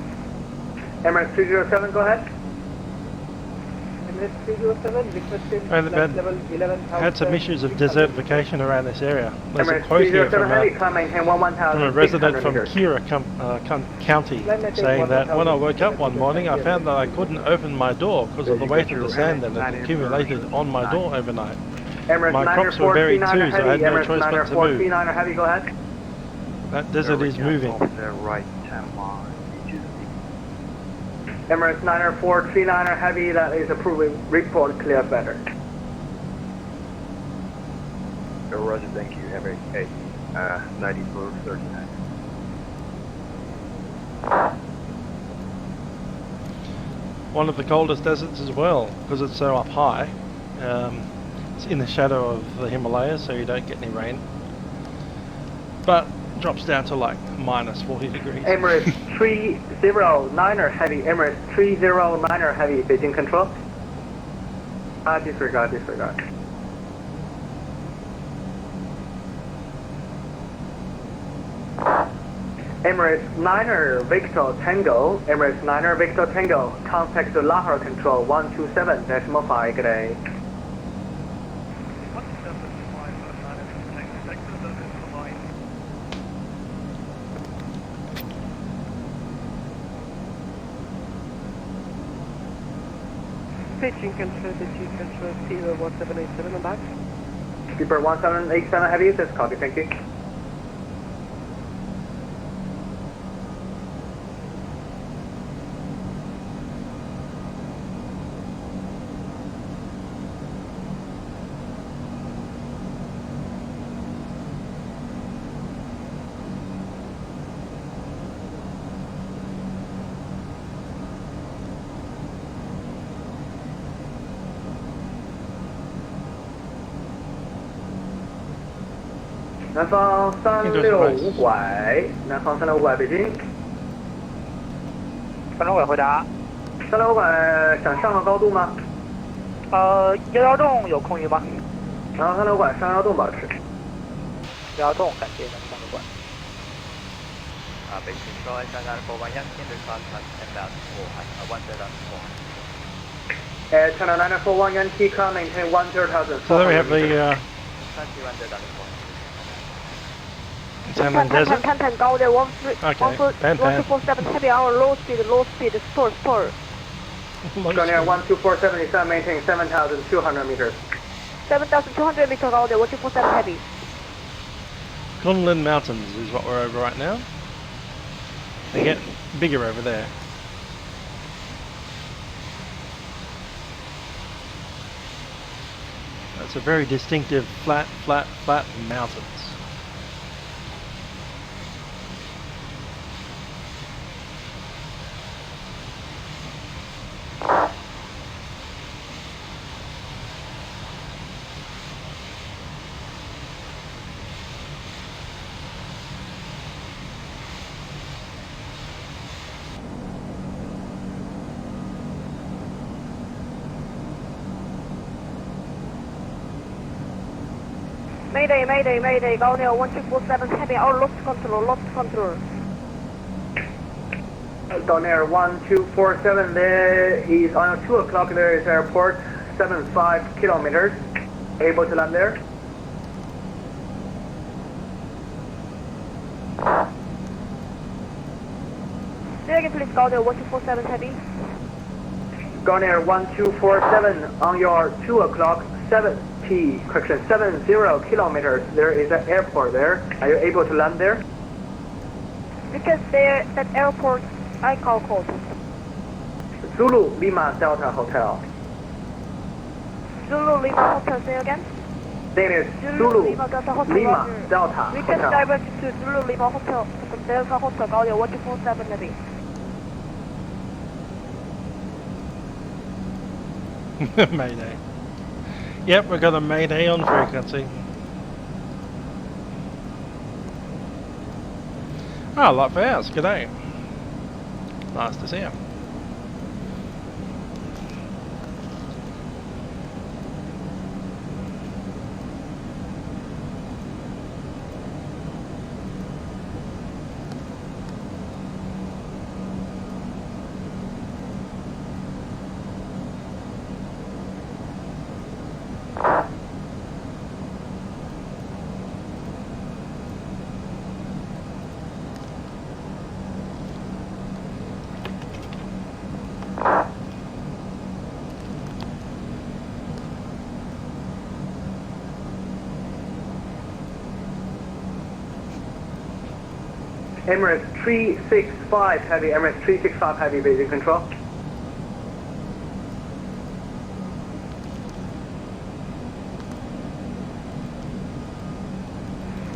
Emirates 307, go ahead. Emirates 307 requested And flight level 11,000. had some issues of desertification around this area. There's a Emirates quote here 307 heavy, from climb maintain 11,000. a resident from Kira County saying that when I woke up one morning I found that I couldn't open my door because of the weight of the sand that had accumulated on my door overnight. My crops were buried too, so I had no choice but to move. Heavy, go ahead. That desert is moving. Emirates 9er 439er heavy, that is approved. Report clear better. Roger, thank you. Have a 9439. One of the coldest deserts as well, because it's so up high. It's in the shadow of the Himalayas, so you don't get any rain. But drops down to like minus 40 degrees. Emirates 309er heavy, Emirates 309er heavy, Beijing control. Disregard. Emirates 9er Victor Tango, Emirates 9er Victor Tango, contact the Lahore Control 127.5, good day. Beijing Control, Beijing Control, Fever 1787 and back. Skipper 1787 heavy, this copy, thank you.南方365拐，南方365拐，北京。365拐回答。365拐想上个高度吗？111栋有空余吗？然后365拐上1栋保持。111栋，感谢南方365拐。Beijing Control, Shanghai 41 Yankee, the contact about 1,000. China 941 Yankee, can maintain 1,000. So there we have the Tantan Desert. Tantan go there, 1247 heavy hour, low speed, spur. Gunner 1247 is maintain 7,200 meters. 7,200 meters go there, 1247 heavy. Kunlun Mountains is what we're over right now. They get bigger over there. That's a very distinctive flat mountains. Mayday, go there, 1247 heavy hour, lost control. Down there 1247, there is on 2 o'clock, there is airport, 75 kilometers. Able to land there? Say again please, go there, 1247 heavy. Go near 1247 on your 2 o'clock, 70 kilometers. There is an airport there. Are you able to land there? Because there, that airport, I call code. Zulu Lima Delta Hotel. Zulu Lima Hotel, say again? Then it's Zulu Lima Delta Hotel. Lima Delta We can direct to Zulu Lima Hotel, Delta Hotel, go there, 1247 heavy. Mayday. Yep, we've got a Mayday on frequency. Ah, Lot Fairs, g'day. Nice to see you. Emirates 365 heavy, Emirates 365 heavy, Beijing control.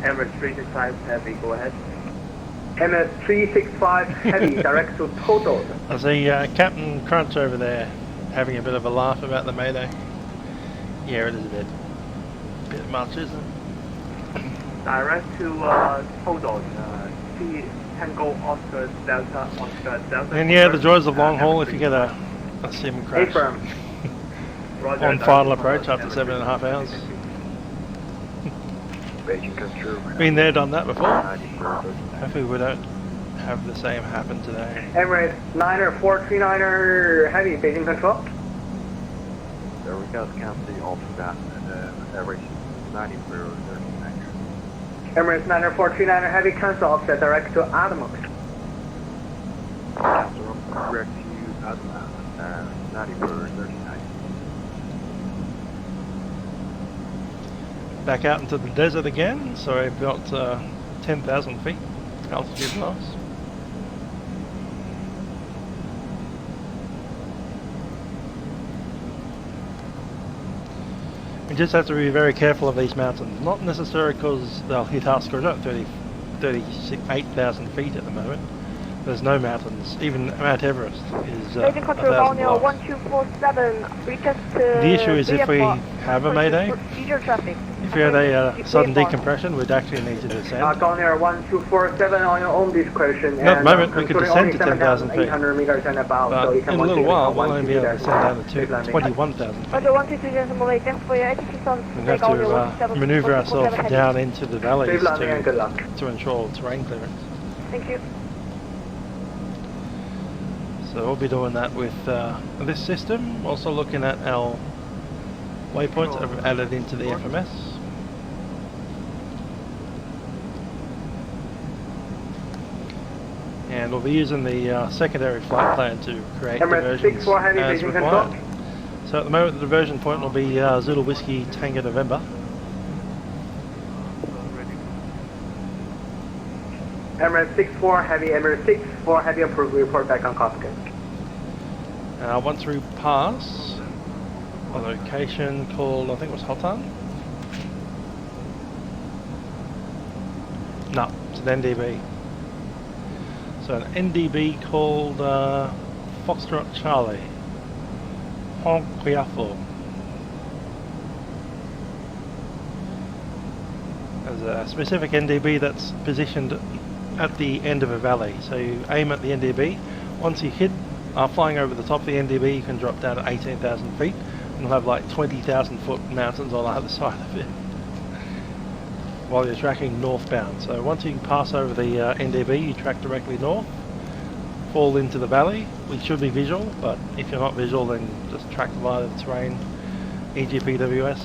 Emirates 365 heavy, go ahead. Emirates 365 heavy, direct to total. I see Captain Crunch over there having a bit of a laugh about the Mayday. Yeah, it is a bit much, isn't it? Direct to total. Tango Oscar Delta Oscar Delta. And yeah, the joys of long haul if you get a sim crash on final approach after 7.5 hours. Beijing come true. Been there, done that before. Hopefully we don't have the same happen today. Emirates 90439er Heavy, Beijing control. There we go, count the altitude and average 90 for 39. Emirates 90439er Heavy, cancel offset direct to Adamux. Cancel direct to Adamux, 90 for 39. Back out into the desert again, so I've got 10,000 feet altitude loss. We just have to be very careful of these mountains, not necessarily because they'll hit us, because we're at 38,000 feet at the moment. There's no mountains, even Mount Everest is 1,000 below. 1247, we just The issue is if we have a mayday, if we had a sudden decompression, we'd actually need to descend. Go near 1247 on your own discretion. At the moment we could descend to 10,000 feet, 800 meters and above, but so you in can a little while we'll only be able to descend descend down to 21,000 feet. We We have to manoeuvre ourselves down into the valleys to ensure terrain clearance. Thank you. So we'll be doing that with this system. Also looking at our waypoints that I've added into the FMS. And we'll be using the secondary flight plan to create diversions as required. So at the moment the diversion point will be Zulu Whiskey Tango November. Emirates 64 Heavy, Emirates 64 Heavy approved, report back on Cockpit. Once we pass a location called, I think it was Hotan? No, it's an NDB. So an NDB called Foxtrot Charlie. Hong Quiafo. There's a specific NDB that's positioned at the end of a valley. So you aim at the NDB. Once you hit, flying over the top of the NDB, you can drop down to 18,000 feet and you'll have like 20,000 foot mountains on either side of it while you're tracking northbound. So once you pass over the NDB, you track directly north, fall into the valley, which should be visual, but if you're not visual then just track via the terrain, e.g. PWS.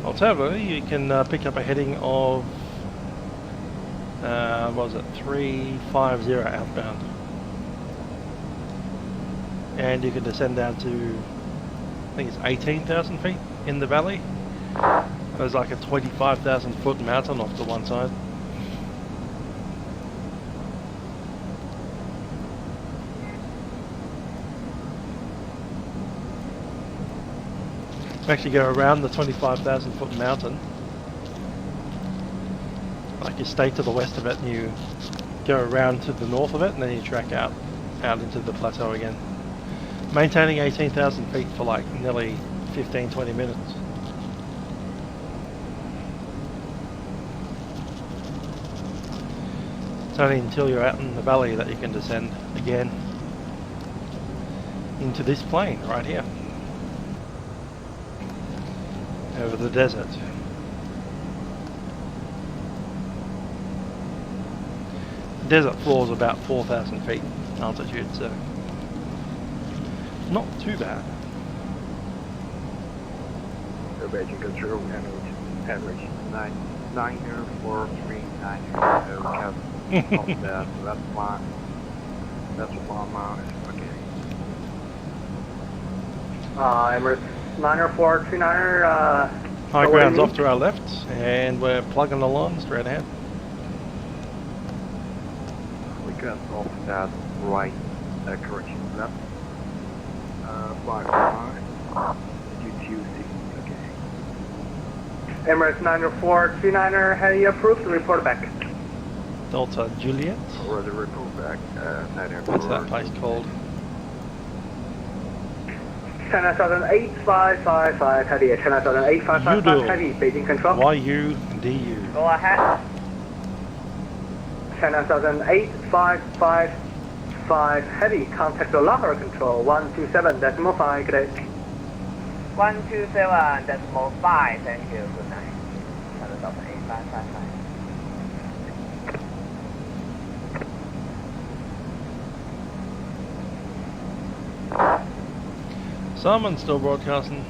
Alternatively, you can pick up a heading of, what was it, 350 outbound. And you can descend down to, I think it's 18,000 feet in the valley. There's like a 25,000 foot mountain off to one side. Actually go around the 25,000 foot mountain, like you stay to the west of it and you go around to the north of it and then you track out into the plateau again, maintaining 18,000 feet for like nearly 15-20 minutes. It's only until you're out in the valley that you can descend again into this plane right here over the desert. The desert floor is about 4,000 feet altitude, so not too bad. Beijing control, average 90439. That's 1 mile. Okay. Emirates 90439. High ground's off to our left, and we're plugging along straight ahead. We got off that right, correction, left. 55, U2C, okay. Emirates 90429er, heavy approved, report back. Delta Juliet. Or the report back, What's that place called? 10,855 heavy, 10,855 heavy, Beijing control. YUDU. Go ahead. 10,855 heavy, contact the Lockheed control, 127.5, good day. 127.5, thank you, good night. 10,855. Someone's still broadcasting.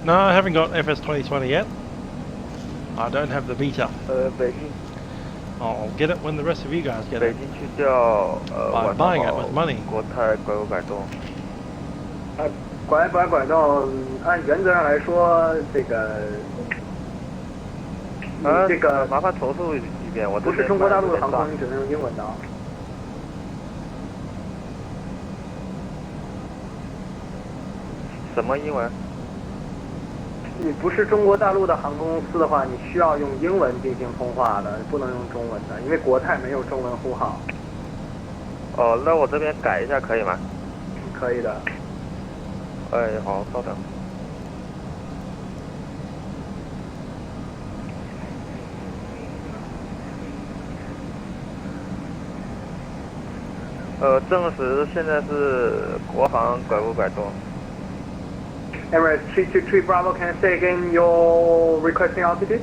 No, I haven't got FS 2020 yet. I don't have the beta. Beijing. I'll get it when the rest of you guys get it. 北京去掉By buying it with money. 国泰拐五百多。拐动，按原则上来说，这个这个麻烦重复一遍，我不是中国大陆的航空，你只能用英文的啊。什么英文？你不是中国大陆的航空公司的话，你需要用英文进行通话的，不能用中文的，因为国泰没有中文呼号。哦，那我这边改一下可以吗？可以的。哎，好，稍等。证实现在是国航拐五百多。Emirates 323 Bravo, can I say again your requesting altitude?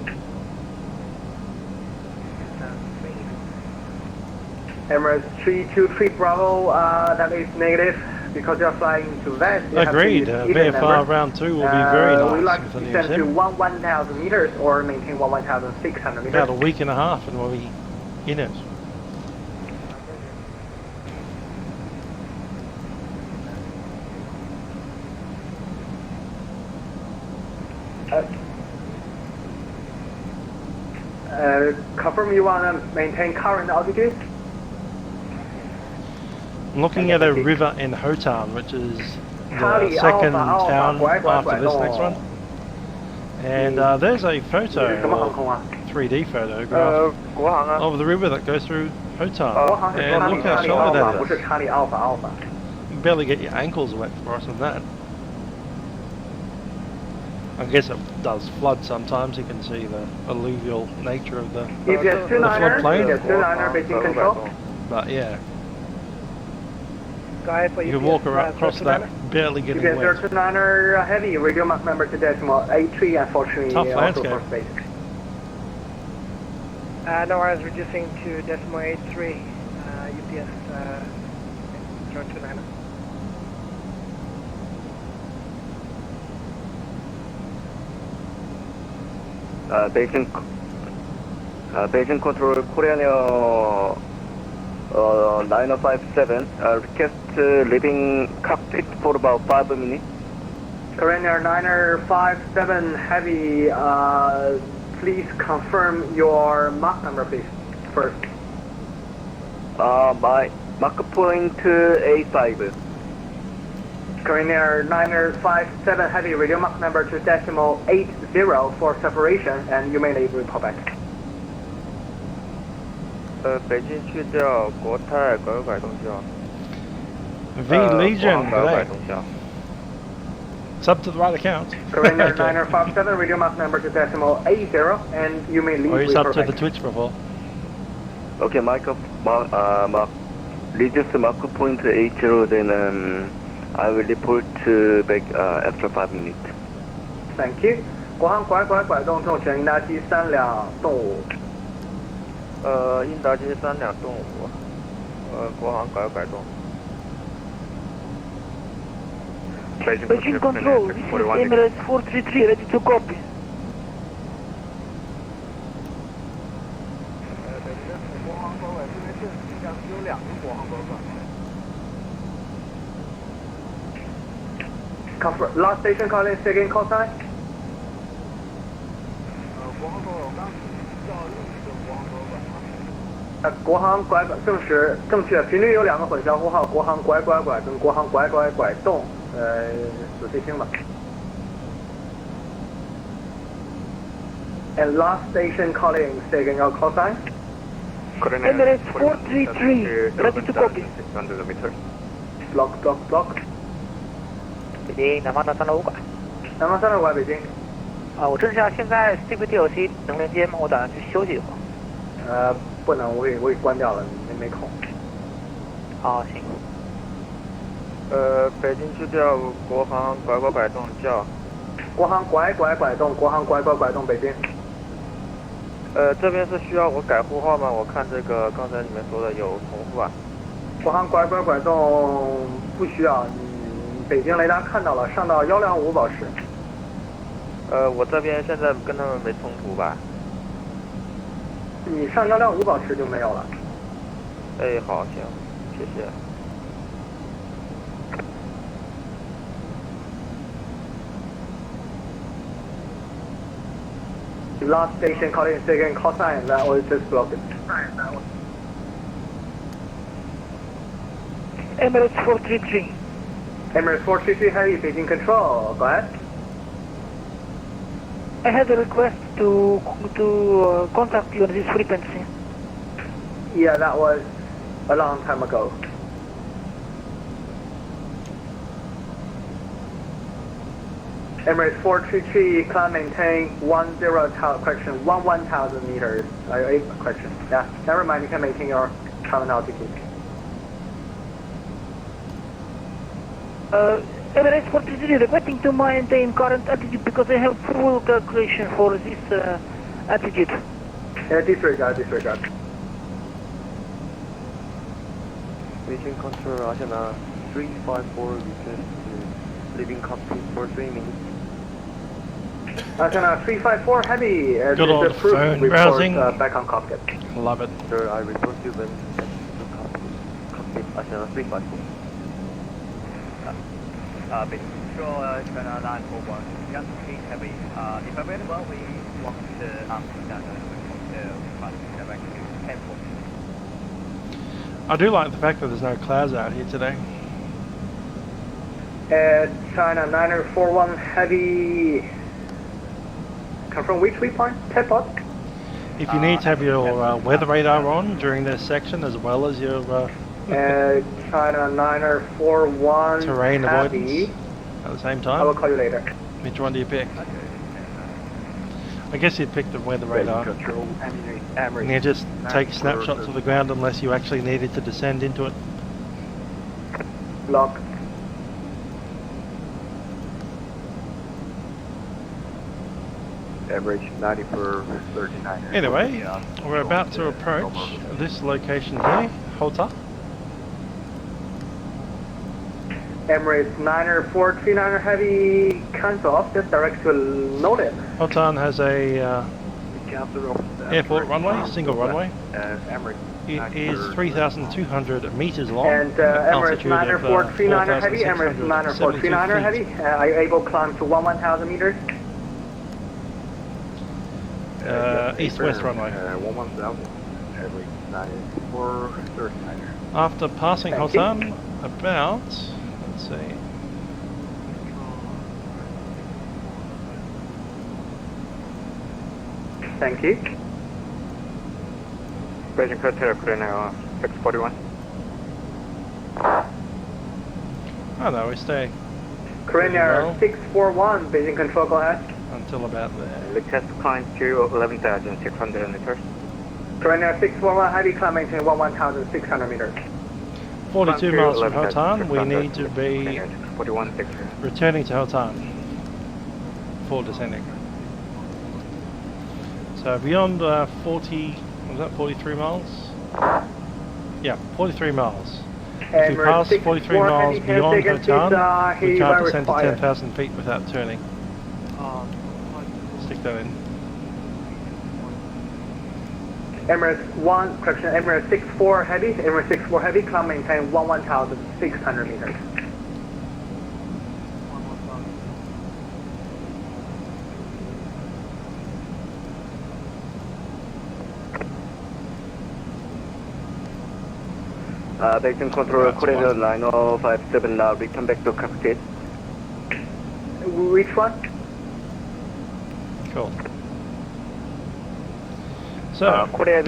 Emirates 323 Bravo, that is negative because you're flying to West. Agreed. VFR round 2 will be very nice. We'd like with to the new descend to sim. 1,000 meters or maintain 1,600 meters. About a week and a half and we'll be in it. Confirm you want to maintain current altitude? I'm looking at a river in Hotan, which is the second town after this next one. And there's a photo, 3D photograph of the river that goes through Hotan. And look how shallow that is. You can barely get your ankles wet crossing that. I guess it does flood sometimes. You can see the alluvial nature of the floodplain. But yeah, you can walk across that barely getting wet. UPS 029er heavy, radio Mach number to decimal 83, unfortunately. Tough landscape. No, I was reducing to decimal 83, UPS 029er. Beijing control Korean Air 957 request leaving cockpit for about 5 minutes. Korean Air 957 heavy, please confirm your Mach number please first. My Mach point A5. Korean Air 957 heavy, radio Mach number to decimal 80 for separation, and you may leave report back. 北京去掉国泰拐五百东校。V Legion, it's up to the right account. Korean Air 957 radio Mach number to decimal 80, and you may leave or it's up report to back. the Twitch profile. Okay, reduce Mach point 80, then I will report back after 5 minutes. Thank you. 国航拐动重旋应答机3辆动5。应答机3辆动5。国航拐动。Beijing control, this is Emirates 433, ready to copy. Last station calling, second call sign. 国航拐正确，频率有2个混淆呼号，国航拐跟国航拐动，仔细听吧。And last station calling, second your call sign. Emirates 433, ready to copy. Block. 北京南方的365拐。南方365拐北京。我正下现在 CVTLC 能连接吗？我打算去休息一会儿。不能，我给关掉了，没空。好，行。北京区调国航拐动叫。国航拐动，国航拐动，北京。这边是需要我改呼号吗？我看这个刚才你们说的有重复啊。国航拐动不需要，北京雷达看到了，上到125保持。我这边现在跟他们没冲突吧？你上125保持就没有了。哎，好，行，谢谢。Last station calling second call sign, that was just blocked. Emirates 433. Emirates 433 Heavy, Beijing Control, go ahead. I had a request to contact you on this frequency. Yeah, that was a long time ago. Emirates 433, climb maintain 11,000 meters. Correction. Yeah, never mind, you can maintain your current altitude. Emirates 433 requesting to maintain current altitude because I have full calculation for this altitude. Disregard. Beijing Control, Asiana 354, request leaving cockpit for 3 minutes. Asiana 354 Heavy, good old phone browsing. Back on cockpit. Love it. Sir, I report you when to cockpit, Asiana 354. Beijing Control, China 941, just speed heavy. If available, we want to down direct to temple. I do like the fact that there's no clouds out here today. China 941 Heavy. Confirm which waypoint? Teapot? If you need to have your weather radar on during this section as well as your China 941 terrain Heavy. avoidance at the same time. I will call you later. Which one do you pick? I guess you'd pick the weather radar. And you just take snapshots of the ground unless you actually needed to descend into it. Lock. Average 90 per 39. Anyway, we're about to approach this location here, Hota. Emirates 9439 Heavy, cancel off, just direct to Nolan. Hotan has a airport runway, single runway. It is 3,200 meters long. And Emirates 9439 Heavy, Emirates 9439 Heavy, are you able to climb to 1,000 meters? East-west runway. 1,000, every 9439. After passing Hotan, about, let's see. Thank you. Beijing Hotel, Korea 641. Oh no, we stay. Korea 641, Beijing Control, go ahead. Until about there. Request climb to 11,600 meters. Korea 641, heavy climb maintain 1,600 meters. 42 miles from Hotan, we need to be returning to Hotan for descending. So beyond 40, was that 43 miles? Yeah, 43 miles. If you pass 43 miles beyond Hotan, we can't descend to 10,000 feet without turning. Stick that in. Emirates 1, correction, Emirates 64 heavy, Emirates 64 heavy, climb maintain 1,600 meters. Beijing Control, Korea 9057, now return back to cockpit. Which one? Cool. So, big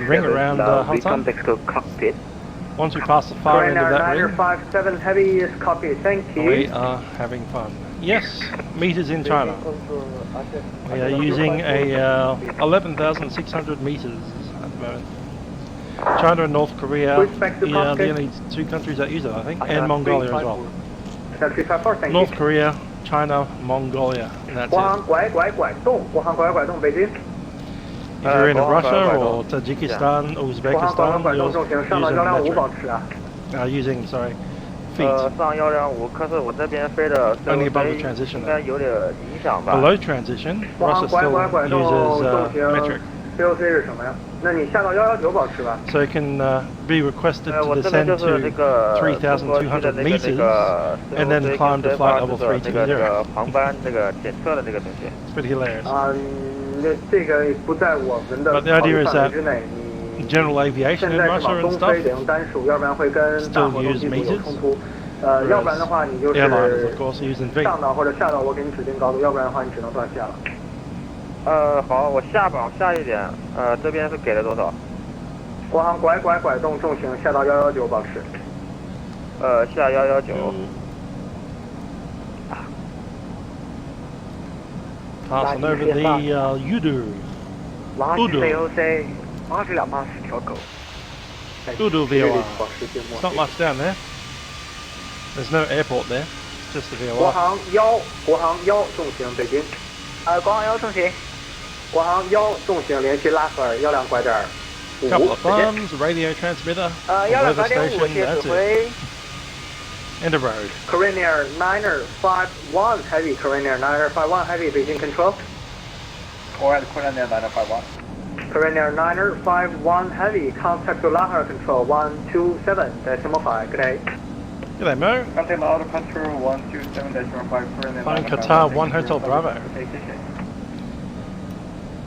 ring around Hotan. Once we pass the far end of that ring, 957 heavy is copy, thank you. we are having fun. Yes, meters in China. We are using a 11,600 meters at the moment. China and North Korea are the only two countries that use it, I think, and Mongolia as well. North Korea, China, Mongolia, and that's it. If you're in Russia or Tajikistan, Uzbekistan, you're using sorry, feet. Only above the transition. Below transition, Russia still uses metric. So it can be requested to descend to 3,200 meters and then climb to flight level 320. It's pretty hilarious. But the idea is that general aviation in Russia and stuff still use meters. Airliners, of course, are using feet. 好，我下保下一点，这边是给了多少？国航拐动重型下到119保持。下119。Passing over the Udu. Udu VOR. It's not much down there. There's no airport there. It's just the VOR. 国航1重型北京。国航1重型。国航1重型联系拉斐尔12拐点5。Couple of bombs, radio transmitter, weather station, that's it. And a road. Korean Air 951 Heavy, Korean Air 951 Heavy, Beijing control. Alright, Korean Air 951. Korean Air 951 Heavy, contact to Lahore control 127.5, good day. G'day Mo. Contact out of control 127.5, Korean Air. Flying Qatar 1 Hotel Bravo.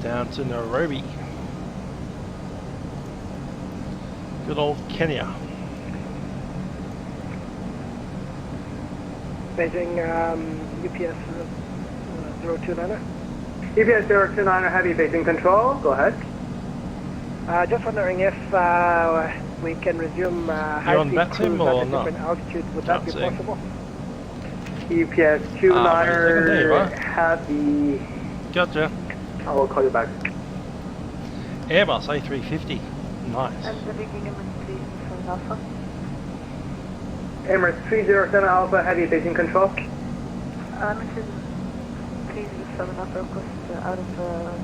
Down to Nairobi. Good old Kenya. Beijing UPS 029er. UPS 029er Heavy, Beijing control, go ahead. Just wondering if we can resume high-speed cruise at a different altitude. Would that be possible? UPS 29er Heavy. Gotcha. I will call you back. Airbus A350. Nice. And the beginning please from Alpha. Emirates 307 Alpha Heavy, Beijing control. Mrs. 307 Alpha, request out of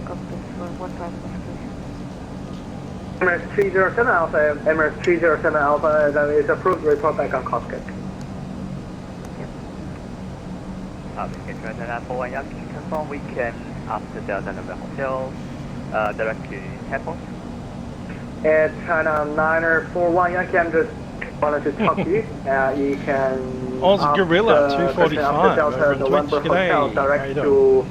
cockpit for 1 time, please. Emirates 307 Alpha, Emirates 307 Alpha, that is approved, report back on cockpit. For Yankee confirm we can after Delta November Hotel direct to Takeoff. At China 941 Yankee, I'm just wanted to talk to you. You can Oz Gorilla 245 Delta over in November Twitch. G'day. Hotel direct to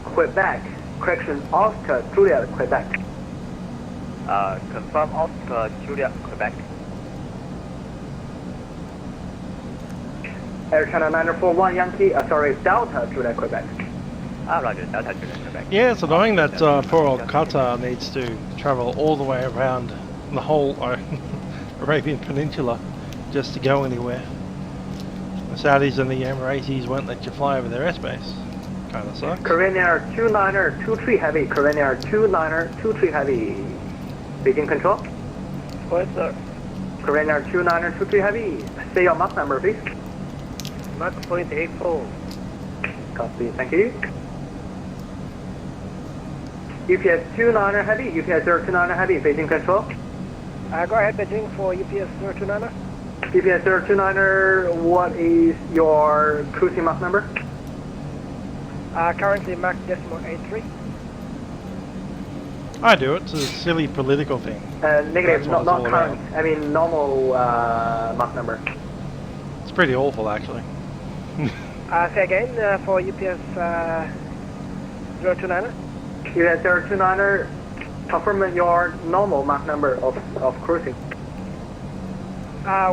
Quebec. Correction, Oscar Juliet Quebec. Confirm Oscar Juliet Quebec. Air China 941 Yankee, sorry, Delta Juliet Quebec. Roger, Delta Juliet Quebec. Yeah, it's annoying that poor old Qatar needs to travel all the way around the whole Arabian Peninsula just to go anywhere. The Saudis and the Emiratis won't let you fly over their airspace. Kind of sucks. Korean Air 29er 23 Heavy, Korean Air 29er 23 Heavy. Beijing control. What, sir? Korean Air 29er 23 Heavy. Say your Mach number, please. Mach 0.84. Copy, thank you. UPS 29er Heavy, UPS 029er Heavy, Beijing control. Go ahead, Beijing for UPS 029er. UPS 029er, what is your cruising Mach number? Currently Mach 0.83. I do it. It's a silly political thing. Negative, not current. I mean normal Mach number. It's pretty awful, actually. Say again for UPS 029er. UPS 029er, confirm your normal Mach number of cruising.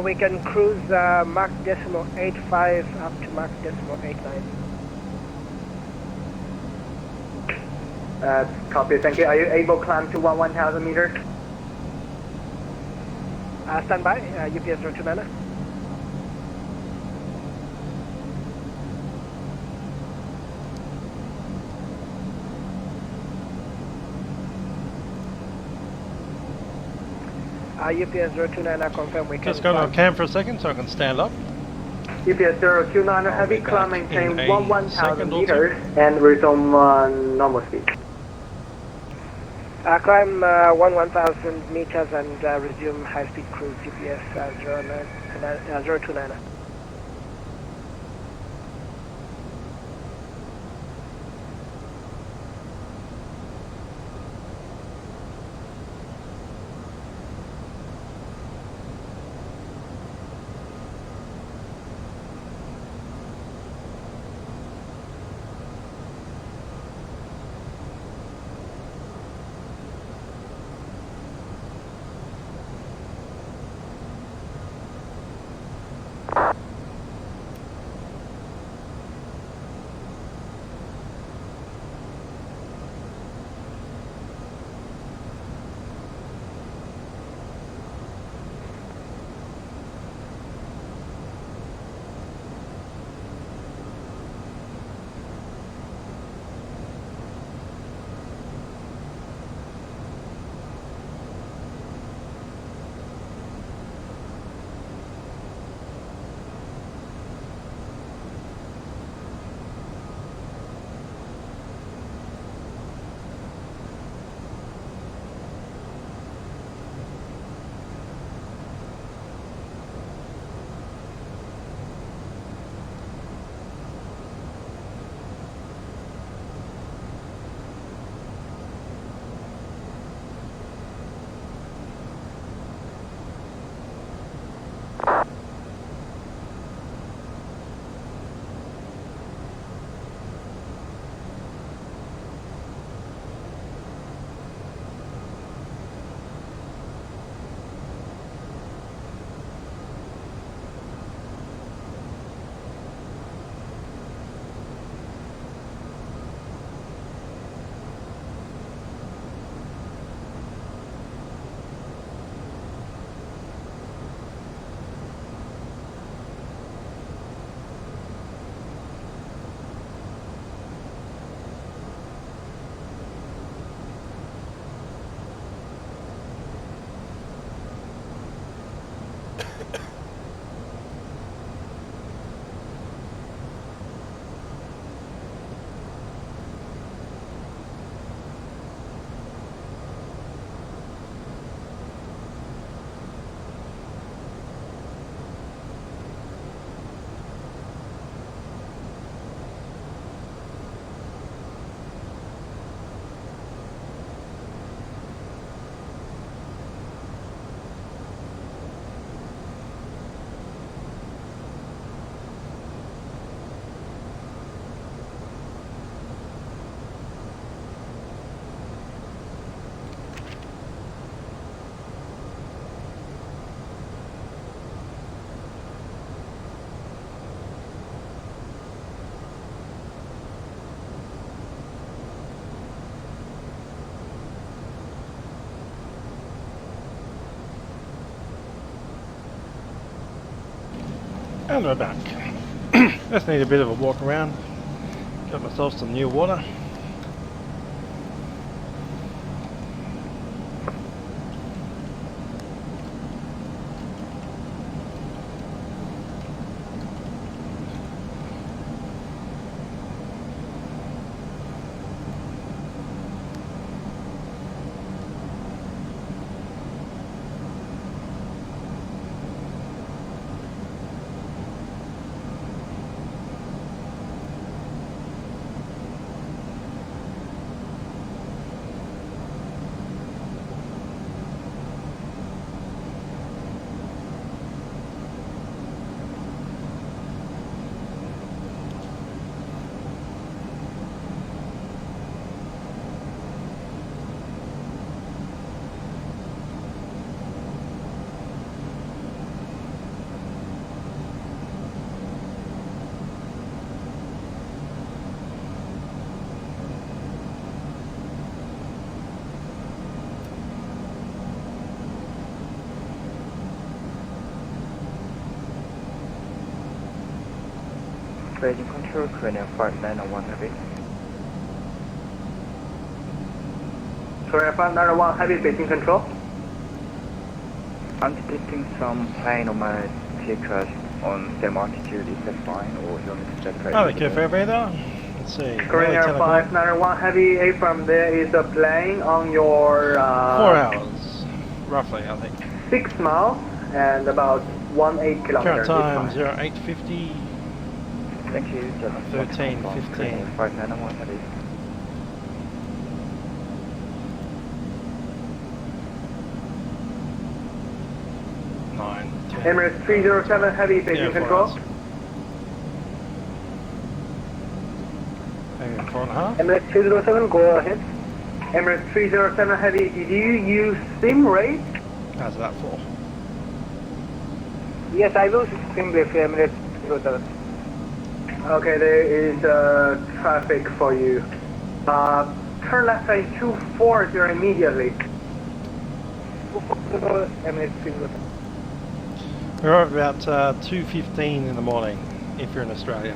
We can cruise Mach 0.85 up to Mach 0.89. Copy, thank you. Are you able to climb to 1,000 meters? Stand by, UPS 029er. UPS 029, I confirm we can. Just go to a cam for a second so I can stand up. UPS 029, heavy climb, maintain 1,000 meters and resume normal speed. Climb 1,000 meters and resume high-speed cruise UPS 029. And we're back. Just need a bit of a walk around. Got myself some new water. Beijing Control, Korean Flight 901 Heavy. Korean Flight 901 Heavy, Beijing Control. I'm detecting some plane on my THS on same altitude. Is that fine, or you want me to check? Okay, fair there. Let's see. Korean Air 591 Heavy, affirm there is a plane on your... 4 hours, roughly, I think. 6 miles and about 18 kilometers. Current time 0850. Thank you. 13:15. 591 Heavy. Emirates 307 Heavy, Beijing control. Hang 4.5. Emirates 307, go ahead. Emirates 307 Heavy, did you use Sceneries? How's that for? Yes, I will sim with Emirates 307. Okay, there is traffic for you. Turn left side 240 immediately. Emirates 307. We're at about 2:15 in the morning, if you're in Australia.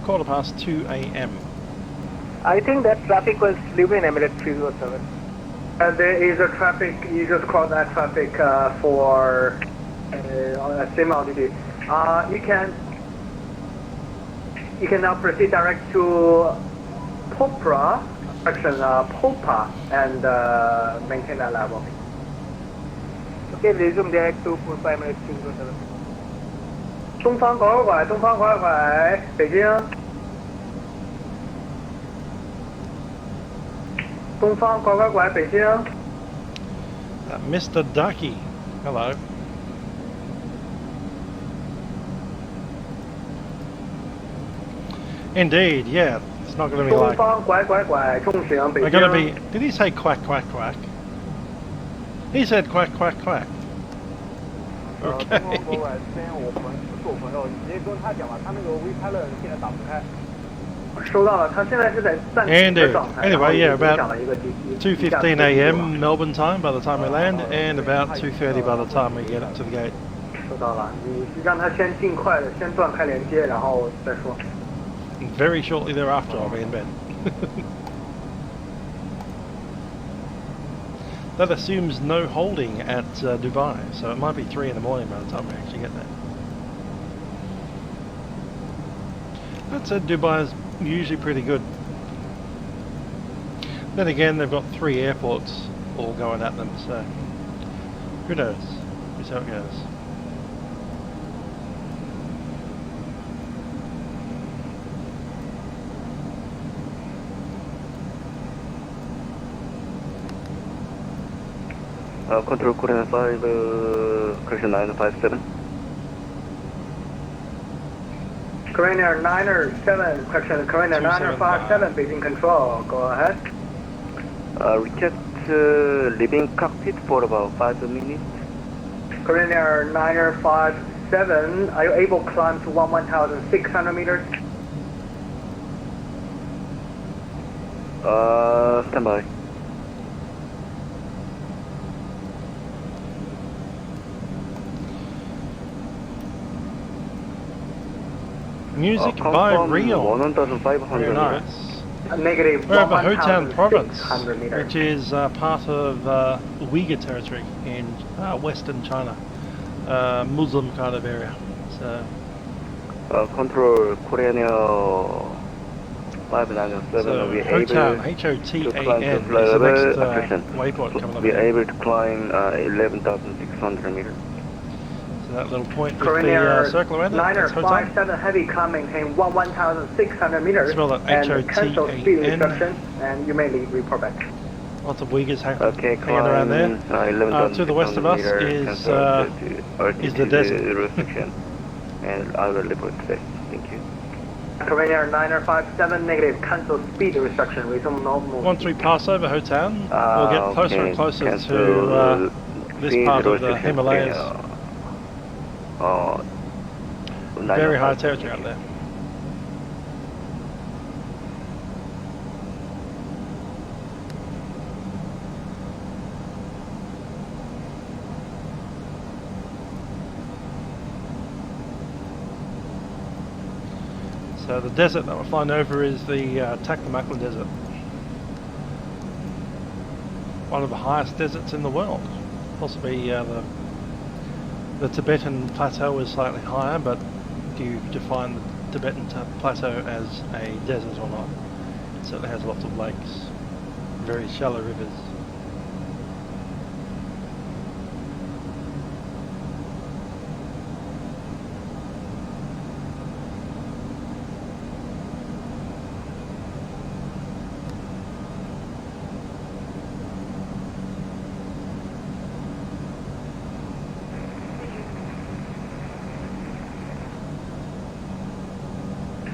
2:15 a.m. I think that traffic was leaving Emirates 307. There is a traffic, you just cross that traffic for same altitude. You can now proceed direct to Popra, section Popa, and maintain that level. Okay, resume direct to Popa Emirates 307. 东方拐拐，东方拐拐，北京。东方拐拐拐，北京。Mr. Ducky, hello. Indeed, yeah. It's not going to be like... They're going to be... Did he say quack, quack, quack? He said quack, quack, quack. Okay. Indeed. Anyway, yeah, about 2:15 a.m. Melbourne time by the time we land, and about 2:30 by the time we get up to the gate. Very shortly thereafter, I'll be in bed. That assumes no holding at Dubai, so it might be 3 in the morning by the time we actually get there. That said, Dubai is usually pretty good. Then again, they've got 3 airports all going at them, so who knows? Here's how it goes. Control Korean 5, correction 957. Korean 907, correction, Korean 957, Beijing control, go ahead. Request leaving cockpit for about 5 minutes. Korean 957, are you able to climb to 1,600 meters? Stand by. Music by Real. 1,500 Very nice. Negative We're over Hotan Province, which is part of Uyghur territory in western China. Muslim kind of area. So. Control Korean 597. So We're Hotan, able Hotan, to is climb the next waypoint coming up. We're able to climb 11,600 meters. So that little point with Korean the circle around it, that's Hotan. 957 heavy climb maintain 1,600 meters. Spell that and cancel speed Hotan. reduction, and you may report back. Lots of Uyghurs hanging climb, around there. To the west of us is the desert. And I will report today. Thank you. Korean 957 negative, cancel speed restriction, resume normal. Once we pass over Hotan, we'll get closer and closer cancel to this part of the Himalayas. Very high territory out there. So the desert that we're flying over is the Taklamakan Desert. one of the highest deserts in the world. Possibly the Tibetan plateau is slightly higher, but do you define the Tibetan plateau as a desert or not? It certainly has lots of lakes, very shallow rivers.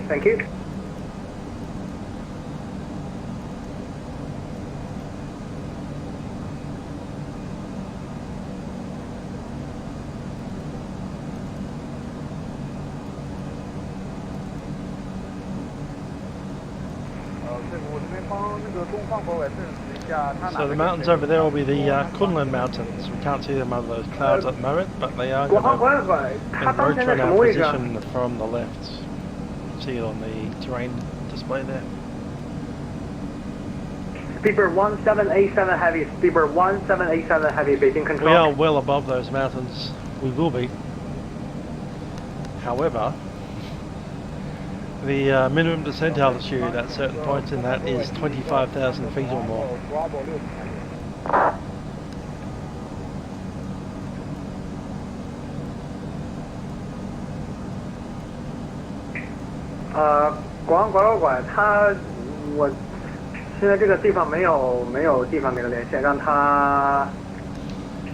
Thank you. So the mountains over there will be the Kunlun Mountains. We can't see them over those clouds at the moment, but they are going to encroach on our position from the left. See it on the terrain display there. Speedbird 1787 Heavy, Speedbird 1787 Heavy, Beijing control. We are well above those mountains. We will be. However, the minimum descent altitude at certain points in that is 25,000 feet or more.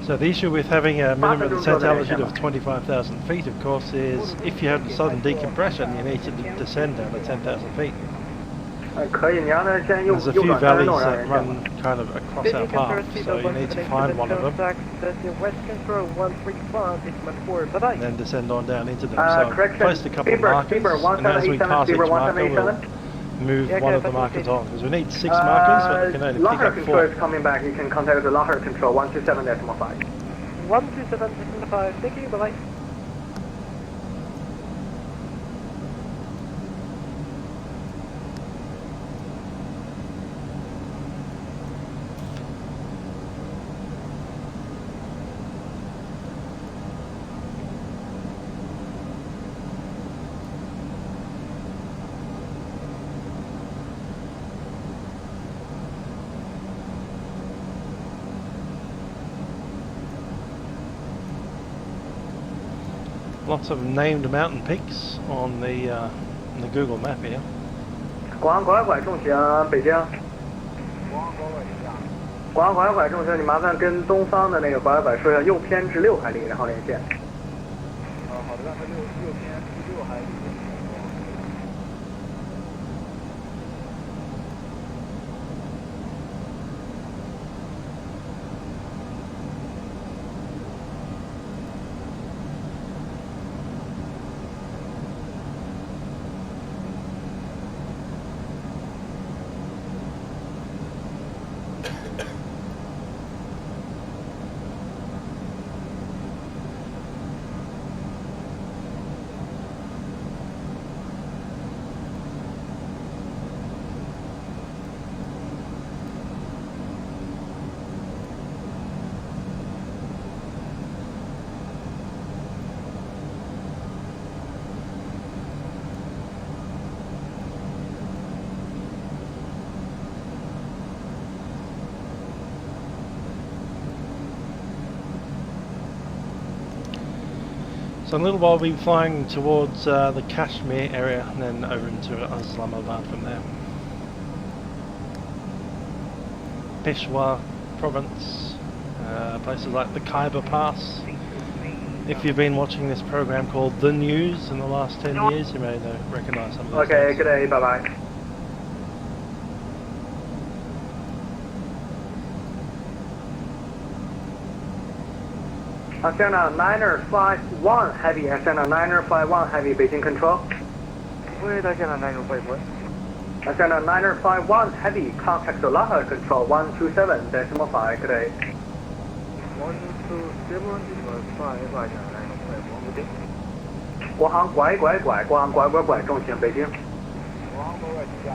So the issue with having a minimum descent altitude of 25,000 feet, of course, is if you have sudden decompression, you need to descend down to 10,000 feet. There's a few valleys that run kind of across our path, so you need to find one of them and then descend on down into them. So I've placed a couple of markers, and as we pass each marker, we'll move one of the markers on, because we need 6 markers, but we can only pick up 4. Control is coming back. You can contact the Lockheed control 127.5. 127.5. Thank you. Bye bye. Lots of named mountain peaks on the Google map here. 国航拐拐重型北京。国航拐拐重型，你麻烦跟东方的那个拐拐说一下，右偏至6海里，然后连线。好的，让它右偏至6海里。So in a little while we'll be flying towards the Kashmir area and then over into Islamabad from there. Peshawar province, places like the Khyber Pass. If you've been watching this program called The News in the last 10 years, you may recognise some of those Okay, names. good day, bye bye. Asana 951 Heavy, Asana 951 Heavy, Beijing control. Wait, Asana 951. Asana 951 Heavy, contact the Lockheed control 127.5 today. 127.5, Asana 951. 国航拐拐拐，国航拐拐拐，重型北京。国航拐拐机加。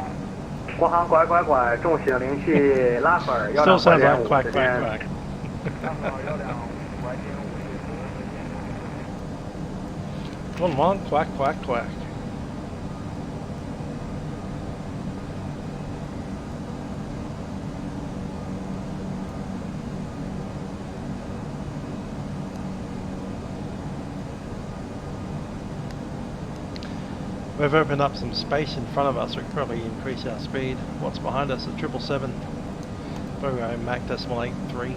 国航拐拐拐，重型零系拉粉儿， Still sounds like quack 125 quack quack. One quack quack quack. We've opened up some space in front of us, we can probably increase our speed. What's behind us? A 777. Probably Mach 0.83.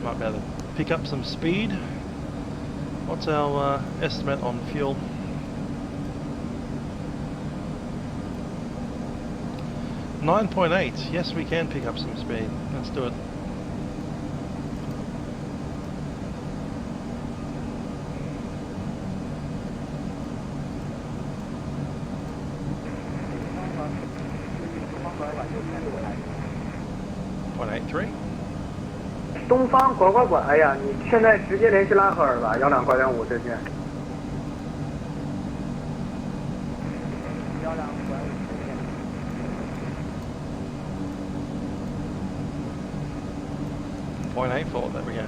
Might be able to pick up some speed. What's our estimate on fuel? .8. Yes, we can pick up some speed. Let's do it. .83. 东方拐拐拐，哎呀，你现在直接联系拉赫尔吧，12拐点5再见。.84, there we go.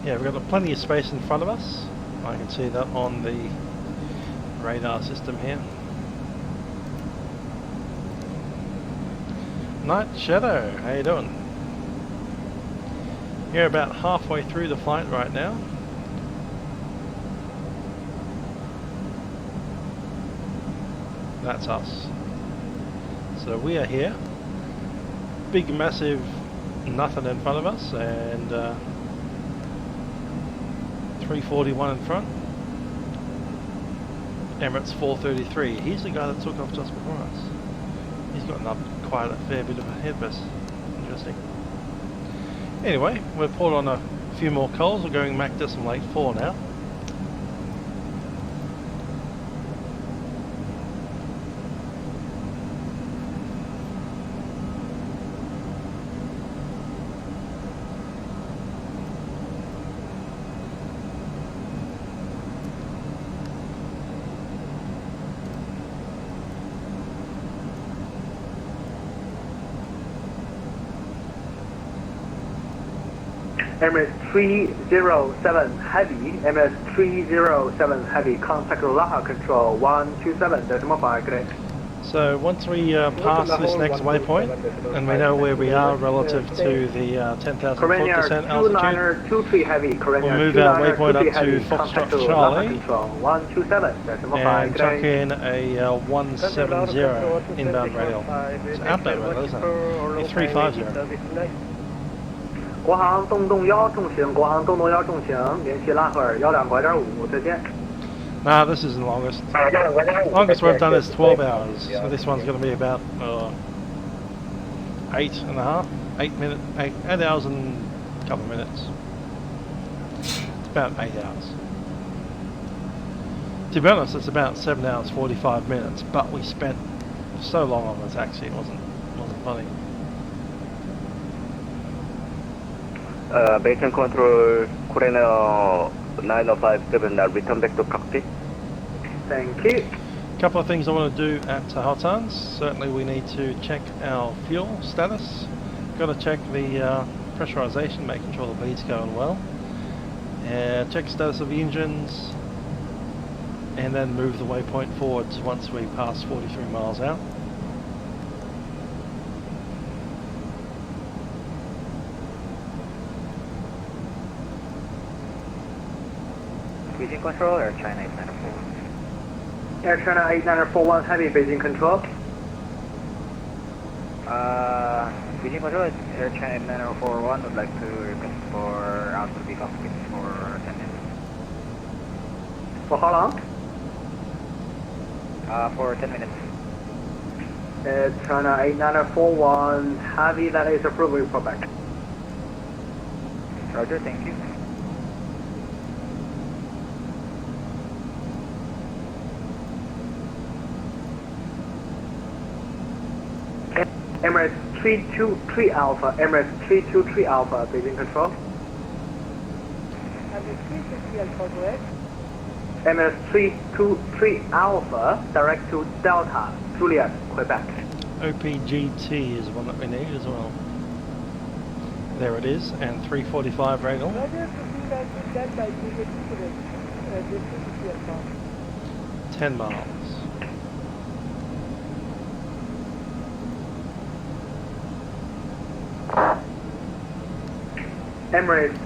Yeah, we've got plenty of space in front of us. I can see that on the radar system here. Night Shadow, how you doing? You're about halfway through the flight right now. That's us. So we are here. Big massive nothing in front of us and 341 in front. Emirates 433. He's the guy that took off just before us. He's gotten up quite a fair bit of a headrest. Interesting. Anyway, we've poured on a few more coals. We're going Mach 0.84 now. Emirates 307 Heavy, Emirates 307 Heavy, contact Laha Control 127.5, correct. So once we pass this next waypoint, and we know where we are relative to the 10,000 foot descent altitude, we'll move our waypoint up to Foxtrot Charlie, and chuck in a 170 inbound radial. It's outbound radial, isn't it? A 350. 国航洞洞1重型，国航洞洞1重型，联系拉赫尔12拐点5，再见。 Nah, this isn't the longest. Longest we've done is 12 hours. So this one's going to be about 8.5, 8 hours and a couple of minutes. It's about 8 hours. To be honest, it's about 7 hours 45 minutes, but we spent so long on the taxi, it wasn't funny. Beijing Control, Korean 9057, return back to cockpit. Thank you. A couple of things I want to do at Hotans. Certainly we need to check our fuel status. Got to check the pressurization, making sure the bleed's going well. Check status of the engines, and then move the waypoint forwards once we pass 43 miles out. Beijing Control, Air China 8941. Air China 8941 Heavy, Beijing Control. Beijing Control, Air China 8941 would like to request for out to the cockpit for 10 minutes. For how long? For 10 minutes. Air China 8941 Heavy, that is approved, report back. Roger, thank you. Emirates 323 Alpha, Emirates 323 Alpha, Beijing Control. MS 323 Alpha, direct to Delta, Juliet, Quebec. OPGT is one that we need as well. There it is, and 345 Regal. 10 miles. Emirates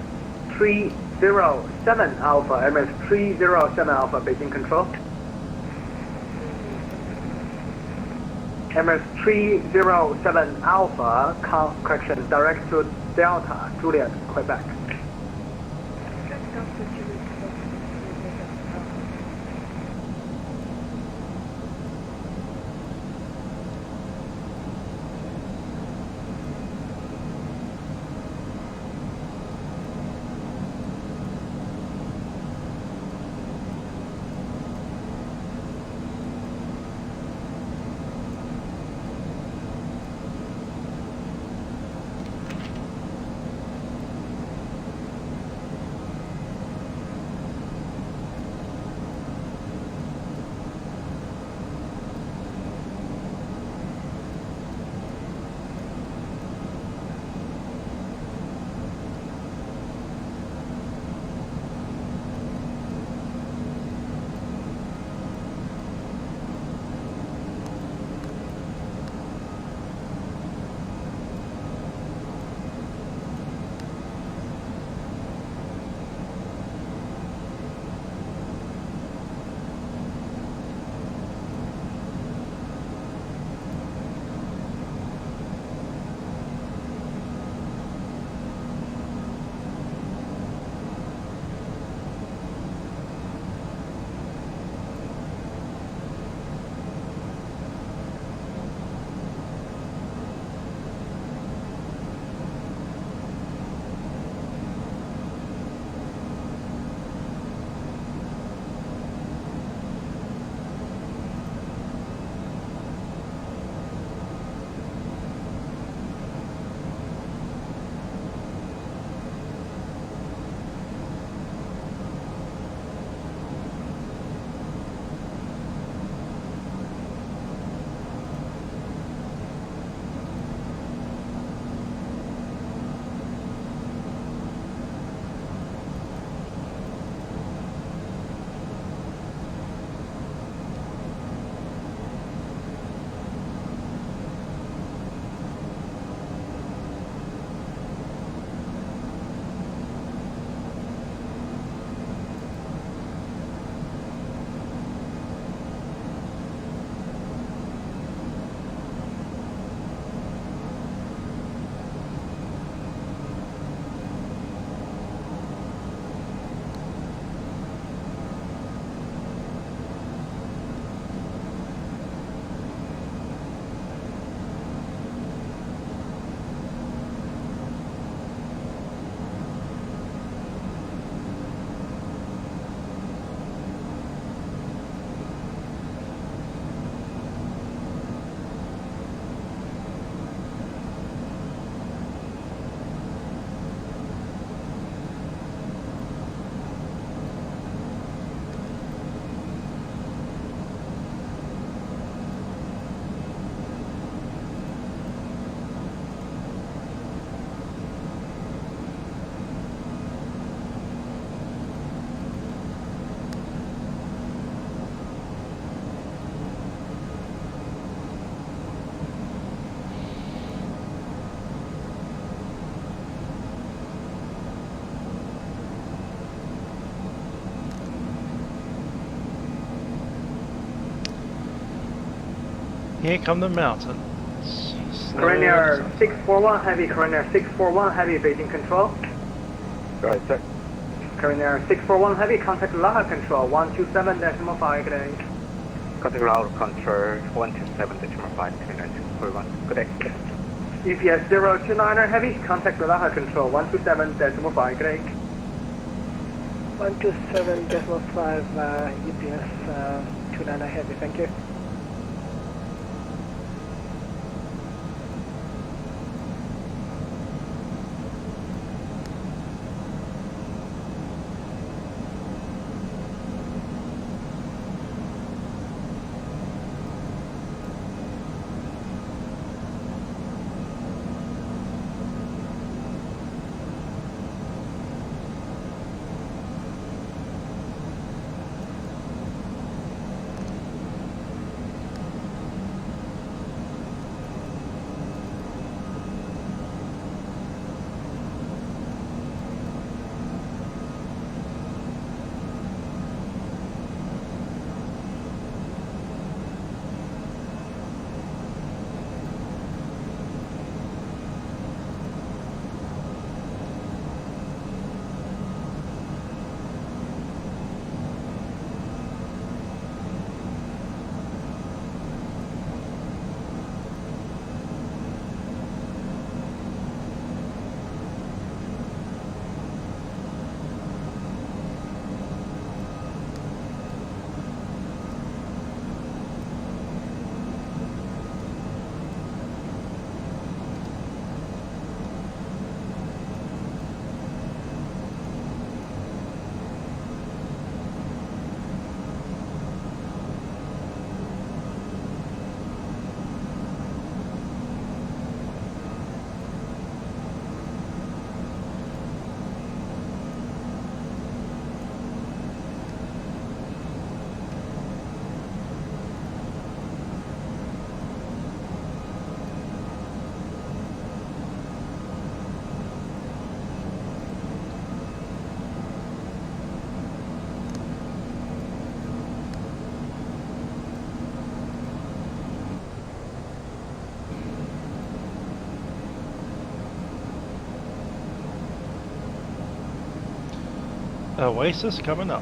307 Alpha, Emirates 307 Alpha, Beijing Control. Emirates 307 Alpha, correction, direct to Delta, Juliet, Quebec. Here come the mountains. Courier 641 Heavy, Courier 641 Heavy, Beijing Control. Right, sir. Courier 641 Heavy, contact Laha Control 127.5, good day. Contact Laha Control 127.5, good day. UPS 029er Heavy, contact Laha Control 127.5, good day. 127.5 UPS 29er Heavy, thank you. Oasis coming up.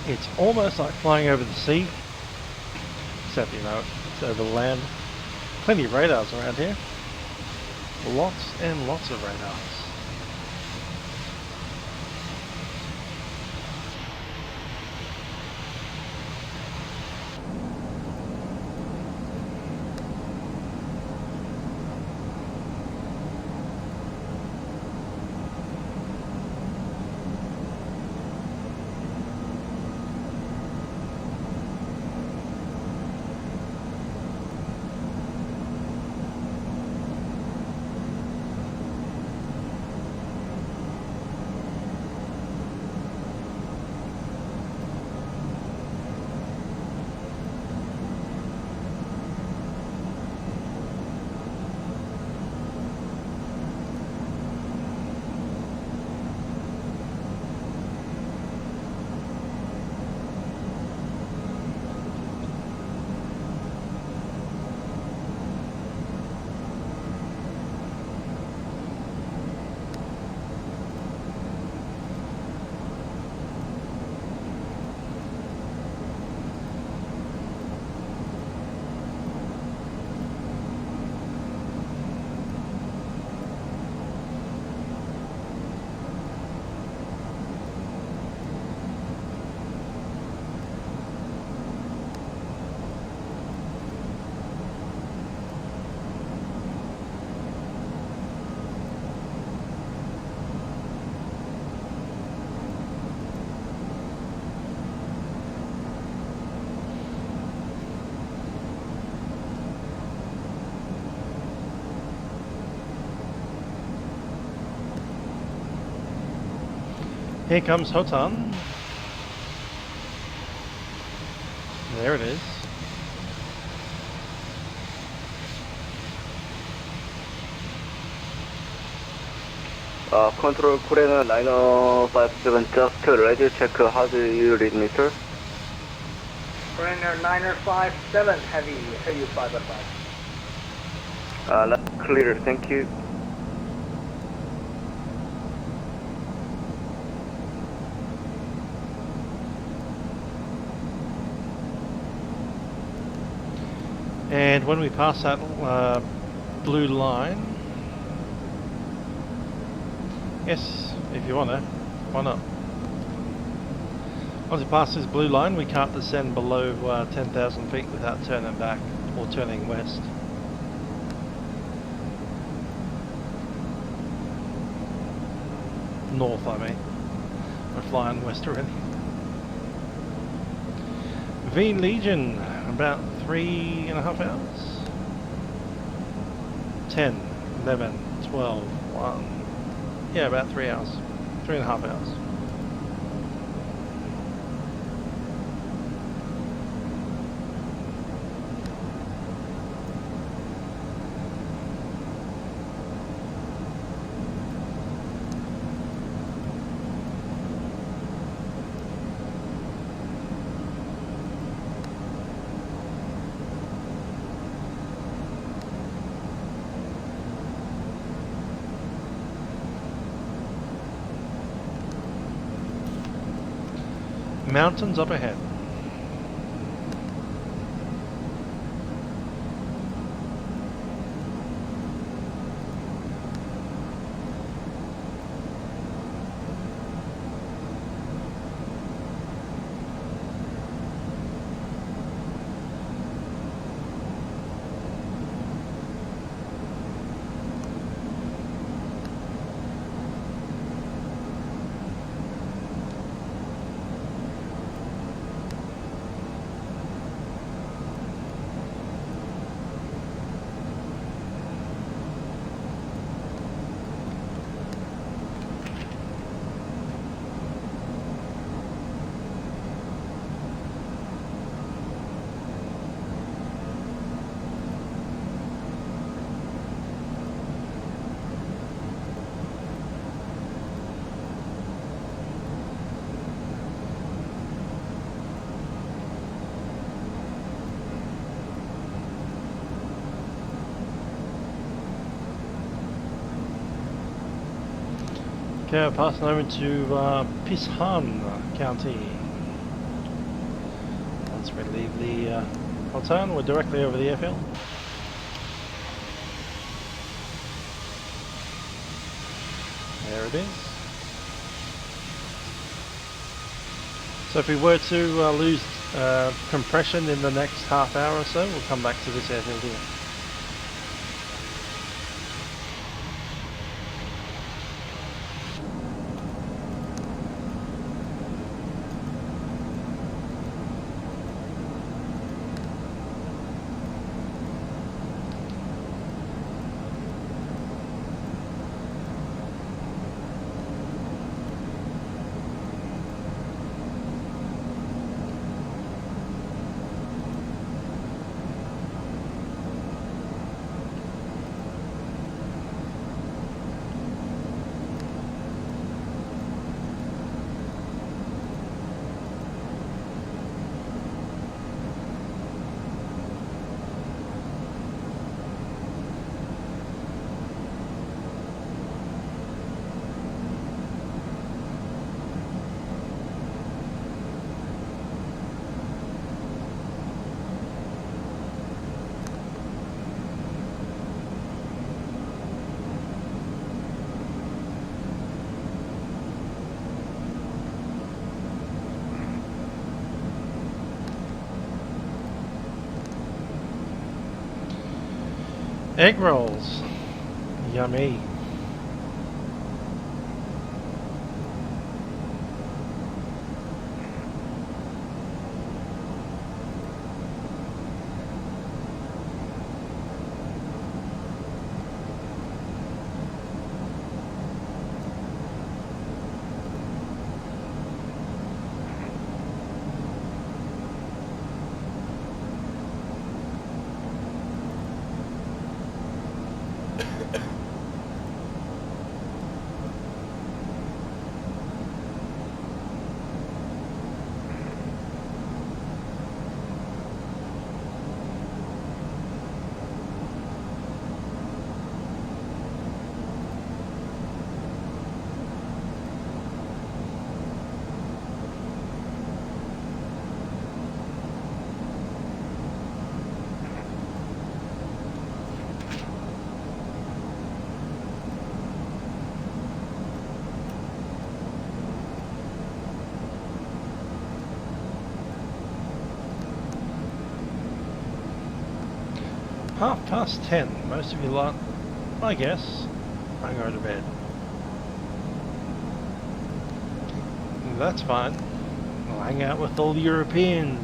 It's almost like flying over the sea, except, you know, it's over land. Plenty of radars around here. Lots and lots of radars. Here comes Hotan. There it is. Control Korean liner 57, just ready to check how do you read me, sir? Korean liner 57, heavy, heavy 505. That's clear, thank you. And when we pass that blue line, yes, if you want to, why not? Once we pass this blue line, we can't descend below 10,000 feet without turning back or turning west. North, I mean. We're flying west already. V Legion, about 3.5 hours. 10, 11, 12, 1. Yeah, about 3 hours. 3.5 hours. Mountains up ahead. Okay, passing over to Pishan County. Once we leave the hotel, we're directly over the airfield. There it is. So if we were to lose compression in the next half hour or so, we'll come back to this airfield here. Egg rolls. Yummy. Past 10. Most of you lot, I guess, I go to bed. That's fine. I'll hang out with all the Europeans.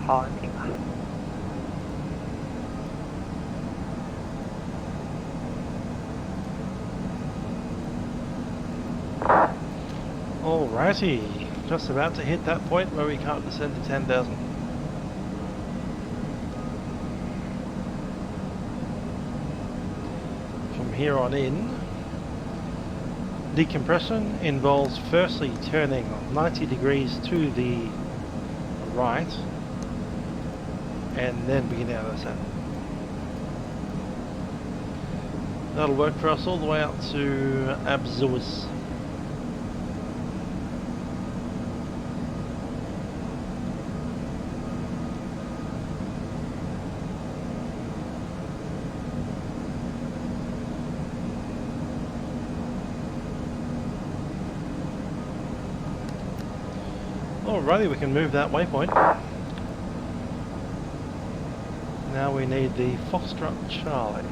好，停了。Alrighty, just about to hit that point where we can't descend to 10,000. From here on in, decompression involves firstly turning 90 degrees to the right and then beginning our descent. That'll work for us all the way up to Abzuas. Alrighty, we can move that waypoint. Now we need the Foxtrot Charlie.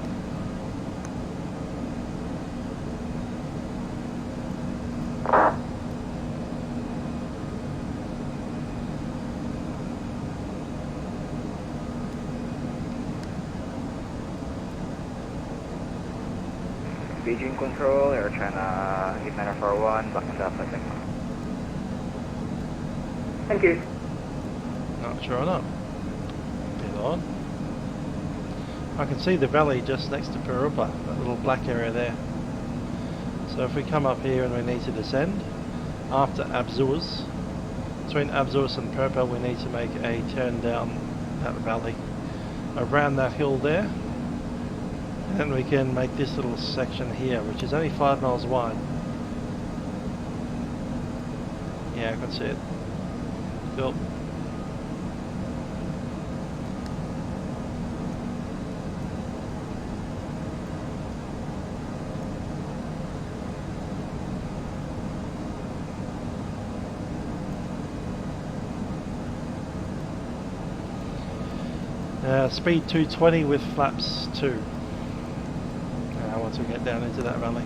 Beijing Control, Air China 8941, back to Facecam. Thank you. Not sure enough. Bit odd. I can see the valley just next to Perupa, that little black area there. So if we come up here and we need to descend, after Abzuas, between Abzuas and Perupa we need to make a turn down that valley, around that hill there, and then we can make this little section here, which is only 5 miles wide. Yeah, I can see it. Cool. Speed 220 with flaps 2. Once we get down into that valley.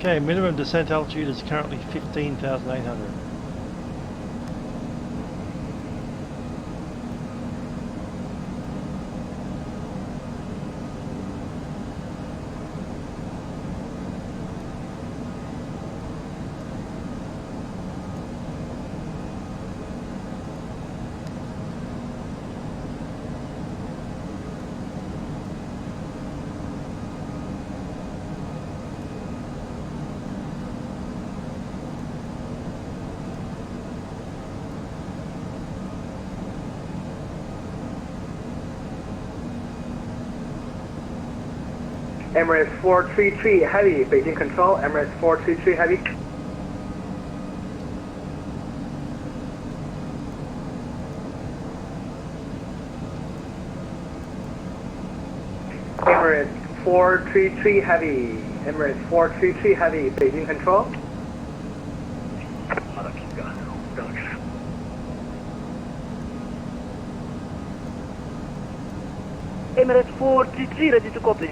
Okay, minimum descent altitude is currently 15,800. Emirates 433 Heavy, Beijing Control, Emirates 433 Heavy. Emirates 433 Heavy, Emirates 433 Heavy, Beijing Control. Emirates 433 ready to copy.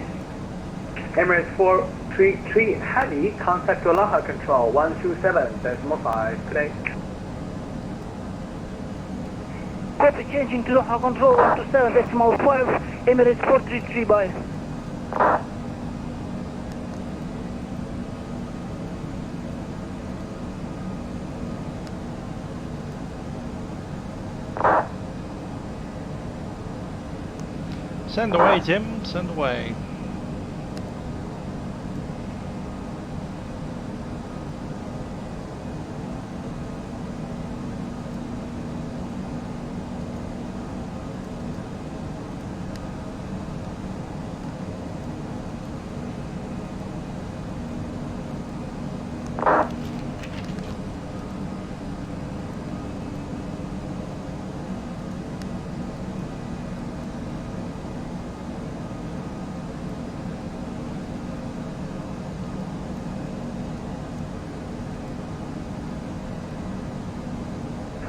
Emirates 433 Heavy, contact to Lockheed Control 127.5 today. Copy, changing to Doha control 127.5, Emirates 433 by. Send away, Tim, send away.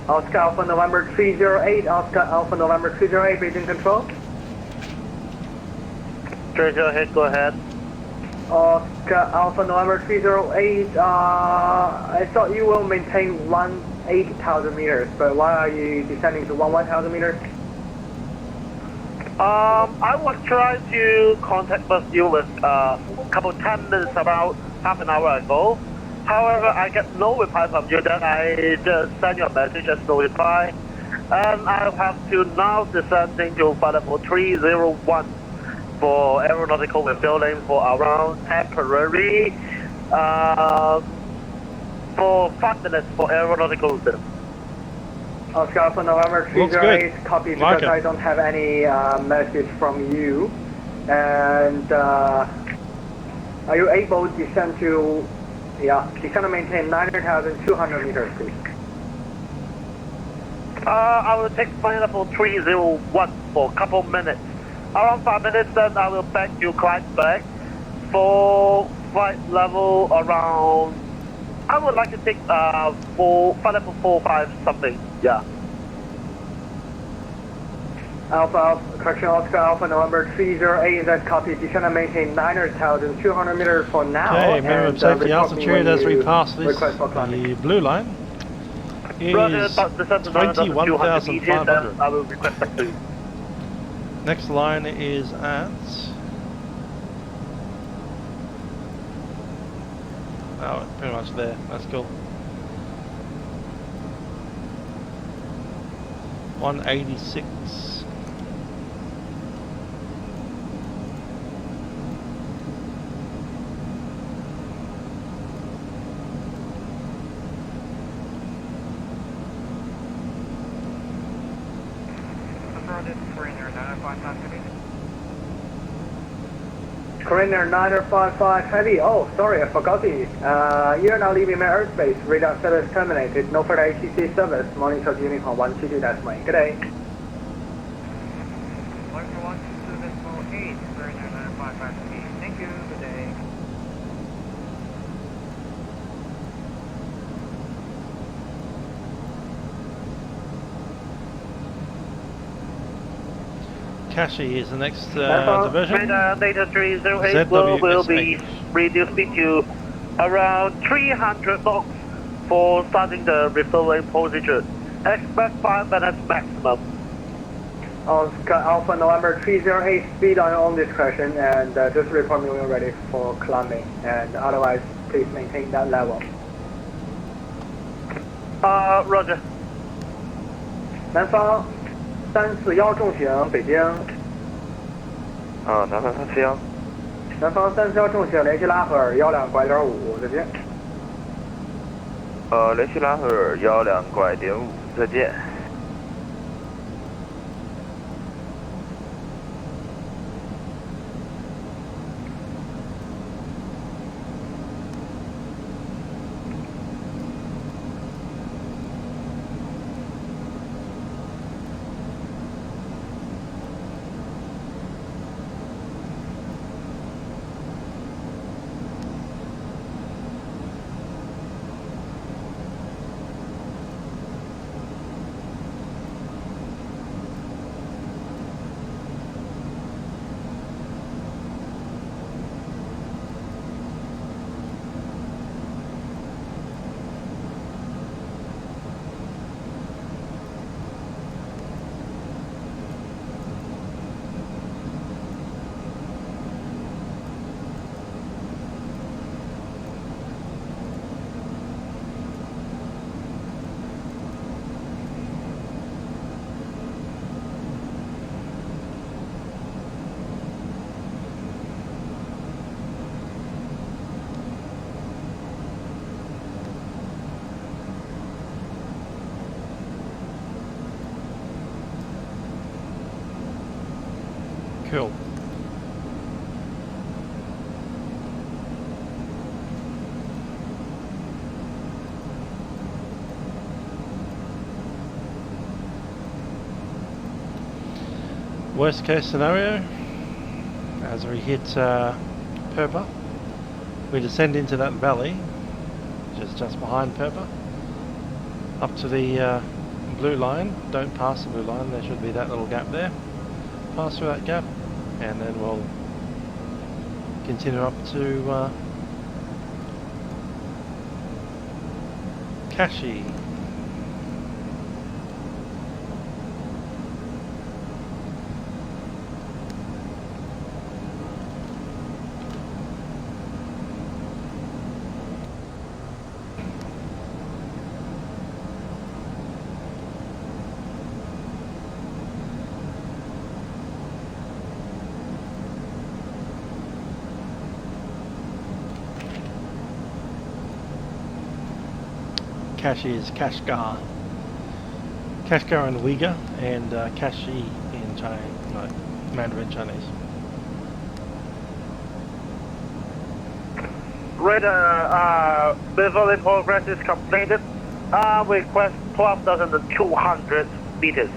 Oscar Alpha November 308, Oscar Alpha November 308, Beijing Control. 308, go ahead. Oscar Alpha November 308, I thought you will maintain 8,000 meters, but why are you descending to 1,000 meters? I was trying to contact you with a couple 10 minutes, about half an hour ago. However, I get no reply from you, then I just send you a message as no reply. And I have to now descending to flight level 301 for aeronautical refueling for around temporary for 5 minutes for aeronautical refueling. Oscar Alpha November 308, copy, because I don't have any message from you. And are you able to descend to, descend and maintain 9,200 meters, please? I will take flight level 301 for a couple minutes. Around 5 minutes, then I will back you climb back for flight level around, I would like to take flight level 45 something, yeah. Correction, Oscar Alpha November 308, that's copy, descend and maintain 9,200 meters for now. Okay, minimum safety altitude as we pass this, the blue line is 21,500. I will request that to you. Next line is at pretty much there. That's cool. 186. Corridor 955 heavy. Oh, sorry, I forgot you. You're now leaving my airspace. Radar service terminated. No further ATC service. Monitor uniform 122.8. Good day. 122.8, Corridor 955 heavy. Thank you. Good day. Kashi is the next division. Data 308 will be reduced to around 300 knots for starting the refueling procedure. Expect 5 minutes maximum. Oscar Alpha November 308, speed on your own discretion, and just report me when you're ready for climbing. And otherwise, please maintain that level. Roger. 南方341重型，北京。南方341。南方341重型，联系拉合尔12拐点5，再见。联系拉合尔12拐点5，再见。Cool. Worst case scenario, as we hit Perpa, we descend into that valley, which is just behind Perpa, up to the blue line. Don't pass the blue line, there should be that little gap there. Pass through that gap, and then we'll continue up to Kashi. Kashi is Kashgar. Kashgar in Uyghur and Kashi in Mandarin Chinese. Radar, visual progress is completed. Request 12,200 meters.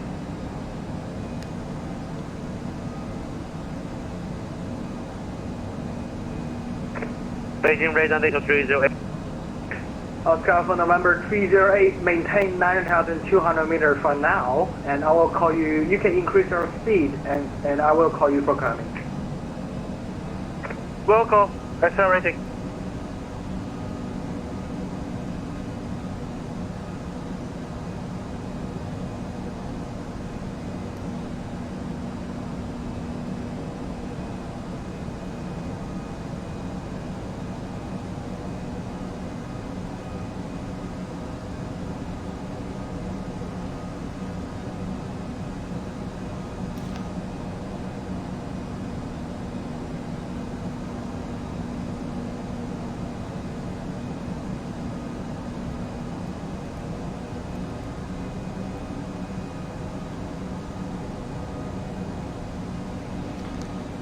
Beijing radar NATO 308. Oscar for November 308, maintain 9,200 meters for now, and I will call you. You can increase your speed, and I will call you for coming. Roll call, accelerating.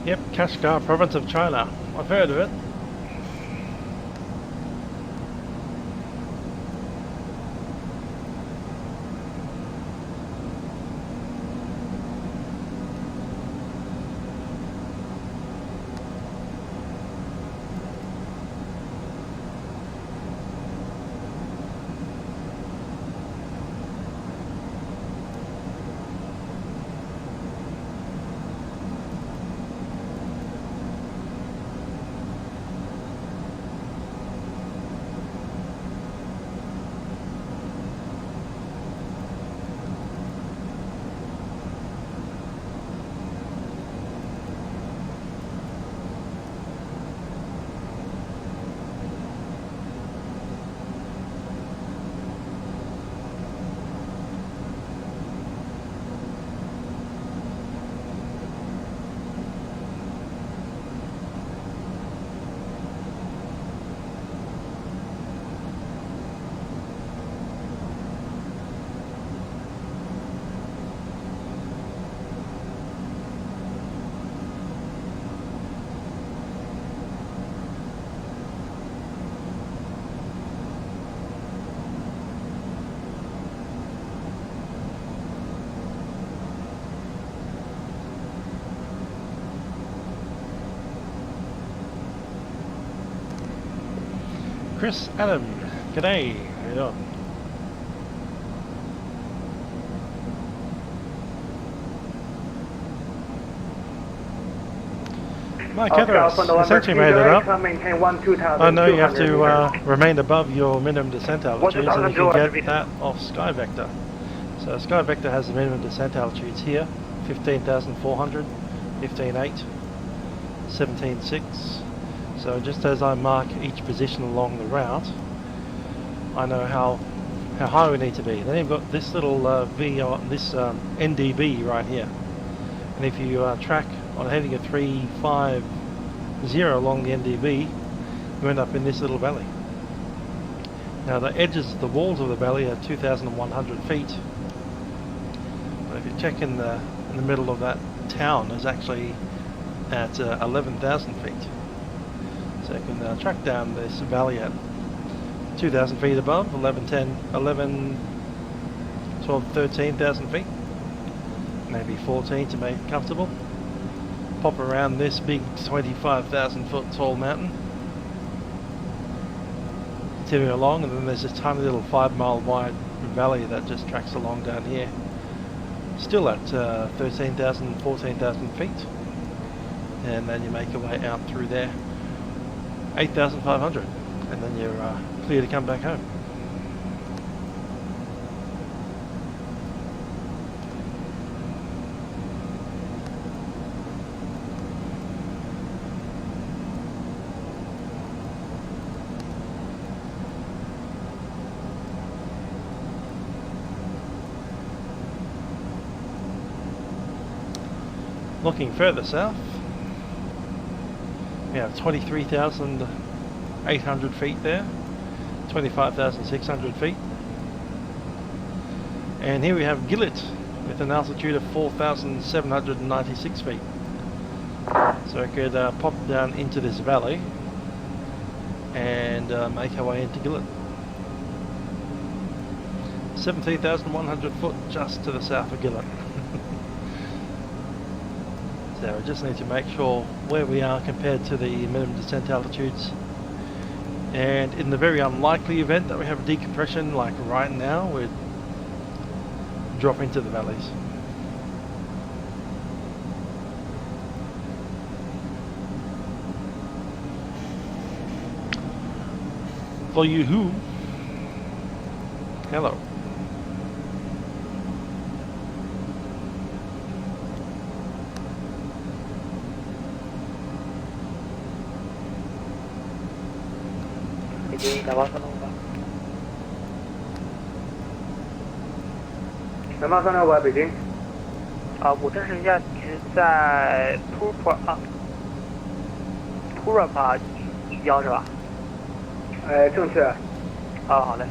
Yep, Kashgar, province of China. I've heard of it. Chris Adam, g'day, how you doing? Mike Hatteras, essentially made it up. I know you have to remain above your minimum descent altitude, so you can get that off SkyVector. So SkyVector has the minimum descent altitudes here, 15,400, 15.8, 17.6. So just as I mark each position along the route, I know how high we need to be. Then you've got this little NDB right here, and if you track on heading a 350 along the NDB, you end up in this little valley. Now the edges, the walls of the valley are 2,100 feet. But if you check in the middle of that town, there's actually at 11,000 feet. So you can track down this valley at 2,000 feet above, 11, 12, 13,000 feet, maybe 14 to make it comfortable. Pop around this big 25,000 foot tall mountain, continue along, and then there's this tiny little 5-mile wide valley that just tracks along down here, still at 13,000, 14,000 feet, and then you make your way out through there, 8,500, and then you're clear to come back home. Looking further south, we have 23,800 feet there, 25,600 feet. And here we have Gillett with an altitude of 4,796 feet. So we could pop down into this valley and make our way into Gillett. 17,100 foot just to the south of Gillett. So we just need to make sure where we are compared to the minimum descent altitudes. And in the very unlikely event that we have a decompression like right now, we'd drop into the valleys. For you who, hello.南方365北京。我证实一下，你是在Purapa 1是吧？正确。好嘞。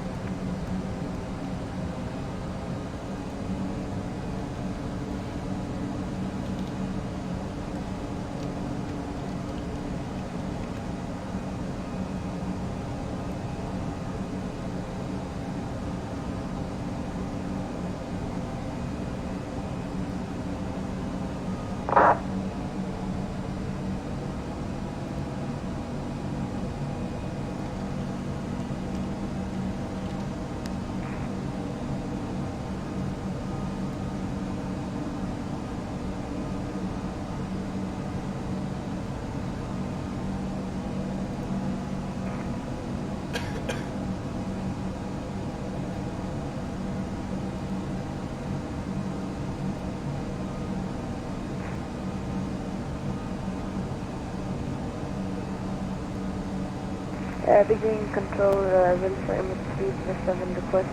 Beijing control, ready for image speed, 7 request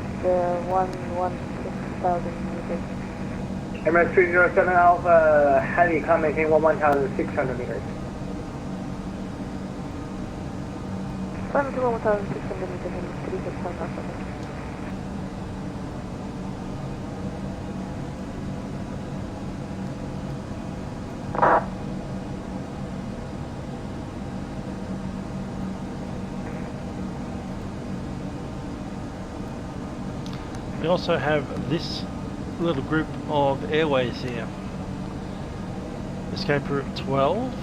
116,000 meters. Emirates 307 Alpha, heavy commenting 11,600 meters. 1 to 1,600 meters and 367 Alpha. We also have this little group of airways here. Escape route 12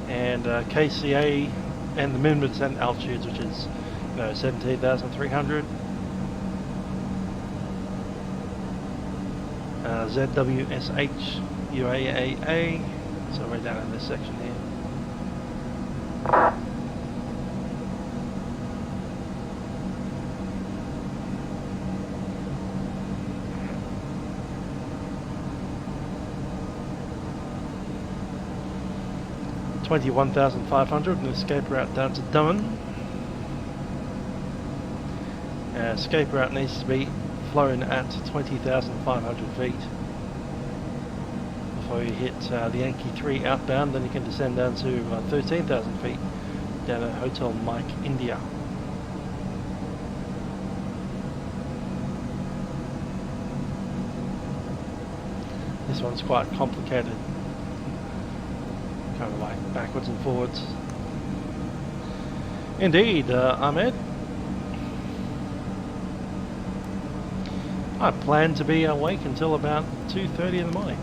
and KCA and the minimum descent altitudes, which is 17,300. ZWSH UAAA, so we're down in this section here. $21,500 and escape route down to Dummen. Escape route needs to be flown at 20,500 feet before you hit the Yankee 3 outbound. Then you can descend down to 13,000 feet down at Hotel Mike, India. This one's quite complicated. Kind of like backwards and forwards. Indeed, Ahmed. I plan to be awake until about 2:30 in the morning.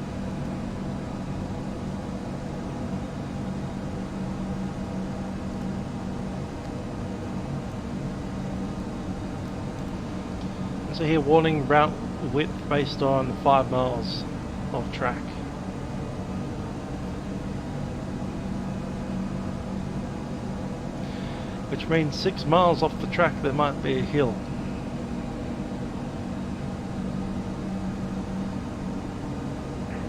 So here, warning route width based on 5 miles of track. Which means 6 miles off the track there might be a hill.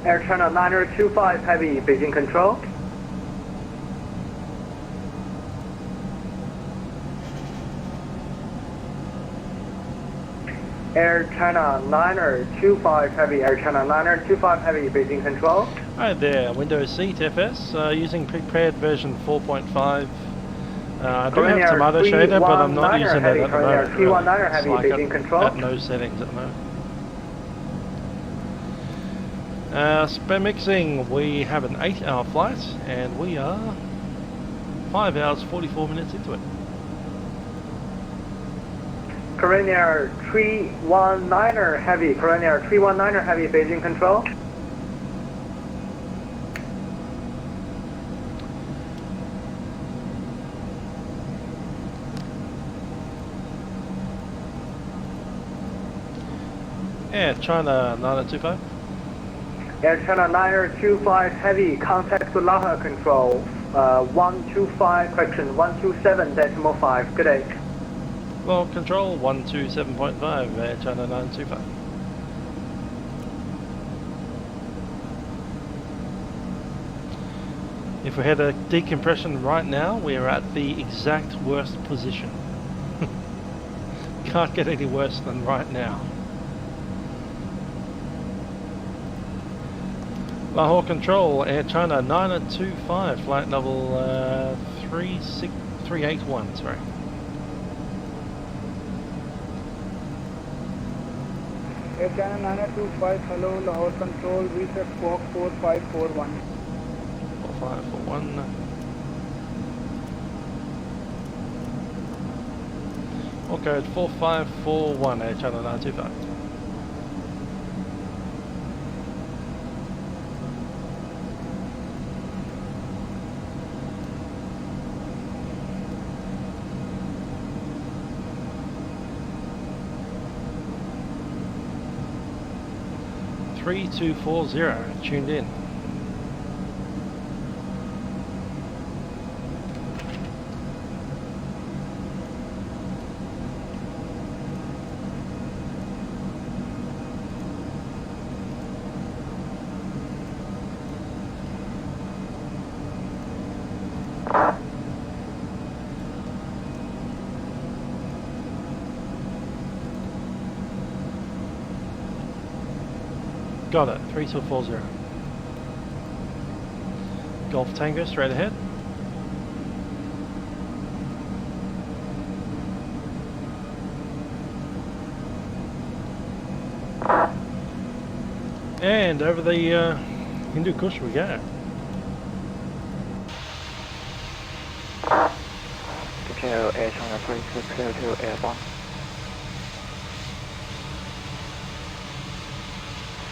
Air China 9025 Heavy, Beijing Control. Air China 9025 Heavy, Air China 9025 Heavy, Beijing Control. Hi there, Windows Seat FS, using prepared version 4.5. I do have some other shader, but I'm not using it at the moment. Really. It's like at no settings at the moment. Spam mixing, we have an 8-hour flight, and we are 5 hours 44 minutes into it. Korean Air 319er Heavy, Korean Air 319er Heavy, Beijing Control. Air China 9025. Air China 9025 Heavy, contact to Lockheed Control, 125, correction, 127.5, good day. Well, control 127.5, Air China 925. If we had a decompression right now, we are at the exact worst position. Can't get any worse than right now. Lahore Control, Air China 925, flight level 381, sorry. Air China 925, hello, Lahore Control, reset squawk 4541. 4541. Okay, 4541, Air China 925. Three 240 tuned in. Got it, 3240. Golf Tango straight ahead. And over the Hindu Kush we go. Detail Air China 3602 airborne.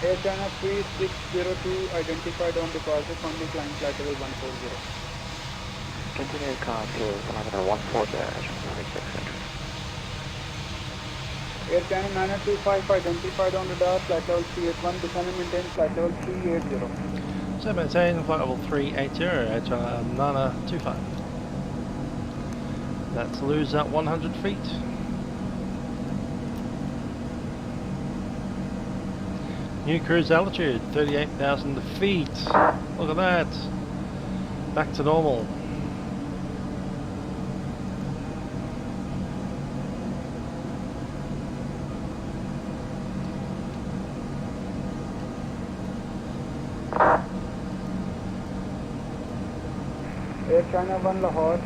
Air China 3602 identified on departure from the climb flight level 140. Continue climb to kilometer 140 Air China 3602. Air China 925 identified on radar flight level 381, descend and maintain flight level 380. So maintain flight level 380, Air China 925. That's lose at 100 feet. New cruise altitude, 38,000 feet. Look at that. Back to normal. Air China 1 Lahore.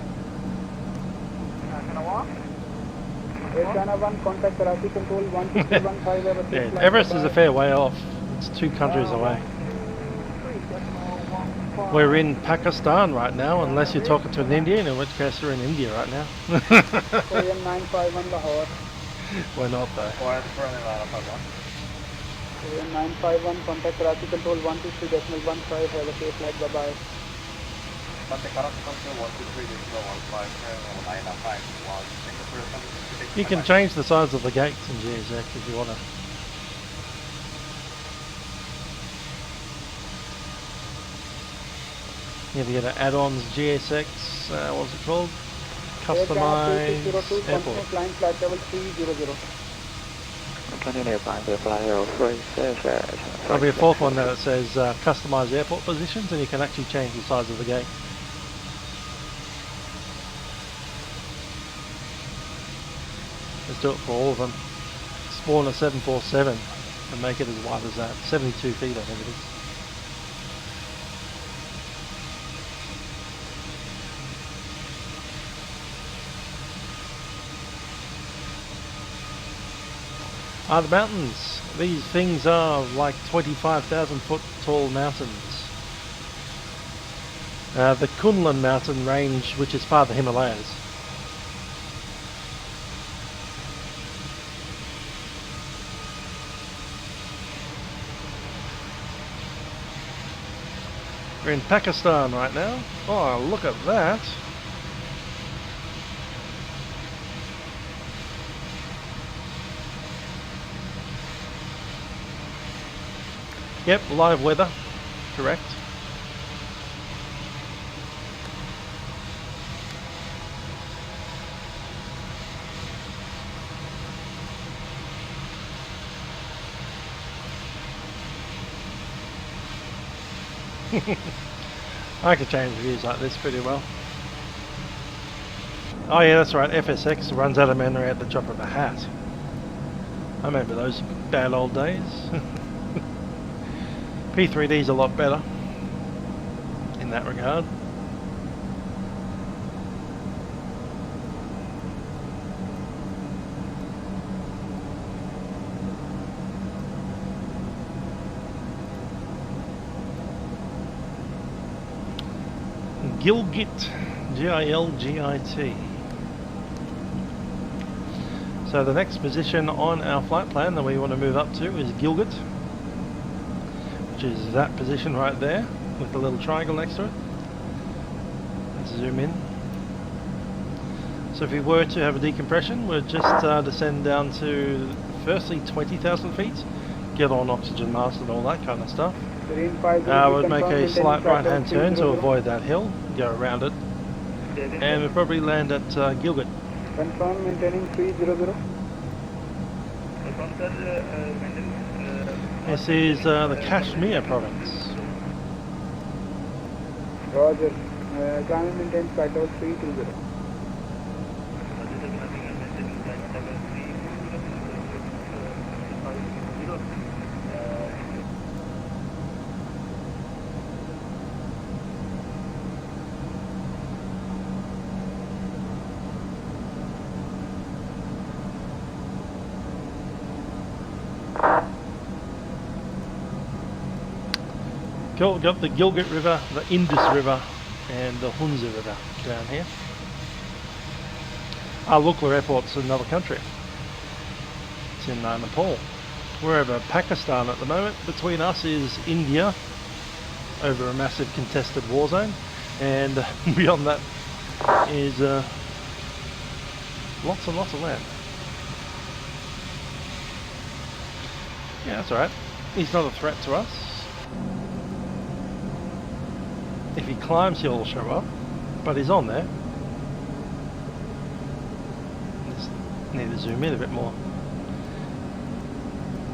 Air China 1 contact Karachi Control 1215. Yeah, Everest is a fair way off. It's 2 countries away. We're in Pakistan right now, unless you're talking to an Indian, in which case we're in India right now. Korean 951 Lahore. We're not though. Korean 951, contact Karachi Control 123.15, have a safe flight, bye bye. You can change the size of the gates in GSX if you want to. Yeah, we get an add-ons GSX, what's it called? Customized airport. Flying flight level 300. There'll be a fourth one there that says customized airport positions, and you can actually change the size of the gate. Let's do it for all of them. Spawn a 747 and make it as wide as that. 72 feet I think it is. The mountains. These things are like 25,000 foot tall mountains. The Kunlun mountain range, which is part of the Himalayas. We're in Pakistan right now. Oh, look at that. Yep, live weather, correct. I could change views like this pretty well. Oh yeah, that's right, FSX runs out of memory at the drop of a hat. I remember those bad old days. P3D's a lot better in that regard. Gilgit, G-I-L-G-I-T. So the next position on our flight plan that we want to move up to is Gilgit, which is that position right there with the little triangle next to it. Let's zoom in. So if we were to have a decompression, we'd just descend down to firstly 20,000 feet, get on oxygen mask and all that kind of stuff. We'd make a slight right hand turn to avoid that hill, go around it, and we'd probably land at Gilgit. Confirm maintaining 300. This is the Kashmir province. Roger. Climb and maintain flight level 320. Got the Gilgit River, the Indus River, and the Hunza River down here. Lukla Airport's another country. It's in Nepal. We're over Pakistan at the moment. Between us is India, over a massive contested war zone, and beyond that is lots and lots of land. Yeah, that's alright. He's not a threat to us. If he climbs, he'll show up, but he's on there. Just need to zoom in a bit more.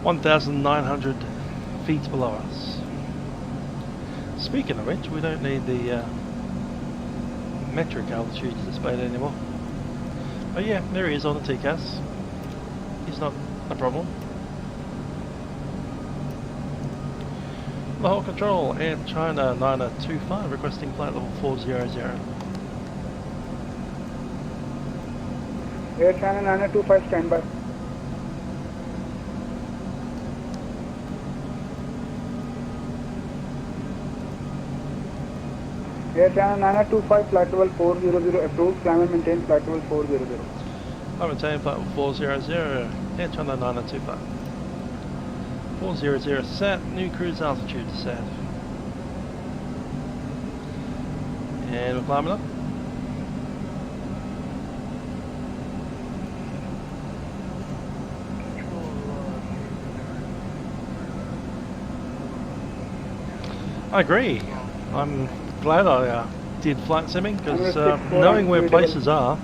1,900 feet below us. Speaking of which, we don't need the metric altitudes displayed anymore. But yeah, there he is on the TCAS. He's not a problem. Lahore Control, Air China 925, requesting flight level 400. Air China 925, standby. Air China 925, flight level 400, approved, climb and maintain flight level 400. I maintain flight level 400, Air China 925. 400 set, new cruise altitude set. And we're climbing up. I agree. I'm glad I did flight simming because knowing where places are,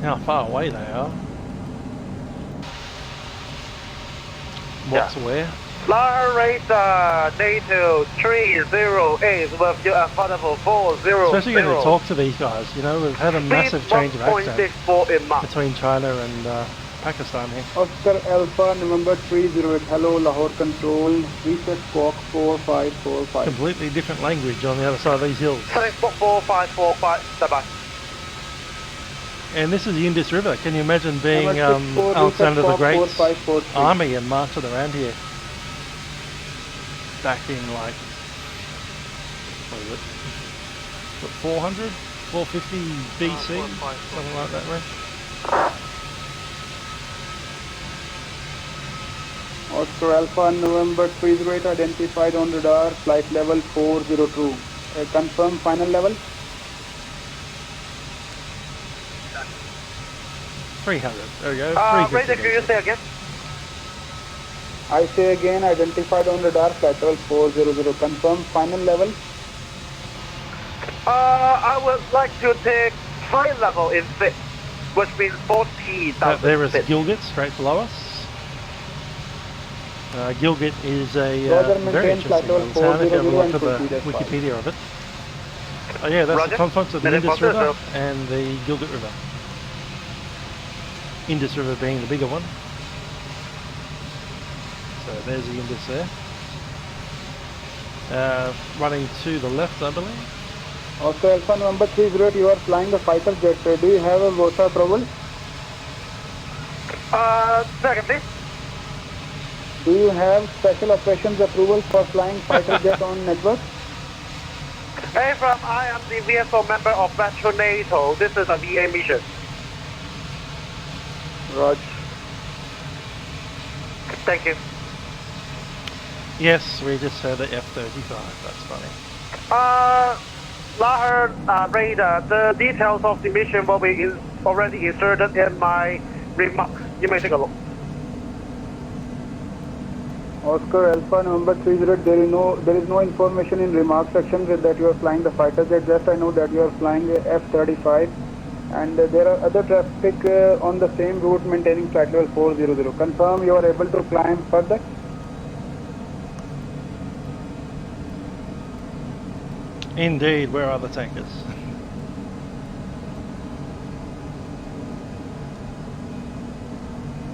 how far away they are, what's where. Fly rate NATO 308 with your affordable 400. Especially when we talk to these guys, you know, we've had a massive change of accent between China and Pakistan here. Oscar Alpha November 308, hello Lahore control, reset squawk 4545. Completely different language on the other side of these hills. 4545, bye-bye. And this is the Indus River. Can you imagine being Alexander the Great's army and marching around here? Back in like, what is it? What, 400? 450 BC? Something like that, right? Oscar Alpha November 308 identified on radar, flight level 402. Confirm final level? 300. There we go. Radar, can you say again? I say again, identified on radar, flight level 400. Confirm final level? I would like to take flight level in fit, which means 40,000. There is Gilgit straight below us. Gilgit is a very interesting little town if you ever look at the Wikipedia of it. Oh yeah, that's the confluence of the Indus River and the Gilgit River. Indus River being the bigger one. So there's the Indus there. Running to the left, I believe. Oscar Alpha November 308, you are flying the fighter jet. Do you have a VOSA approval? Second please. Do you have special operations approval for flying fighter jet on network? Hey, I am the VSO member of Metro NATO. This is a VA mission. Roger. Thank you. Yes, we just had the F-35. That's funny. Lahore radar. The details of the mission will be already inserted in my remarks. You may take a look. Oscar Alpha November 308, there is no information in remark section that you are flying the fighter jet. Just I know that you are flying the F-35 and there are other traffic on the same route maintaining flight level 400. Confirm you are able to climb further? Indeed, where are the tankers?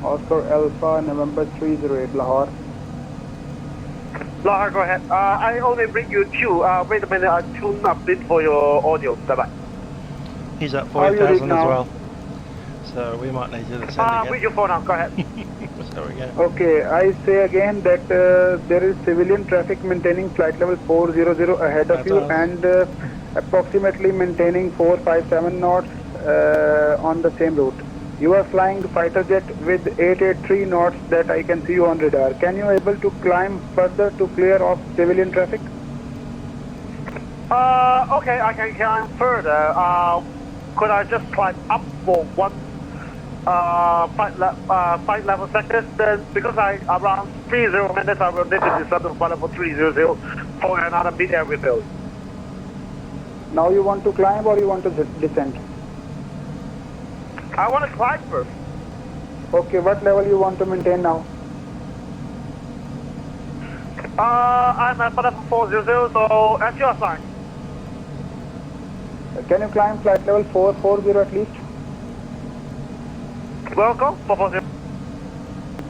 Oscar Alpha November 308, Lahore. Lahore, go ahead. I only bring you two. Wait a minute, I tune up it for your audio. Bye-bye. He's at 40,000 as well. So we might need to descend again. With your phone now, go ahead. There we go. Okay, I say again that there is civilian traffic maintaining flight level 400 ahead of you and approximately maintaining 457 knots on the same route. You are flying the fighter jet with 883 knots that I can see you on radar. Can you able to climb further to clear off civilian traffic? Okay, I can climb further. Could I just climb up for one flight level seconds? Then, because around 30 minutes, I will need to descend to flight level 300 for another mid-air refill. Now you want to climb or you want to descend? I want to climb first. Okay, what level you want to maintain now? I'm at flight level 400, so at your sign. Can you climb flight level 440 at least? Welcome, 440.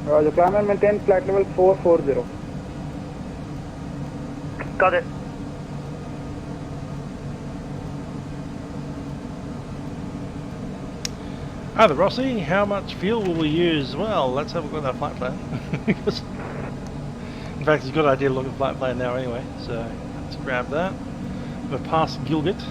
Roger, climb and maintain flight level 440. Got it. Hi there, Rossi. How much fuel will we use? Well, let's have a look at that flight plan. In fact, it's a good idea to look at flight plan now anyway. So let's grab that. We've passed Gilgit.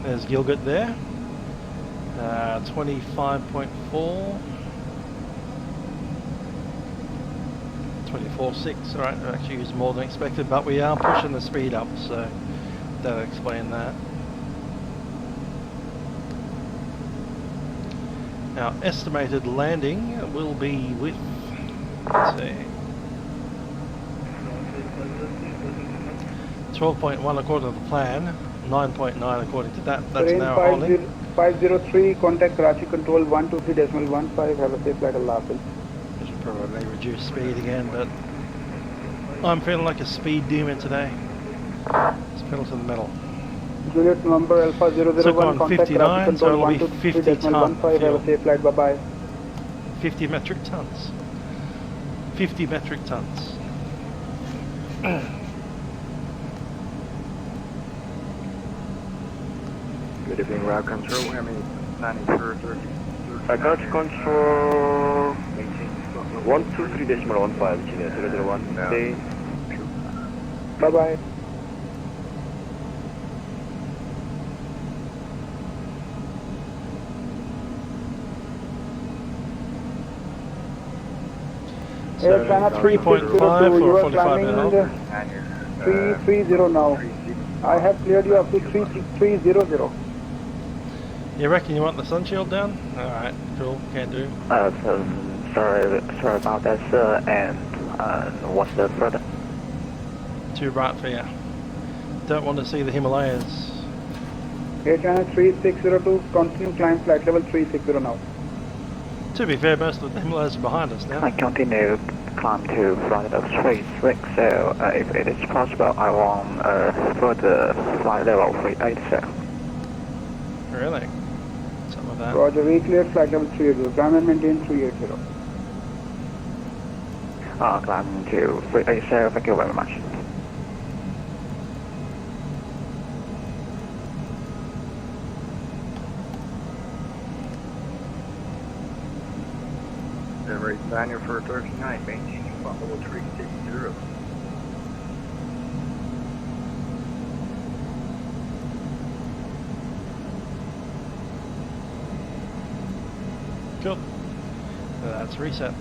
There's Gilgit there. 25.4. 24.6. Alright, I actually used more than expected, but we are pushing the speed up, so that'll explain that. Our estimated landing will be with, let's see, 12.1 according to the plan, 9.9 according to that. That's now holding. 503, contact Karachi Control 123.15. Have a safe flight, Allah Hafiz. I should probably reduce speed again, but I'm feeling like a speed demon today. It's pedal to the metal. Juliet number Alpha 001, contact 59, so it'll be 50 tons. Have a safe flight, bye bye. 50 metric tons. 50 metric tons. Good evening, route control. How many planning for 30? Karachi Control 123.15, Juliet 001. Stay. Bye bye. So 3.5 for 45 minutes. 330 now. I have cleared you up to 300. You reckon you want the sun shield down? Alright, cool, can't do. Sorry about that, sir. And what's the further? Too bright for you. Don't want to see the Himalayas. Air China 3602, continue climb flight level 360 now. To be fair, most of the Himalayas are behind us now. I continue climb to flight level 36, so if it is possible, I want further flight level 380. Really? Something like that. Roger, we cleared flight level 380. Climb and maintain 380. Climb to 380, thank you very much. Emirates Diner for 39, maintaining Buffalo 360. Cool. That's reset.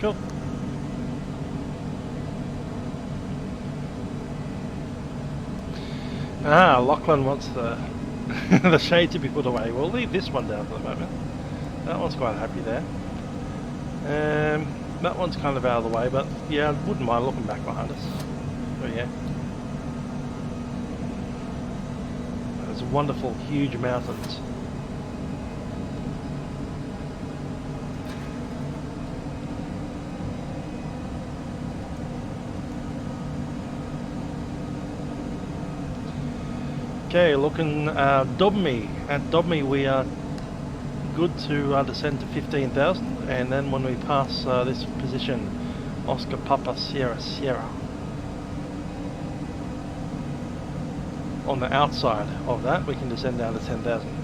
Cool. Lachlan wants the the shade to be put away. We'll leave this one down for the moment. That one's quite happy there. That one's kind of out of the way, but yeah, I wouldn't mind looking back behind us. But yeah. Those wonderful, huge mountains. Okay, looking Dobmy. At Dobmy we are good to descend to 15,000, and then when we pass this position, Oscar Papa Sierra Sierra, on the outside of that we can descend down to 10,000.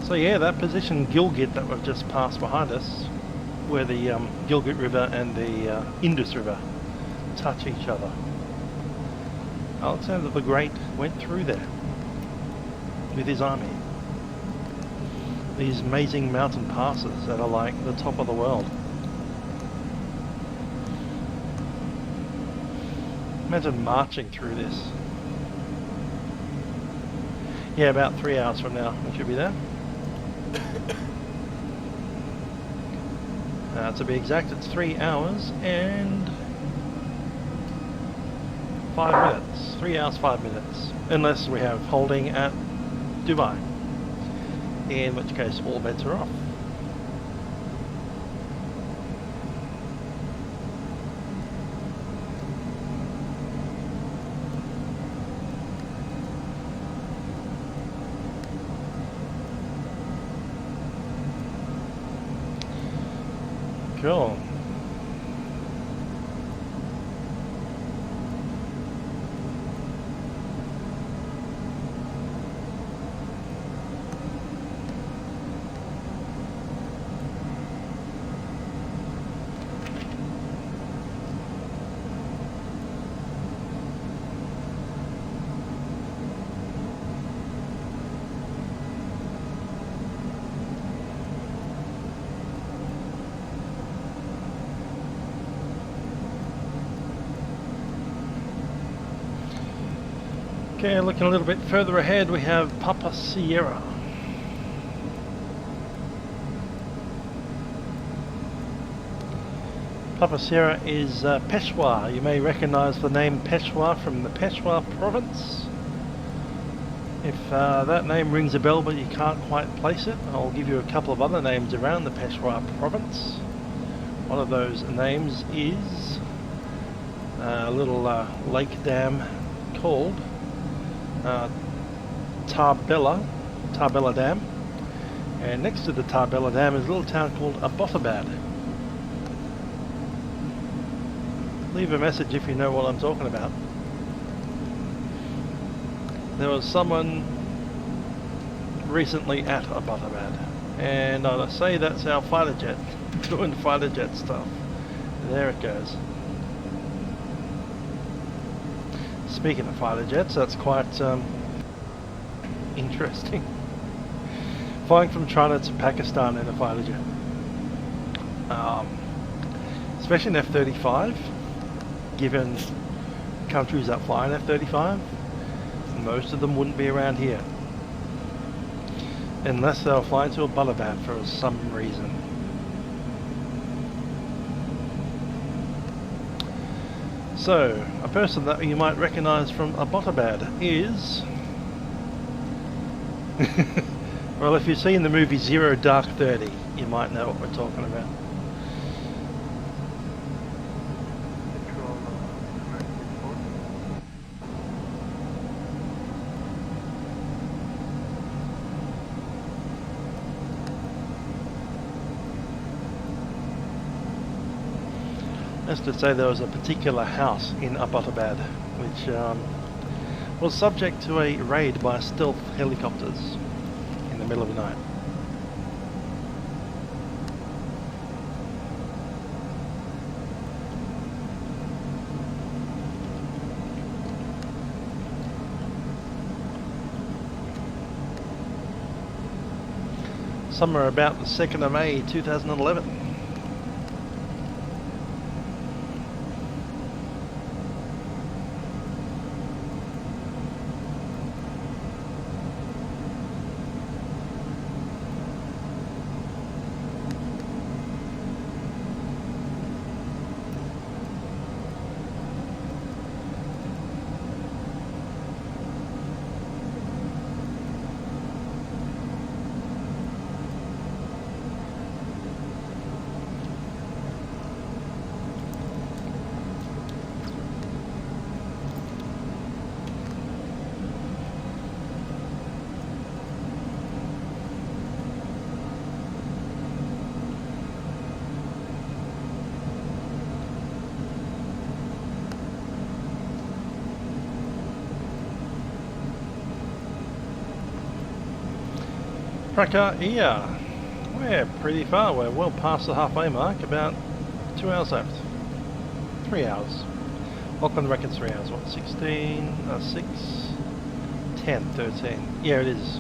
So yeah, that position Gilgit that we've just passed behind us, where the Gilgit River and the Indus River touch each other. Alexander the Great went through there with his army. These amazing mountain passes that are like the top of the world. Imagine marching through this. Yeah, about 3 hours from now we should be there. To be exact, it's 3 hours and 5 minutes. 3 hours, 5 minutes. Unless we have holding at Dubai. In which case all bets are off. Cool. Okay, looking a little bit further ahead, we have Papa Sierra. Papa Sierra is Peshawar. You may recognize the name Peshawar from the Peshawar province. If that name rings a bell but you can't quite place it, I'll give you a couple of other names around the Peshawar province. One of those names is a little lake dam called Tarbella Dam, and next to the Tarbella Dam is a little town called Abbottabad. Leave a message if you know what I'm talking about. There was someone recently at Abbottabad, and I'd say that's our fighter jet doing fighter jet stuff. There it goes. Speaking of fighter jets, that's quite interesting. Flying from China to Pakistan in a fighter jet. Especially an F-35, given countries that fly an F-35, most of them wouldn't be around here. Unless they were flying to Abbottabad for some reason. So, a person that you might recognise from Abbottabad is... well, if you've seen the movie Zero Dark 30, you might know what we're talking about. Let's just say there was a particular house in Abbottabad which was subject to a raid by stealth helicopters in the middle of the night. Somewhere about the 2nd of May 2011. Yeah, we're pretty far. We're well past the halfway mark, about 2 hours left. 3 hours. Auckland reckons 3 hours. What, 16, 6, 10, 13. Yeah, it is.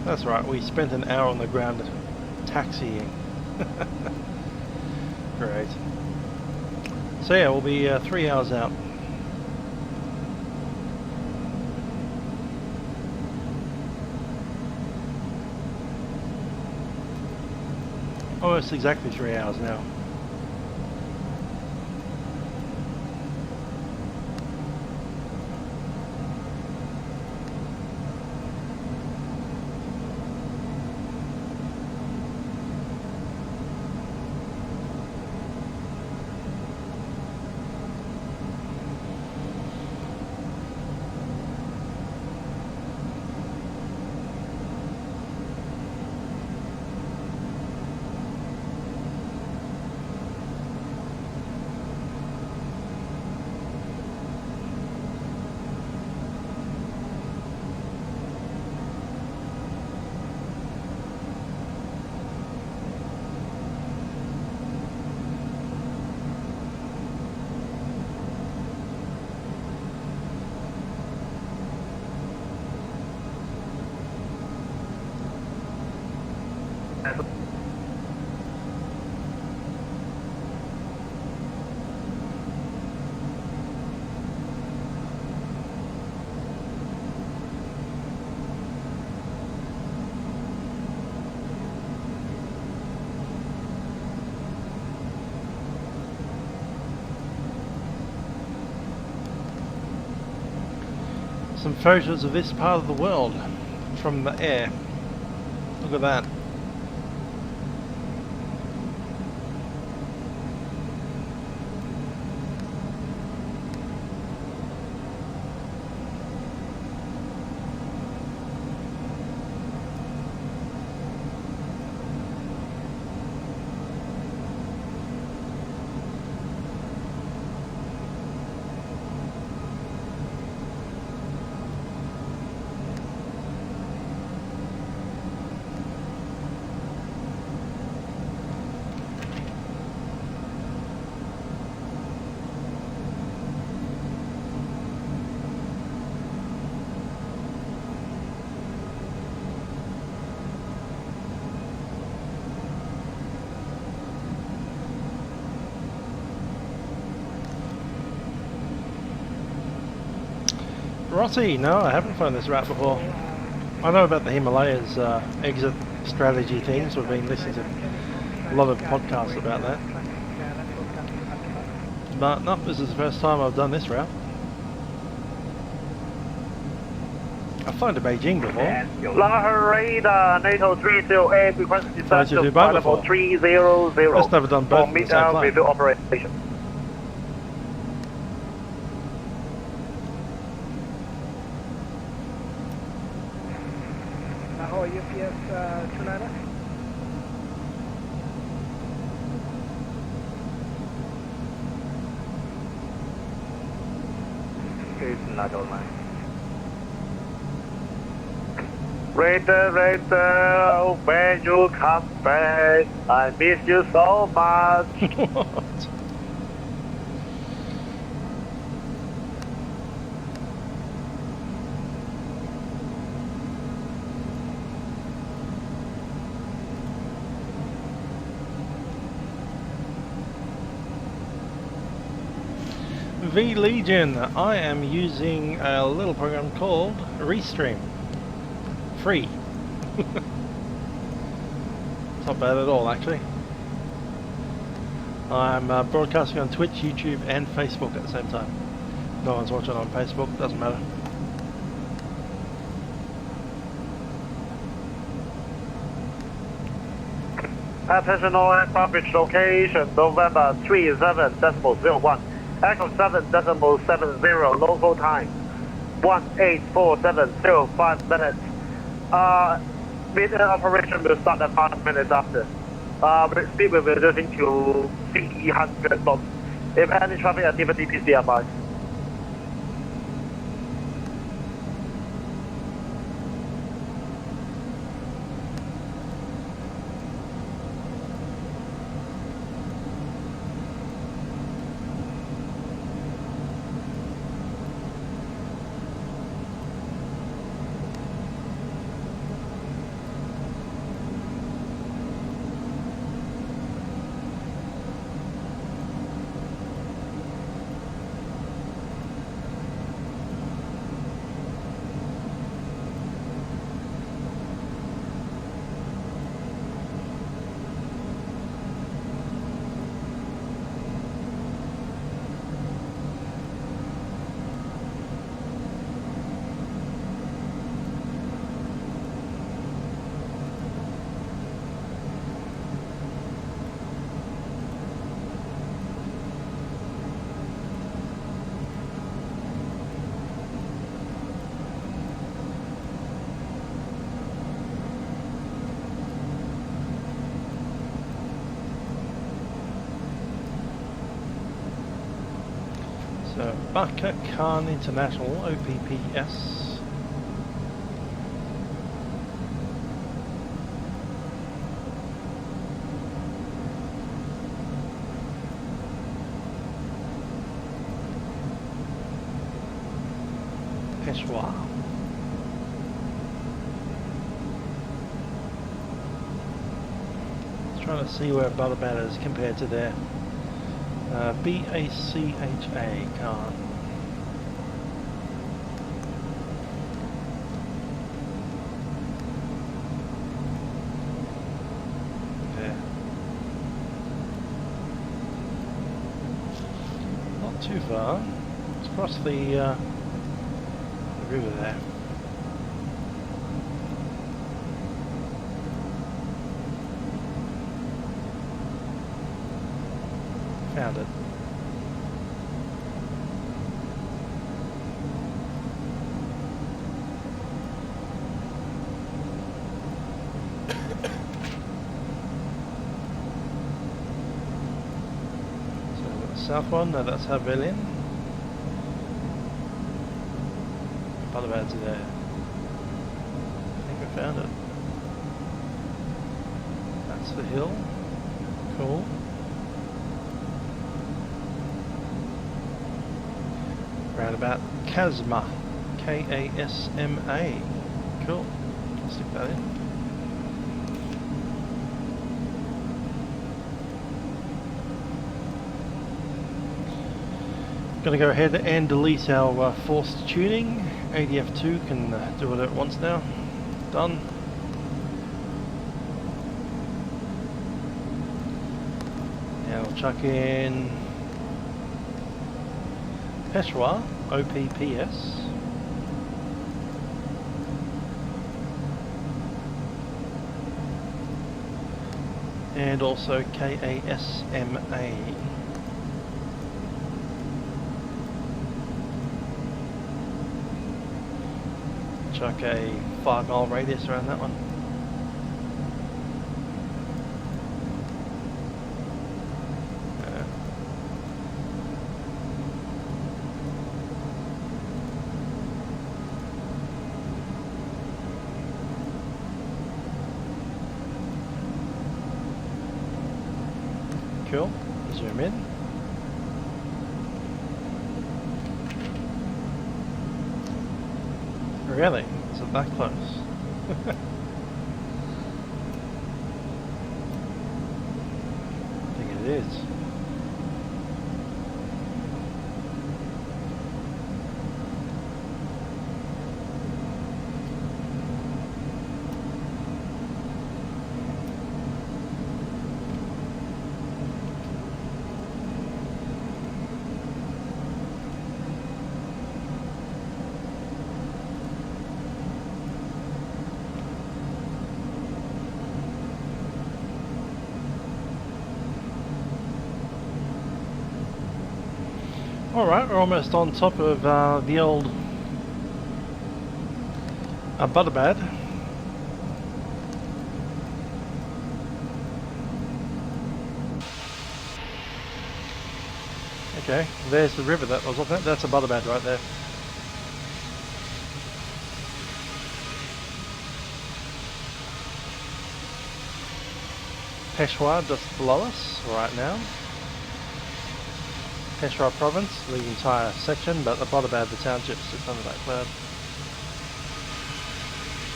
That's right, we spent an hour on the ground taxiing. Great. So yeah, we'll be 3 hours out. Almost exactly 3 hours now. Some photos of this part of the world from the air. Look at that. Rossi, no, I haven't flown this route before. I know about the Himalayas exit strategy things. We've been listening to a lot of podcasts about that. But no, this is the first time I've done this route. I've flown to Beijing before. Radar, NATO 308, request descent to flight level 300. I've never done both. Mid-down review operation. UPS 29er. It's not online. Radar, when you come back, I miss you so much. What? V Legion, I am using a little program called Restream. Free. It's not bad at all, actually. I'm broadcasting on Twitch, YouTube and Facebook at the same time. No one's watching on Facebook, doesn't matter. Attention all aircraft reach location, November 37.01. Echo 7.70 local time, 1847.05 minutes. Mid-air operation will start at 5 minutes after. Speed will be reducing to 300 knots. If any traffic activity, please be advised. So Pakistan International OPPS. Peshawar. Trying to see where Butterbad is compared to their BACHA car. Yeah. Not too far. It's across the river there. Found it. So the south one, no, that's Havilian. Butterbad's there. I think we found it. That's the hill. Cool. Roundabout Kasma, K-A-S-M-A. Cool. Stick that in. Going to go ahead and delete our forced tuning. ADF2 can do whatever it wants now. Done. Now we'll chuck in Peshawar, OPPS. And also KASMA. Chuck a 5-mile radius around that one. Cool. Zoom in. Really? Is it that close? I think it is. Alright, we're almost on top of the old Butterbad. Okay, there's the river that was off that. That's a Butterbad right there. Peshawar just below us right now. Peshawar province, the entire section, but the Butterbad, the township, sits under that cloud.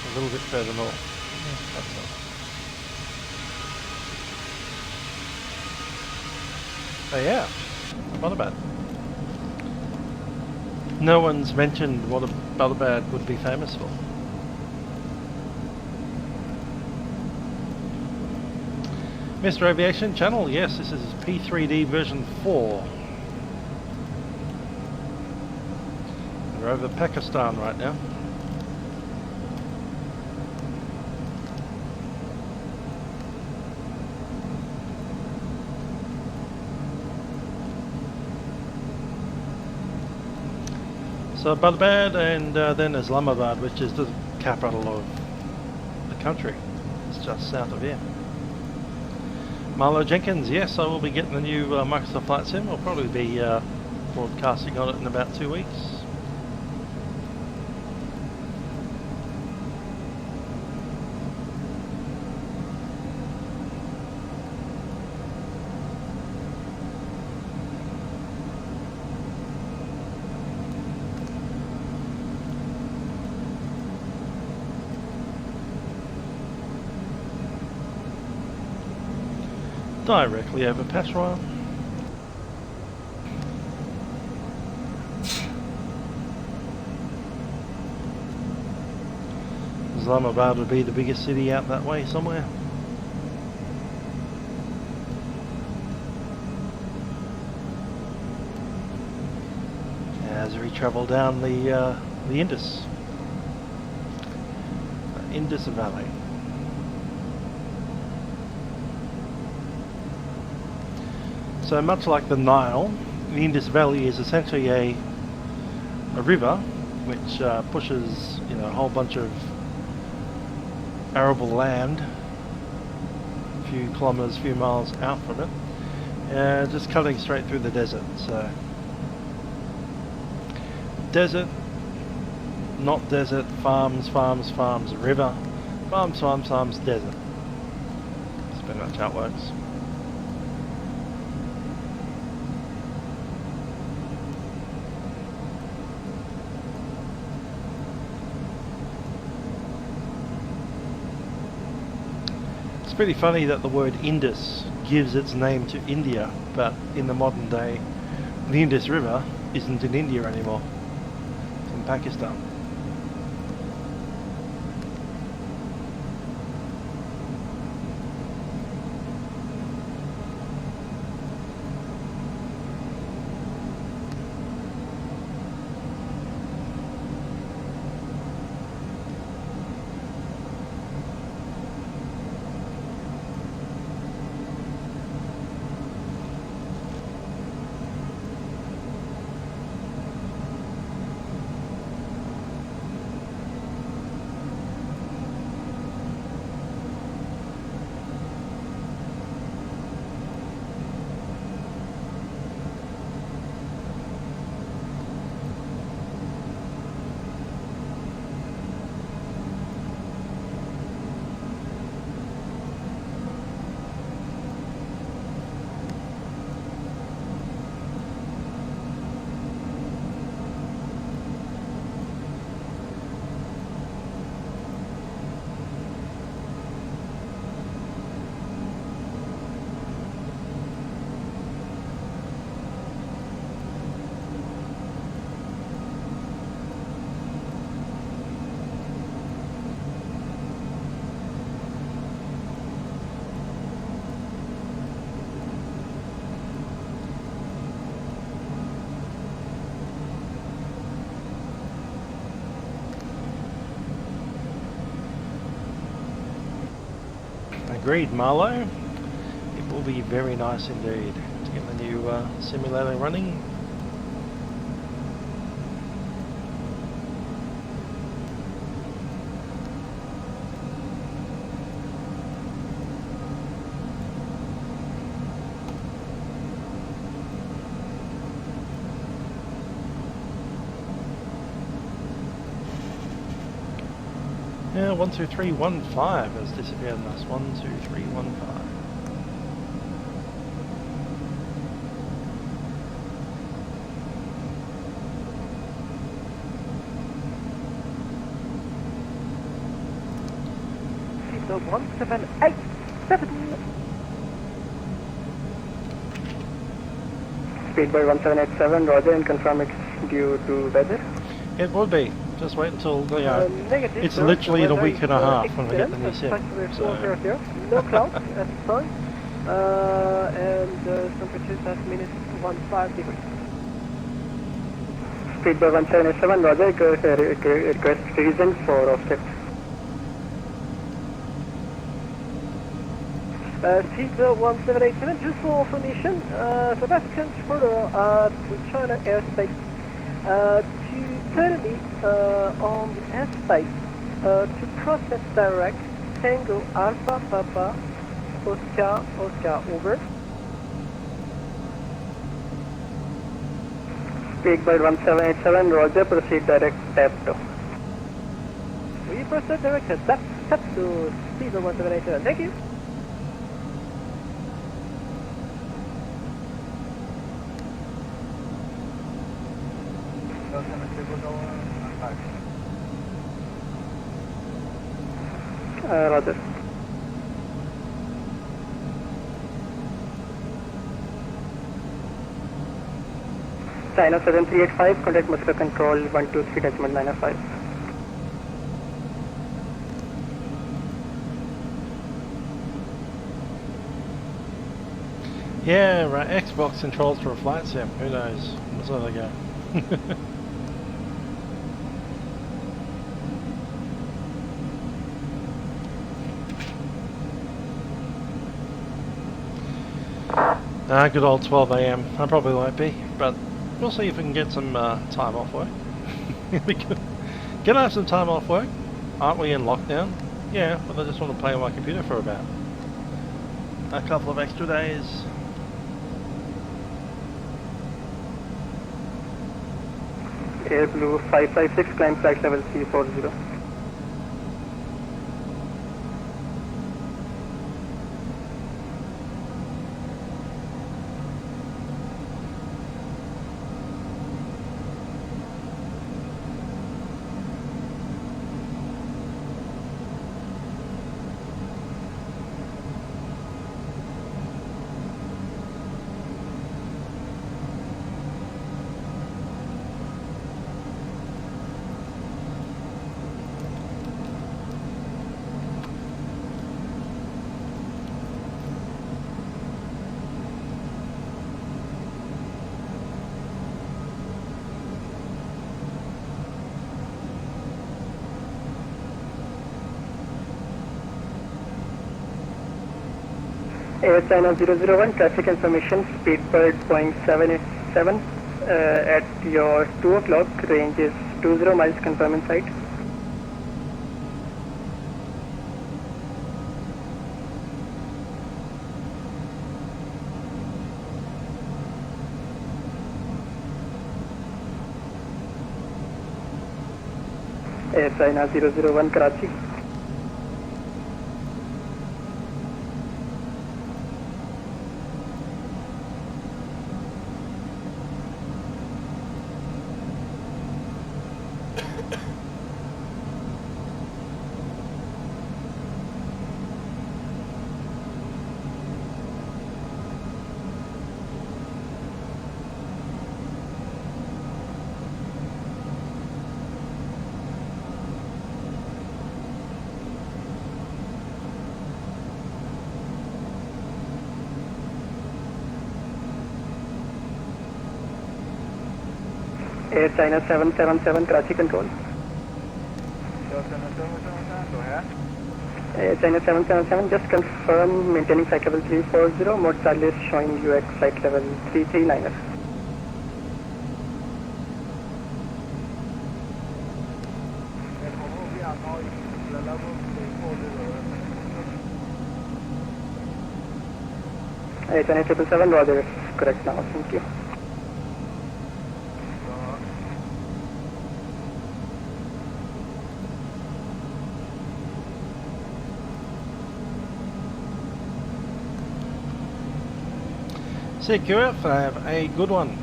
A little bit further north. Yeah, that's all. Oh yeah, Butterbad. No one's mentioned what a Butterbad would be famous for. Mr. Aviation Channel, yes, this is P3D version 4. We're over Pakistan right now. So Butterbad and then Islamabad, which is the capital of the country. It's just south of here. Marlo Jenkins, yes, I will be getting the new Microsoft Flight Sim. It'll probably be broadcasting on it in about 2 weeks. Directly over Peshawar. Islamabad would be the biggest city out that way somewhere. As we travel down the Indus Valley. So much like the Nile, the Indus Valley is essentially a river which pushes, you know, a whole bunch of arable land a few kilometers, a few miles out from it, just cutting straight through the desert. So desert, not desert, farms, farms, farms, river, farms, farms, farms, desert. That's pretty much how it works. It's pretty funny that the word Indus gives its name to India, but in the modern day, the Indus River isn't in India anymore. It's in Pakistan. Agreed, Marlo. It will be very nice indeed to get the new simulator running. Yeah, 12315 has disappeared on us. 12315. So 1787. Speedbird 1787, roger, and confirm it's due to weather. It would be. Just wait until negative, it's sir. literally in a week and a half excellent. when we get the new sim. So. No clouds at the time, and temperatures at -15 degrees. Speedbird 1787, roger, request reason for offset. Speedbird 1787, just for information, South Africans further to China airspace. Currently on the airspace to process direct Tango Alpha Papa Oscar over. speed bird 1787, roger, proceed direct tap to. We proceed direct tap to speed bird 1787, thank you. Roger. China 7385, contact Moscow control 123.905. Yeah, right. Xbox controls for a flight sim. Who knows? That's where they go. Good old 12 AM. I probably won't be, but we'll see if we can get some time off work. Can I have some time off work? Aren't we in lockdown? Yeah, but I just want to play on my computer for about a couple of extra days. Air Blue 556, climb flight level 340. Air China 001, traffic information, speedbird Boeing 787 at your 2 o'clock, range is 20 miles, confirm in sight. Air China 001, Karachi. Air China 777, Karachi control. Air China 777, just confirm maintaining flight level 340, mode Charlie is showing UX flight level 339er. Air China 777, roger, it's correct now, thank you. See you, have a good one.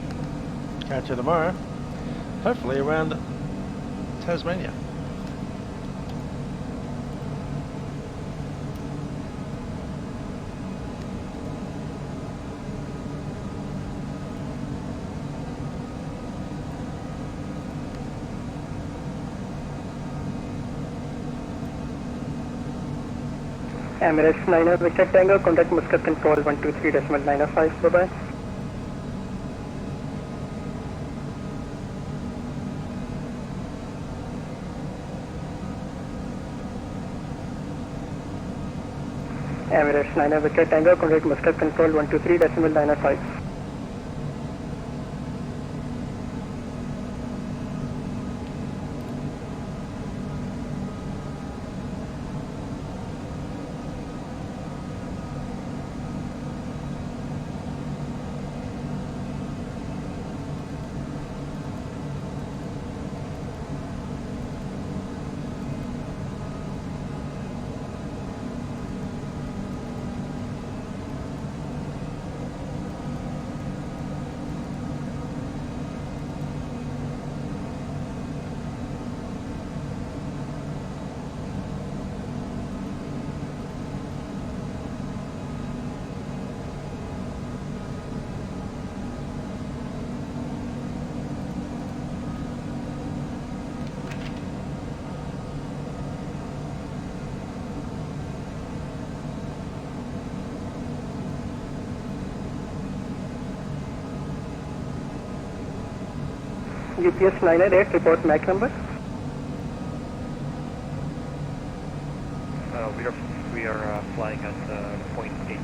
Catch you tomorrow. Hopefully around Tasmania. Emirates 9er, Victor Tango, contact Muscat control 123.905, bye-bye. Emirates 9er, Victor Tango, contact Muscat control 123.905. UPS 988, report Mach number. We are flying at 0.80.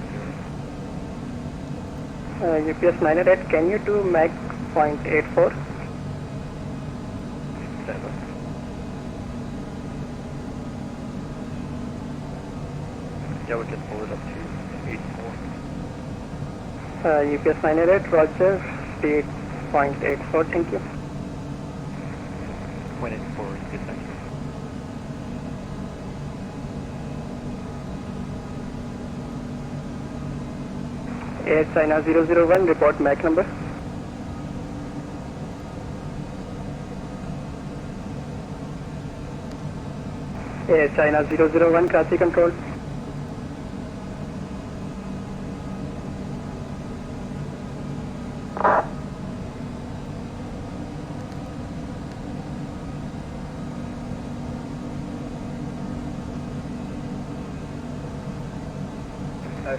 UPS 988, can you do Mach 0.84? 7. Yeah, we can pull it up to 84. UPS 988, roger, speed 0.84, thank you. 0.84 is good, thank you. Air China 001, report Mach number. Air China 001, Karachi control.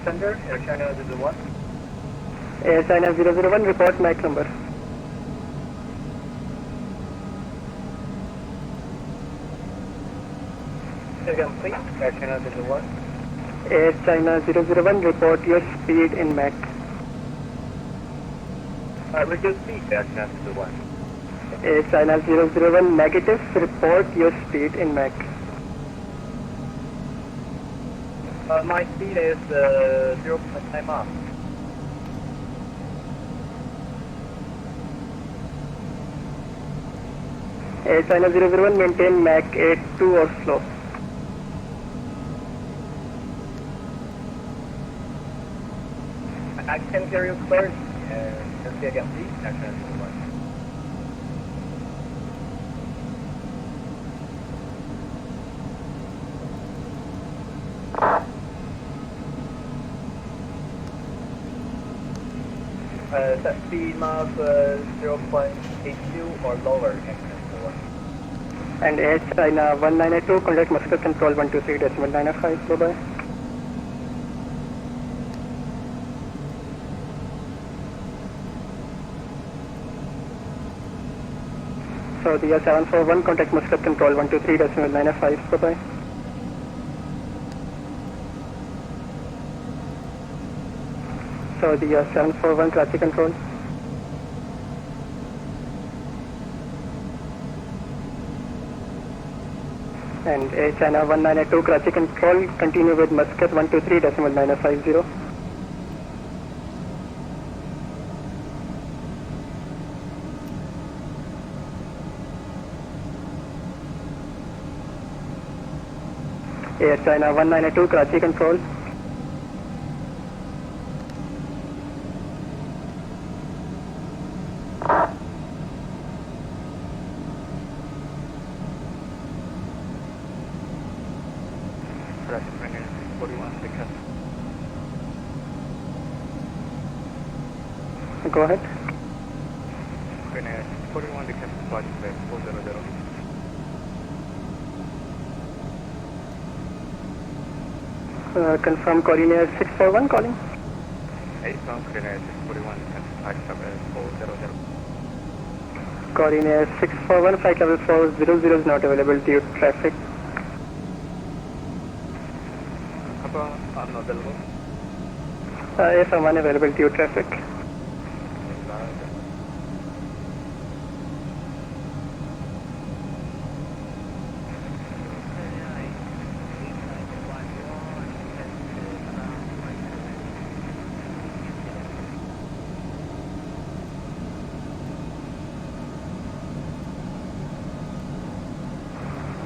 Center, Air China 01. Air China 001, report Mach number. Again, please, Air China 01. Air China 001, report your speed in Mach. Reduce speed, Air China 01. Air China 001, negative, report your speed in Mach. My speed is 0.9 miles. Air China 001, maintain Mach 82 or slow. I can hear you clearly. Can say again, please, Air China 01. Set speed miles 0.82 or lower. And Air China 1982, contact Muscat control 123.905, bye-bye. Saudi 741, contact Muscat control 123.905, bye-bye. Saudi 741, Karachi control. And Air China 1982, Karachi control, continue with Muscat 123.950. Air China 1982, Karachi control. Go ahead. 41 to Captain Flight Spec 400. Confirm coordinate 641 calling. 8 pounds, coordinate 641 to Captain Flight Spec 400. Coordinate 641, flight level 400 is not available due to traffic. About unavailable. Yes, I'm unavailable due to traffic.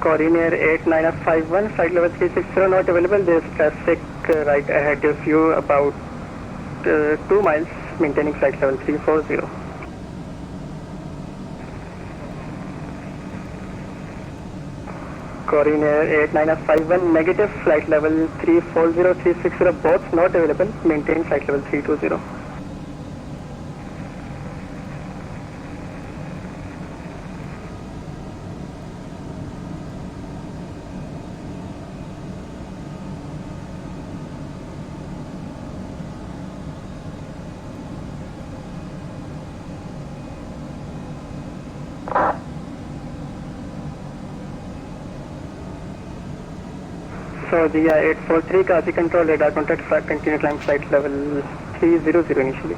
Coordinate 8951, flight level 360 not available. There is traffic right ahead of you about 2 miles, maintaining flight level 340. Coordinate 8951, negative, flight level 340, 360 both not available, maintain flight level 320. So the 843 Kasi control radar contact flight, continue climb flight level 300 initially.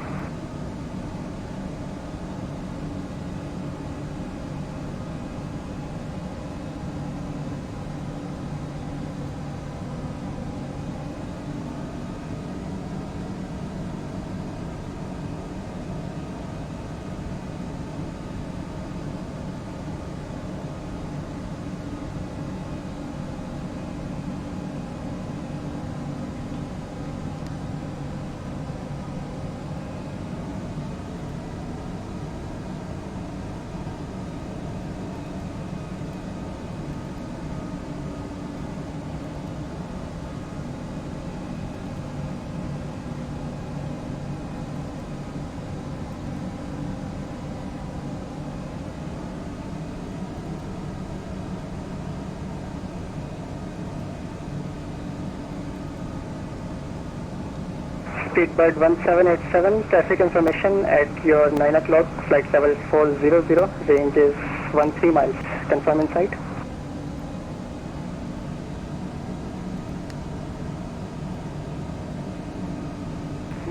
Speedbird 1787, traffic information at your 9 o'clock, flight level 400, range is 13 miles, confirm inside.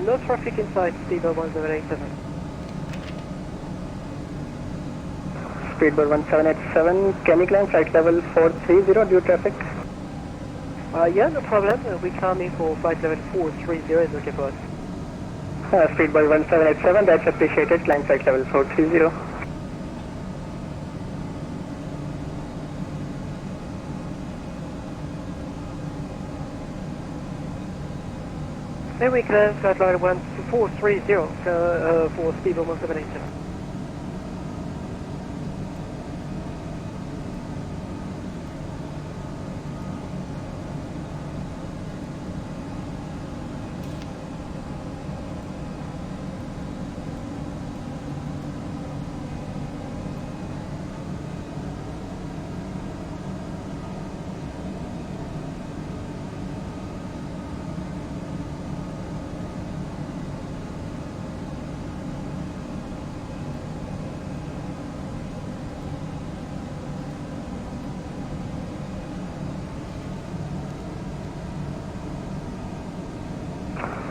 No traffic inside, Speedbird 1787. Speedbird 1787, can you climb flight level 430 due traffic? Yeah, no problem. We come in for flight level 430, is okay for us. Speedbird 1787, that's appreciated, climb flight level 430. Then we climb flight level 430 for Speedbird 1787.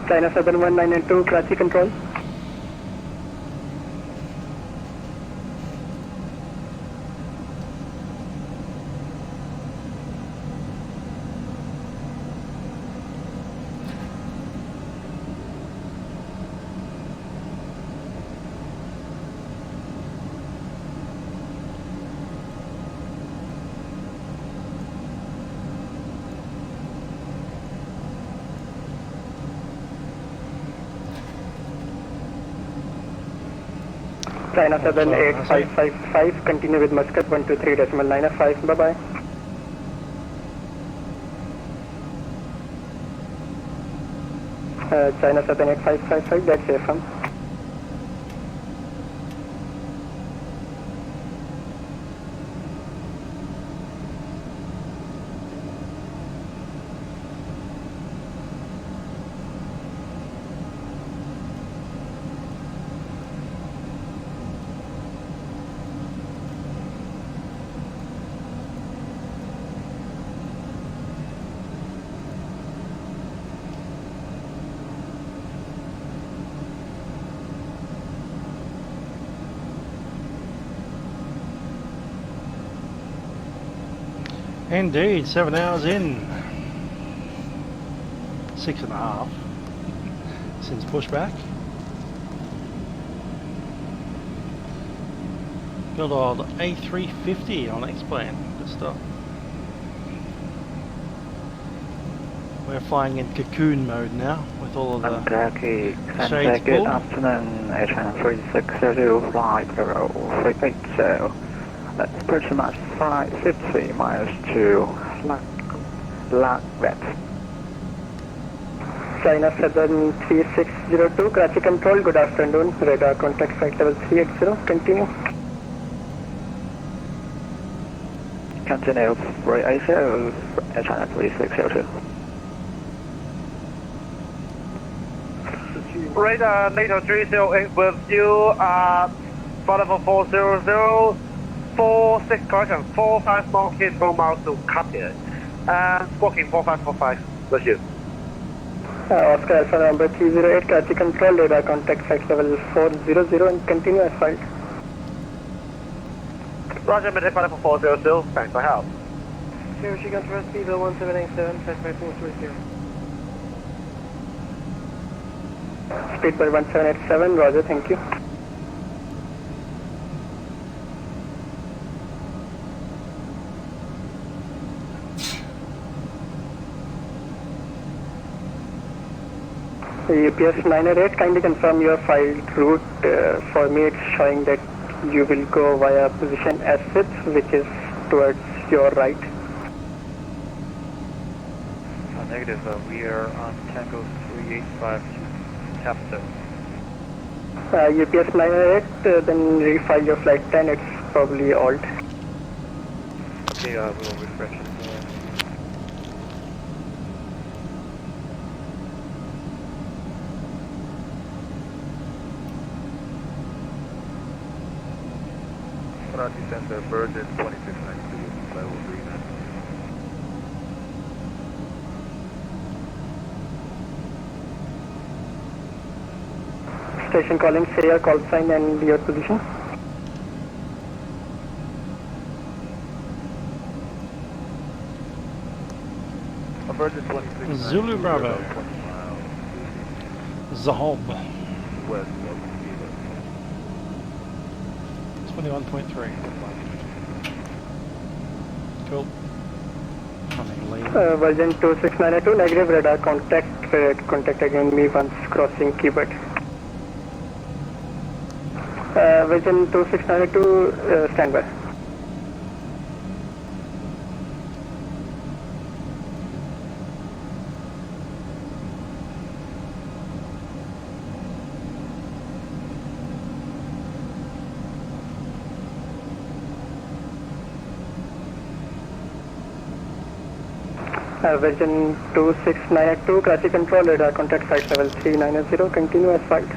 China 71992, Karachi control. China 78555, continue with Muscat 123.905, bye-bye. China 78555, that's AFM. Indeed, 7 hours in. 6.5 since pushback. Good old A350 on X-Plane, good stuff. We're flying in cocoon mode now with all of the shades good uh, pulled. afternoon, A330 flight level 380. That's pretty much flight 50 miles to Lockheed. China 73602, Karachi control, good afternoon, radar contact flight level 380, continue. Continue 380, China 3602. Radar NATO 308 with you, flight level 400, 46 correction, 45 more kids 4 miles to Cockpit. And squawking 4545. That's you. Oscar Alpha number 308, Karachi control, radar contact flight level 400 and continue as filed. Roger, midday pilot for 400, thanks for help. Here she control speed 1787, flight by 430. Speed by 1787, roger, thank you. UPS 908, kindly confirm your filed route. For me it's showing that you will go via position S6, which is towards your right. Negative, we are on Tango 385 Tapster. UPS 908, then refile your flight 10, it's probably alt. Okay, we'll refresh it. Karachi Center, Virgin 2692, level 39. Station calling, say your call sign and your position. Virgin 2692. Zulu Bravo. Zahob. West 21.3. Cool. Virgin 2692, negative radar contact. Contact again me once crossing keyboard. Virgin 2692, standby. Virgin 2692, Karachi control, radar contact flight level 390, continue as filed.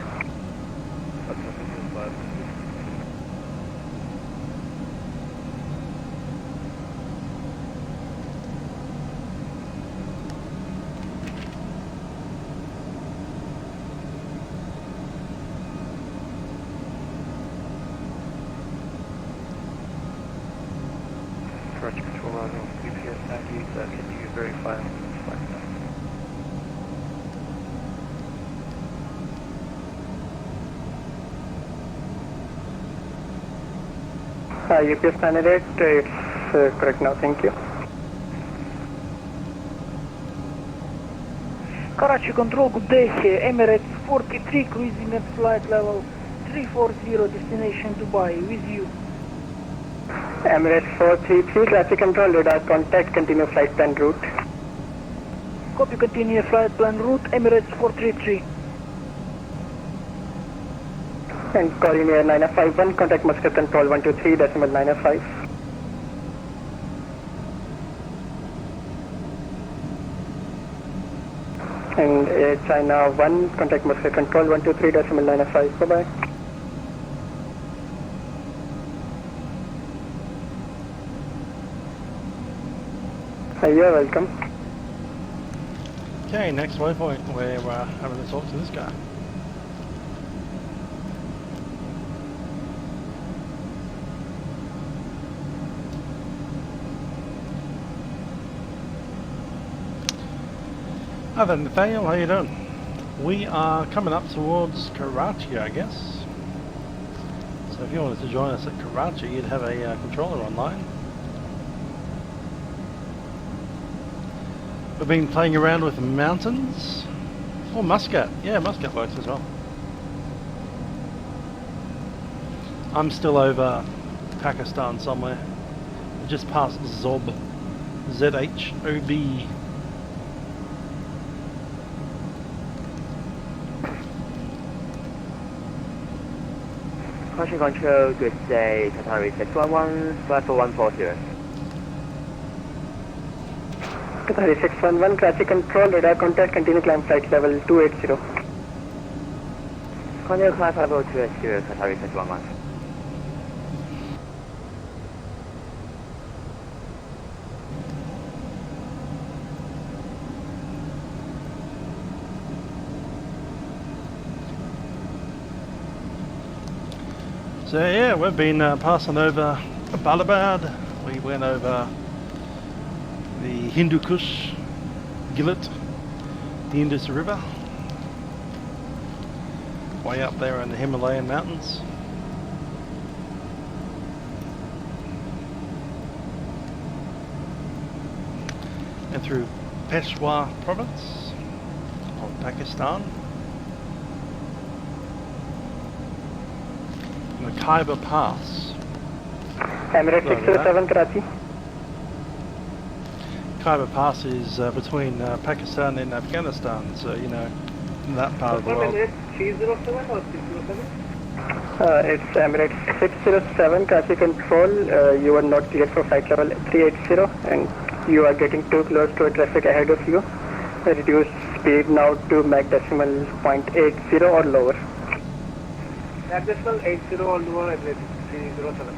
Karachi control, UPS 98, can you verify on this flight? UPS 908, it's correct now, thank you. Karachi control, good day, Emirates 43 cruising at flight level 340, destination Dubai, with you. Emirates 433, Karachi control, radar contact, continue flight plan route. Copy, continue flight plan route, Emirates 433. And Korean Air 9051, contact Muscat control 123.905. And Air China 1, contact Muscat control 123.905. Bye-bye. You're welcome. Okay, next waypoint, we're having to talk to this guy. Hi there, Nathaniel, how you doing? We are coming up towards Karachi, I guess. So if you wanted to join us at Karachi, you'd have a controller online. We've been playing around with mountains. Or Muscat. Yeah, Muscat works as well. I'm still over Pakistan somewhere. Just past Zob. Z-H-O-B. Karachi control, good day, Qatari 611, flight for 140. Qatari 611, Karachi control, radar contact, continue climb flight level 280. Continue climb level 280, Qatari 611. So yeah, we've been passing over Balabad. We went over the Hindu Kush, Gillet, the Indus River, way up there in the Himalayan mountains. And through Peshawar province of Pakistan. The Khyber Pass. Emirates 607 Karachi. Khyber Pass is between Pakistan and Afghanistan, so you know, in that part of the world. Emirates 307 or 607? It's Emirates 607 Karachi Control. You are not cleared for flight level 380 and you are getting too close to a traffic ahead of you. Reduce speed now to Mach decimal 0.80 or lower. Mach decimal 80 or lower, Emirates 307.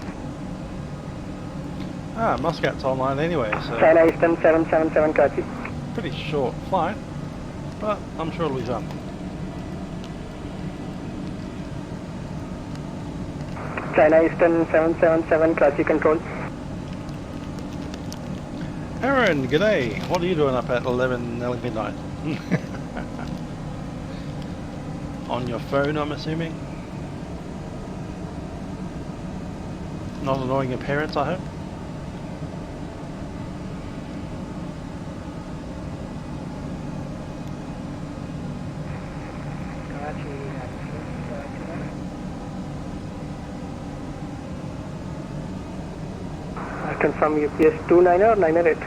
Ah, Muscat's online anyway, so China Eastern 777 Karachi. pretty short flight, but I'm sure it'll be fun. China Eastern 777 Karachi Control. Aaron, g'day. What are you doing up at 11 midnight? On your phone, I'm assuming? Not annoying your parents, I hope? Confirm UPS 29 or 908? UPS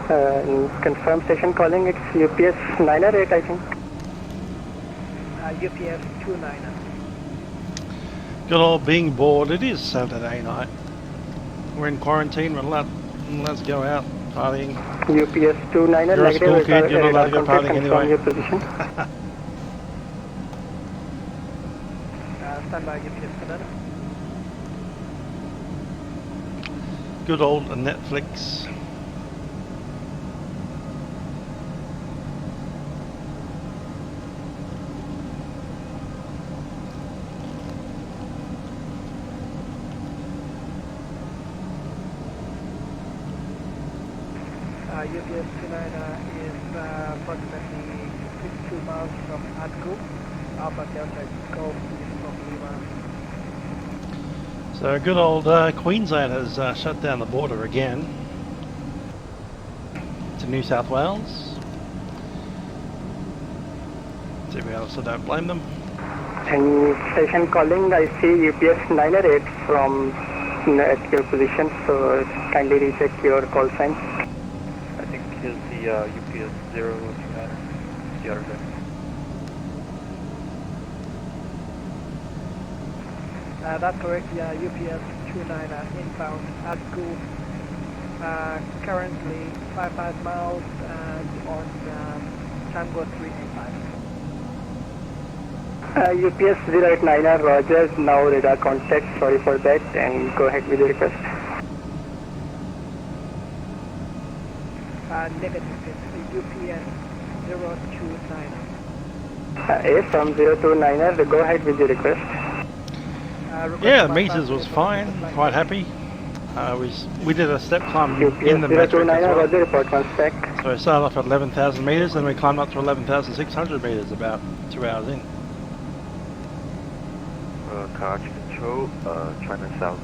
29. Confirm station calling, it's UPS 908 I think. UPS 29. Good old being bored. It is Saturday night. We're in quarantine. We're allowed to go out partying. UPS 29 You're a school kid. You're not allowed to go partying anyway. Your position. Stand by UPS 29. Good old Netflix. UPS 29 is approximately 52 miles from Adgu. Alpha Delta Golf is from Lima. So good old Queensland has shut down the border again to New South Wales. To be honest, I don't blame them. And station calling, I see UPS 908 from at your position, so kindly recheck your call sign. I think it's the UPS 029, the other guy. That's correct, yeah, UPS 29 inbound Adgu. Currently 55 miles and on Tango 385. UPS 089 Roger, now radar contact, sorry for that, and go ahead with the request. Negative, it's UPS 029. From 029er, go ahead with the request. Yeah, the meters was fine, quite happy. We did a step climb in the metric as well. So we started off at 11,000 meters, then we climbed up to 11,600 meters about 2 hours in. Karachi Control, China South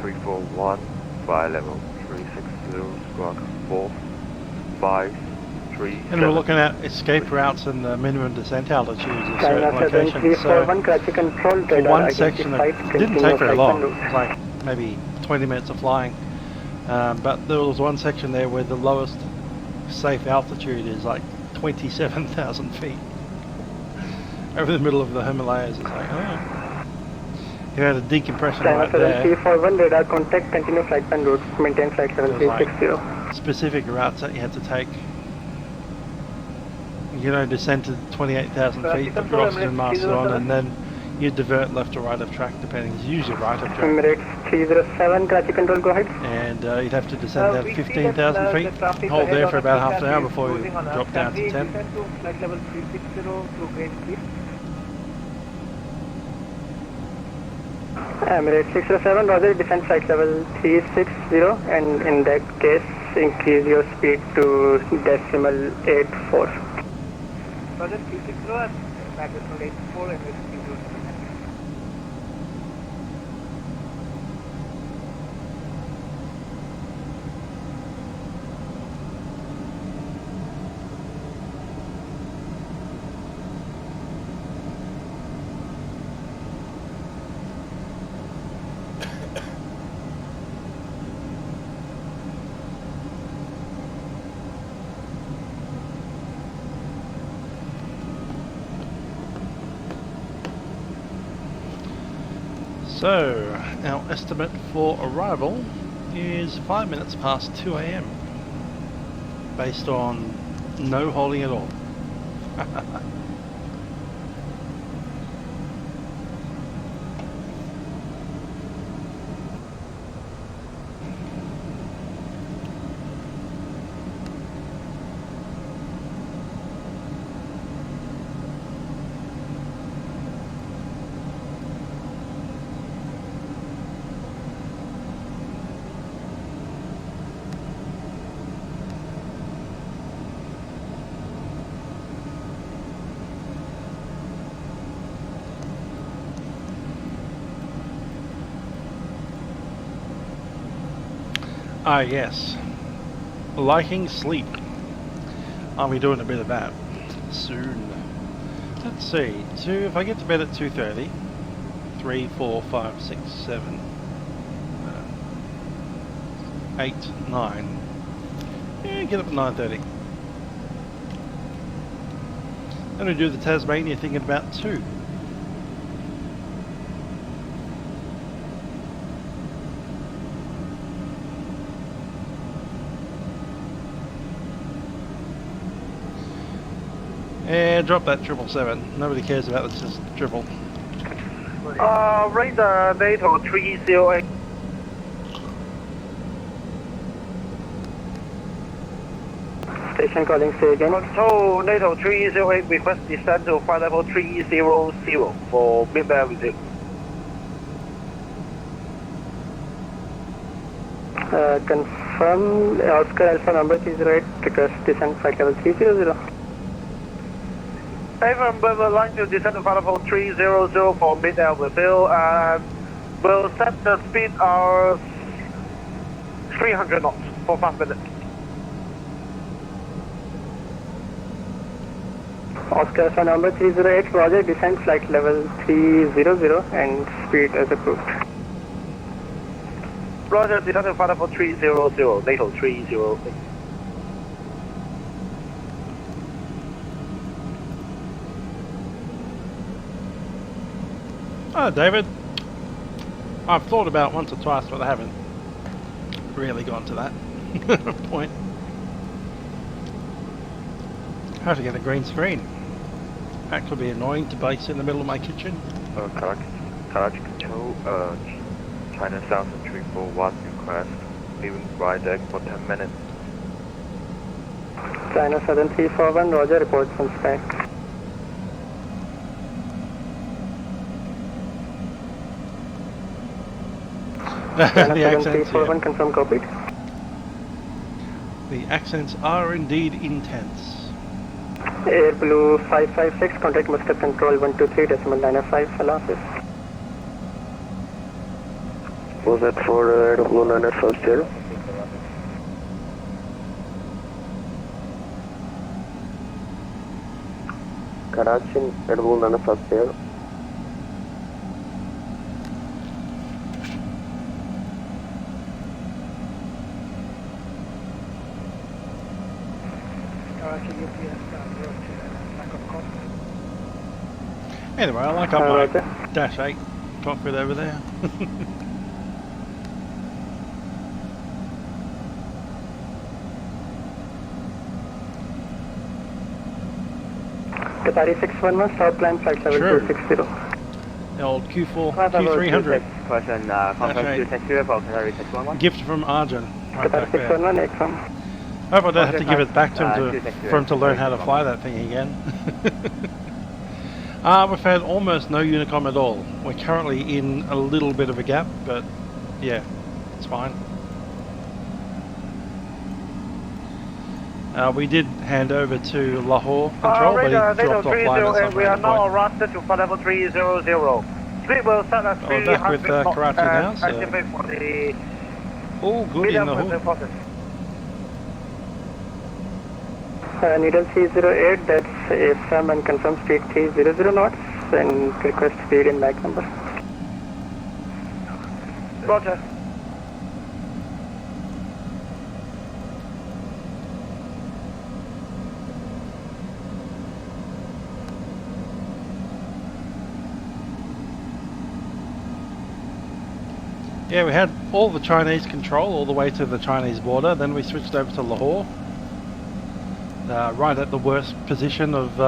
341, flight level 360, squawk 453. And we're looking at escape routes and the minimum descent altitudes of certain China locations. So 7341 Karachi Control, for one section it didn't take very long, it was like maybe 20 minutes of flying. But there was one section there where the lowest safe altitude is like 27,000 feet. Over the middle of the Himalayas. It's like, oh. You had a decompression China right there. 7341 radar contact, continue flight plan route, maintain flight level 360. Specific routes that you had to take. You know, descend to 28,000 feet, put your oxygen mask on, and then you divert left or right of track, depending. It's usually right of track. Emirates 307, Karachi control, go ahead. And you'd have to descend at 15,000 feet. Hold there for about half an hour before you drop down to 10. Flight level 360 through gate speed. Emirates 607, Roger, descend flight level 360, and in that case, increase your speed to decimal 84. Roger, 360 and back decimal 84 and it's 307. So, our estimate for arrival is 5 minutes past 2 AM, based on no holding at all. Ah yes, liking sleep. I'll be doing a bit of that soon. Let's see, if I get to bed at 2:30, 3, 4, 5, 6, 7, 8, 9, yeah, get up at 9:30. Then we do the Tasmania thing at about 2. And drop that 777. Nobody cares about this, just triple. Radar NATO 308. Station calling, say again. Control NATO 308, request descend to flight level 300 for mid-air visit. Confirm Oscar Alpha number 308, request descend flight level 300. Avon Bravo line to descend to flight level 300 for mid-air refill, and we'll set the speed our 300 knots for 5 minutes. Oscar Alpha number 308, Roger, descend flight level 300 and speed as approved. Roger, descend to flight level 300, NATO 308. Oh, David, I've thought about it once or twice, but I haven't really gone to that point. I have to get a green screen. That could be annoying to base in the middle of my kitchen. Karachi Control, China South 341 request, leaving flight deck for 10 minutes. China Southern 341, Roger, report from sky. The accents, yeah. Confirm copy. The accents are indeed intense. Air Blue 556, contact Muscat Control 123.905, Alasis. Was that for Air Blue 950? Karachi, Air Blue 950. Anyway, I like up my Dash 8 cockpit over there. Qatari 611, start climb flight level 260. The old Q300. Question, confirm to taxi for Qatari 611. Gift from Arjun. Right Qatar back there. 611, Exxon. Hope I don't have to give it back to him for him to learn how to fly that thing again. We've had almost no Unicom at all. We're currently in a little bit of a gap, but yeah, it's fine. We did hand over to Lahore control, but he dropped offline at some we are now point. rostered to flight level 300. Speed will set at 300 back with Karachi now, so activate for the all good in Lahore. Needle 308, that's ASM and confirm speed 300 knots and request speed in Mach number. Roger. Yeah, we had all the Chinese control all the way to the Chinese border, then we switched over to Lahore. Right at the worst position of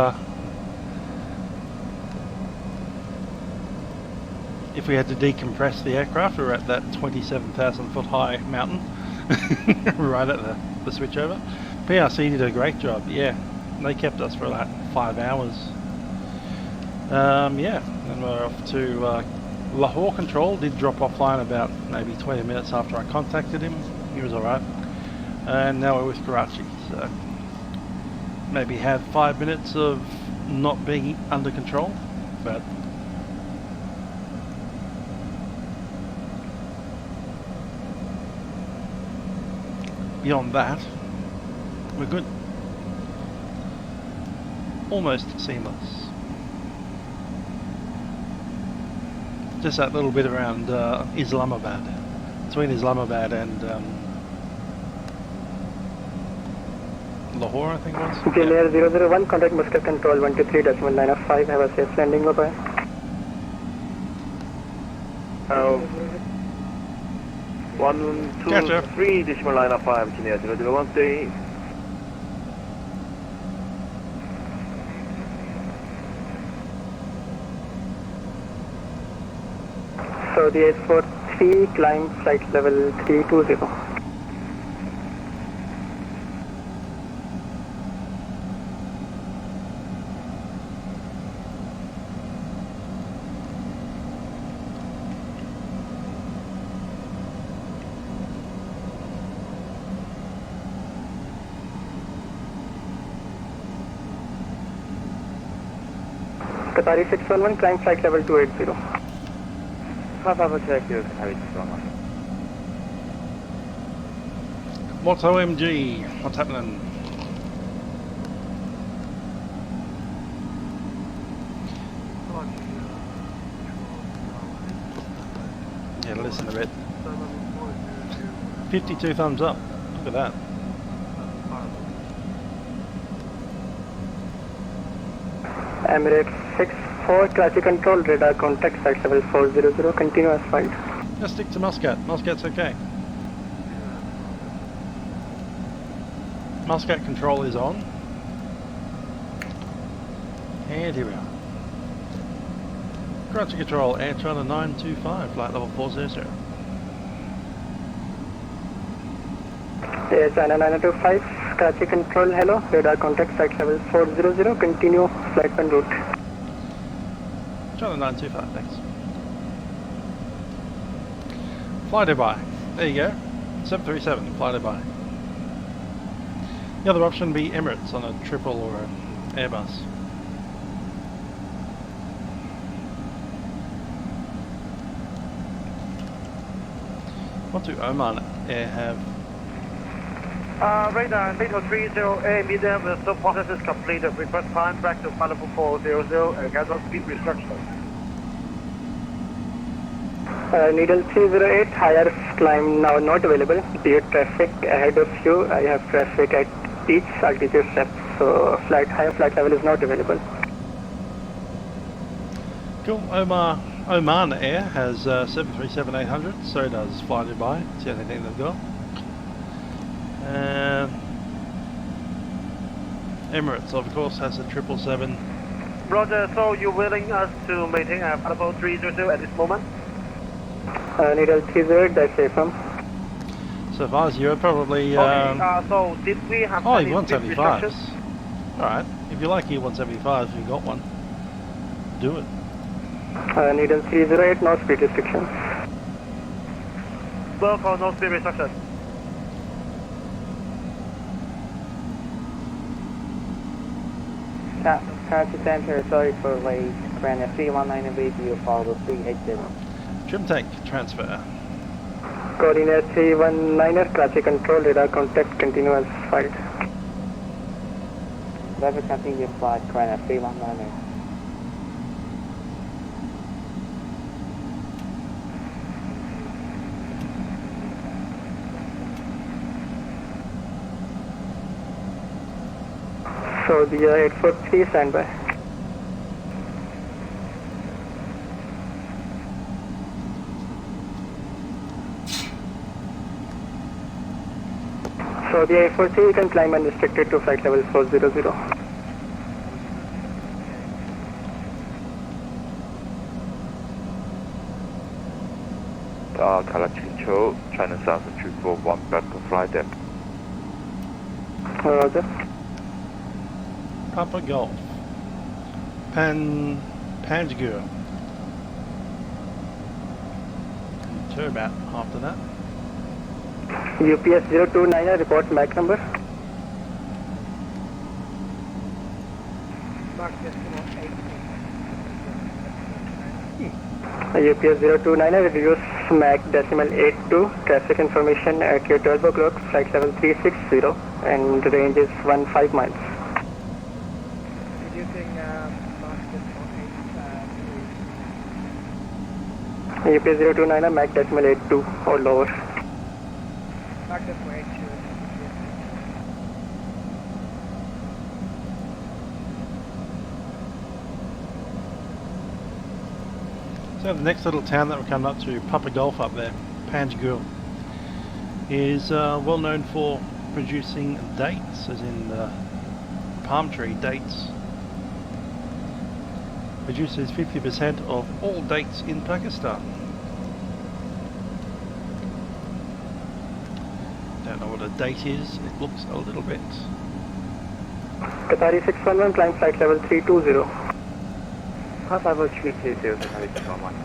if we had to decompress the aircraft. We were at that 27,000 foot high mountain right at the switchover. PRC did a great job. Yeah, they kept us for like 5 hours. Yeah, then we're off to Lahore control. Did drop offline about maybe 20 minutes after I contacted him. He was alright. And now we're with Karachi, so maybe have 5 minutes of not being under control, but beyond that, we're good. Almost seamless. Just that little bit around Islamabad, between Islamabad and Lahore, I think it was. Delay 001, contact Muscat control 123.905, have a safe landing, bye bye. 123.905, Chile 0013. So the 843, climb flight level 320. Qatari 611, climb flight level 280. What's OMG? What's happening? Yeah, listen a bit. 52 thumbs up. Look at that. Emirates 64, Karachi control, radar contact, flight level 400, continuous flight. Just stick to Muscat. Muscat's okay. Muscat control is on. And here we are. Karachi control, Air China 925, flight level 400. Air China 925, Karachi control, hello, radar contact, flight level 400, continue flight en route. China 925, thanks. Fly Dubai. There you go. 737, fly Dubai. The other option would be Emirates on a triple or an Airbus. What do Oman Air have? Radar NATO 30A, medium, the sub process is completed. Request climb back to flight level 400 and cancel speed restriction. Needle 308, higher climb now not available. Dear traffic ahead of you, I have traffic at each altitude step, so higher flight level is not available. Cool. Oman Air has 737-800, so does Fly Dubai. It's the only thing they've got. Emirates, of course, has a 777. Roger, so you're willing us to maintain a level 300 at this moment? Needle 30, that's affirm. So 50 probably. So did we have Oh, any he wants speed 75s. restrictions? Alright, if you like E175s, if you got one, do it. Needle 308, no speed restrictions. Local, no speed restriction. Taxi Center, sorry for late. Granite 319 with you, follow 380. Trim tank transfer. Coordinate 319, traffic control, radar contact, continuous flight. Level continue flight, Granite 319. So the 843 standby. So the 843 you can climb unrestricted to flight level 400. Galaxy Control, China South 341, back to flight deck. Roger. Papa Golf. Panjgur. Turn about after that. UPS 029, report MAC number. UPS 029, reduce MAC decimal 82, traffic information at your 12 o'clock, flight level 360, and the range is 15 miles. UPS 029, MAC decimal 82 or lower. So the next little town that we're coming up to, Papa Golf up there, Panjgur, is well known for producing dates, as in palm tree dates. Produces 50% of all dates in Pakistan. Don't know what a date is, it looks a little bit. Qatari 611, climb flight level 320. Half level 320, Qatari 611. A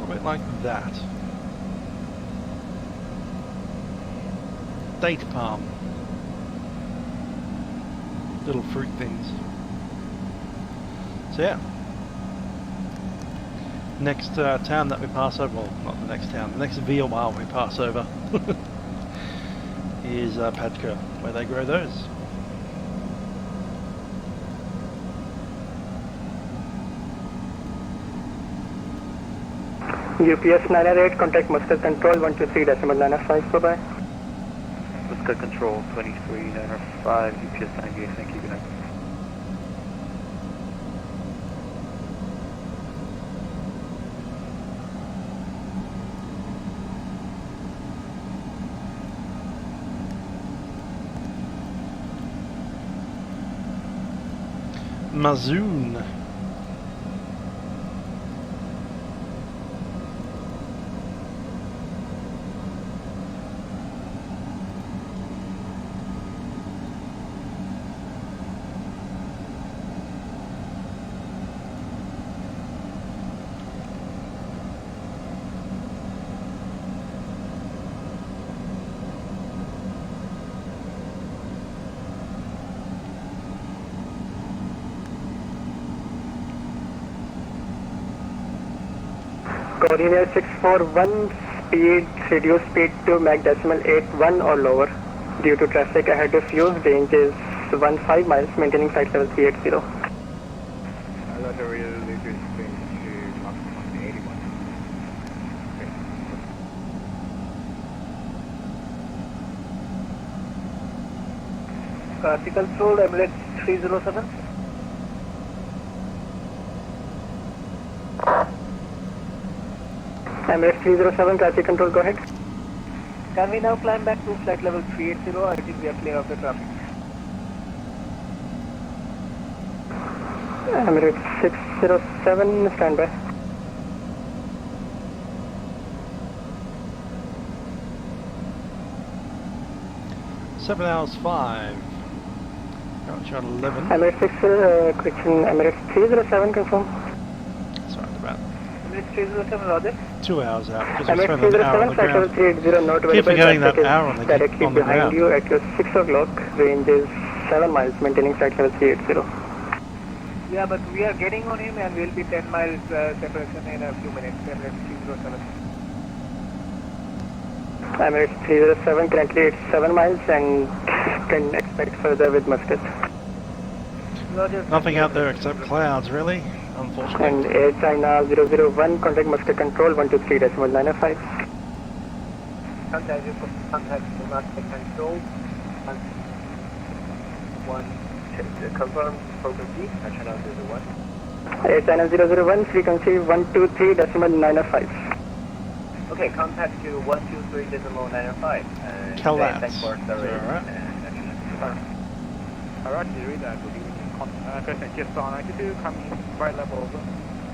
little bit like that. Date palm. Little fruit things. So yeah. Next town that we pass over, well, not the next town, the next VOR we pass over is Panjgur, where they grow those. UPS 908, contact Muscat Control 123.905, bye-bye. Muscat Control 23905, UPS 98, thank you, good night. Mazoon. Coordinate 641, speed, reduce speed to Mach decimal 81 or lower. Due to traffic ahead of you, range is 15 miles, maintaining flight level 380. Livery speed to Mach 81. Carty Control, Emirates 307. Emirates 307, Carty Control, go ahead. Can we now climb back to flight level 380? I think we are clear of the traffic. Emirates 607, standby. Seven hours 5. Current shot 11. Emirates 6, correction, Emirates 307, confirm. Sorry about Emirates 307, roger. 2 hours out, because we Emirates spent an hour on the 307, ground. 380, not Keep forgetting that hour on the directly behind ground. you at your 6 o'clock, range is 7 miles, maintaining flight level 380. Yeah, but we are getting on him and we'll be 10 miles separation in a few minutes. Emirates 307. Emirates 307, currently it's 7 miles and can expect further with muskets. Nothing out there except clouds, really, unfortunately. And Air China 001, contact musket control 123.905. Contact musket control. Confirm frequency, China 01. Air China 001, frequency 123.905. Okay, contact to 123.905. Kalat. Thanks for service. Alright, you read that. Question just on 92, coming right level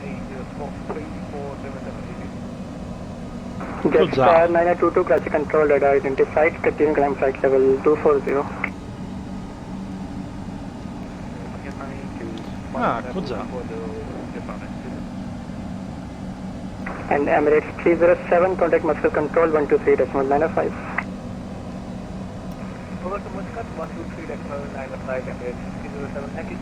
8043477. Jetstar 9922, classic control radar identified, continuing climb flight level 240. Good job. And Emirates 307, contact musket control 123.905. Over to Muscat 123.905, Emirates 307, thank you.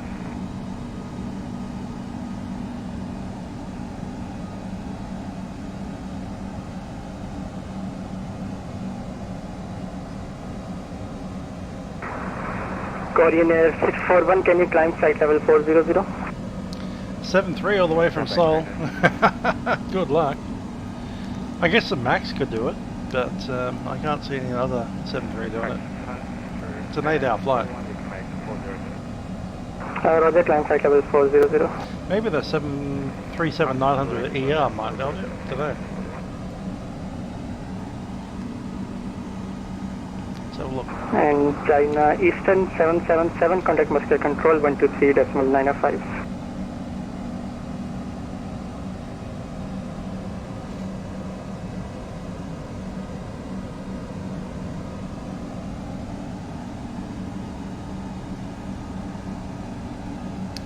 Korean Air 641, can you climb flight level 400? 7.3 all the way from Seoul. Good luck. I guess the Max could do it, but I can't see any other 7.3 doing it. It's an 8-hour flight. Roger, climb flight level 400. Maybe the 737-900 ER might do it today. So look. And China Eastern 777, contact musket control 123.905.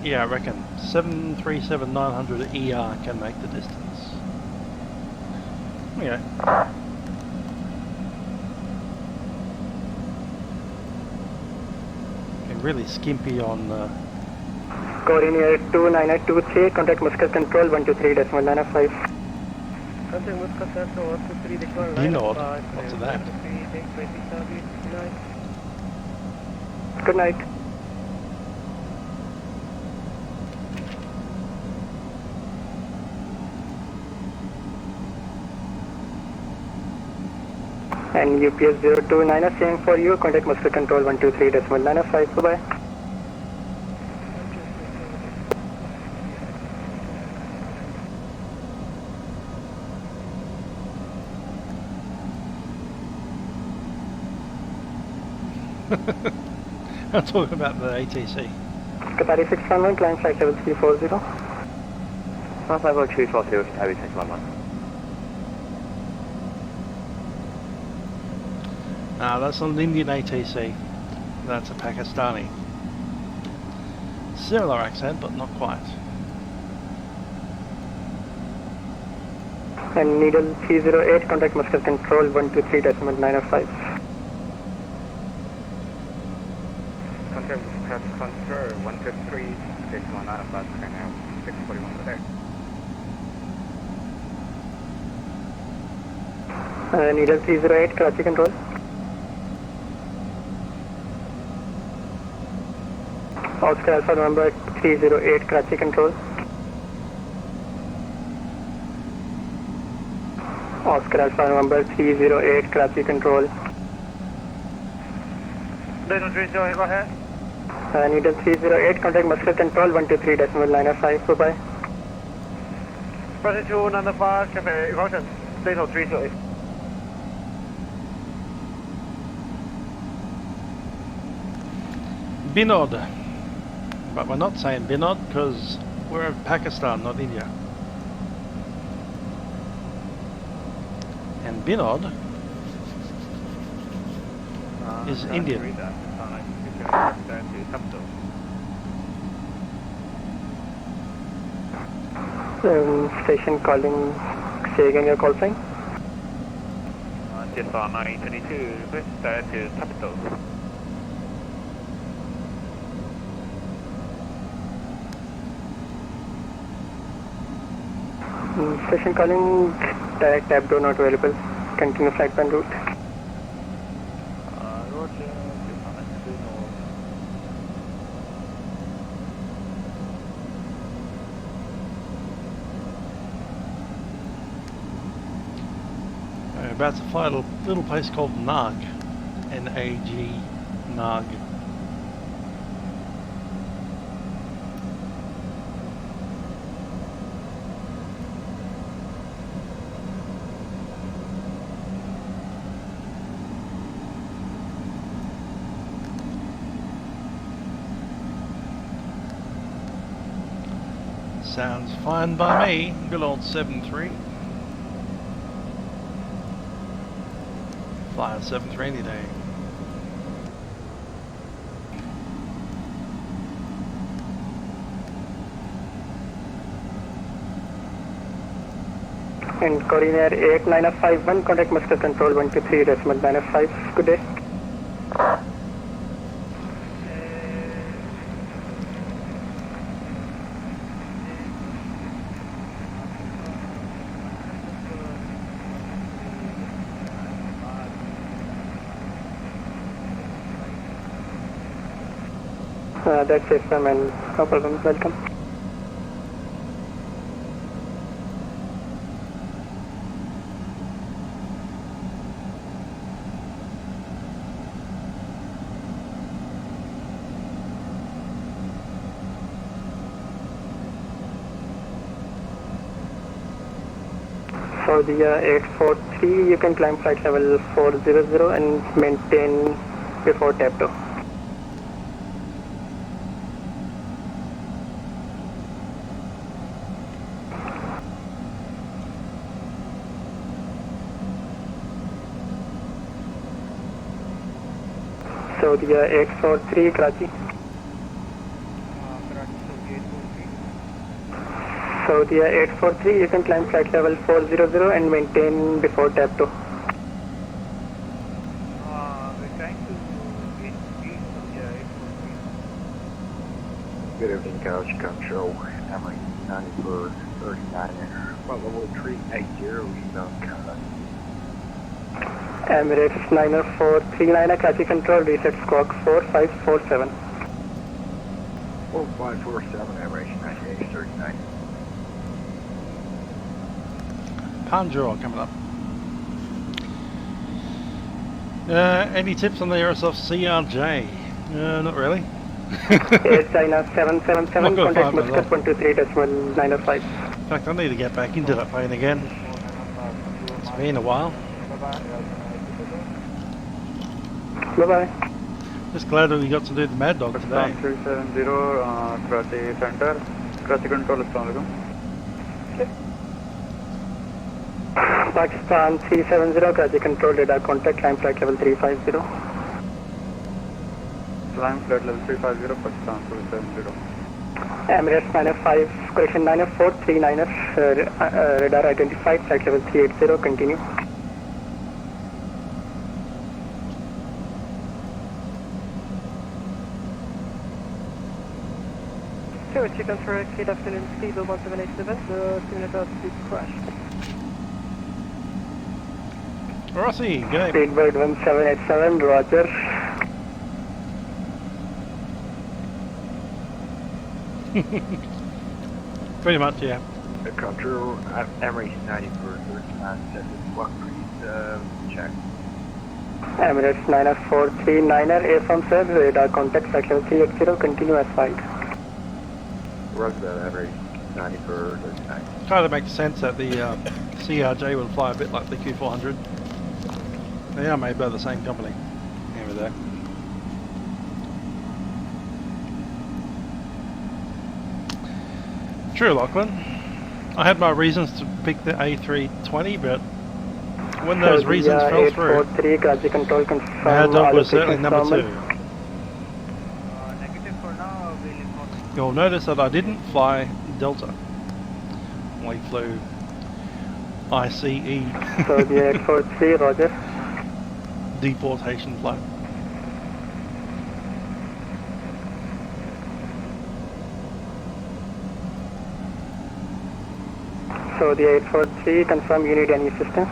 Yeah, I reckon 737-900 ER can make the distance. Okay. Really skimpy on Korean Air 2923, contact musket control 123.905. Contact musket control 123.905. Dinod, what's that? Good night. And UPS 029 is same for you, contact musket control 123.905, bye-bye. I'm talking about the ATC. Qatari 611, climb flight level 340. 340, Qatari 611. That's not an Indian ATC. That's a Pakistani. Similar accent, but not quite. And needle 308, contact musket control 123.905. Contact musket control 123.905, now 641 per day. Needle 308, Karachi control. Oscar Alpha November 308, Karachi control. Oscar Alpha November 308, Karachi control. Needle 308, go ahead. Needle 308, contact musket control 123.905, bye-bye. Pressure 295, cafe erosion. Needle 308. Binod. But we're not saying Binod because we're in Pakistan, not India. And Binod is Indian. Station calling, say again your call sign. Just on 922, request to capital. Station calling, direct tab door not available. Continue flight plan route. Roger, We're about to fly to a little place called Nag. N-A-G, Nag. Sounds fine by me. Good old 7-3. Fly a 7-3 any day. And coordinate 8951, contact master control 123.905. Good day. That's it, ma'am, and no problem. Welcome. For the 843, you can climb flight level 400 and maintain before tap 2. So the 843 Karachi. So the 843, you can climb flight level 400 and maintain before tap 2. we're trying to get east of the 843. Good evening, Couch Control. Emily 94 39 flight level 380, rebound Canada. Emirates 90439, Karachi Control, reset squawk 4547. 4547, Emirates 98 39. Panjur coming up. Any tips on the Aerosoft CRJ? Not really. It's China 777, contact Muscat 123.905. In fact, I need to get back into that plane again. It's been a while. Bye-bye. Just glad that we got to do the Mad Dog today. 370, Karachi Center, Karachi Control, Assalamualaikum. Pakistan 370, Karachi Control, radar contact, climb flight level 350. Climb flight level 350, Pakistan 370. Emirates 905, correction 90439, radar identified, flight level 380, continue. Chicken for good afternoon, Steve 1787, the simulator speed crashed. Rossi, good. Speedbird 1787, roger. Pretty much, yeah. Control, Emirates 94 39, set this block, please check. Emirates 90439, affirm sir, radar contact, flight level 380, continue as filed. Roger that, Emirates 94 39. Kind of makes sense that the CRJ would fly a bit like the Q400. They are made by the same company. Remember that. True, Lachlan. I had my reasons to pick the A320, but when those reasons fell through, 843, Karachi Control confirm Mad Dog was certainly allocations number normal. 2. Negative for now, really positive. You'll notice that I didn't fly Delta. We flew ICE. So the 843, roger. Deportation flight. So the 843, confirm you need any assistance?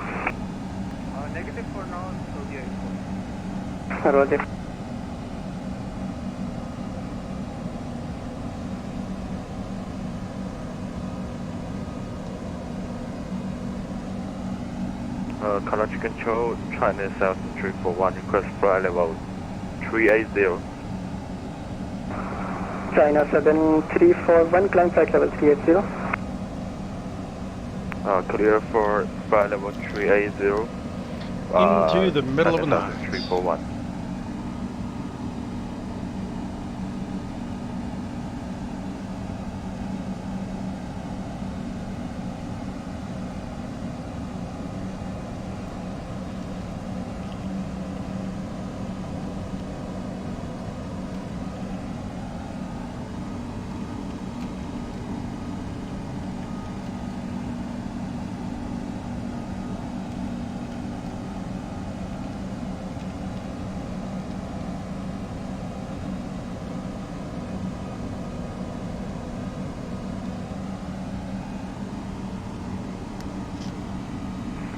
Negative for now, so the 843. Roger. Karachi Control, China South 341, request flight level 380. China Southern 341, climb flight level 380. Clear for flight level 380. Into the middle of the China night. South 341.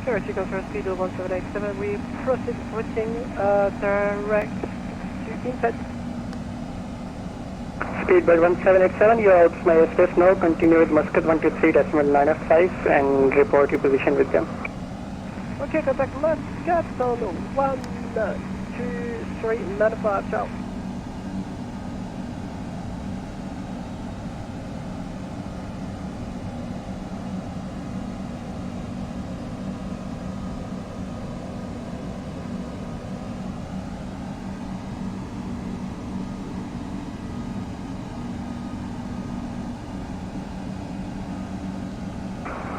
Karachi confirm speed 1787, we proceed switching direct to input. Speedbird 1787, you are out my airspace now. Continue with Muscat 123.9F5 and report your position with them. Okay, contact Muscat on 123.95, ciao.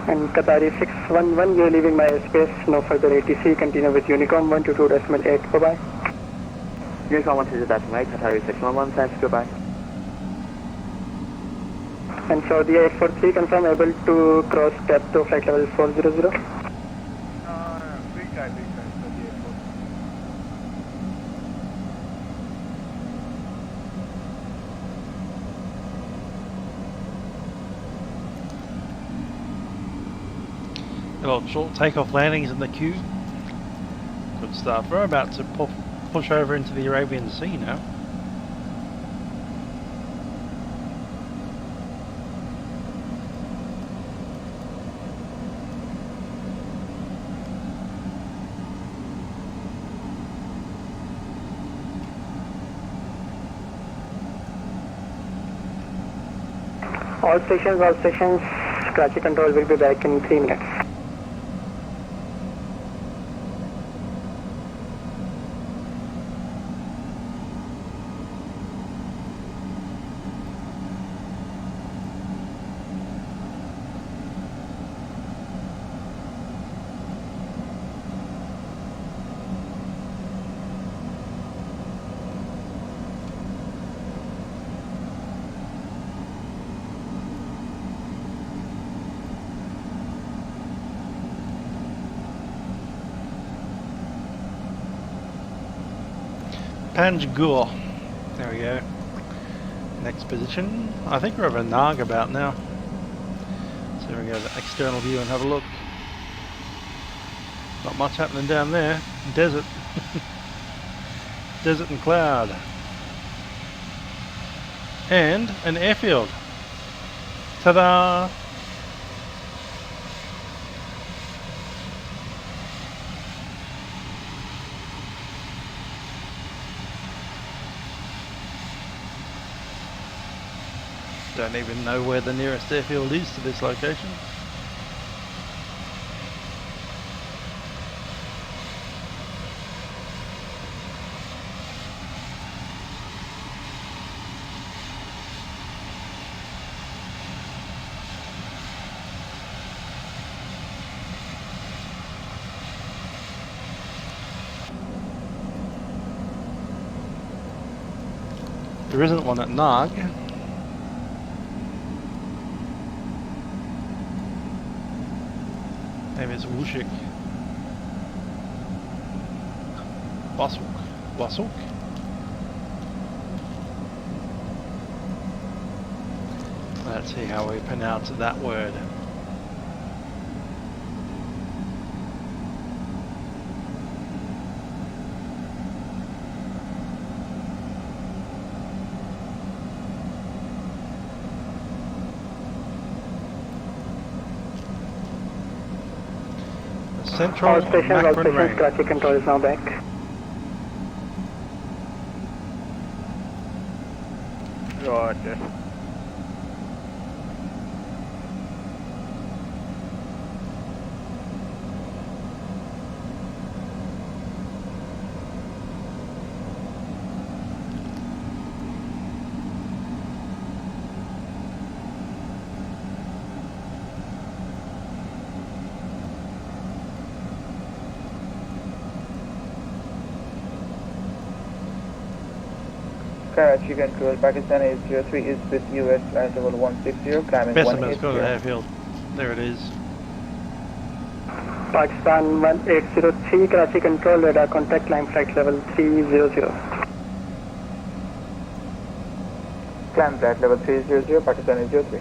And Qatari 611, you're leaving my airspace, no further ATC, continue with Unicom 122.8, bye-bye. Unicom 122.8, Qatari 611, thanks, goodbye. And Saudi 843, confirm able to cross step to flight level 400. Big guy, so the 843. Little short takeoff landings in the queue. Good stuff. We're about to push over into the Arabian Sea now. All stations, Karachi Control will be back in 3 minutes. Panjgur. There we go. Next position. I think we're over Nag about now. So we go to the external view and have a look. Not much happening down there. Desert. Desert and cloud. And an airfield. Ta-da! Don't even know where the nearest airfield is to this location. There isn't one at Nag. Maybe it's Wushik. Wasuk? Let's see how we pronounce that word. Central all stations, range. Karachi control is now back. Roger. Karachi control, Pakistani is 03 is with US flight level 160, climbing Specimen's got an 180. airfield. There it is. Pakistan 1803, Karachi control, radar contact, climb flight level 300. Climb flight level 300, Pakistani 03.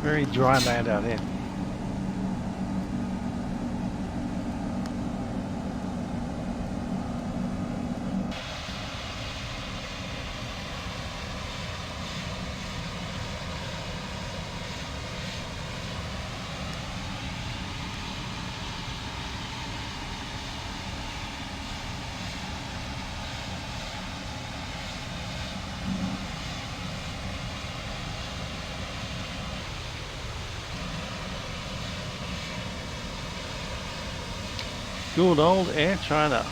Very dry land out here. Good old Air China.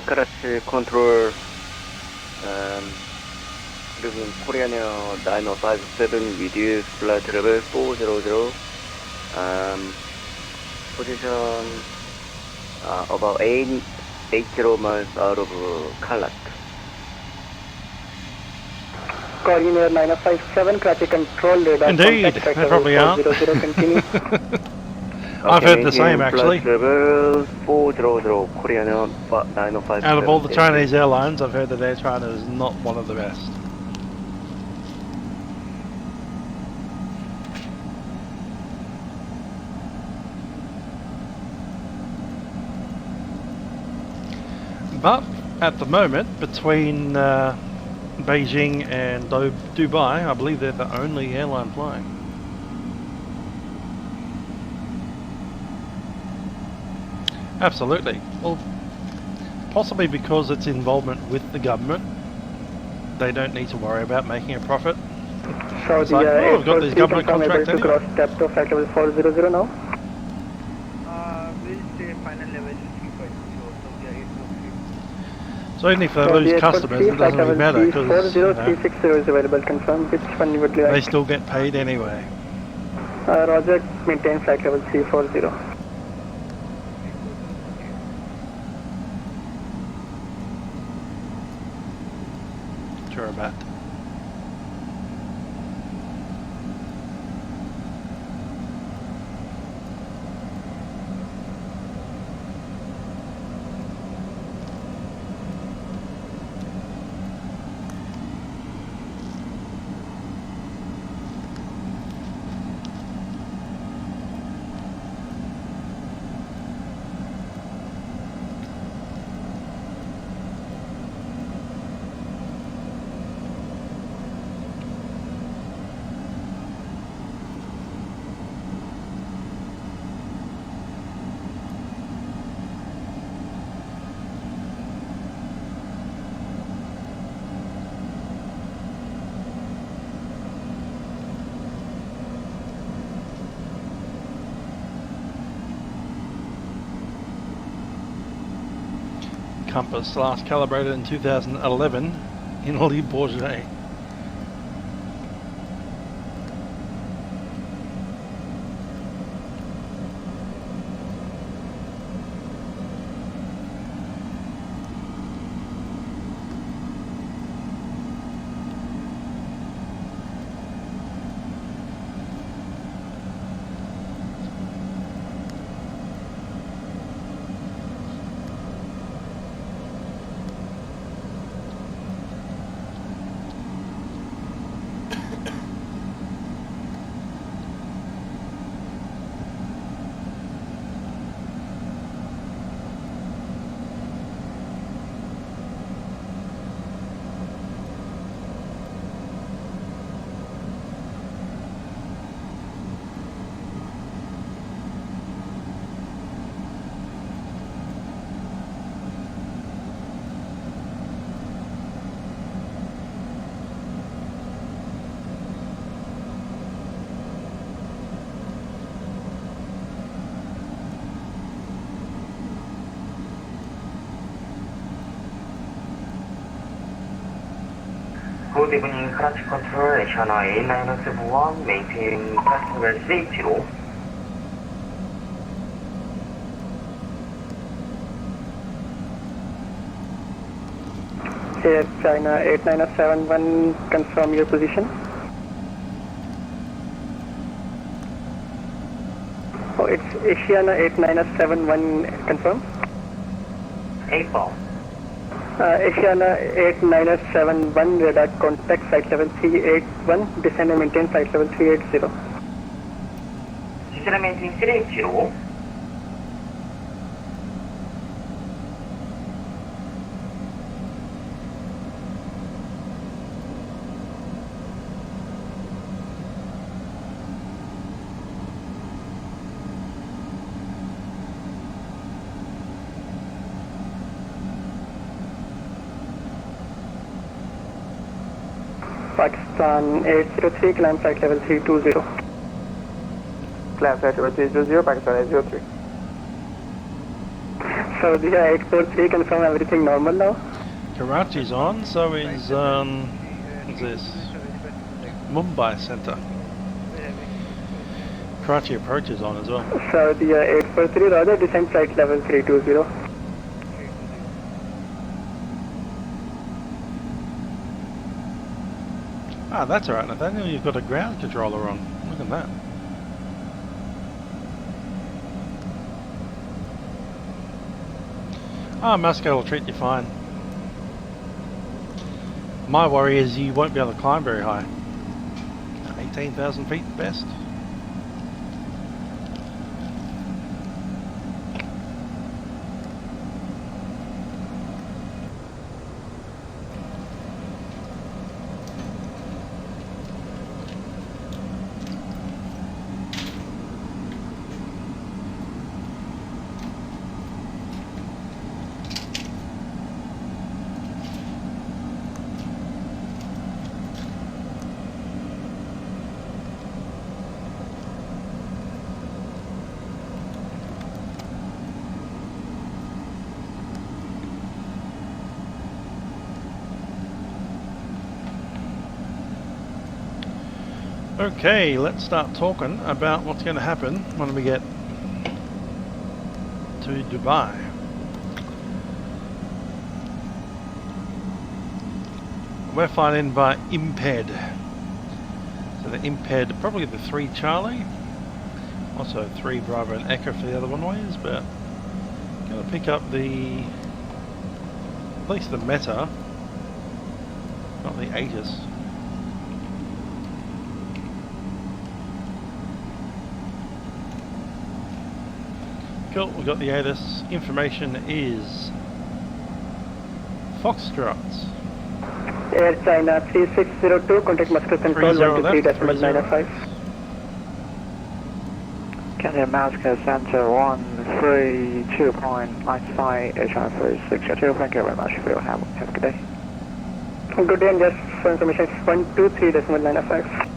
Karachi control, Korean Air 9057 reduce flight level 400, position about 80 miles out of Kalat. Korean Air 9057, Karachi control, radar Indeed, contact, they probably aren't. 400, continue. I've heard the same actually. Level 400, Korean Air 9057. Out of all the Chinese airlines, I've heard that Air China is not one of the best. But at the moment, between Beijing and Dubai, I believe they're the only airline flying. Absolutely. Well, possibly because it's involvement with the government. They don't need to worry about making a profit. So it's the like, oh, we've got these government able contracts to anyway. cross step to flight level 400 now. We'll stay final level 3.0, so we are 8.3. So even if they lose customers, it doesn't really matter because 40360 is available. Confirm which one you would like. they still get paid anyway. Roger, maintain flight level 340. Sure about. compass, last calibrated in 2011 in Le Bourget. Good evening, Karachi Control, China A971, maintain passenger safety row. Here, China 8971, confirm your position. Oh, it's Asiana 8971, confirm. 8-bound. Asiana 8971, radar contact flight level 381, descend and maintain flight level 380. Descend and maintain 380. Pakistan 803, climb flight level 320. Climb flight level 320, Pakistan 803. Saudi 843, confirm everything normal now. Karachi's on, so is what's this? Mumbai Centre. Karachi approach is on as well. Saudi 843, rather descend flight level 320. Ah, that's alright, Nathaniel, you've got a ground controller on. Look at that. Ah, Moscow will treat you fine. My worry is you won't be able to climb very high. 18,000 feet best. Okay, let's start talking about what's going to happen when we get to Dubai. We're flying in by Imped. So the Imped, probably the 3 Charlie, also 3 Bravo and Echo for the other one-ways, but going to pick up the, at least the Meta, not the Aegis. Cool, we've got the ATIS. Information is Foxtrots. Air China 3602, contact Moscow Control 123.905. Canada Moscow Center 132.95, HR 3602. Thank you very much for your help. Have a good day. Good day, and just for information, it's 123.905.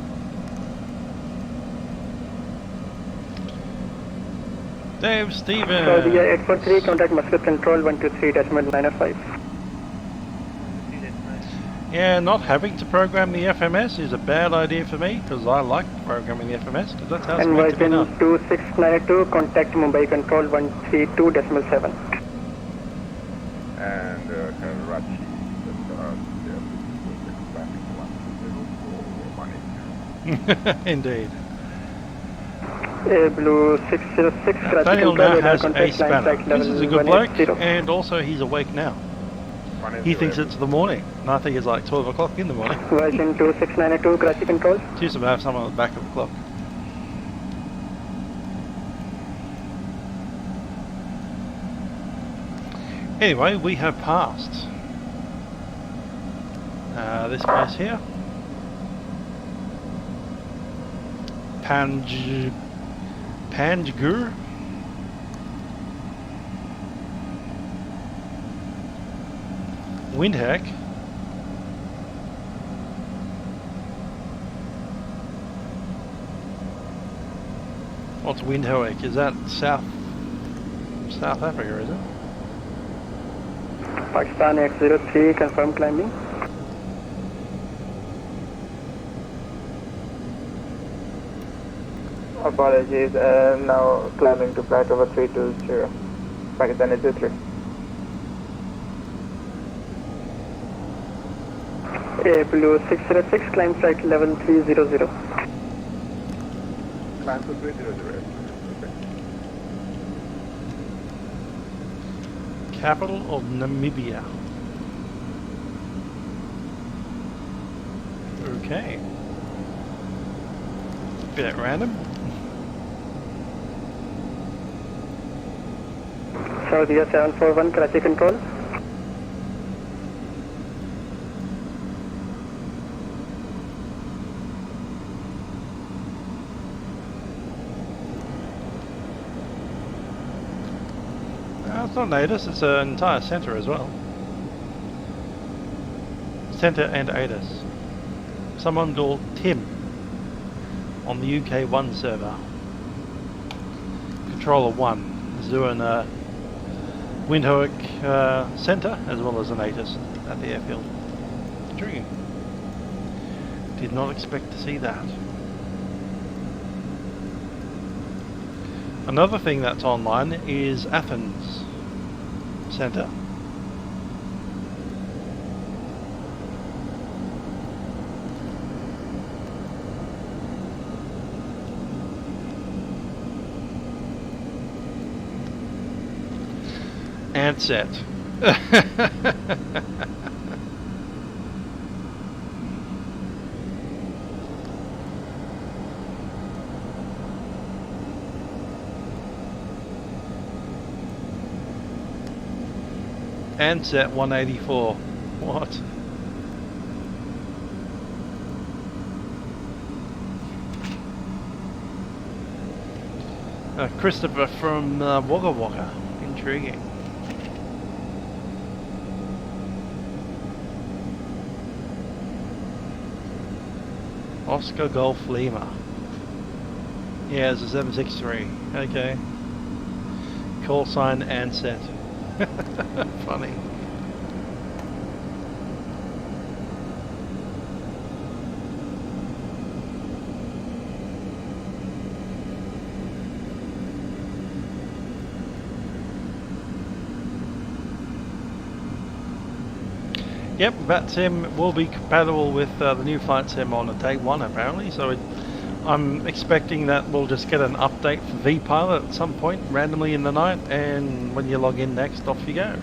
Dave Stevens. Saudi 843, contact Muscat Control 123.905. Yeah, not having to program the FMS is a bad idea for me because I like programming the FMS because that's how it's meant to be done. 2692, contact Mumbai Control 132.7. And Karachi, Indeed. Blue 606, Daniel now has a spanner. This is a good bloke, and also he's awake now. He thinks it's the morning, and I think it's like 12 o'clock in the morning. Version 2692, Karachi Control. Used to have someone at the back of the clock. Anyway, we have passed this place here. Panjgur. Windhoek. What's Windhoek? Is that South Africa, is it? Pakistani X03, confirm climbing. Apologies, now climbing to flight over 320, Pakistani 23. Blue 606, climb flight level 300. Climb to 300. Capital of Namibia. Okay. Bit at random. Saudi 741, Karachi Control. It's not ATIS, it's an entire centre as well. Centre and ATIS. Someone called Tim on the UK1 server. Controller 1 is doing a Windhoek centre as well as an ATIS at the airfield. Intriguing. Did not expect to see that. Another thing that's online is Athens Centre. Ansett. Ansett 184. What? Christopher from Wagga Wagga. Intriguing. Oscar Golf Lima. Yeah, it's a 763. Okay. Call sign Ansett. Funny. Yep, Vatsim will be compatible with the new FlightSim on the Take 1 apparently, so I'm expecting that we'll just get an update for vPilot at some point randomly in the night, and when you log in next, off you go.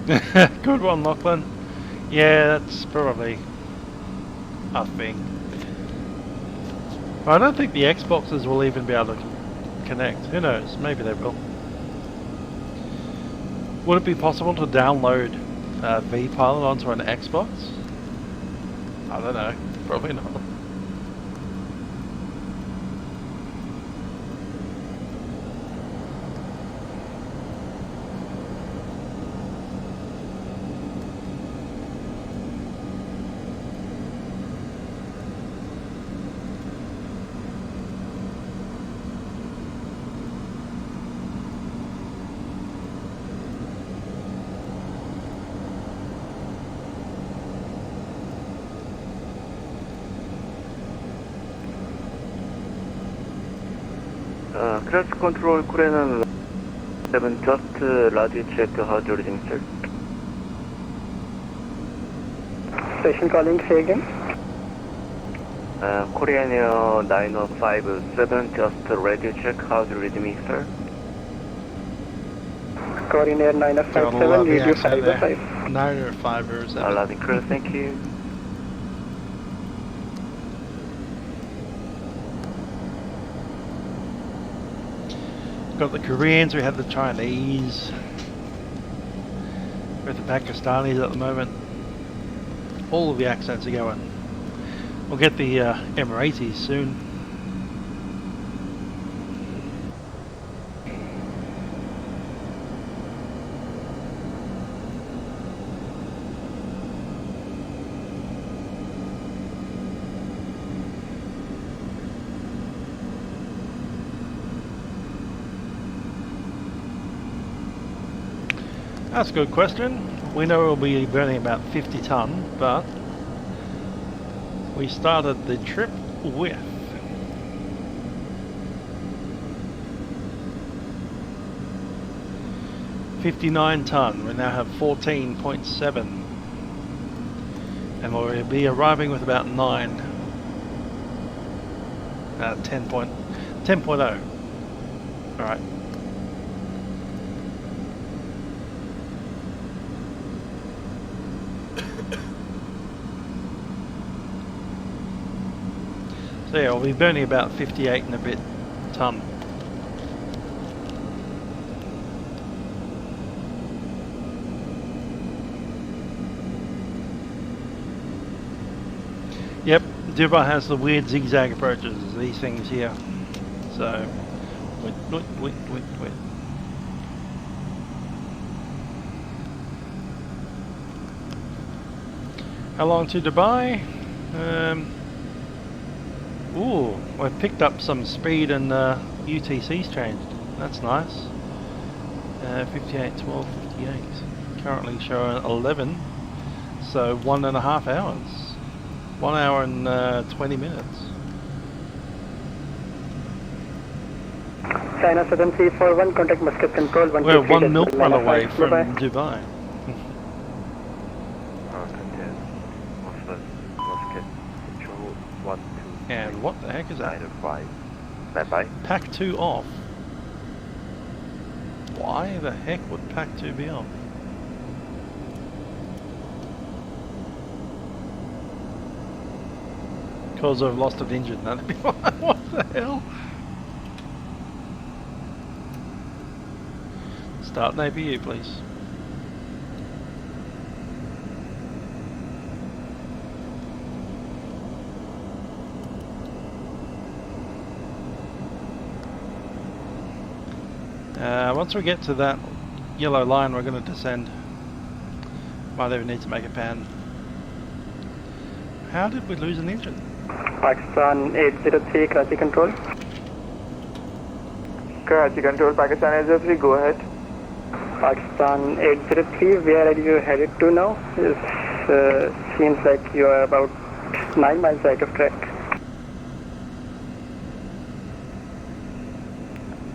Good one, Lachlan. Yeah, that's probably a thing. I don't think the Xboxes will even be able to connect. Who knows? Maybe they will. Would it be possible to download vPilot onto an Xbox? I don't know. Probably not. Crash control Korean 7, just radio check hard reading, sir. Station calling, say again. Korean Air 9057, just radio check hard reading, sir. Korean Air 9057, radio 55. 9057. Allow crew, thank you. Got the Koreans, we have the Chinese, we have the Pakistanis at the moment. All of the accents are going. We'll get the Emiratis soon. That's a good question. We know we'll be burning about 50 tonne, but we started the trip with $59 tonne. We now have 14.7, and we'll be arriving with about 10.0. All right. So yeah, we'll be burning about 58 and a bit tonne. Yep, Dubai has the weird zigzag approaches, these things here. So, wait. How long to Dubai? Ooh, we've picked up some speed and UTC's changed. That's nice. 58, 12, 58. Currently showing 11. So 1.5 hours. 1 hour and 20 minutes. China 7341, contact Muscat Control. We're 1 milk run away from Dubai. And what the heck is that? Pack 2 off. Why the heck would Pack 2 be off? Because I've lost an engine. That'd be why. What the hell? Start an APU, please. Once we get to that yellow line, we're going to descend. Might even need to make a pan. How did we lose an engine? Pakistan 803, Karachi Control. Karachi Control, Pakistan 803, go ahead. Pakistan 803, where are you headed to now? It seems like you are about 9 miles out of track.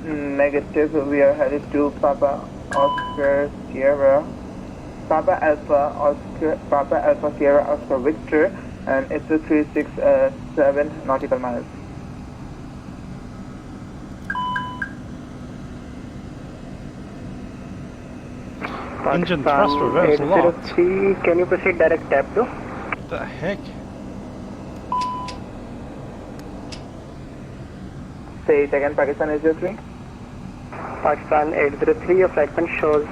Negative, we are headed to Papa Oscar Sierra. Papa Alpha Sierra Oscar Victor, and it's a 367 nautical miles. Engine thrust reverse locked. 803, can you proceed direct tap to? What the heck? Say it again, Pakistan 803. Pakistan 803, your flight plan shows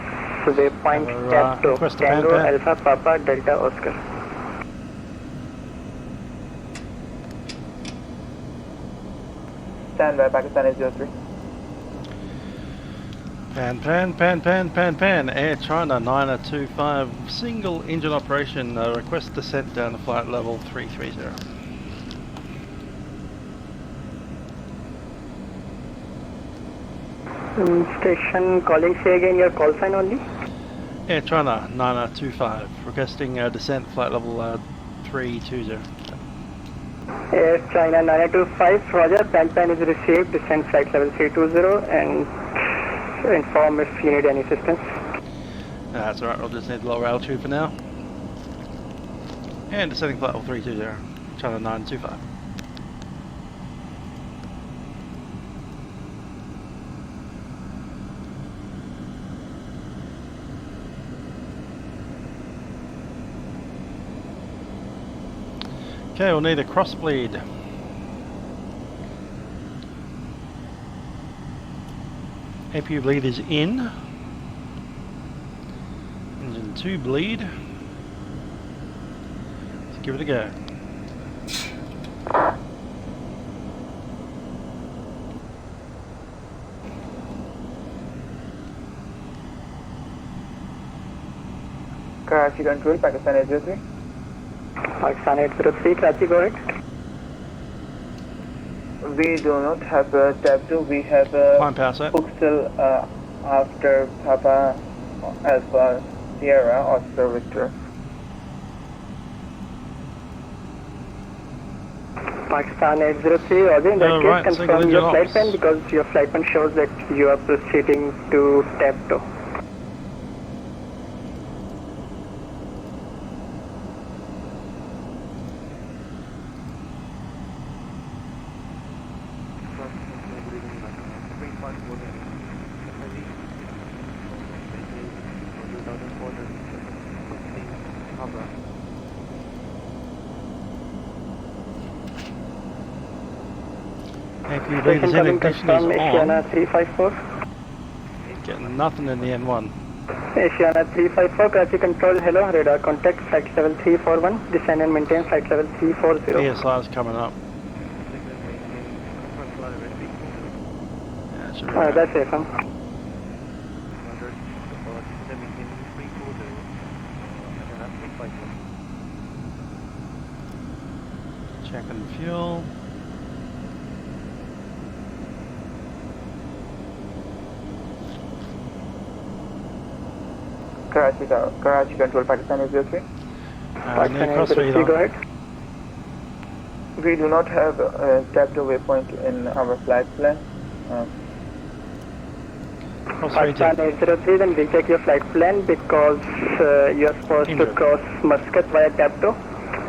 waypoint tap to Tango Alpha Papa Delta Oscar. Stand by, Pakistan 803. Pan, Air China 925, single engine operation, request descent down to flight level 330. Station calling, say again your call sign only. Air China 925, requesting descent flight level 320. Air China 925, Roger, Pan is received, descent flight level 320 and inform if you need any assistance. That's alright, we'll just need lower altitude for now. And descending flight level 320, China 925. Okay, we'll need a cross bleed. APU bleed is in. Engine 2 bleed. Let's give it a go. Karachi control, Pakistan 803. Pakistan 803, Karachi, go ahead. We do not have a tab 2, we have a Puxel after Papa Alpha Sierra Oscar Victor. Pakistan 803, Roger, in that case confirm your flight plan because your flight plan shows that you are proceeding to tab 2. APU bleed is in, ignition is on. Asiana 354. Getting nothing in the N1. Asiana 354, Karachi control, hello, radar contact, flight level 341, descend and maintain flight level 340. PSI is coming up. Yeah, that's it, huh? Checking fuel. Karachi control, Pakistan 803. Pakistan 803, go ahead. We do not have a tab 2 waypoint in our flight plan. Pakistan 803, then recheck your flight plan because you are supposed to cross Muscat via tab 2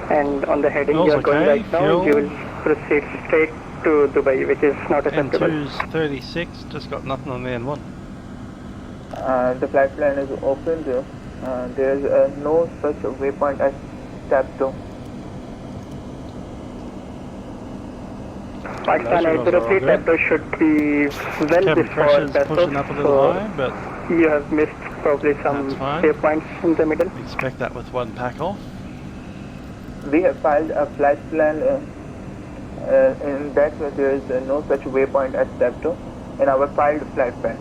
and on the heading you are going right now, you will proceed straight to Dubai, which is not acceptable. N2's 36, just got nothing on the N1. The flight plan is open. There is no such waypoint as tab 2. Pakistan 803, tab 2 should be well before pushing up a little high, but you have missed probably some waypoints in the middle. Expect that with one pack off. We have filed a flight plan in that there is no such waypoint as tab 2 in our filed flight plan.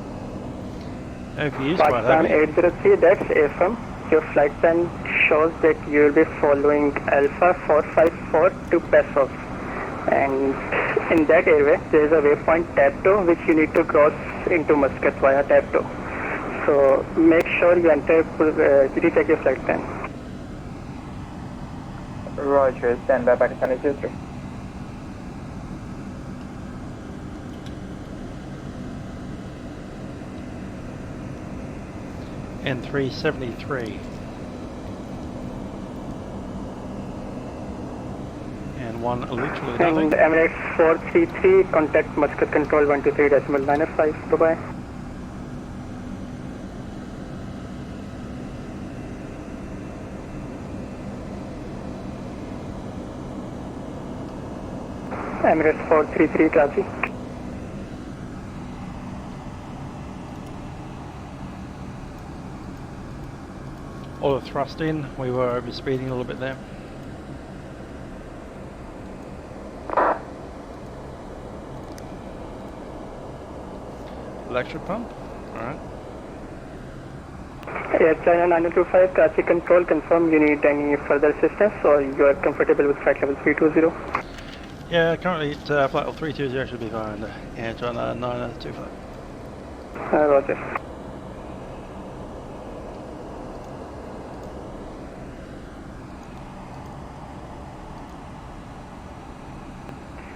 Pakistan 803, that's AFM. Your flight plan shows that you will be following Alpha 454 to Pasos. And in that area, there is a waypoint tab 2 which you need to cross into Muscat via tab 2. So make sure you enter, recheck your flight plan. Roger, stand by, Pakistan 803. N373 and one literally nothing. And Emirates 433, contact Muscat control 123.905, bye bye. Emirates 433 Karachi. All the thrust in, we were over speeding a little bit there. Electric pump, alright. Air China 9025, Karachi Control, confirm you need any further assistance or you are comfortable with flight level 320? Yeah, currently at flight level 320 should be fine. Air China 9025. Roger.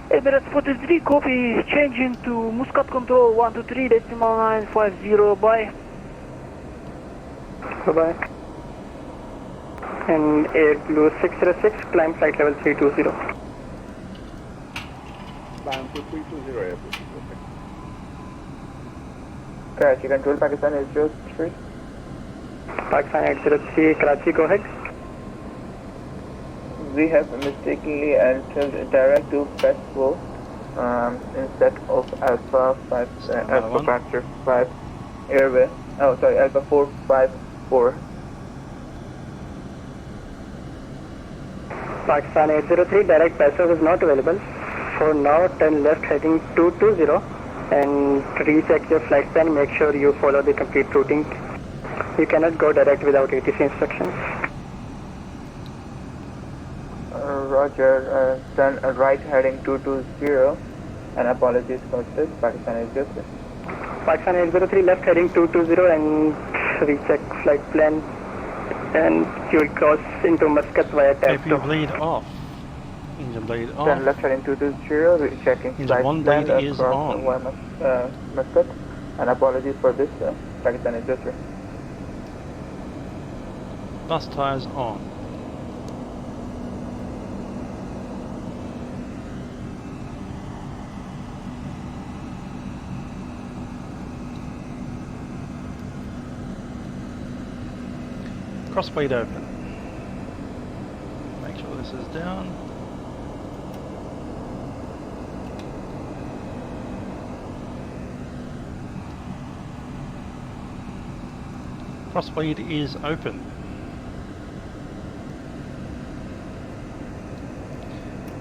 Emirates 43, copy, changing to Muscat Control 123.950, bye. Bye-bye. And Air Blue 606, climb flight level 320. Climb to 320 Air Blue. Karachi Control, Pakistan 803. Pakistan 803, Karachi, go ahead. We have mistakenly entered direct to Festival instead of Alpha 5, Alpha Factor 5 airway. Oh, sorry, Alpha 454. Pakistan 803, direct passive is not available. For now, turn left heading 220 and recheck your flight plan. Make sure you follow the complete routing. You cannot go direct without ATC instructions. Roger, turn right heading 220 and apologies for this, Pakistan 803. Pakistan 803, left heading 220 and recheck flight plan and you will cross into Muscat via Tab 2. AP bleed off. Engine bleed off. Turn left heading 220, rechecking flight one plan bleed is across on. via Muscat and apologies for this, Pakistan 803. Bus tires on. Crossbleed open. Make sure this is down. Crossbleed is open.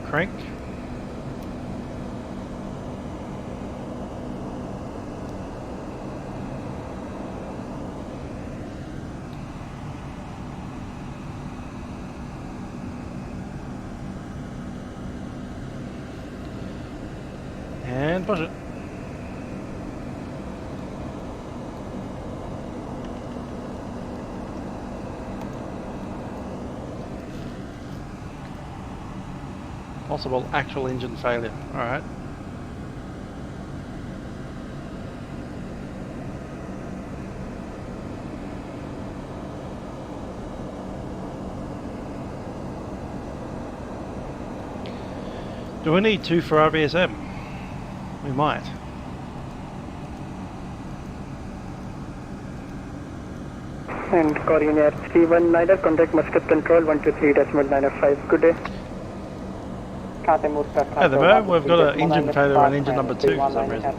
Crank. And push it. Possible actual engine failure. Alright. Do we need two for RVSM? We might. And Korean Air 319, contact Muscat Control 123.905. Good day. At the moment, we've got an engine failure on engine number 2 for some reason.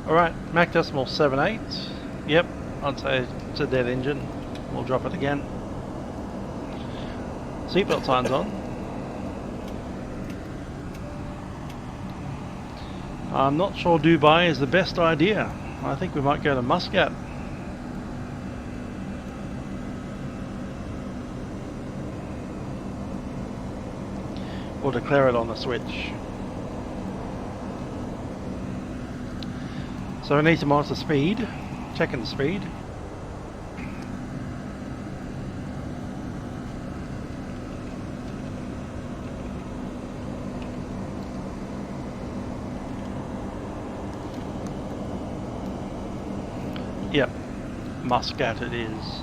Alright, Mach decimal 78. Yep, I'd say it's a dead engine. We'll drop it again. Seatbelt signs on. I'm not sure Dubai is the best idea. I think we might go to Muscat. Or declare it on the switch. So we need to monitor speed. Checking the speed. Yep, Muscat it is.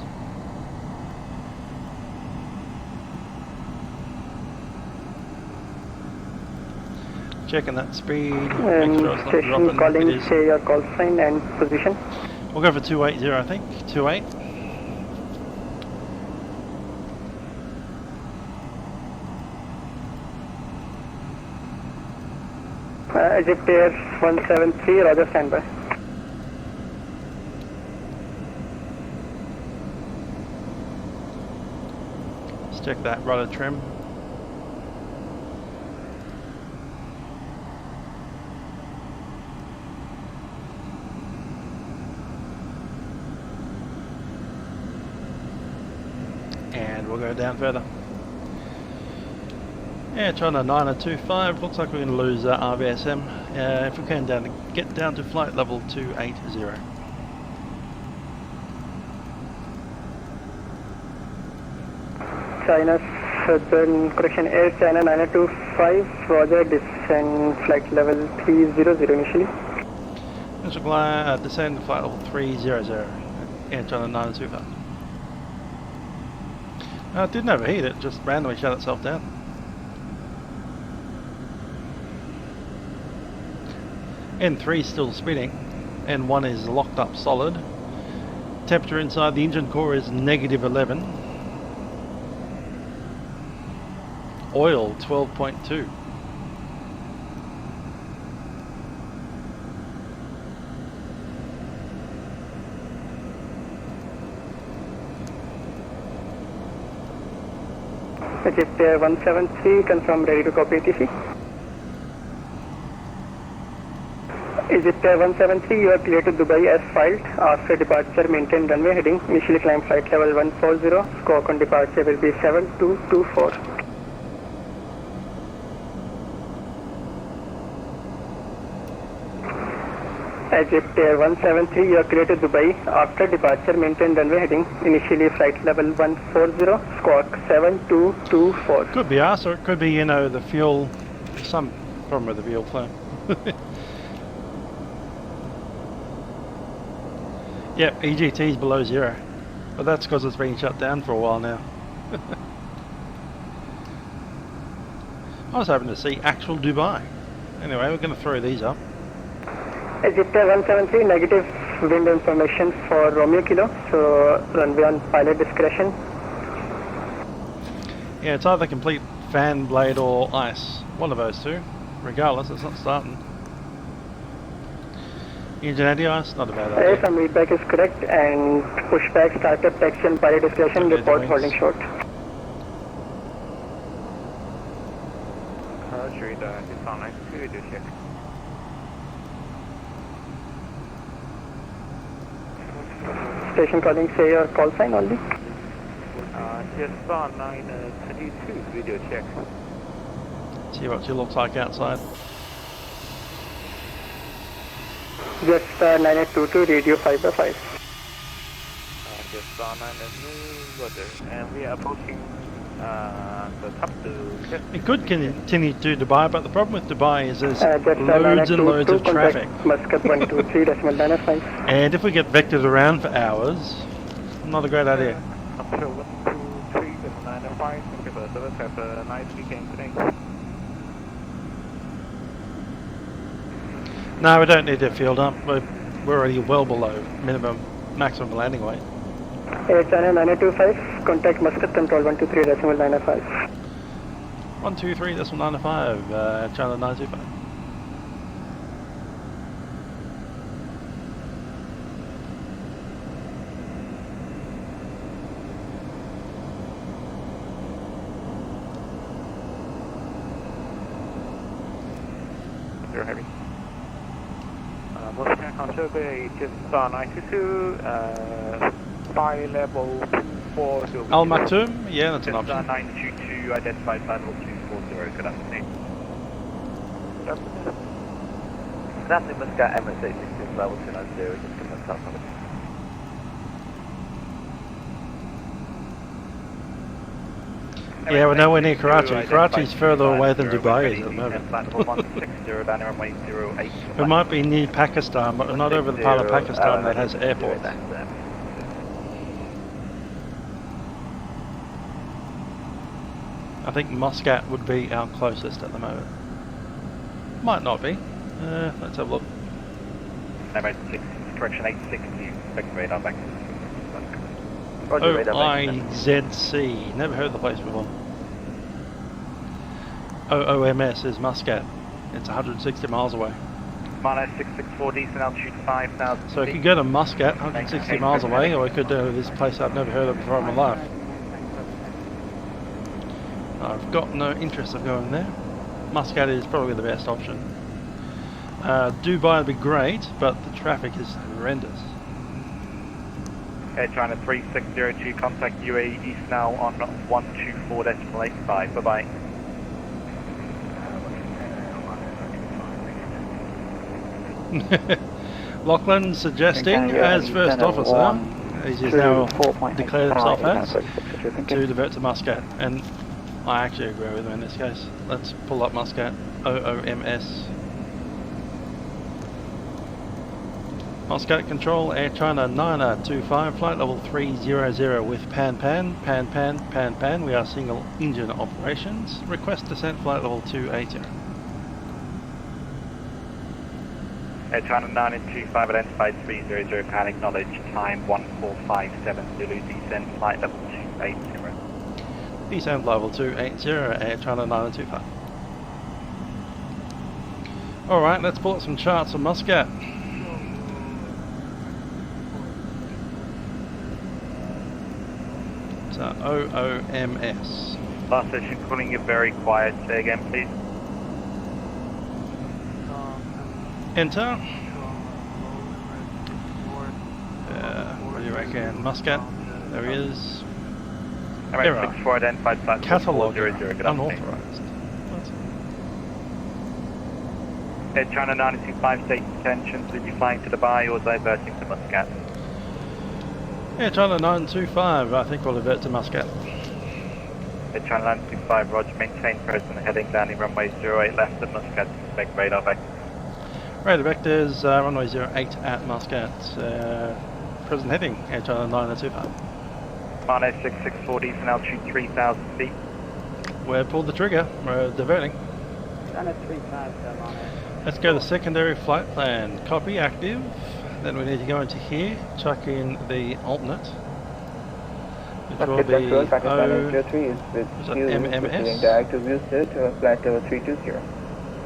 Checking that speed, make sure it's not dropping. Calling, it is. say your call sign and position. We'll go for 280, I think. 28. Egypt Air 173, Roger, standby. Let's check that rudder trim. And we'll go down further. Yeah, China 9025, looks like we're going to lose RVSM. If we can get down to flight level 280. China Southern, correction, Air China 9025, Roger, descend flight level 300 initially. Descend flight level 300, Air China 9025. It didn't overheat, it just randomly shut itself down. N3 is still spinning, N1 is locked up solid. Temperature inside the engine core is -11. Oil 12.2. Egypt Air 173, confirm ready to copy ATC. Egypt Air 173, you are clear to Dubai as filed. After departure, maintain runway heading. Initially climb flight level 140. Squawk on departure will be 7224. Egypt Air 173, you are clear to Dubai. After departure, maintain runway heading. Initially flight level 140. Squawk 7224. Could be us, or it could be, you know, the fuel. Some problem with the fuel flow. Yep, EGT is below 0, but that's because it's been shut down for a while now. I was hoping to see actual Dubai. Anyway, we're going to throw these up. Egypt Air 173, negative wind information for Romeo Kilo, so runway on pilot discretion. Yeah, it's either complete fan blade or ice. One of those two. Regardless, it's not starting. Engine anti-ice, not a bad idea. Yes, some feedback is correct, and pushback, startup, action, pilot discretion, Okay, report holding short. Street, it's on 92, video check. Station calling, say your call sign only. Just on 922, video check. See what she looks like outside. Just 9822, radio 5x5. Just on 922, roger. And we are approaching the top to... It could continue to Dubai, but the problem with Dubai is there's loads and loads of traffic. Muscat 123.95. And if we get vectored around for hours, not a great idea. Up to 123.95, thank you for the service, have a nice weekend today. No, we don't need to field up. We're already well below maximum landing weight. Air China 925, contact Muscat control 123.95. 123.95, China 925. Zero heavy. Moscow Control Bay, just on 922, fly level 240. Al Maktoum, yeah, that's an just option. 922, identified flight level 240, good afternoon. Good afternoon, Muscat, Emirates 866, level 290, just come and top. Yeah, we're nowhere near Karachi. Karachi's further away than Dubai is at the moment. We might be near Pakistan, but we're not over the part of Pakistan that has airports. I think Muscat would be our closest at the moment. Might not be. Let's have a look. correction 860, expect radar back. OIZC, never heard of the place before. OOMS is Muscat. It's 160 miles away. Minus 664, decent altitude 5,000. So I could go to Muscat, 160 miles away, or I could do this place I've never heard of before in my life. I've got no interest of going there. Muscat is probably the best option. Dubai would be great, but the traffic is horrendous. Air China 3602, contact UAE East now on 124.85. Bye-bye. Lachlan suggesting, as first officer, as he's now declared himself as, to divert to Muscat, and I actually agree with him in this case. Let's pull up Muscat, OOMS. Muscat control, Air China 925, flight level 300 with pan. We are single engine operations. Request descent flight level 280. Air China 925, identified 300, pan acknowledge, time 1457, Zulu, descent flight level 280. Descent level 280, Air China 925. Alright, let's pull up some charts of Muscat. So, OOMS. Last session calling you very quiet, say again please. Enter. What do you reckon? Muscat. There he is. Error. 64 identified flight Catalog. 400, Unauthorized. Air China 925, state intentions, will you flying to Dubai or diverting to Muscat? Air China 925, I think we'll divert to Muscat. Air China 925, roger, maintain present heading landing runway 08 left at Muscat, expect radar back. Radar vectors, runway 08 at Muscat. Present heading, Air China 925. Minus 664, decent altitude 3,000 feet. We're pulled the trigger, we're diverting. Let's go to secondary flight plan. Copy, active. Then we need to go into here, chuck in the alternate, which will be MMS. Direct to Houston to flight level 320.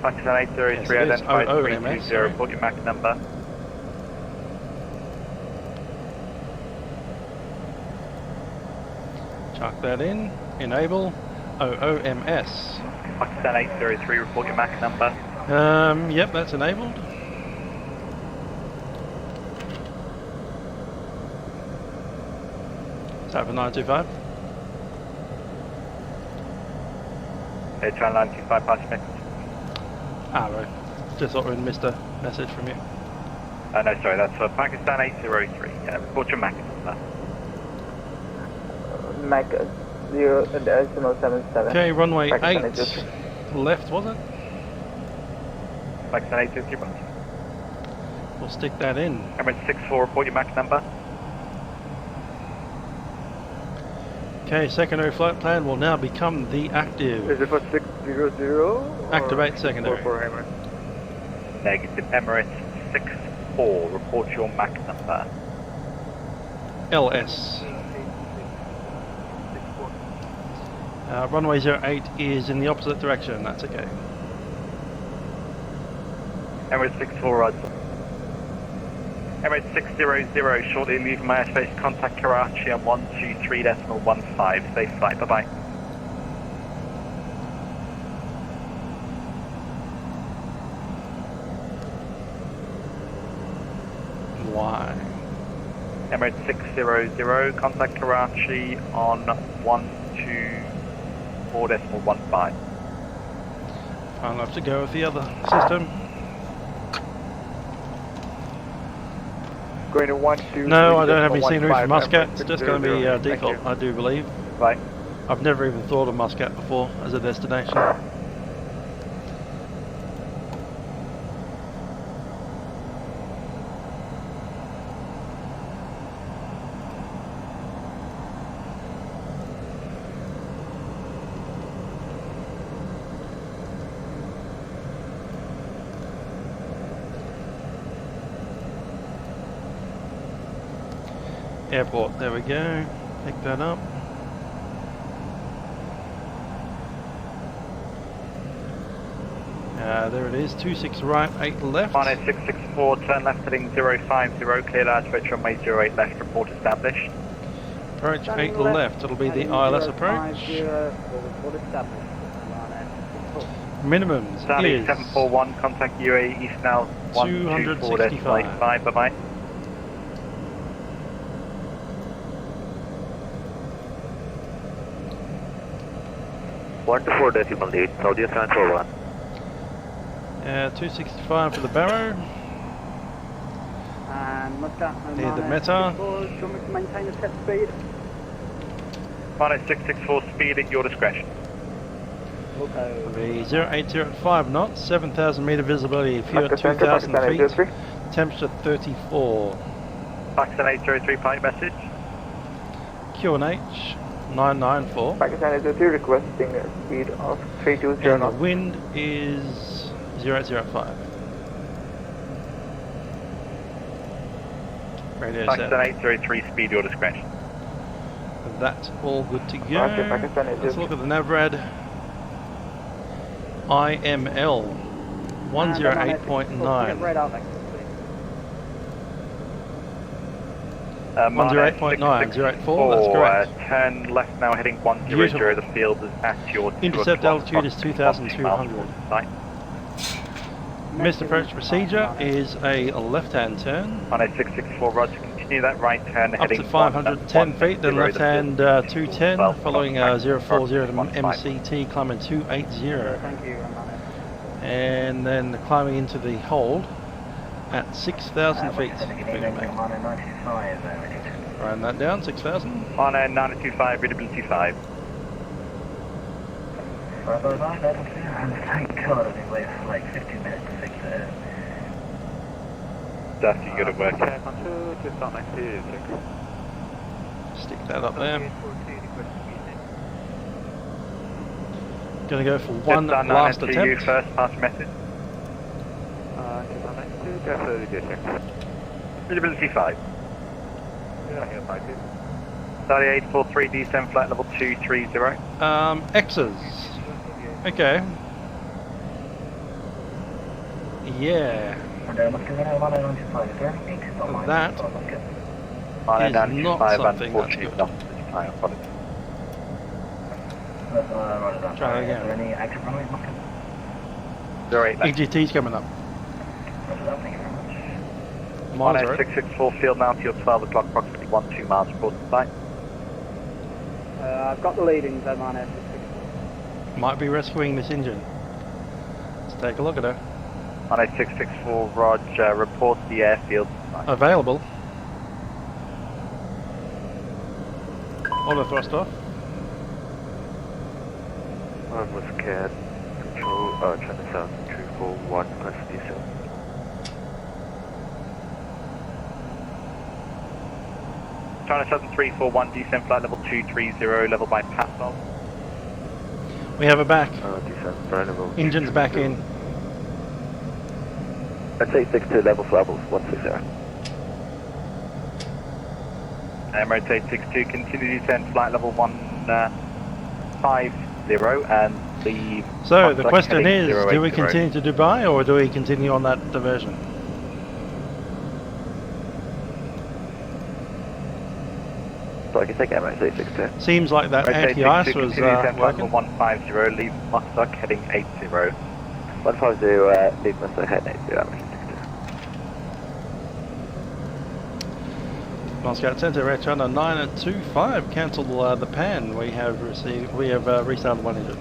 Pakistan 803, identified 320, report your MAC number. Chuck that in, enable, OOMS. Pakistan 803, report your MAC number. Yep, that's enabled. Type of 925. Air China 925, pass message. Ah, right. Just thought we'd missed a message from you. No, sorry, that's for Pakistan 803. Report your MAC number. Mac 0.77. Okay, runway Pakistan 8 left, was it? Pakistan 803, We'll stick that in. Emirates 64, report your MAC number. Okay, secondary flight plan will now become the active. Is it for 600? Activate secondary. For Emirates? Negative, Emirates 64, report your MAC number. LS. Runway 08 is in the opposite direction, that's okay. Emirates 64, roger. Emirates 600, shortly leaving my airspace, contact Karachi on 123.15, safe flight, bye-bye. Why? Emirates 600, contact Karachi on 124.15. I'll have to go with the other system. Going to 123. No, I don't have any scenery from Muscat. It's just going to be default, I do believe. Right. I've never even thought of Muscat before as a destination. Airport, there we go. Pick that up. There it is, 26 right, 8 left. 664, turn left heading 050, clear large approach runway 08 left, report established. Approach 8 left, it'll be the ILS approach. Minimums is 741, contact UAE East now 124.5, bye bye. One to 4.8, Saudi 741. 265 for the Barrow. And Near the Meta. do you want me to maintain the set speed? 664, speed at your discretion. The 0805 knots, 7,000 meter visibility, if you're at 2,000 feet, temperature 34. Pakistan 803, pipe message. QNH 994. Pakistan 803 requesting a speed of 320 and knots. the wind is 0805. Radio Pakistan set. 803, speed your discretion. That's all good to go. Okay, Pakistan Let's look at the NAVRAD. IML 108.9. 108.9, 084, that's correct. Turn left now heading 100, Beautiful. the field is at your 2 Intercept o'clock, altitude is 2,200. Missed approach procedure is a left-hand turn. 664, roger, continue that right turn Up heading to 510 feet, then left-hand 210, following 040 to MCT, climbing 280. Thank you, And then climbing into the hold at 6,000 feet. Round that down, 6,000. On a 925, readability 5. Thank God, I've been waiting for like 15 minutes to fix it. That's you gotta work. Stick that up there. Gonna go for one last attempt. You first, pass message. Readability 5. Saudi 843, descend flight level 230. X's. Okay. Yeah. That is not something that's good. Try again. EGT's coming up. Monitor it. 664, field now to your 12 o'clock, approximately 12 miles, report to site. I've got the leadings, I'm on it. Might be rescuing this engine. Let's take a look at her. 664, Roger, report the airfield. Available. Auto thrust off. With CAD, control, China South 341, press descent. China Southern 341, descend flight level 230, level by Passol. We have her back. Descent flight level. Engine's back in. That's 862, level 160. Emirates 862, continue descent flight level 150 and leave. So the question is, do we continue to Dubai or do we continue on that diversion? So I can take Emirates 862. Seems like that anti-ice was working. 150, leave Muscat heading 80. 150, leave Muscat heading 80, Emirates 862. Moscow Center, Red China 925, cancel the pan. We have restarted 100.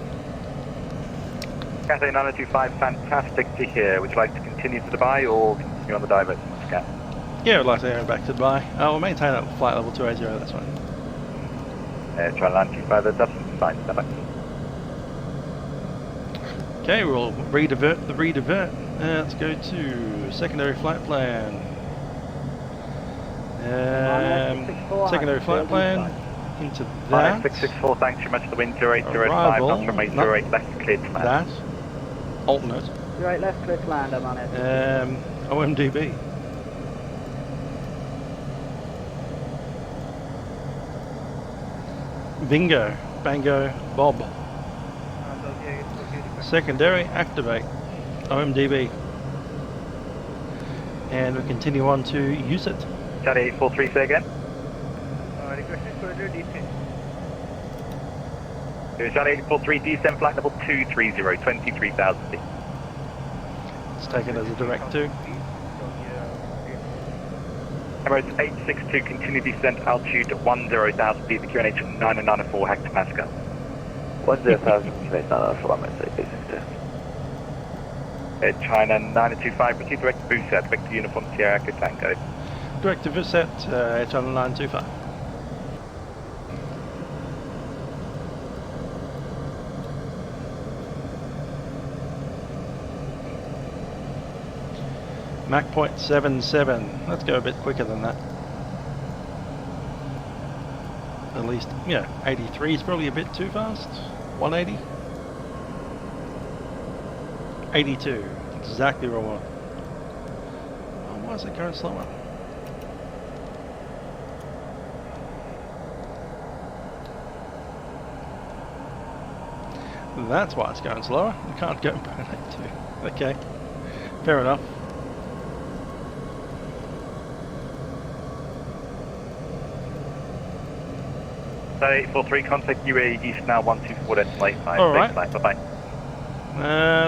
Cathay 925, fantastic to hear. Would you like to continue to Dubai or continue on the divert to Muscat? Yeah, I'd like to go back to Dubai. We'll maintain that flight level 280, that's fine. China 925, that's absolutely fine. Bye-bye. Okay, we'll redivert the redivert. Let's go to secondary flight plan. Secondary flight plan into that. 664, thanks very much for the wind 0805, not from 808 left, cleared to land. That. Alternate. 08 left, clear to land, I'm on it. OMDB. Bingo, Bango, Bob. Secondary, activate, OMDB. And we continue on to use it. Charlie 843, say again. Requesting further descent. Charlie 843, descent flight level 230, 23,000 feet. Let's take it as a direct 2. Emirates 862, continue descent altitude 10,000 feet, the QNH 994 hectopascal. 10,000 feet, 994, China 925, proceed direct to Buset, Victor Uniform Sierra Echo Tango. Direct to Buset, China 925. Mach 0.77. Let's go a bit quicker than that. At least, yeah, 83 is probably a bit too fast. 180. 82. Exactly where I want. Oh, why is it going slower? That's why it's going slower. I can't go back to. Okay. Fair enough. So 843, contact UAE East now 124.85. Alright. Bye bye.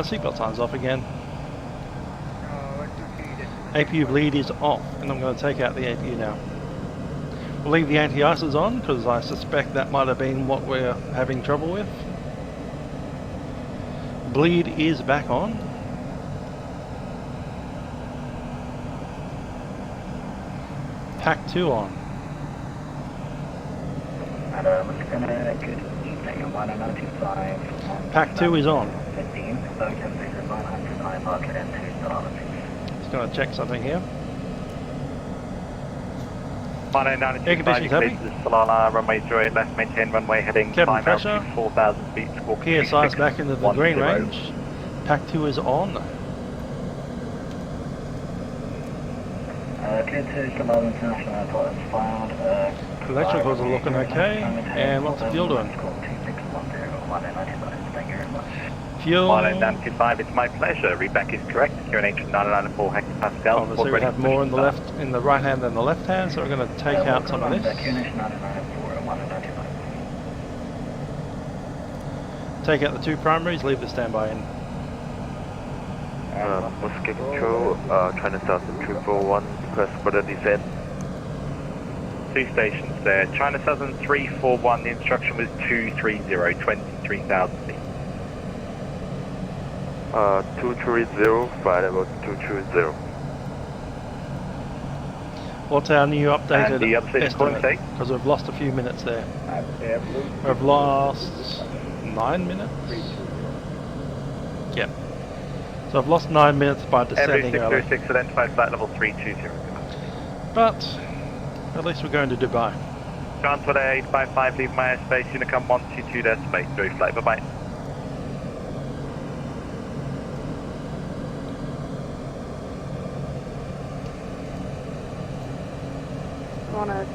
Seatbelt signs off again. APU bleed is off, and I'm going to take out the APU now. We'll leave the anti-ices on, because I suspect that might have been what we're having trouble with. Bleed is back on. Pack 2 on. Pack 2 is on. Just going to check something here. Air conditions heavy. Runway 08 left, maintain runway heading Cabin 5 pressure. altitude 4,000 feet. PSI is back into the green range. Pack 2 is on. Electricals are looking okay. And what's the fuel doing? Fuel. 1995, it's my pleasure. Readback is correct. QNH 994 hectopascal. Obviously we have more in the left, in the right hand than the left hand, so we're going to take out some of this. Take out the 2 primaries, leave the standby in. Moscow Control, China Southern 341, request for the descent. 2 stations there. China Southern 341, the instruction was 230, 23,000 feet. 230, flight level 230. What's our new updated the updated estimate? Because we've lost a few minutes there. We've lost 9 minutes? Yep. So I've lost 9 minutes by descending early. 606, identified flight level 320. But at least we're going to Dubai. Transport 855, leave my airspace, Unicom 122 decimate, through flight, bye bye. On a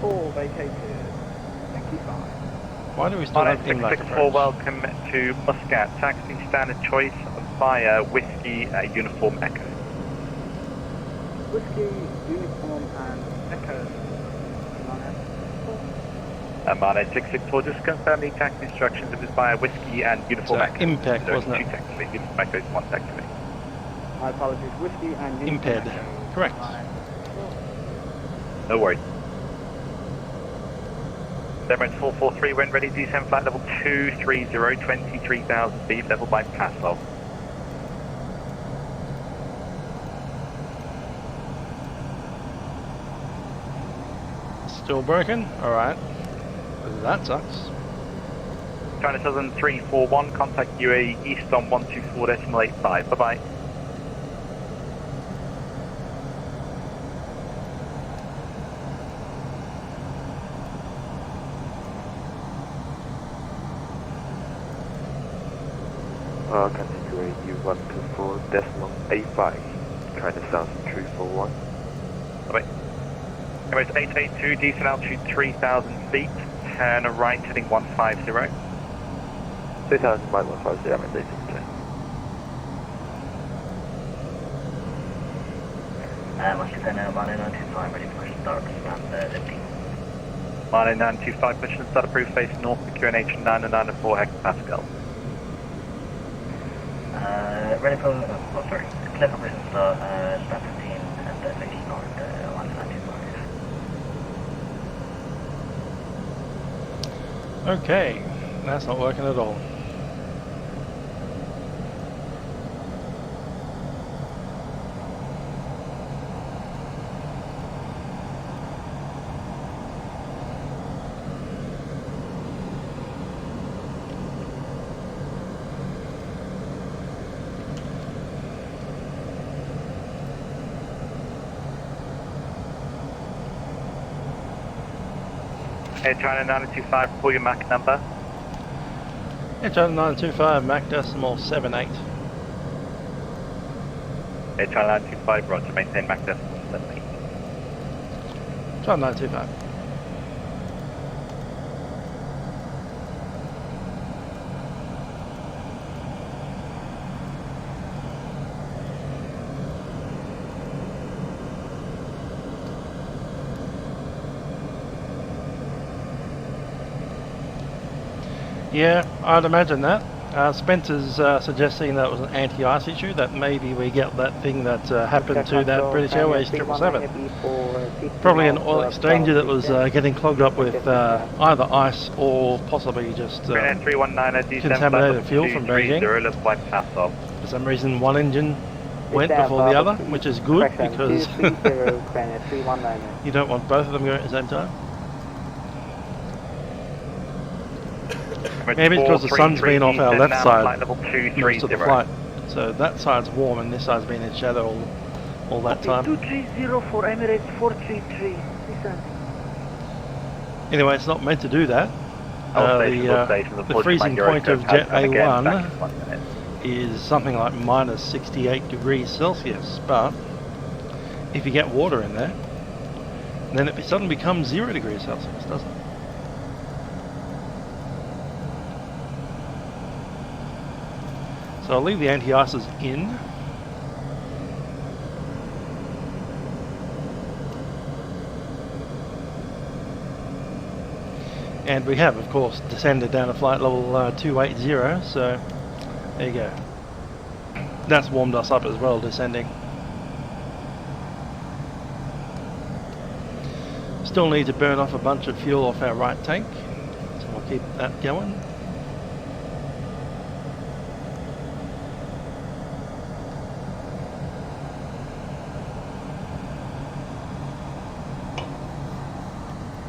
4, vacate to Yankee 5. Why do we still have in-lag 664, welcome to Muscat. Taxi standard choice via Whiskey Uniform Echo. Whiskey, Uniform and Echo. Mane 664, just confirm the taxi instructions. It was via Whiskey and Uniform Echo. Impact, so wasn't it? 2 taxi, Uniform Echo is 1 taxi. My apologies, Whiskey and Uniform Imped. Echo. Correct. No worries. Emirates 443, when ready, descend flight level 230, 23,000 feet, level by Pascal. Still broken? Alright. That sucks. China Southern 341, contact UAE East on 124.85, bye bye. Continue UAE 124.85, China Southern 341. Bye bye. Emirates 882, decent altitude 3,000 feet, turn right heading 150. 3000 by 150, I'm in 362. Once you turn out, Mane 925, ready for start, stand 15. Mane 925, push and start approved, face north, QNH 994 hectopascal. Ready for, sorry, clear for prison start, stand 15 and 15 on 1925. Okay, that's not working at all. Air China 925, pull your Mach number. Air China 925, Mach decimal 78. Air China 925, roger, maintain Mach decimal 78. China 925. Yeah, I'd imagine that. Spencer's suggesting that was an anti-ice issue, that maybe we get that thing that happened to that British Airways 777. Probably an oil exchanger that was getting clogged up with either ice or possibly just contaminated fuel from Beijing. For some reason one engine went before the other, which is good because you don't want both of them going at the same time. Maybe because the sun's been off our left side most of the flight, so that side's warm and this side's been in shadow all that time. 230 for Emirates 433. Listen. Anyway, it's not meant to do that. The freezing point of Jet A1 is something like minus 68 degrees Celsius, but if you get water in there, then it suddenly becomes 0 degrees Celsius, doesn't it? So I'll leave the anti-ices in. And we have, of course, descended down to flight level 280, so there you go. That's warmed us up as well, descending. Still need to burn off a bunch of fuel off our right tank, so we'll keep that going.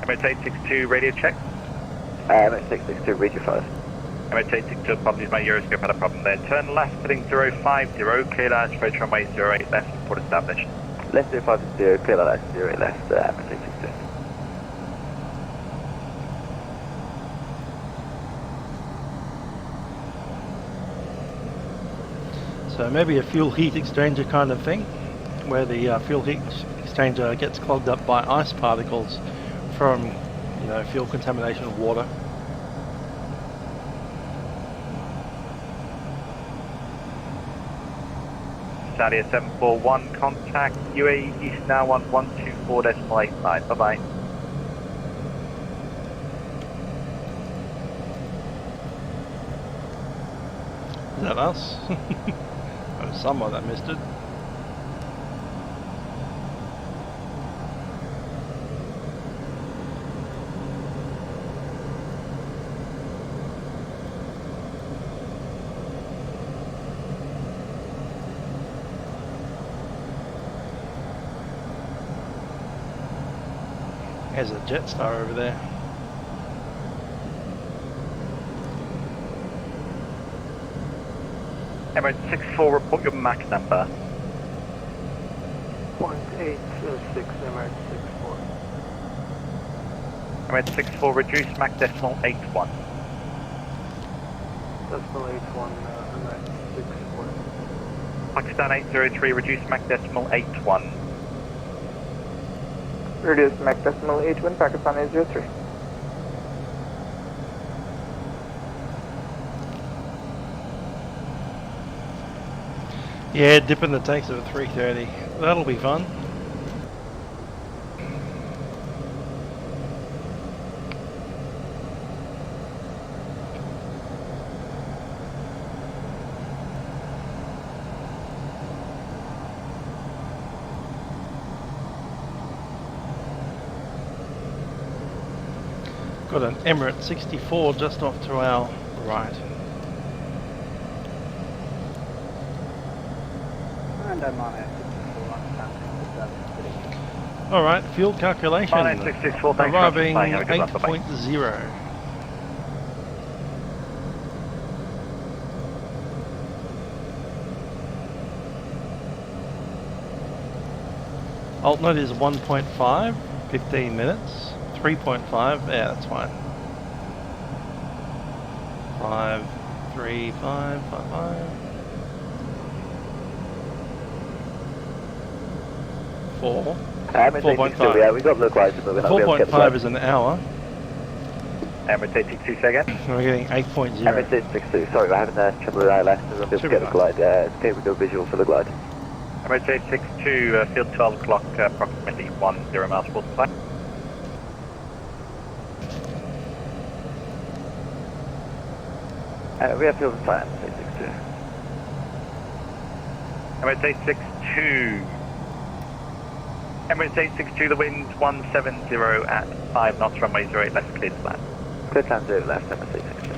Emirates 862 radio check. Emirates 862 radio 5. Emirates 862, apologies, my Euroscope had a problem there. Turn left heading 050, clear large approach runway 08 left, report established. Left 050, clear large 08 left, Emirates 862. So maybe a fuel heat exchanger kind of thing, where the fuel heat exchanger gets clogged up by ice particles from, you know, fuel contamination of water. Saudi 741, contact UAE East now 1124.85. Bye bye. Is that us? Oh, someone that missed it. There's a Jetstar over there. Emirates 64, report your Mach number. 0.86, Emirates 64. Emirates 64, reduce Mach decimal 81. Decimal 81, Emirates 64. Pakistan 803, reduce Mach decimal 81. Reduce Mach decimal 81, Pakistan 803. Yeah, dipping the tanks of a 330. That'll be fun. Got an Emirates 64 just off to our right. And I'm on it. Alright, fuel calculation. Arriving 8.0. Alt note is 1.5, 15 minutes. 3.5, yeah, that's fine. 5, 3, 5, 5, 5. 4. 4.5. Yeah, we got localized. 4.5 is an hour. Emirates 862 second. We're getting 8.0. Emirates 862. Sorry, we're having trouble with our left. We'll be able to get the glide. It's okay, we go visual for the glide. Emirates 862, field 12 o'clock, approximately 10 miles towards the flight. We have field and fire, 862. Emirates 862. Emirates 862, the wind 170 at 5 knots, runway 08 left, clear to land. Clear to land 0 left, Emirates 862.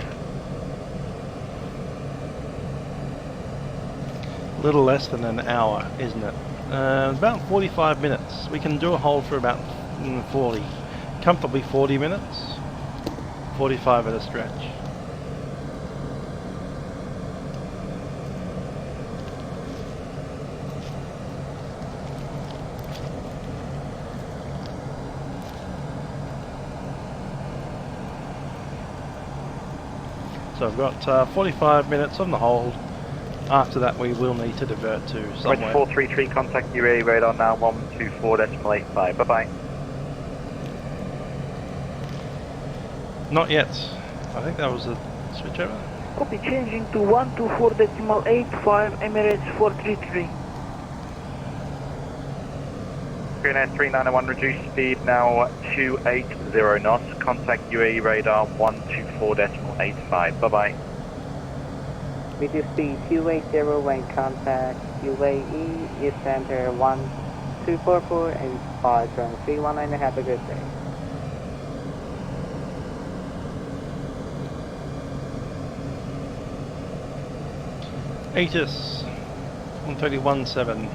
A little less than an hour, isn't it? About 45 minutes. We can do a hold for about 40. Comfortably 40 minutes. 45 at a stretch. So I've got 45 minutes on the hold. After that we will need to divert to somewhere. 433, contact UAE radar now 124.85. Bye bye. Not yet. I think that was a switch over. Copy, changing to 124.85 Emirates 433. Green 3901, reduced speed now 280 knots. Contact UAE radar 124.85. Bye bye. Reduce speed 280 when contact UAE is center 124.85 from 319. Have a good day. ATIS 131.7.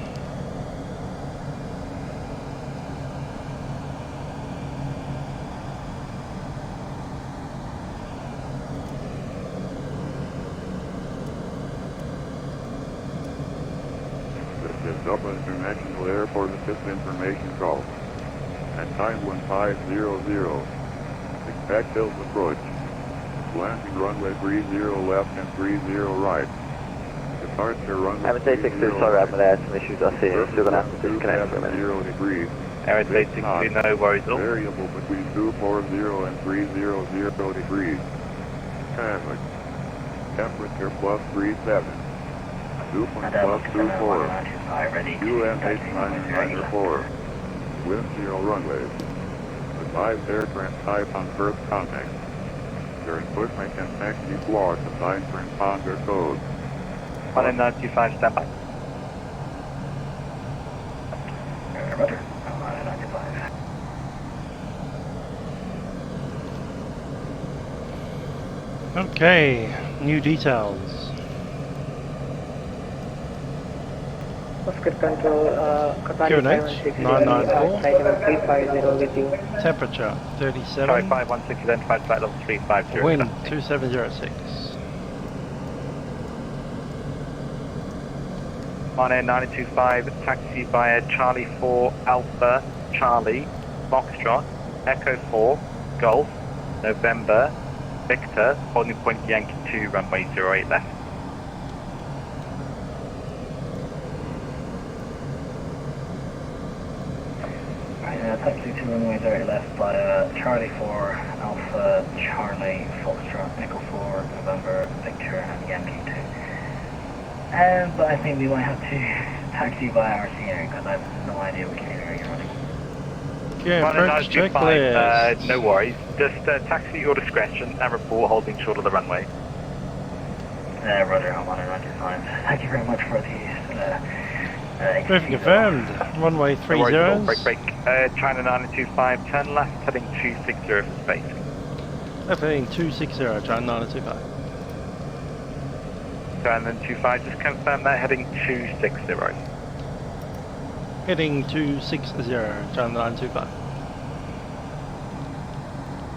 Dublin International Airport Assist Information Call. At time 1500. Expect Hills approach. Landing runway 30 left and 30 right. Departure runway Emirates 862, sorry, I'm there, some issues I see. Still gonna have to disconnect for a minute. 0 degrees. Emirates 862, no worries at all. Variable between 240 and 300 degrees. Traffic. Temperature plus 37. Dew point plus 24. UN 8994. Wind 0 runways. Advise air type on first contact. During pushback and taxi block assigned transponder code. 1995, stand by. Roger, I'm on 95. Okay, new details. Oscar Control, QNH 994. with you. Temperature 37. Sorry, 516, identified flight level 350. Wind 2706. Monair 925, taxi via Charlie 4 Alpha, Charlie, Foxtrot, Echo 4, Golf, November, Victor, holding point Yankee 2, runway 08 left. Taxi to runway 08 left via Charlie 4 Alpha, Charlie, Foxtrot, Echo 4, November, Victor and Yankee 2. But I think we might have to taxi via our scenery because I have no idea which scenery you're running. Okay, approach checklist. No worries. Just taxi at your discretion and report holding short of the runway. Roger, I'm on a 95. Thank you very much for these. Briefing confirmed. Runway 30. Break. China 925, turn left, heading 260 for space. Left heading 260, China 925. And then 25, just confirm that heading 260. Heading 260, China 925.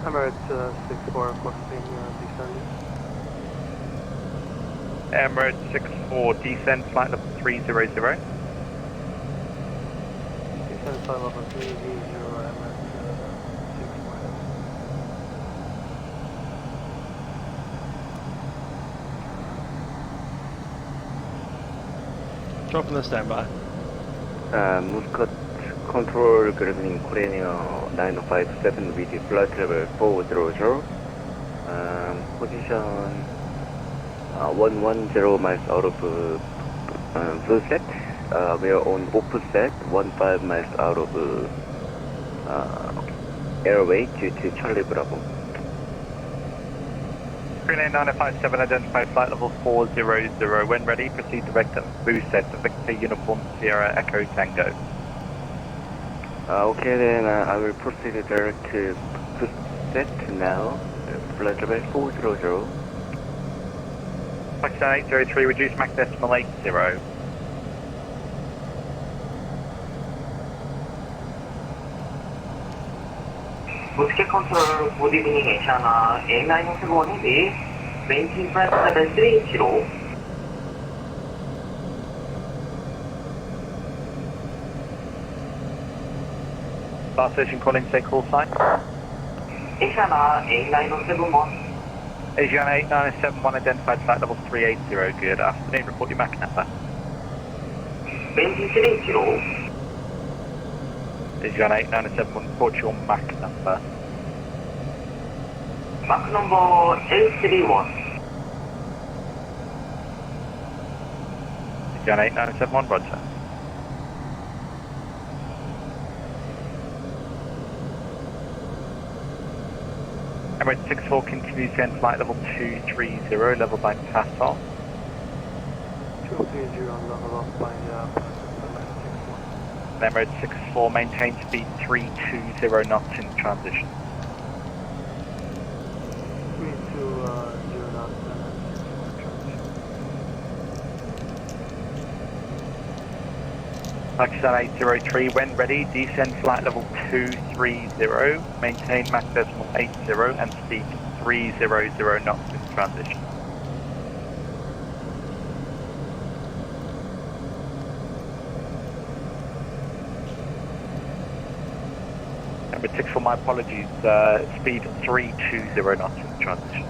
Emirates 64, requesting descending. Emirates 64, descend flight level 300. Descend flight level 300, Emirates 6. Dropping the standby. Muscat control Gremlin Korean 957 with flight level 400. Position 110 miles out of full set. We are on opposite 15 miles out of airway due to Charlie Bravo. Green 957, identify flight level 400. When ready, proceed to Vector boost set to Victor Uniform Sierra Echo Tango. Okay, then I will proceed direct to set now. Flight level 400. Pakistan 803, reduce Mach decimal 80. Muscat control, good evening, China A971 Heavy, maintain flight level 380. Last station calling, say call sign. China A971. Asiana 8971, identified flight level 380. Good afternoon, report your Mach number. Maintain 380. Asiana 8971, report your Mach number. Mach number 831. Asiana 8971, roger. Emirates 64 continues to end flight level 230, level by Tassel. 230 on level up by Emirates 64 maintain speed 320 knots in transition. 320 knots in transition. Pakistan 803, when ready, descend flight level 230, maintain Mach decimal 80 and speed 300 knots in transition. Number 6 for my apologies, speed 320 knots in transition.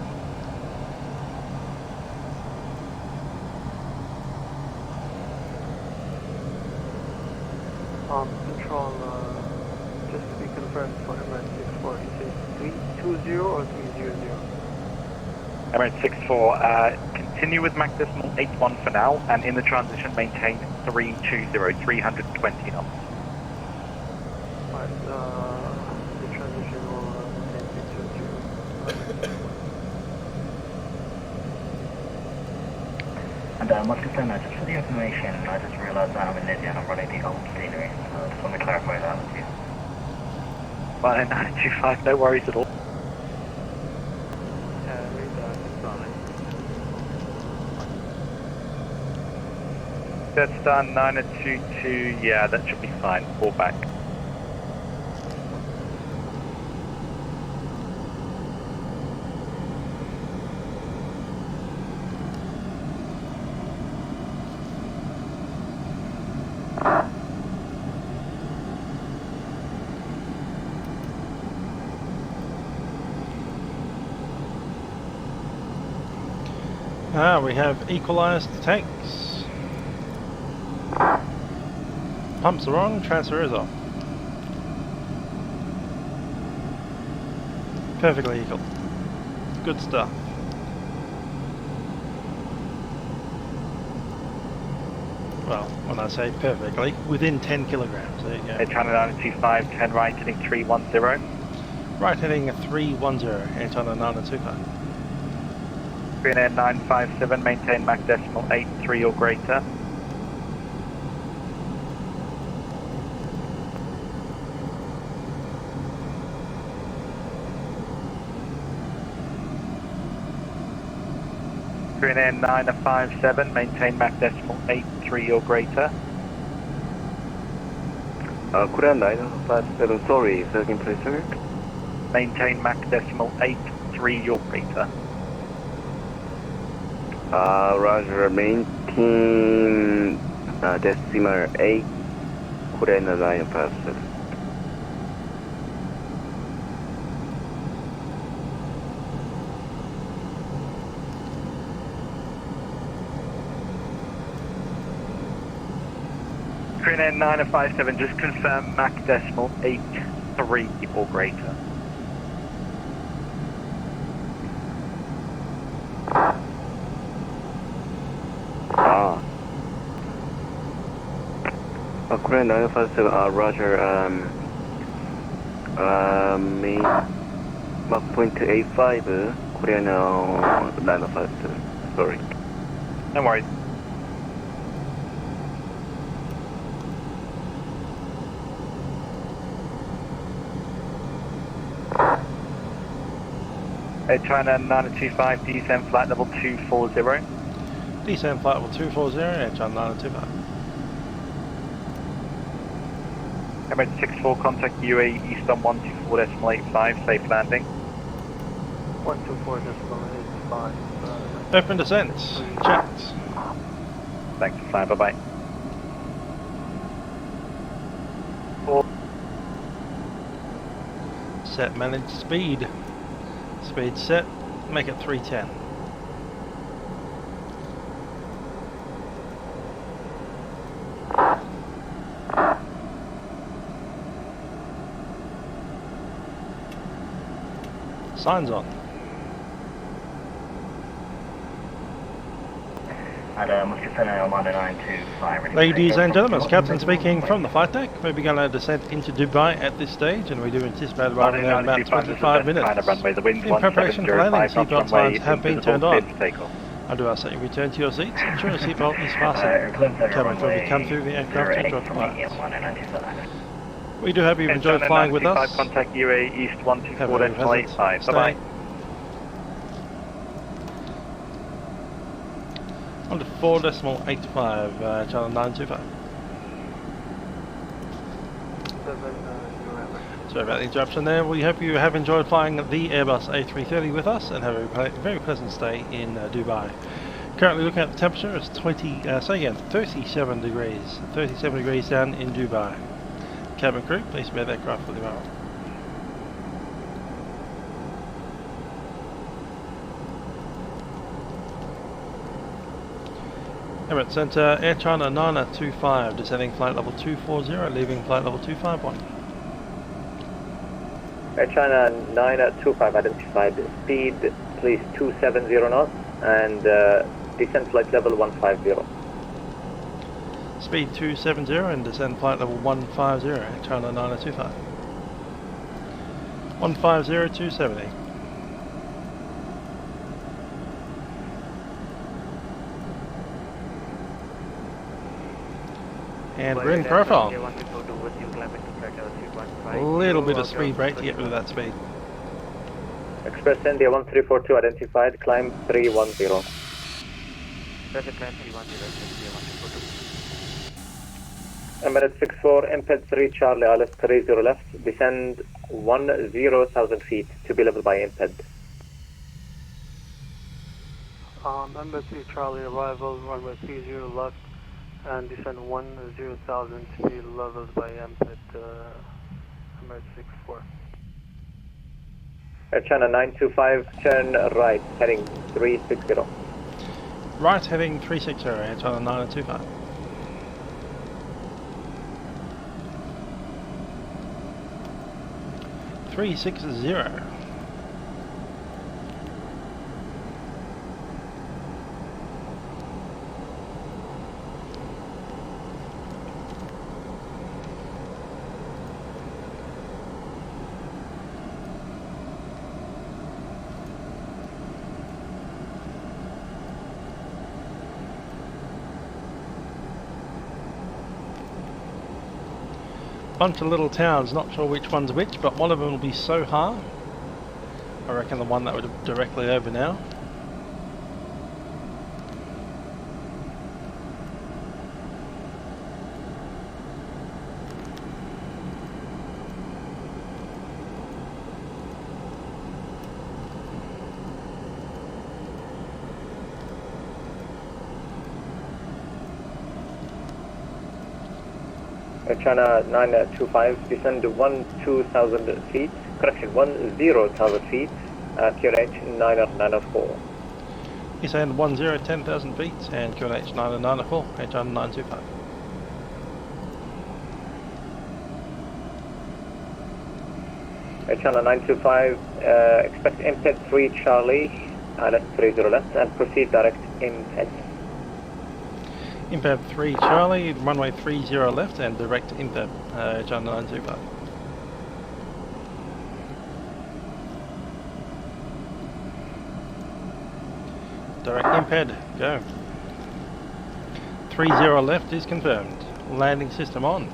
Control, just to be confirmed for Emirates 64, you say 320 or 300? Emirates 64, continue with Mach decimal 81 for now, and in the transition maintain 320, 320 knots. Right, the transition will maintain 320. And Muscat Center, just for the information, I just realized that I'm in India and I'm running the old scenery, so I just want to clarify that with you. Fine, 925, no worries at all. That's done, 922, yeah, that should be fine, fall back. We have equalized tanks. Pumps are on, transfer is off. Perfectly equal. Good stuff. well, when I say perfectly, within 10 kilograms. There you go. Air China 925, turn right heading 310. Right heading 310, Air China 925. Green Air 957, maintain Mach decimal 83 or greater. Green Air 957, maintain Mach decimal 83 or greater. Korean 957, sorry, say again please, sir. Maintain Mach decimal 83 or greater. Roger, maintain decimal 8, Korean 957. Green Air 957, just confirm Mach decimal 83 or greater. Korean 957, Roger, main Mach .85, Korean 957, sorry. No worries. Air China 925, descend flight level 240. Descend flight level 240, Air China 925. Emirates 64, contact UAE east on 124.85, safe landing. 124.85. Open descent, checked. Thanks for flying, bye-bye. Set manage speed. Speed set, make it 310. Signs on. Ladies and gentlemen, Captain speaking from the flight deck. We're beginning our descent into Dubai at this stage, and we do anticipate arriving in about 25 minutes. In preparation for landing, seatbelt signs have been turned on. I do ask that you return to your seats, ensure your seatbelt is fastened. Cabin crew will come through the aircraft to drop flights. We do hope you've enjoyed flying with us. Contact UAE east 124.85. Bye-bye. On to 4.85, channel 925. Sorry about the interruption there. We hope you have enjoyed flying the Airbus A330 with us and have a very pleasant stay in Dubai. Currently looking at the temperature, it's 37 degrees. 37 degrees down in Dubai. Cabin crew, please spare that aircraft for the moment. Emirates Centre, Air China 925, descending flight level 240, leaving flight level 251. Air China 925, identified speed, please 270 knots, and descent flight level 150. Speed 270 and descend flight level 150, Air China 925. 150, 270. And we're in profile. A little bit of speed brake to get rid of that speed. Express India 1342 identified, climb 310. Roger, climb 310, Emirates 64, imped 3 Charlie Alice 30 left, descend 10,000 feet to be level by imped. Embassy Charlie arrival, runway 30 left, and descend 10,000 to be leveled by imped, Emirates 64. Air China 925, turn right, heading 360. Right heading 360, Air China 925. .360. Bunch of little towns, not sure which one's which, but one of them will be Sohar. I reckon the one that we're directly over now. China 925, descend 12,000 feet, correction, 10,000 feet, QNH 994. Descend 10,000 feet and QNH 994, China 925. China 925, expect imped 3 Charlie, left 30 left, and proceed direct imped. Imped 3 Charlie, runway 30 left and direct imped, China 925. Direct imped, go. 30 left is confirmed. Landing system on.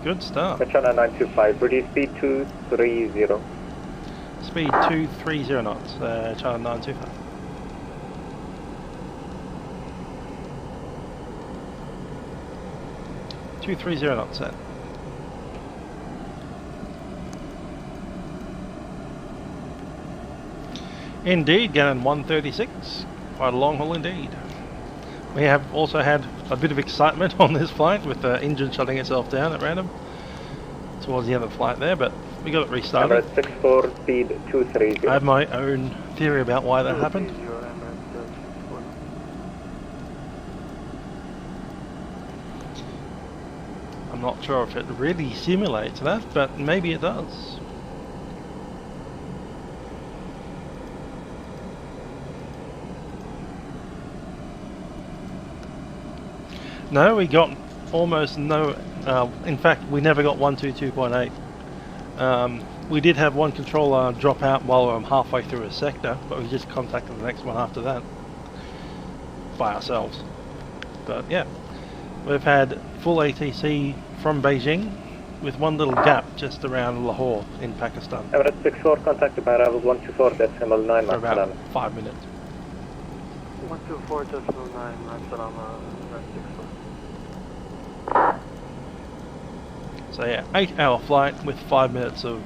Good start. China 925, British speed 230. Speed 230 knots, China 925. .230 knots set. Indeed, Gannon 136. Quite a long haul indeed. We have also had a bit of excitement on this flight with the engine shutting itself down at random towards the end of the flight there, but we got it restarted. Emirates 64, speed 230. I have my own theory about why that happened. I'm not sure if it really simulates that, but maybe it does. No, we got almost no, in fact we never got 122.8. We did have one controller drop out while we were halfway through a sector, but we just contacted the next one after that by ourselves. But yeah, we've had full ATC from Beijing with one little gap just around Lahore in Pakistan. Emirates 64, contacted by arrival 124.9 for about 5 minutes. 124.9 Salama. So yeah, 8-hour flight with 5 minutes of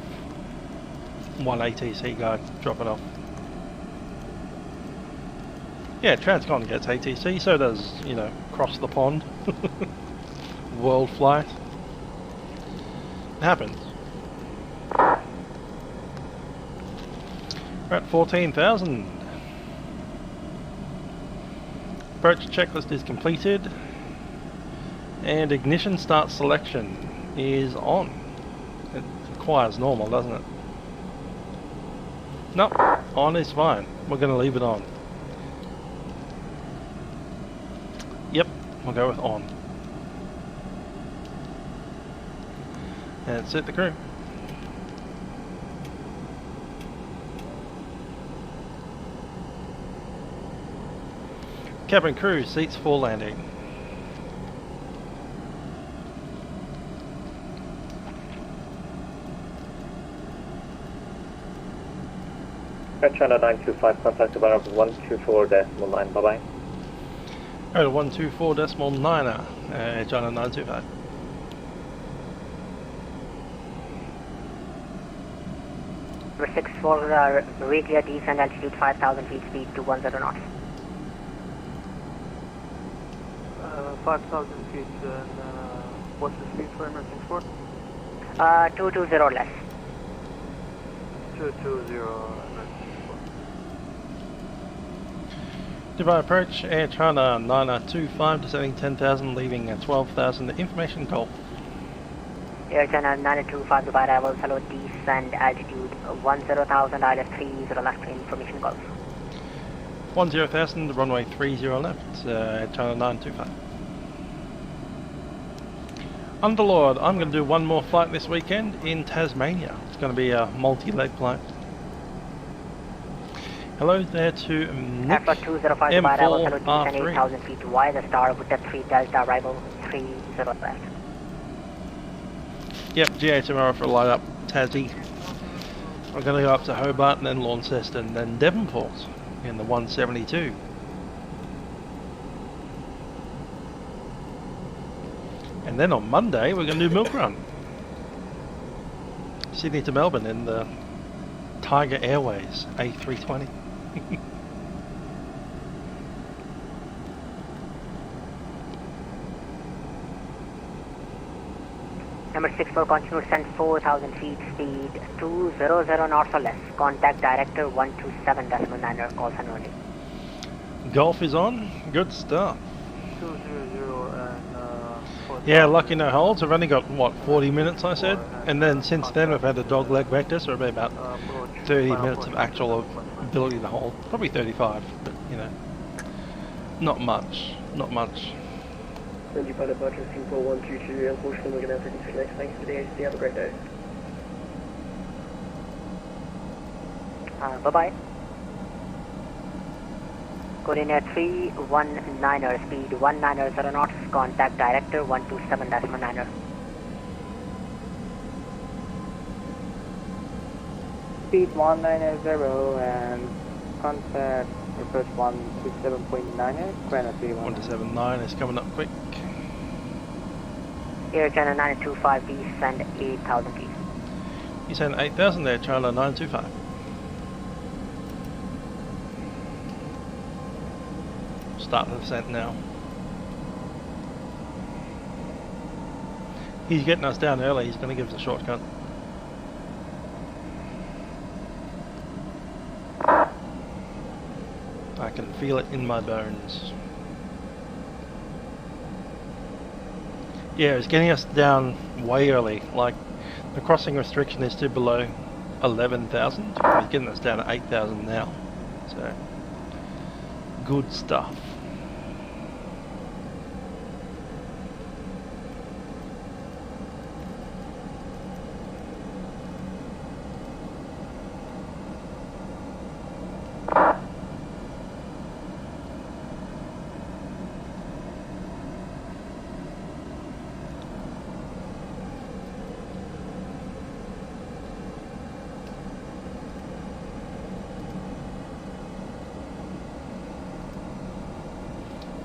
one ATC guy dropping off. Yeah, Transcon gets ATC, so does, you know, Cross the Pond. World flight. It happens. We're at 14,000. Approach checklist is completed. And ignition start selection is on. It requires normal, doesn't it? Nope, on is fine. We're going to leave it on. Yep, we'll go with on. And set the crew. Cabin crew, seats for landing. China 925, contact about 124.9, bye-bye. Oh, 124.9er, China 925. Number 64, regular descent altitude 5,000 feet, speed 210 knots. 5,000 feet, and what's the speed for Emirates 64? 220 less. 220. Dubai approach, Air China 925, descending 10,000, leaving 12,000, information Golf. Air China 925, Dubai arrival, hello, descend altitude 10,000, ILS 30 left, information Golf. 10,000, runway 30 left, Air China 925. Underlord, I'm going to do one more flight this weekend in Tasmania. It's going to be a multi-leg flight. Hello there to Nick Airport 205 Dubai arrival, hello descend M4R3. 8,000 feet to Y, the star with the 3 Delta arrival, 30 left. Yep, GA tomorrow for a light up Tassie. We're going to go up to Hobart and then Launceston and then Devonport in the 172. And then on Monday we're going to do Milk Run. Sydney to Melbourne in the Tiger Airways A320. Number 64, continue send 4,000 feet, speed 200 knots or less. Contact director 127.9, call sign only. Golf is on, good stuff. 200 and Yeah, lucky no holds. I've only got, what, 40 minutes I said? And then since then we've had a dog leg vector, so it'll be about 30 minutes of actual ability to hold. Probably 35, but you know, not much, not much. Thank you, pilot Budget, Team 4122. Unfortunately, we're going to have to disconnect. Thanks for the AC. Have a great day. Bye-bye. Coordinate 319er, speed 190 knots, contact director 127.9. Speed 190 and contact approach 127.9, Granite 127.9 is coming up quick. Air China 925, descend 8,000 feet. You send 8,000 there, China 925. Start the descent now. He's getting us down early, he's going to give us a shortcut. I can feel it in my bones. Yeah, it's getting us down way early. Like, the crossing restriction is to below 11,000. He's getting us down to 8,000 now. So, good stuff.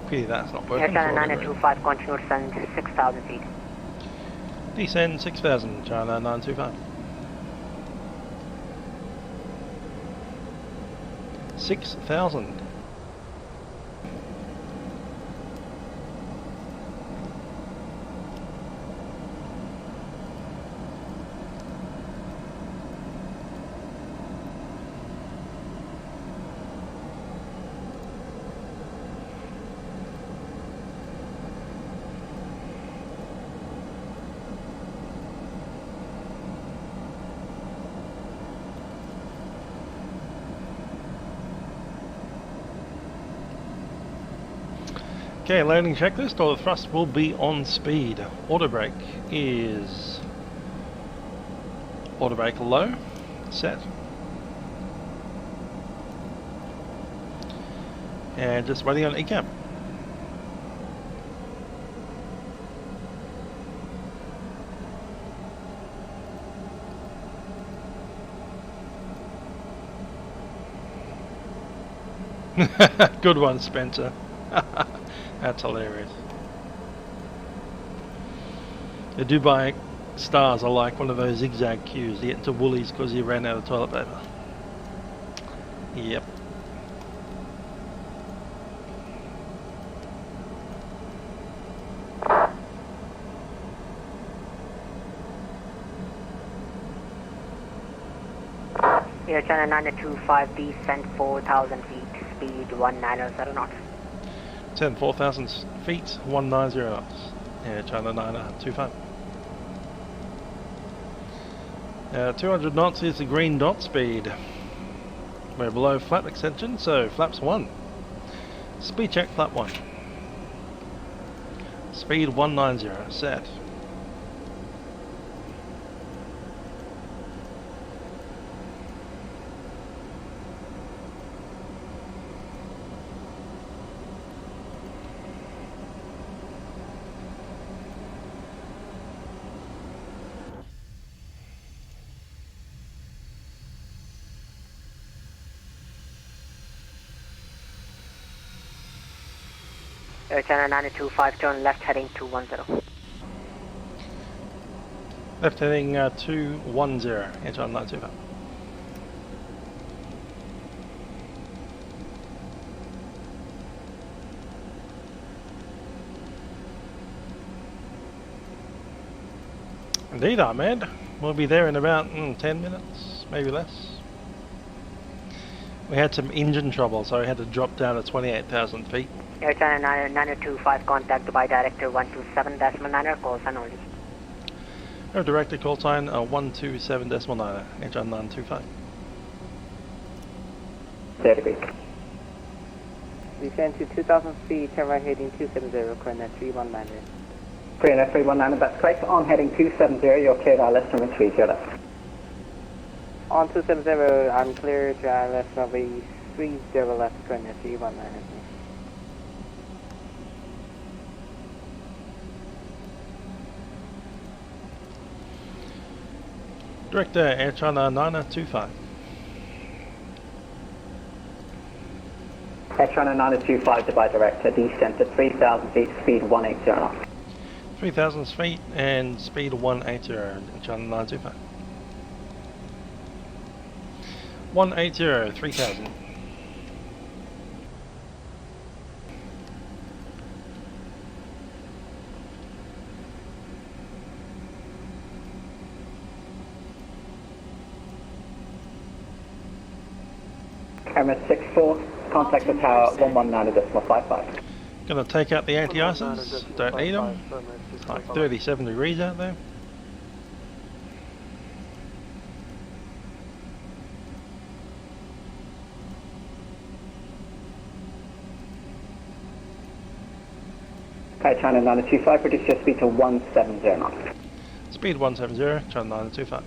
Pity that's not working. Air China 925, continue send 6,000 feet. Descend 6,000, China 925. 6,000. Okay, landing checklist. All the thrust will be on speed. Auto brake is auto brake low, set. And just waiting on ECAM. Good one, Spencer. That's hilarious. The Dubai stars are like one of those zigzag queues. You get into Woolies because you ran out of toilet paper. Yep. Air China 925, descend 4,000 feet, speed 190 knots. 10, 4,000 feet, 190 knots. Yeah, China 925. 200 knots is the green dot speed. We're below flap extension, so flaps 1. Speed check, flap 1. Speed 190, set. Air China 925, turn left heading 210. Left heading 210, Air China 925. Indeed, Ahmed. We'll be there in about 10 minutes, maybe less. We had some engine trouble, so we had to drop down to 28,000 feet. Air China 925, contact Dubai Director 127.9, call sign only. Our director call sign 127.9, Air China 925. 30 degrees. Descend to 2,000 feet, turn right heading 270, coordinate 319. Coordinate 319, that's correct. On heading 270, you're cleared ILS runway 30 left. On 270, I'm clear to ILS runway 30 left, coordinate 319. Director, Air China 925. Air China 925, Dubai Director, descent to 3,000 feet, speed 180 knots. 3,000 feet and speed 180, Air China 925. 180, 3,000. Camera 64, contact the tower 119.55. Gonna take out the anti-ices, don't need them. It's like 37 degrees out there. Okay, China 925, reduce your speed to 170 knots. Speed 170, China 925.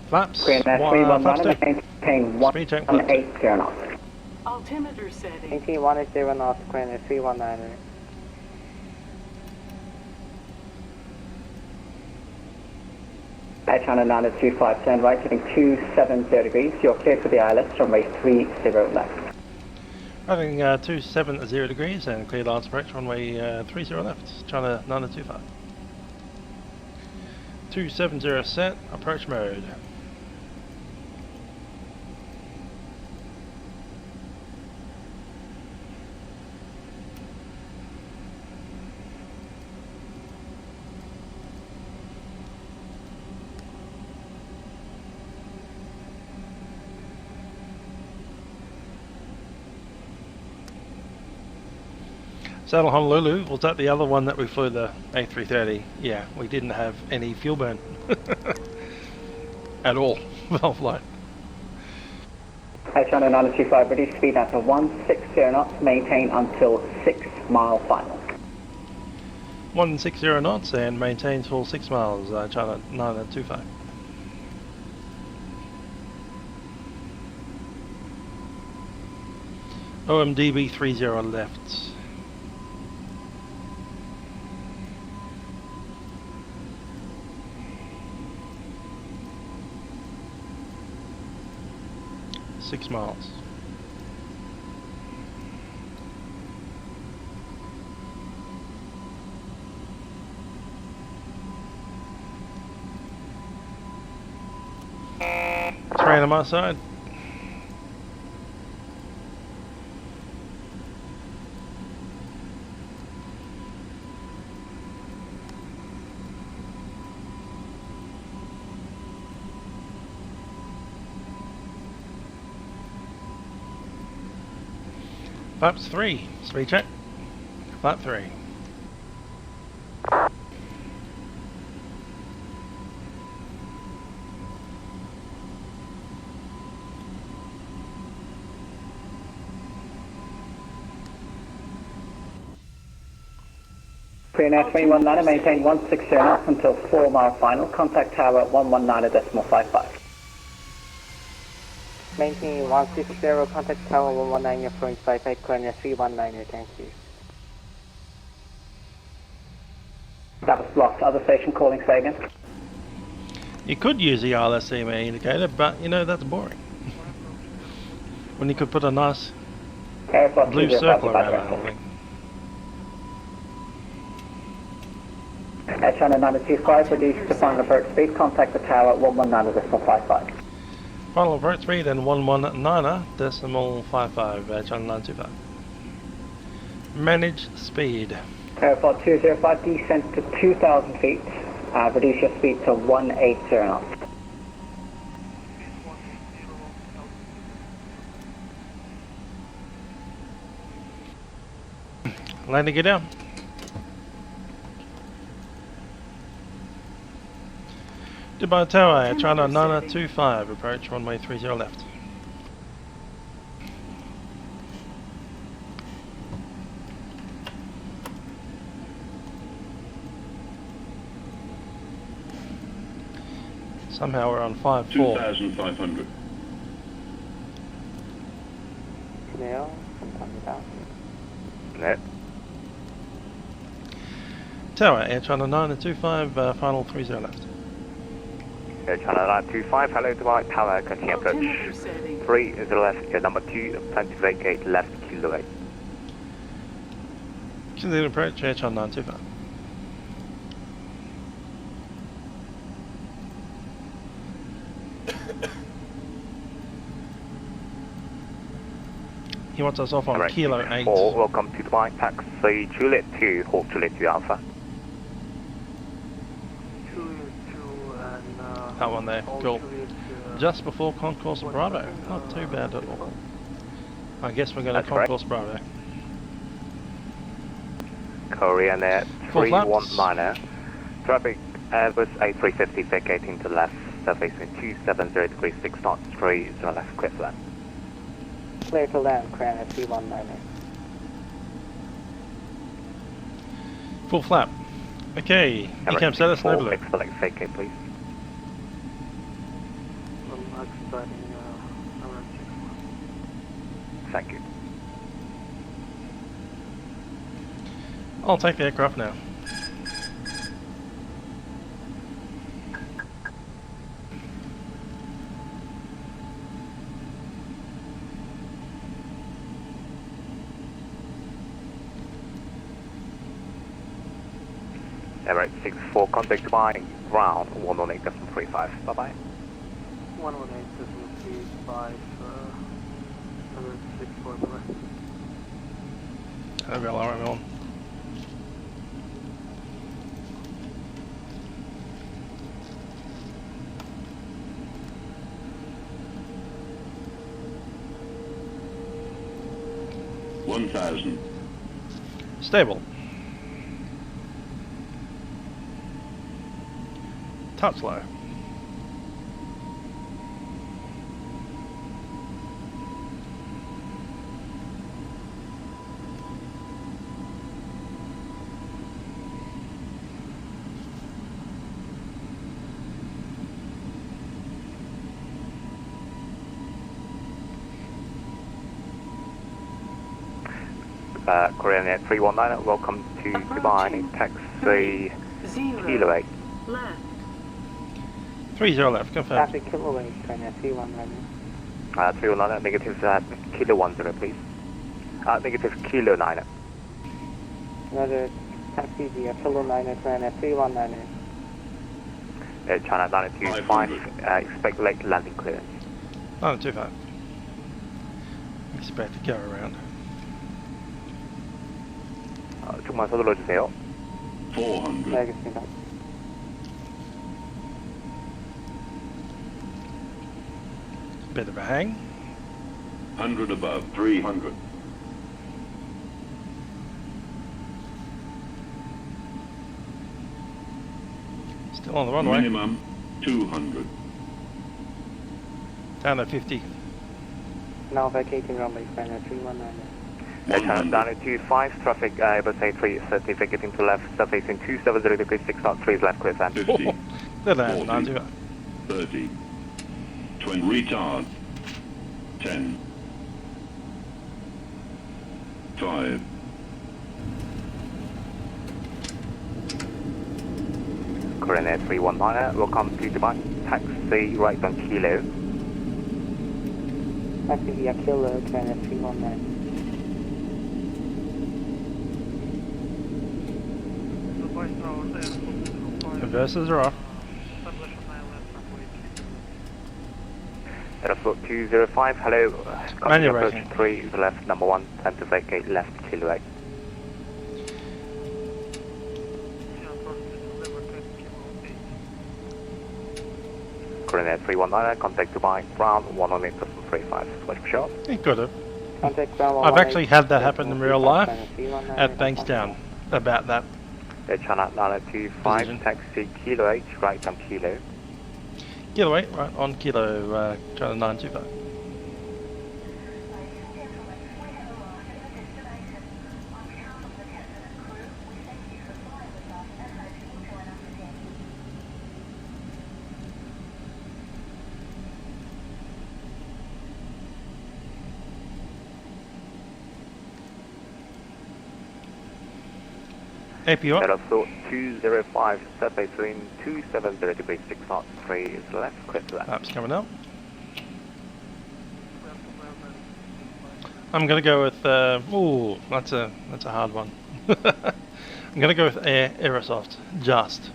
Flaps, Green flaps 2. maintain 180 knots. Altimeter setting. Maintain 180 knots, coordinate 319. Air China 925, stand right, heading 270 degrees. You're cleared for the ILS, runway 30 left. Running 270 degrees and cleared lines approach, runway 30 left, China 925. 270 set, approach mode. Saddle Honolulu, was that the other one that we flew, the A330? Yeah, we didn't have any fuel burn at all while flight. Air China 925, reduce speed out to 160 knots, maintain until 6 mile final. 160 knots and maintain till 6 miles, China 925. OMDB 30 left. Six miles. Terrain on my side. Flaps 3, speed check. Flap 3. Korean Air 319, maintain 160 knots until 4 mile final. Contact tower 119.55. Maintain 160, contact tower 119.55, coordinate 319, thank you. That was blocked. Other station calling, say again. You could use the RLS-CMA indicator, but you know, that's boring. When you could put a nice Aerosoft blue 205 circle departure around that whole ramp. thing. Air China 925, reduce to final approach speed, contact the tower 119.55. Final approach speed and 119.55, China 925. Manage speed. Aerosoft 205, descent to 2,000 feet, reduce your speed to 180 knots. Landing it down. Dubai Tower, China 925, approach runway 30 left. Somehow we're on 5-4. 2,500. Snail, sometime without. Net. Tower, Air China 925, final 30 left. Air China 925, hello Dubai Tower, continue approach. 30 left, number 2, plan to vacate left kilo 8. Continue approach, Air China 925. He wants us off on Correct. kilo 8. 4, welcome to Dubai, taxi Juliet 2, Hawk Juliet 2 Alpha. That one there, cool. Just before Concourse Bravo, not too bad at all. I guess we're going to Concourse Bravo. Korean Air 319, traffic Airbus A350 vacating to left, surface in 270 degrees 6 knots, 30 left, clear flat. Clear to land, Korean Air 319. Full flap. Okay, ECAM status, no blue. Select vacate please. Thank you. I'll take the aircraft now. Emirates 64, contact Dubai, ground 118.35. Bye bye. 118.35, Emirates 64, bye bye. That'll be alright, I'm on. Stable. Touch low. Korean Air 319, welcome to Dubai, taxi Kilo 8. Left. 30 left, confirm. Traffic Kilo 8, Korean Air 319. 319, negative Kilo 10 please. Negative Kilo 9. Another taxi via Kilo 9, Korean Air 319. China 925, expect late landing clearance. 925. Expect to go around. 조금만 서둘러 주세요. 400. 네, 알겠습니다. Bit of a hang. 100 above, 300. Still on the runway. Minimum 200. Down to 50. Now vacating runway, Korean Air 319. China 925, traffic Airbus A330 vacating to left, surface in 270 degrees 6 knots, 3 left clear stand. 50, 40, 30, 20, retard, 10, 5, Korean Air 319, welcome to Dubai, taxi right on Kilo. Taxi via Kilo, Korean Air 319. Reversers are off. Aerosoft 205, hello. Manual Approach braking. 3 is left, number 1, time to vacate left, kilo 8. Coordinate 319, contact Dubai, ground 118.35, switch for short. It could have. Contact ground I've actually had that 118, happen in real life C19, at Bankstown about that. China 925, taxi kilo 8, right on kilo. Kilo 8, right on kilo, China 925. APU up. Aerosoft 205, set between 270 degrees 6 knots, 3 is left, clear to that. Laps coming up. I'm gonna go with ooh, that's a hard one. I'm gonna go with Aerosoft. Just.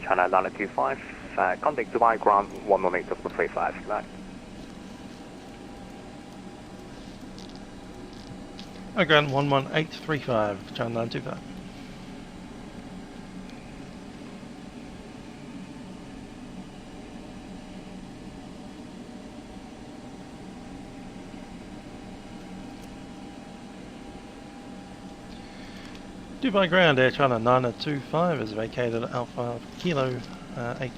China 925, contact Dubai, ground 118.35, right. Again, 11835, China 925. Dubai ground, Air China 925 is vacated Alpha Kilo 8.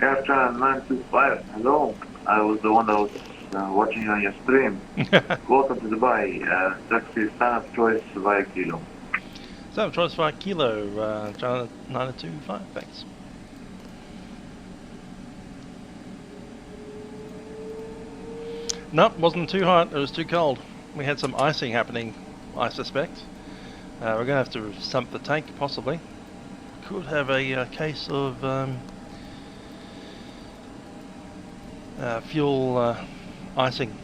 Air China 925, hello. I was the one that was watching on your stream. Welcome to Dubai. Taxi standard choice via Kilo. Standard choice via Kilo, China 925, thanks. Nope, wasn't too hot, it was too cold. We had some icing happening, I suspect. We're going to have to sump the tank, possibly. Could have a case of fuel icing,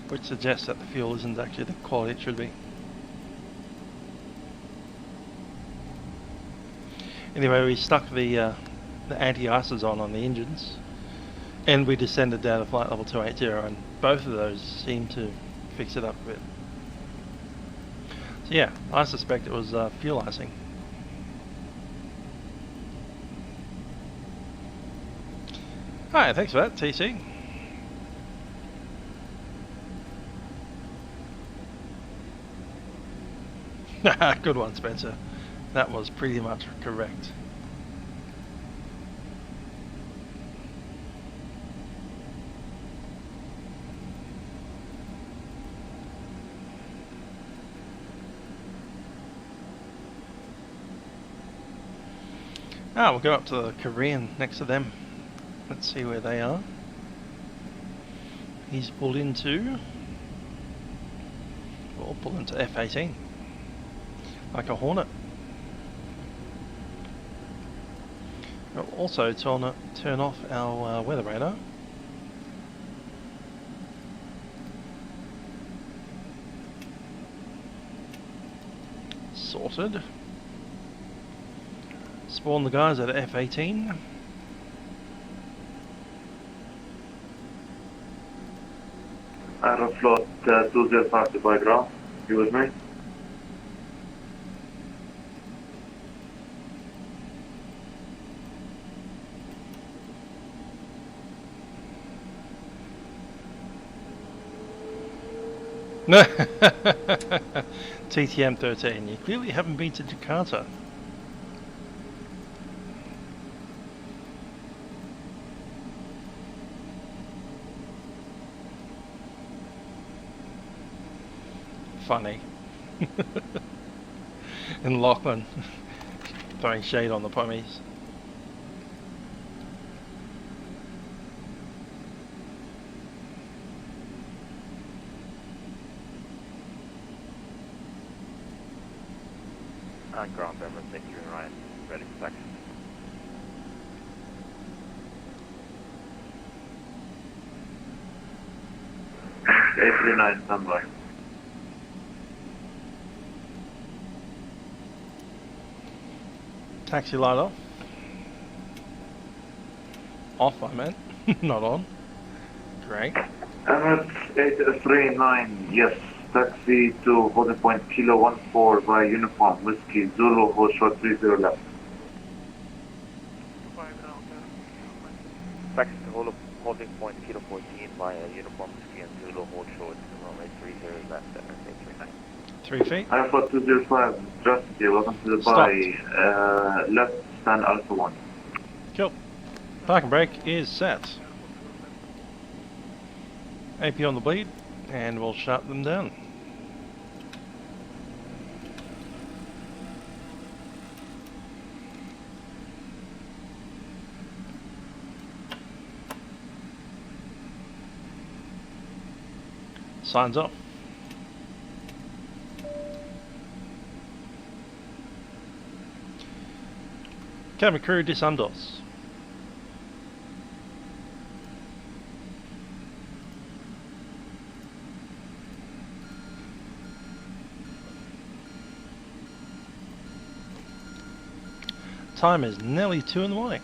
which suggests that the fuel isn't actually the quality it should be. Anyway, we stuck the anti-ices on the engines, and we descended down to flight level 280, and both of those seem to fix it up a bit. So yeah, I suspect it was fuel icing. Alright, thanks for that, TC. Good one, Spencer. That was pretty much correct. We'll go up to the Korean next to them. Let's see where they are. He's pulled into... We'll pull into F-18. Like a Hornet. We'll also turn off our weather radar. Sorted. Spawn the guys at F-18. Aeroflot 205 Dubai ground. You with me? TTM 13, you clearly haven't been to Jakarta. Funny. And Lachlan throwing shade on the pummies. On ground, Beverly, thank you, Ryan. Ready for taxi. A330 standby. Taxi light off. Off, I meant. Not on. Great. Emirates 839, yes. Taxi to holding point Kilo 14 by uniform Whiskey Zulu, hold short 30 left. Taxi to holding point Kilo 14 via uniform Whiskey and Zulu, hold short runway 30 left at 839. 3 feet. Alpha 205, just here, welcome to Dubai. Left stand Alpha 1. Cool. Parking brake is set. AP on the bleed, and we'll shut them down. Signs off. Cabin crew disundos. Time is nearly 2 in the morning.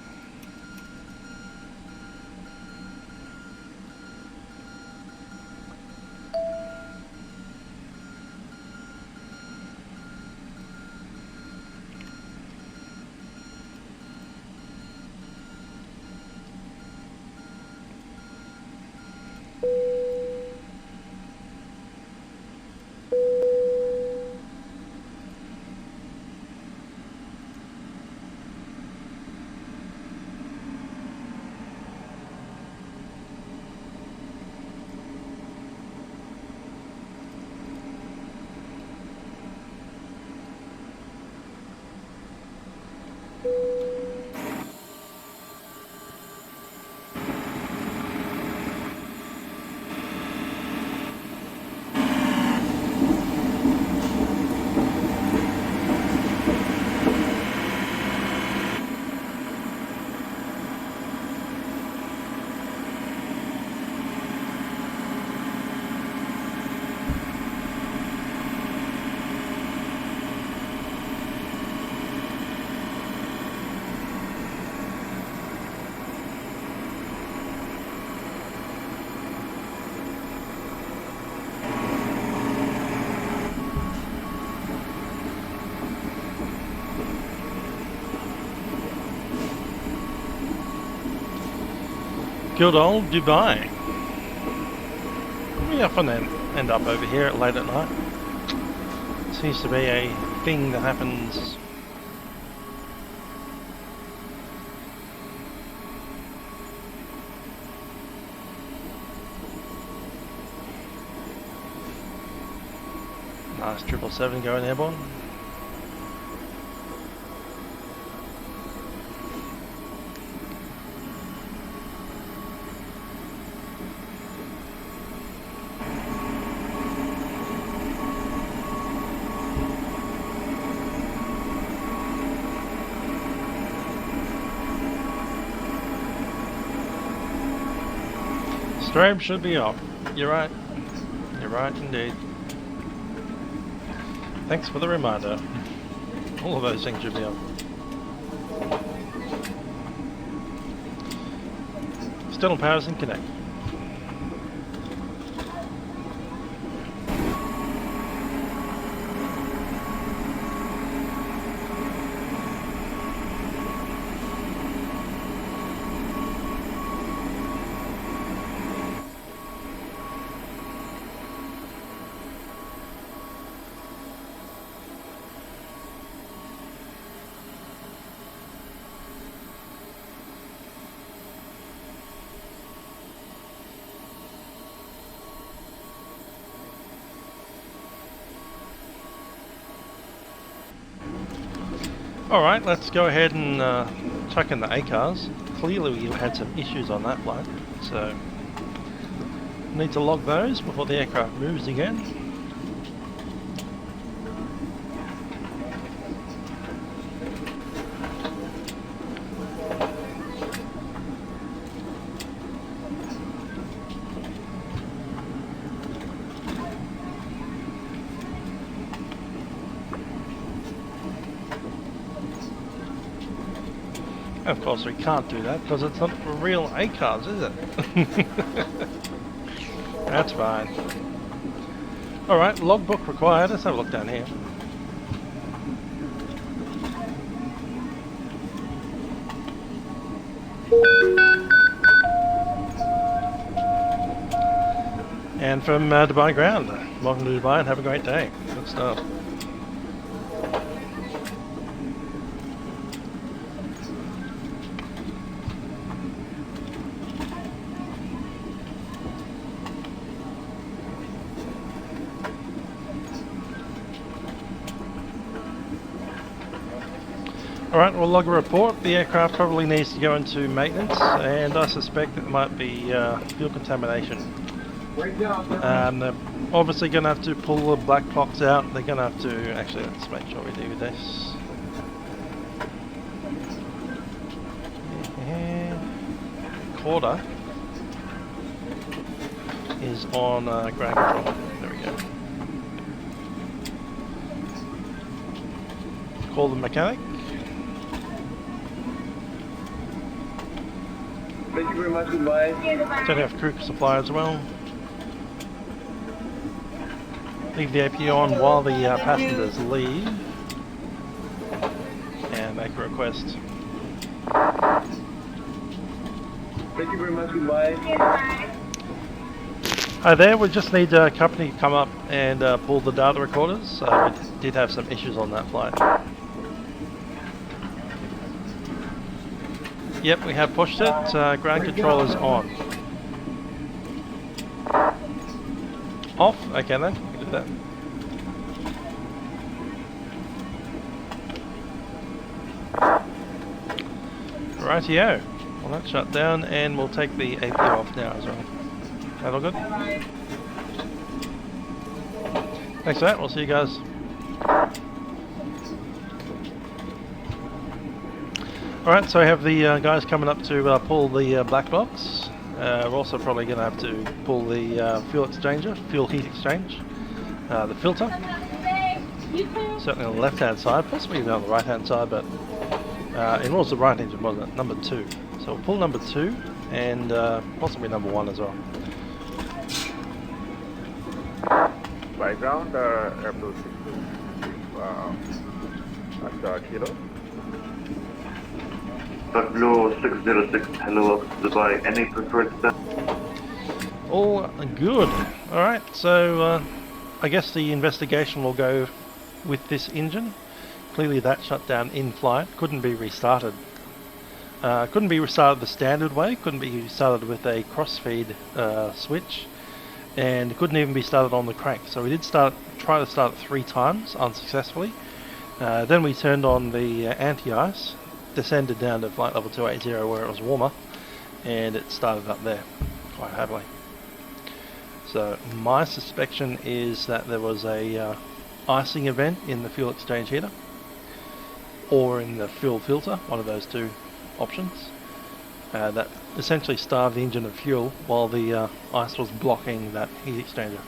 Good old Dubai. We often end up over here late at night. Seems to be a thing that happens. Nice 777 going airborne. Strobe should be off. You're right. You're right indeed. Thanks for the reminder. All of those things should be off. External powers in connect. Alright, let's go ahead and chuck in the ACARs. Clearly we had some issues on that flight, so need to log those before the aircraft moves again. Of course we can't do that because it's not for real ACARs, is it? That's fine. Alright, logbook required. Let's have a look down here. And from Dubai ground, welcome to Dubai and have a great day. Good stuff. Alright, we'll log a report. The aircraft probably needs to go into maintenance, and I suspect it might be fuel contamination. They're obviously going to have to pull the black box out. They're going to have to... Actually, let's make sure we do this. Recorder is on ground control. There we go. Call the mechanic. Thank you very much, goodbye. Don't have crew supply as well. Leave the AP on while the passengers leave. And make a request. Thank you very much, goodbye. Hi there, we just need a company to come up and pull the data recorders. We did have some issues on that flight. Yep, we have pushed it. Ground control is on. Off? Okay then, we can do that. Rightio. Well, that's shut down, and we'll take the AP off now as well. That all good? Thanks for that. We'll see you guys. Alright, so I have the guys coming up to pull the black box. We're also probably going to have to pull the fuel heat exchange, the filter. Certainly on the left hand side, possibly even on the right hand side, but it was the right engine, wasn't it? Number 2. So we'll pull number 2 and possibly number 1 as well. Background, Airbus 6 kilo. Blue 606, hello, Dubai. Any preferred step? All good. Alright, so I guess the investigation will go with this engine. Clearly that shut down in flight, couldn't be restarted. Couldn't be restarted the standard way, couldn't be restarted with a crossfeed switch, and couldn't even be started on the crank. So we did try to start it 3 times unsuccessfully. Then we turned on the anti-ice, descended down to flight level 280 where it was warmer, and it started up there quite happily. So my suspicion is that there was a icing event in the fuel exchange heater or in the fuel filter, one of those 2 options, that essentially starved the engine of fuel while the ice was blocking that heat exchanger,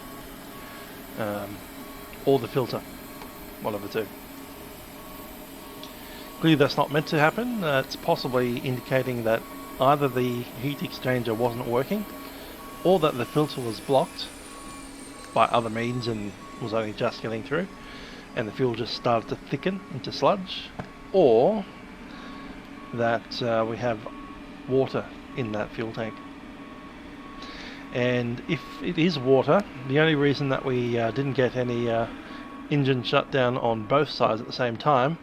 or the filter, one of the 2. Clearly that's not meant to happen. It's possibly indicating that either the heat exchanger wasn't working or that the filter was blocked by other means and was only just getting through and the fuel just started to thicken into sludge, or that we have water in that fuel tank. And if it is water, the only reason that we didn't get any engine shutdown on both sides at the same time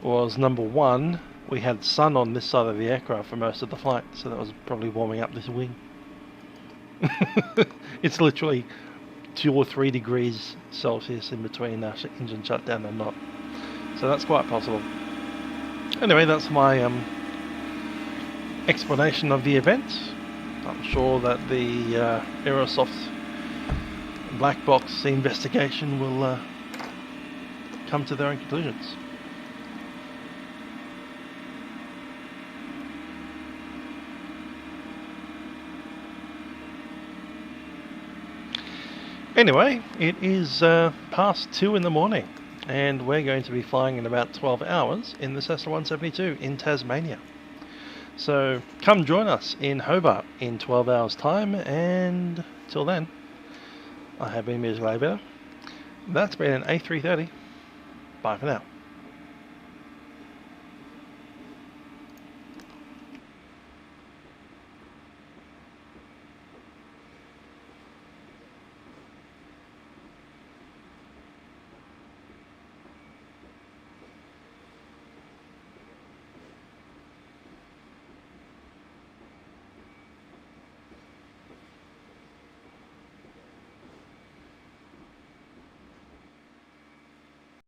was, number 1, we had sun on this side of the aircraft for most of the flight, so that was probably warming up this wing. It's literally 2 or 3 degrees Celsius in between engine shutdown and not, so that's quite possible. Anyway, that's my explanation of the event. I'm sure that the Aerosoft black box investigation will come to their own conclusions. Anyway, it is past 2 in the morning, and we're going to be flying in about 12 hours in the Cessna 172 in Tasmania. So come join us in Hobart in 12 hours time, and till then, I have been Mr. That's been an A330. Bye for now.